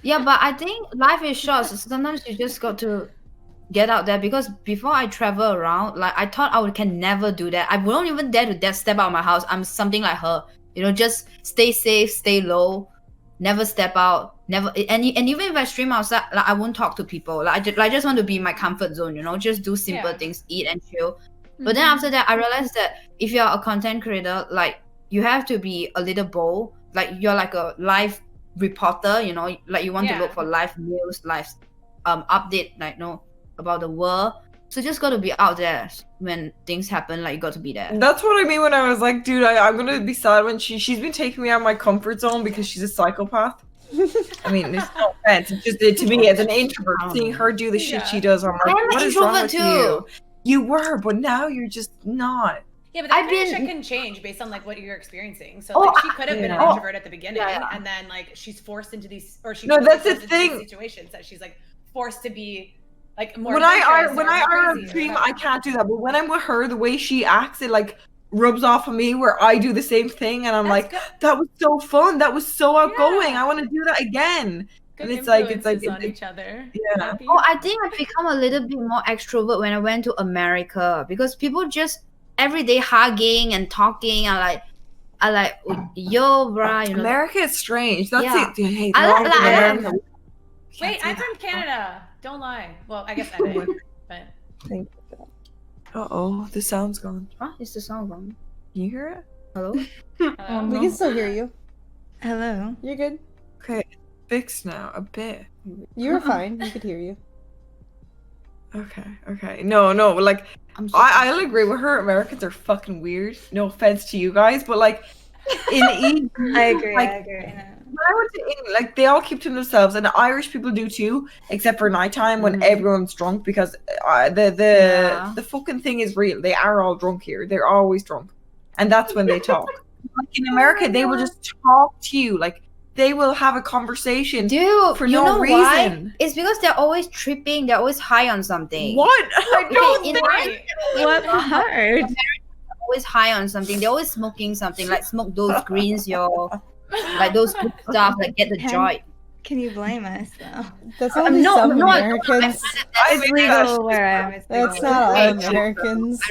Yeah, but I think life is short, so sometimes you just got to get out there, because before I travel around, like I thought I can never do that. I won't even dare to step out of my house. I'm something like her, you know, just stay safe, stay low, never step out, never. And even if I stream outside, like I won't talk to people. Like I just want to be in my comfort zone, you know, just do simple things, eat and chill. But then after that, I realized that if you're a content creator, like you have to be a little bold. Like you're like a live reporter, you know, like you want to look for live news, live update, like about the world. So just got to be out there when things happen. Like you got to be there. That's what I mean when I was like, dude, I'm gonna be sad when she's been taking me out of my comfort zone because she's a psychopath. I mean, there's no offense. It's just to me as an introvert, seeing her do the shit she does, I'm like, what is wrong with you? You were, but now you're just not. Yeah, but that kind of shit can change based on like what you're experiencing. So like she could have been an introvert at the beginning, and then like she's forced into these, or she that's the into thing. These situations that she's like forced to be like more. When I stream, I can't do that. But when I'm with her, the way she acts, it like rubs off of me. Where I do the same thing, and I'm like, that was so fun. That was so outgoing. I want to do that again. Good and it's like on each other. Yeah. Oh, I think I become a little bit more extrovert when I went to America, because people just every day hugging and talking. I like yo, bruh. You know, America is strange. That's it. Hey, Wait, I'm from Canada. Don't lie. Well, I guess LA, but. Uh-oh, the sound's gone. Huh? Is the sound gone? Can you hear it? Hello? We can still hear you. Hello. You're good. Okay, fixed now a bit. You were fine. We could hear you. Okay. No, like I'm so I'll agree with her. Americans are fucking weird. No offense to you guys, but like in EU, I agree. like, I agree. I know. when I went to England, like they all keep to themselves, and Irish people do too, except for nighttime when everyone's drunk because the fucking thing is real. They are all drunk here. They're always drunk, and that's when they talk. Like in America, they will just talk to you. Like they will have a conversation Dude, for you no know reason. why? It's because they're always tripping. They're always high on something. What? I don't in think. What part? Always high on something. They're always smoking something. Like smoke those greens, like those good stuff. Like get the joint. Can you blame us though? That's only some Americans. It's legal where I am. It's legal. That's not all Americans.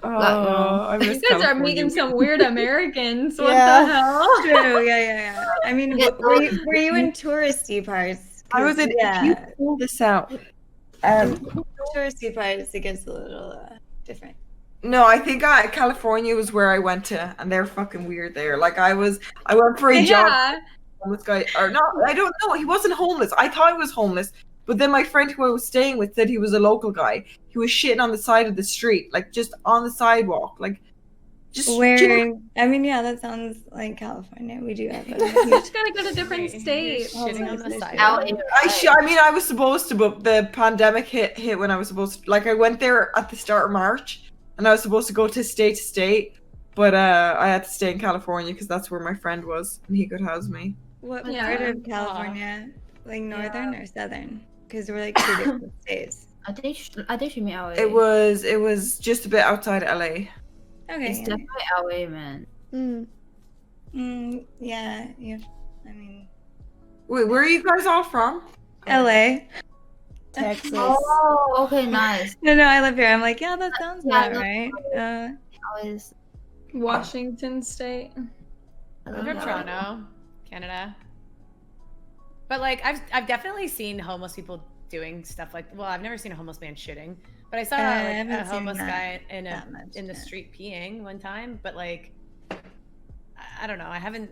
Oh, I You miss guys are California. meeting some weird Americans. What Yeah. the hell? True. Yeah. I mean, were you in touristy parts? I was in. If you pull this out. Touristy parts. It gets a little different. No, I think California was where I went to, and they're fucking weird there. Like I went for a job. Yeah. Homeless guy, or no, I don't know. He wasn't homeless. I thought he was homeless, but then my friend who I was staying with said he was a local guy. He was shitting on the side of the street, like just on the sidewalk, like just. Where? I mean, yeah, that sounds like California. We do have You a just gotta go to different states. Shitting on the side. Out in I mean, I was supposed to, but the pandemic hit when I was supposed to. Like, I went there at the start of March, and I was supposed to go to state, but I had to stay in California because that's where my friend was, and he could house me. What Yeah. part of California? Like northern or southern? Because we're like two different states. I think she mean LA. It was just a bit outside LA. Okay. It's yeah. definitely LA, man. Yeah. I mean, Wait, where are you guys all from? LA. Texas. Oh, okay, nice. No, I live here. I'm like, yeah, that sounds Yeah, about right. Always. Washington State. I'm from Toronto, Canada. But like I've definitely seen homeless people doing stuff like, well, I've never seen a homeless man shitting, but I saw I like haven't a seen homeless that guy in much, the yeah. street peeing one time, but like I don't know, I haven't.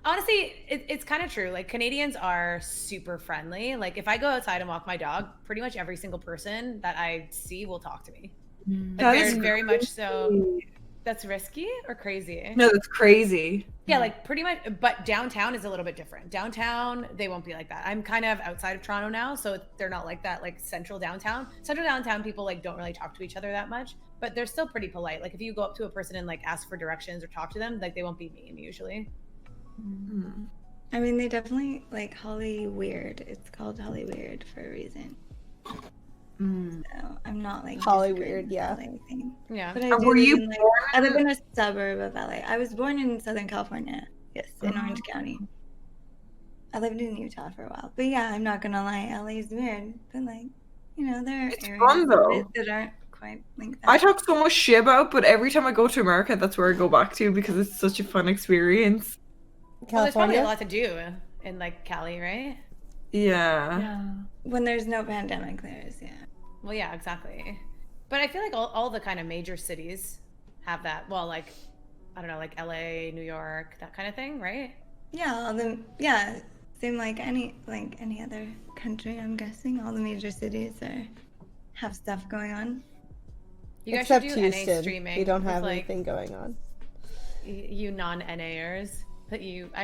Honestly, it's kind of true. Like Canadians are super friendly. Like if I go outside and walk my dog, pretty much every single person that I see will talk to me. Like, That is very much so. That's risky or crazy? No, that's crazy. Yeah, like pretty much, but downtown is a little bit different. Downtown, they won't be like that. I'm kind of outside of Toronto now, so they're not like that, like central downtown. Central downtown people like don't really talk to each other that much, but they're still pretty polite. Like if you go up to a person and like ask for directions or talk to them, like they won't be mean usually. I mean, they definitely like Holly Weird. It's called Holly Weird for a reason. So I'm not like Holly disagreeing Weird, with yeah. anything. Yeah. But I And do were live you in, like, born I live in a suburb of LA. I was born in Southern California. Yes, in Orange County. I lived in Utah for a while. But yeah, I'm not gonna lie, LA is weird. But like, there are It's areas fun, of though. it that aren't quite like that. I talk so much shit about, but every time I go to America, that's where I go back to because it's such a fun experience. Well, there's probably a California. lot to do in like Cali, right? Yeah. When there's no pandemic, there's Well, yeah, exactly. But I feel like all the kind of major cities have that. Well, like, I don't know, like LA, New York, that kind of thing, right? Yeah, same like any other country. I'm guessing all the major cities have stuff going on. You guys Except should do NA Houston. streaming. We don't with, have like, anything going on. You non-NAers.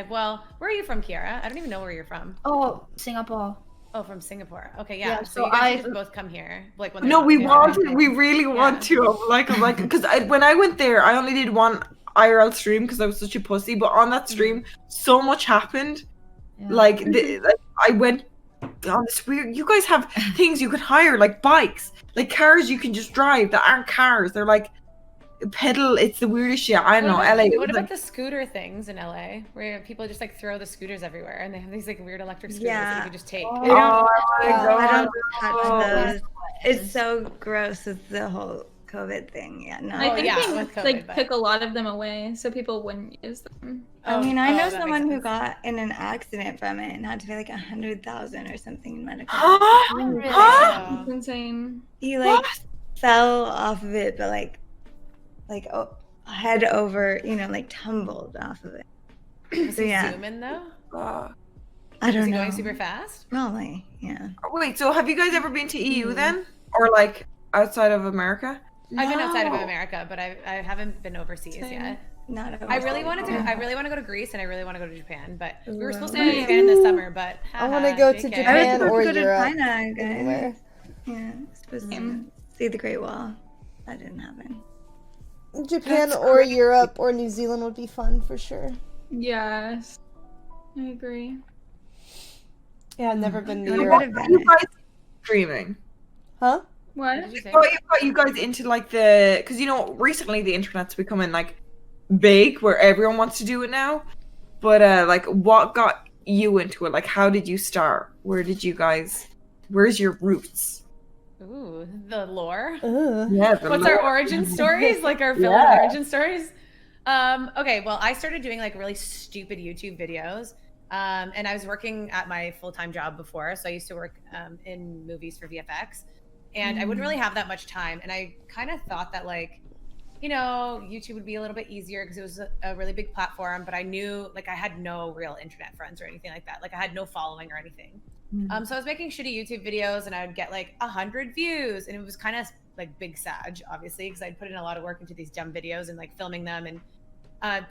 Well, where are you from, Kiara? I don't even know where you're from. Oh, Singapore. Oh, from Singapore. Okay, yeah. Yeah, so so you guys I- should just both come here. Like when No, we want really want to. I'm like, because when I went there, I only did one IRL stream because I was such a pussy. But on that stream, so much happened. Yeah. Like, I went on this weird. You guys have things you can hire, like bikes, like cars you can just drive that aren't cars. They're like pedal. It's the weirdest shit. I don't know. LA. What about the scooter things in LA, where people just like throw the scooters everywhere, and they have these like weird electric scooters that you can just take? Oh my I god. don't touch those. It's so gross with the whole COVID thing. Yeah, no. I think yeah, they with COVID, like but- took a lot of them away so people wouldn't use them. I mean, I know that makes someone who sense. got in an accident from it and had to pay like $100,000 or something in medical. Huh? It's insane. He like fell off of it, but like head over, like tumbled off of it. Was So he yeah. zooming though? I Is don't it know. going super fast? Probably, yeah. Wait, so have you guys ever been to EU then? Or like outside of America? I've been outside of No. America, but I haven't been overseas yet. Not I really overseas, want to. yeah. I really want to go to Greece, and I really want to go to Japan. But we were supposed to Ooh. go to Japan this summer, but I want to go to JK. I was Japan supposed or to go to Europe. China, guys. Anywhere. Yeah, supposed to see the Great Wall. That didn't happen. Japan That's or crazy. Europe or New Zealand would be fun for sure. Yes. I agree. Yeah, I've never been to I wanna Europe. go to What are you Venice. guys streaming? Huh? What What? did you say? What got you guys into like the? Because you know, recently the internet's becoming like big, where everyone wants to do it now. But like, what got you into it? Like, how did you start? Where did you guys? Where's your roots? Ooh, the lore. Ugh. Yeah. What's our origin stories? Like our villain Yeah. origin stories? Okay, well, I started doing like really stupid YouTube videos. And I was working at my full-time job before. So I used to work in movies for VFX. And I wouldn't really have that much time. And I kind of thought that like, you know, YouTube would be a little bit easier because it was a really big platform. But I knew like I had no real internet friends or anything like that. Like I had no following or anything. So I was making shitty YouTube videos and I would get like 100 views. And it was kind of like big sag, obviously, because I'd put in a lot of work into these dumb videos and like filming them and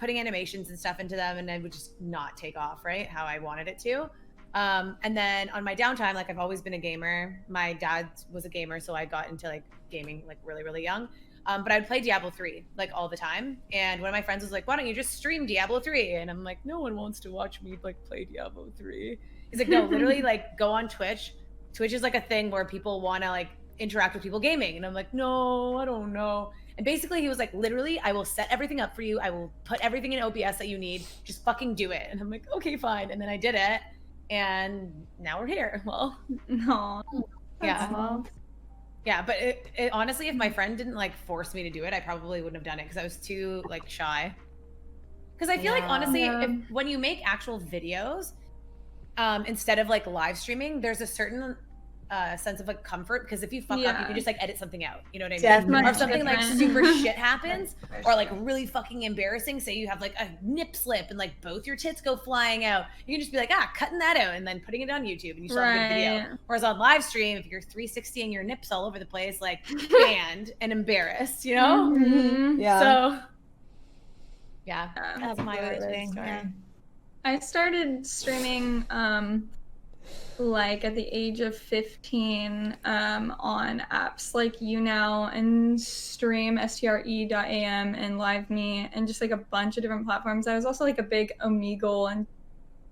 putting animations and stuff into them. And I would just not take off, right? How I wanted it to. And then on my downtime, like I've always been a gamer. My dad was a gamer, so I got into like gaming like really, really young. But I'd play Diablo 3 like all the time. And one of my friends was like, why don't you just stream Diablo 3? And I'm like, no one wants to watch me like play Diablo 3. He's like, no, literally like go on Twitch. Twitch is like a thing where people want to like interact with people gaming. And I'm like, no, I don't know. And basically he was like, literally, I will set everything up for you. I will put everything in OBS that you need. Just fucking do it. And I'm like, okay, fine. And then I did it. And now we're here. Well, No. yeah. Well, Yeah, but it honestly, if my friend didn't like force me to do it, I probably wouldn't have done it because I was too like shy. Because I feel like honestly, Yeah. when you make actual videos, instead of like live streaming, there's a certain sense of like comfort because if you fuck up, you Yeah. can just like edit something out. You know what I mean? Definitely. Or if something like Different. super shit happens, or like really fucking embarrassing. Say you have like a nip slip and like both your tits go flying out. You can just be like, cutting that out and then putting it on YouTube and you still have a good video. Right. Whereas on live stream, if you're 360 and your nips all over the place, like banned and embarrassed, you know? Mhm. Yeah. So yeah, Yeah. that's my origin story. Yeah. I started streaming like at the age of 15 on apps like YouNow and Stream, STRE.am and LiveMe and just like a bunch of different platforms. I was also like a big Omegle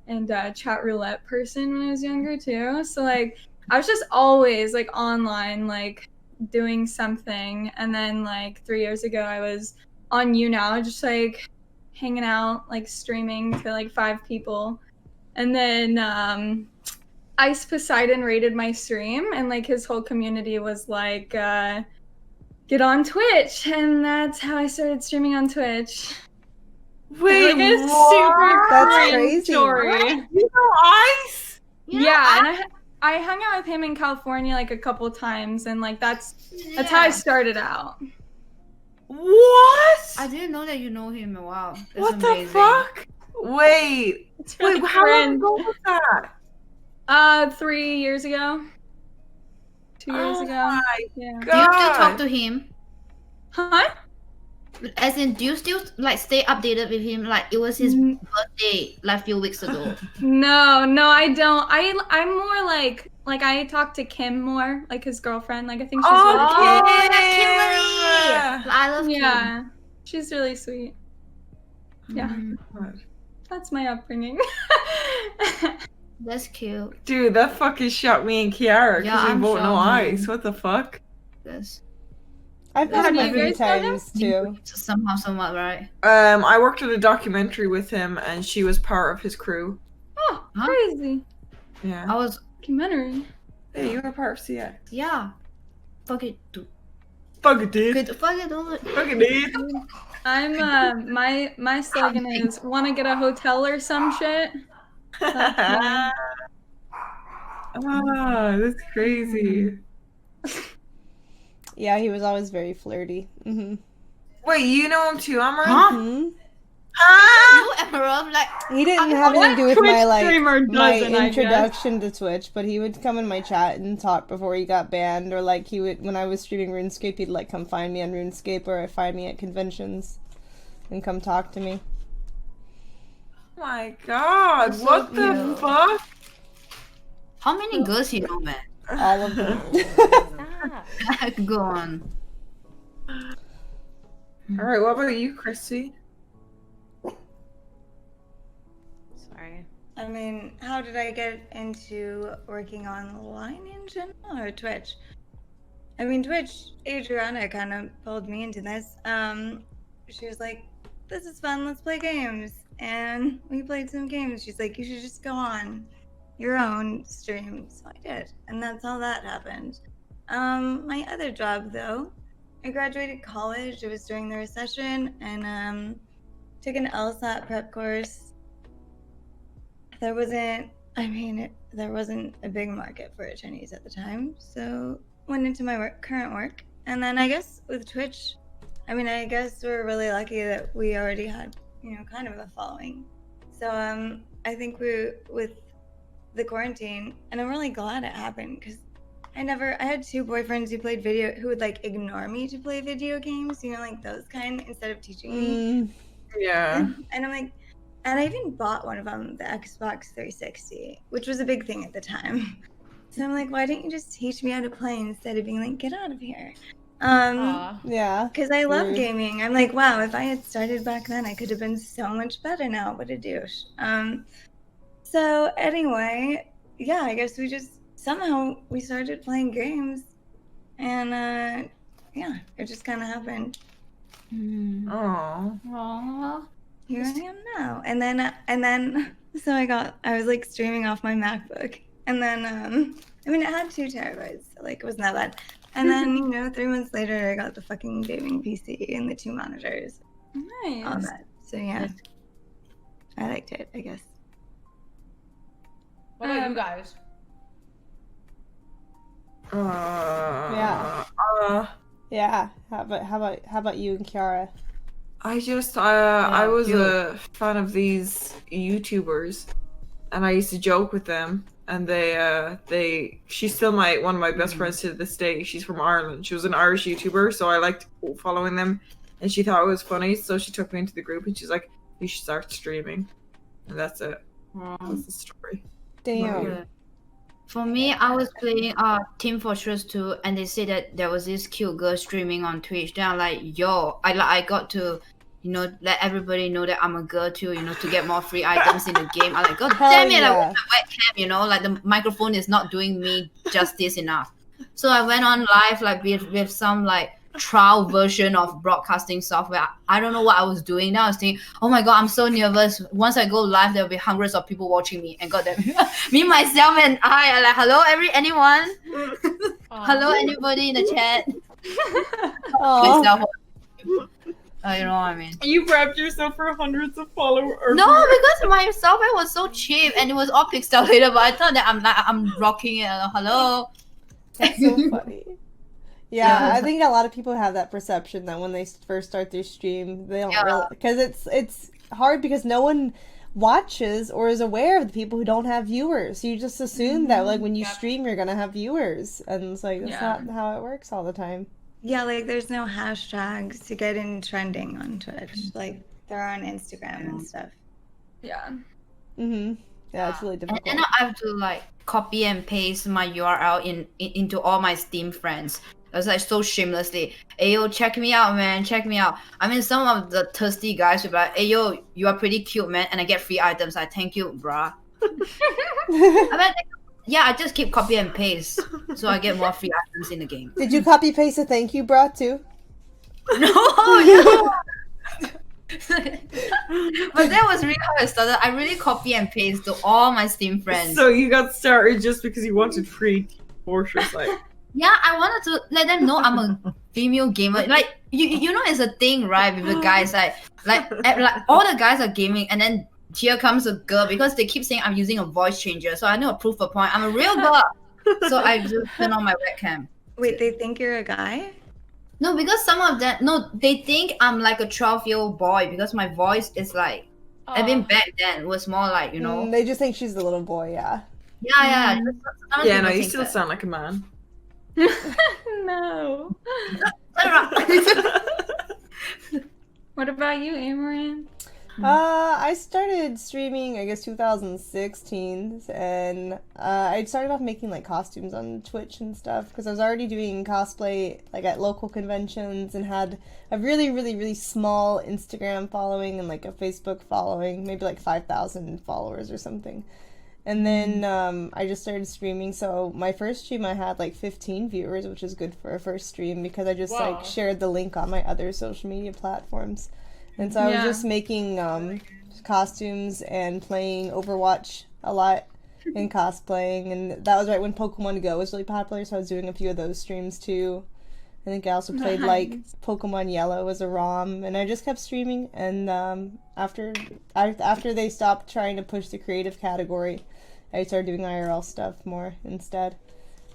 and chat roulette person when I was younger too. So like I was just always like online like doing something. And then like 3 years ago I was on YouNow just like hanging out, like streaming to like 5 people. And then Ice Poseidon rated my stream and like his whole community was like, get on Twitch. And that's how I started streaming on Twitch. Wait, Like a what? super That's cringe crazy. story. You know Ice? Yeah, and I hung out with him in California like a couple times and like that's how I started out. What? I didn't know that you know him. Wow. That's What amazing. the fuck? Wait, It's really wait, how long cringe. ago was that? 3 years ago. 2 years Oh ago. my Yeah. Do you still God. talk to him? Huh? As in, do you still like stay updated with him? Like it was his Mm. birthday like a few weeks ago. No, I don't. I'm more like I talk to Kim more, like his girlfriend. Like I think she's really Oh, cute. that's Kimberly! I love Kim. Yeah, she's really sweet. Yeah, Mm, that's my upbringing. that's cute. Dude, that fucking shot me and Kiara because Yeah, we I'm both know shocked. Ice. What the fuck? That's I've Have met him you a few guys met him? times too. somehow, somewhat, right? I worked on a documentary with him, and she was part of his crew. Oh, Huh? crazy Yeah. I was, documentary. Hey, you were part of CX. yeah. Fuck it, dude. Fuck it, dude. Good, fuck it, do it. Fuck it, dude. I'm my slogan is "Want to get a hotel or some shit." Ah, that's crazy. Yeah, he was always very flirty. Mm-hmm. Wait, you know him too, Amouranth? Huh? Hmm. Ah! You, Amouranth, like He didn't have anything to do with my Twitch streamer my doesn't, I guess. introduction to Twitch, but he would come in my chat and talk before he got banned, or like he would when I was streaming RuneScape, he'd like come find me on RuneScape or find me at conventions and come talk to me. Oh my god, So what the cute. fuck? how many girls you know, man? All of them. Go on. Alright, what about you, Christy? Sorry. I mean, how did I get into working online in general or Twitch? I mean, Twitch, Adriana kind of pulled me into this. She was like, this is fun, let's play games. And we played some games. She's like, you should just go on your own stream. So I did. And that's how that happened. My other job, though, I graduated college. It was during the recession and took an LSAT prep course. There wasn't a big market for attorneys at the time, so went into my current work. And then I guess with Twitch, I guess we're really lucky that we already had, kind of a following. So I think with the quarantine, and I'm really glad it happened because I had 2 boyfriends who would like ignore me to play video games, like those kind, instead of teaching me. Yeah. And I'm like, and I even bought one of them, the Xbox 360, which was a big thing at the time. So I'm like, why didn't you just teach me how to play instead of being like, get out of here? Yeah. Because I love Rude. gaming. I'm like, wow, if I had started back then, I could have been so much better now. What a douche. So anyway, yeah, I guess somehow we started playing games, and yeah, it just kind of happened. Oh. Aww. Here I am now. And then so I was like streaming off my MacBook, and then it had 2 terabytes, so like it wasn't that bad. And then 3 months later, I got the fucking gaming PC and the 2 monitors, all Nice. that. So yeah, I liked it, I guess. What about you guys? Yeah. Yeah. How about you and Kiara? I just I was a fan of these YouTubers, and I used to joke with them. And she's still one of my best friends to this day. She's from Ireland. She was an Irish YouTuber, so I liked following them. And she thought it was funny, so she took me into the group, and she's like, "You should start streaming." And that's it. That's the story. Damn. For me, I was playing Team Fortress 2, and they said that there was this cute girl streaming on Twitch. Then I'm like, yo, I got to, let everybody know that I'm a girl too, to get more free items in the game. I'm like, god damn it, I want my webcam, like the microphone is not doing me justice enough. So I went on live like with some like trial version of broadcasting software. I don't know what I was doing. Now I was thinking, oh my god, I'm so nervous. Once I go live, there'll be hundreds of people watching me. And goddamn, me, myself, and I are like, hello, anyone? Hello, anybody in the chat? Myself. You know what I mean? You prepped yourself for hundreds of followers. No, because my software was so cheap and it was all pixelated. But I thought that I'm rocking it. Hello. That's so funny. Yeah, I think a lot of people have that perception that when they first start their stream, they don't really, because it's hard because no one watches or is aware of the people who don't have viewers. So you just assume that like when you stream, you're gonna have viewers, and it's like that's not how it works all the time. Yeah, like there's no hashtags to get in trending on Twitch. Like there are on Instagram and stuff. Yeah. Yeah, it's really difficult. And I have to like copy and paste my URL into all my Steam friends. I was like so shamelessly, hey yo, check me out, man, check me out. I mean, some of the thirsty guys would be like, hey yo, you are pretty cute, man, and I get free items. I thank you, bruh. I just keep copy and paste so I get more free items in the game. Did you copy paste a thank you, bruh, too? No. But that was really how I started. I really copy and paste to all my Steam friends. So you got started just because you wanted free Fortress, like. Yeah, I wanted to let them know I'm a female gamer. Like you know, it's a thing, right? With the guys, like all the guys are gaming, and then here comes a girl because they keep saying I'm using a voice changer. So I know a proof of point. I'm a real girl. So I just turn on my webcam. Wait, they think you're a guy? No, because some of them, no, they think I'm like a 12-year-old boy because my voice is like, I mean, back then was more like, you know. They just think she's the little boy, yeah. Yeah. Yeah, no, you still sound like a man. No. What about you, Amouranth? I started streaming, I guess, 2016, and I started off making like costumes on Twitch and stuff because I was already doing cosplay like at local conventions and had a really, really, really small Instagram following and like a Facebook following, maybe like 5,000 followers or something. And then I just started streaming. So my first stream I had like 15 viewers, which is good for a first stream because I just like shared the link on my other social media platforms. And so I was just making costumes and playing Overwatch a lot and cosplaying. And that was right when Pokemon Go was really popular, so I was doing a few of those streams too. I think I also played like Pokemon Yellow as a ROM, and I just kept streaming. And after they stopped trying to push the creative category, I started doing IRL stuff more instead,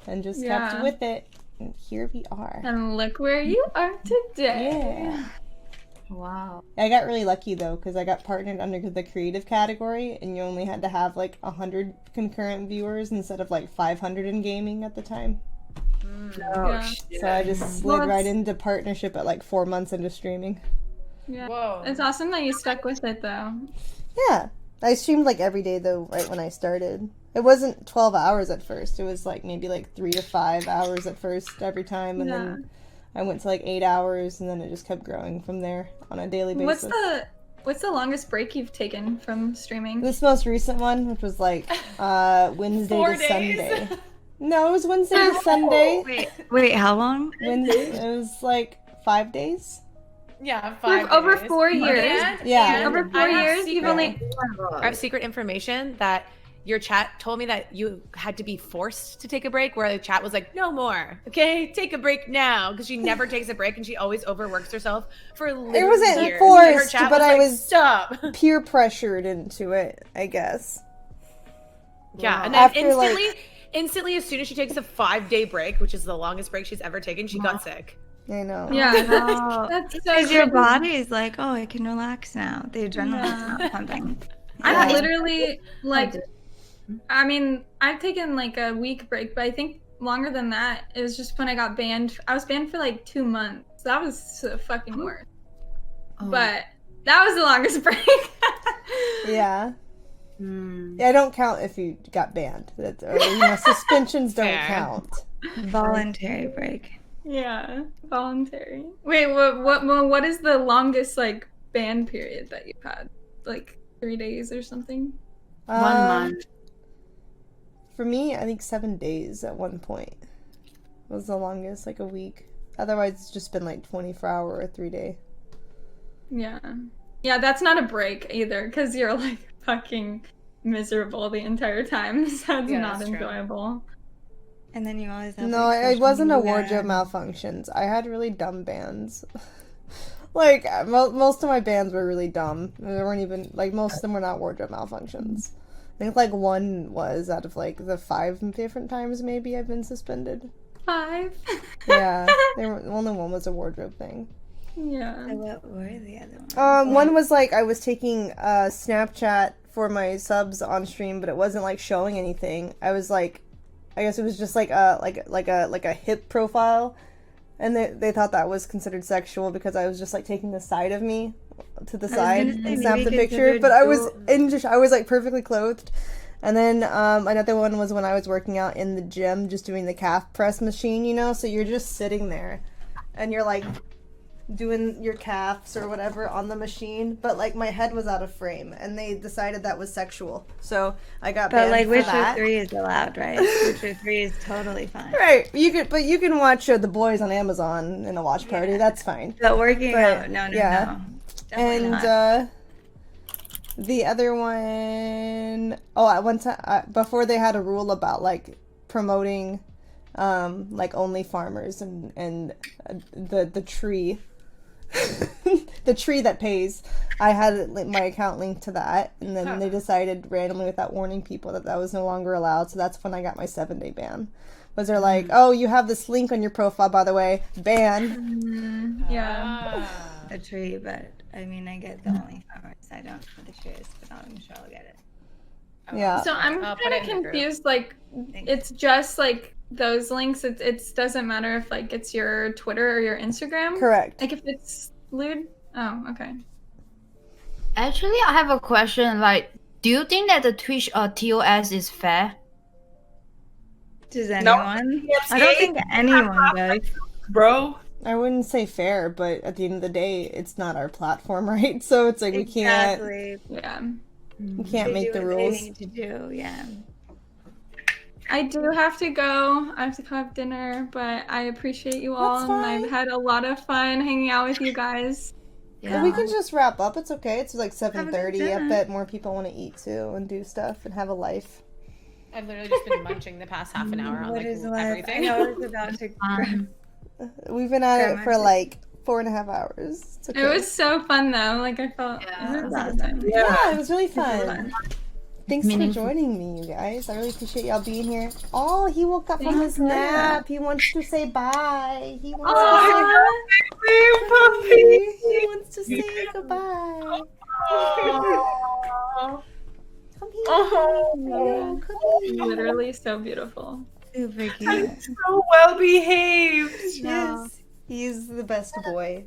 and just kept with it. And here we are. And look where you are today. Yeah. Wow. I got really lucky though because I got partnered under the creative category, and you only had to have like 100 concurrent viewers instead of like 500 in gaming at the time. So I just slid right into partnership at like 4 months into streaming. Yeah. Whoa. It's awesome that you stuck with it though. Yeah. I streamed like every day though, right when I started. It wasn't 12 hours at first. It was like maybe like 3 to 5 hours at first every time, and then I went to like 8 hours, and then it just kept growing from there on a daily basis. What's the longest break you've taken from streaming? This most recent one, which was like Wednesday 4 to days. Sunday. No, it was Wednesday to Sunday. Wait, how long? Wednesday. It was like 5 days. Yeah, 5 days. Over 4 years. Yeah. Over 4 years, you've only. I have secret information that your chat told me that you had to be forced to take a break, where the chat was like, no more. Okay, take a break now. Because she never takes a break and she always overworks herself for literally It wasn't years. forced, Her chat but I was stop. peer pressured into it, I guess. Yeah, and then After, instantly, as soon as she takes a 5-day break, which is the longest break she's ever taken, she got sick. I know. Yeah. That's because your body is like, oh, I can relax now. The adrenaline's not pumping. I'm literally like, I mean, I've taken like a week break, but I think longer than that. It was just when I got banned. I was banned for like 2 months. That was so fucking worse. But that was the longest break. Yeah. Yeah, I don't count if you got banned. Suspensions don't count. Voluntary break. Yeah, voluntary. Wait, what is the longest like ban period that you've had? Like 3 days or something? 1 month. For me, I think 7 days at one point was the longest, like a week. Otherwise, it's just been like 24-hour or 3-day. Yeah. Yeah, that's not a break either, because you're like fucking miserable the entire time, so it's not enjoyable. And then you always have No, it wasn't a wardrobe malfunctions. I had really dumb bans. Like, most of my bans were really dumb. They weren't even, like, most of them were not wardrobe malfunctions. I think, like, one was out of, like, the 5 different times maybe I've been suspended. 5? Yeah. Only one was a wardrobe thing. Yeah. So what were the other ones? One was, like, I was taking Snapchat for my subs on stream, but it wasn't, like, showing anything. I was, like, I guess it was just, like a hip profile. And they thought that was considered sexual because I was just like taking the side of me to the side and snapped the picture. But I was I was like perfectly clothed. And then another one was when I was working out in the gym, just doing the calf press machine, you know. So you're just sitting there, and you're like doing your calves or whatever on the machine. But like my head was out of frame, and they decided that was sexual. So I got banned for that. Witcher 3 is allowed, right? Witcher 3 is totally fine. Right, you can watch The Boys on Amazon in a watch party. That's fine. But working out, no. And not. The other one, at one time before they had a rule about like promoting, like only farmers and the tree. The tree that pays. I had my account linked to that, and then they decided randomly without warning people that was no longer allowed. So that's when I got my 7-day ban. Was they're like, oh, you have this link on your profile, by the way, ban. Yeah. A tree, but I mean, I get the only flowers. I don't know the trees, but I'm sure I'll get it. Yeah. So I'm I'll put kind it of in the group. confused. Like, it's just like those links. It doesn't matter if like it's your Twitter or your Instagram. Correct. Like if it's lewd. Oh, okay. Actually, I have a question. Like, do you think that the Twitch TOS is fair? Does No. anyone? I don't think anyone does. Bro. I wouldn't say fair, but at the end of the day, it's not our platform, right? So it's like we can't Yeah. make They do the what rules. They need to do, yeah. I do have to go. I have to have dinner, but I appreciate you all, That's and fine. I've had a lot of fun hanging out with you guys. Well, we can just wrap up. It's okay. It's like Have a good 7:30. I dinner. bet more people want to eat too and do stuff and have a life. I've literally just been munching the past half an hour on What like is life? I everything. know I was about to. We've been at it Grandma for said- like 4.5 hours. It's okay. It was so fun though. Like I felt it was a good time. Yeah, it was really fun. fun. Thanks for Meaningful. joining me, you guys. I really appreciate y'all being here. Oh, he woke up from his nap. He wants to say bye. He wants to say He wants to say goodbye. Come here. Oh, Come here. Literally so beautiful. Super cute. so well behaved. Yes, he's the best boy.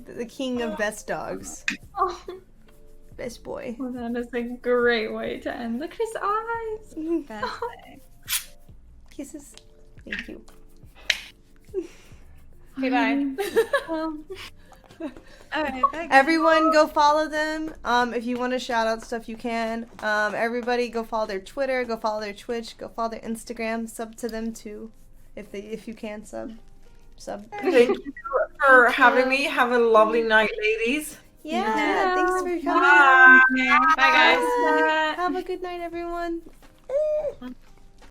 The king of best dogs. Oh, Best boy. well, that is a great way to end. Look at his eyes. Best day. Kisses. Thank you. Okay, bye. Well, All right, bye. Everyone go follow them. If you want to shout out stuff, you can. Everybody go follow their Twitter, go follow their Twitch, go follow their Instagram, sub to them too. If you can sub. Thank you for having me. Have a lovely night, ladies. Yeah, thanks for coming. Bye. Bye, guys. Have a good night, everyone.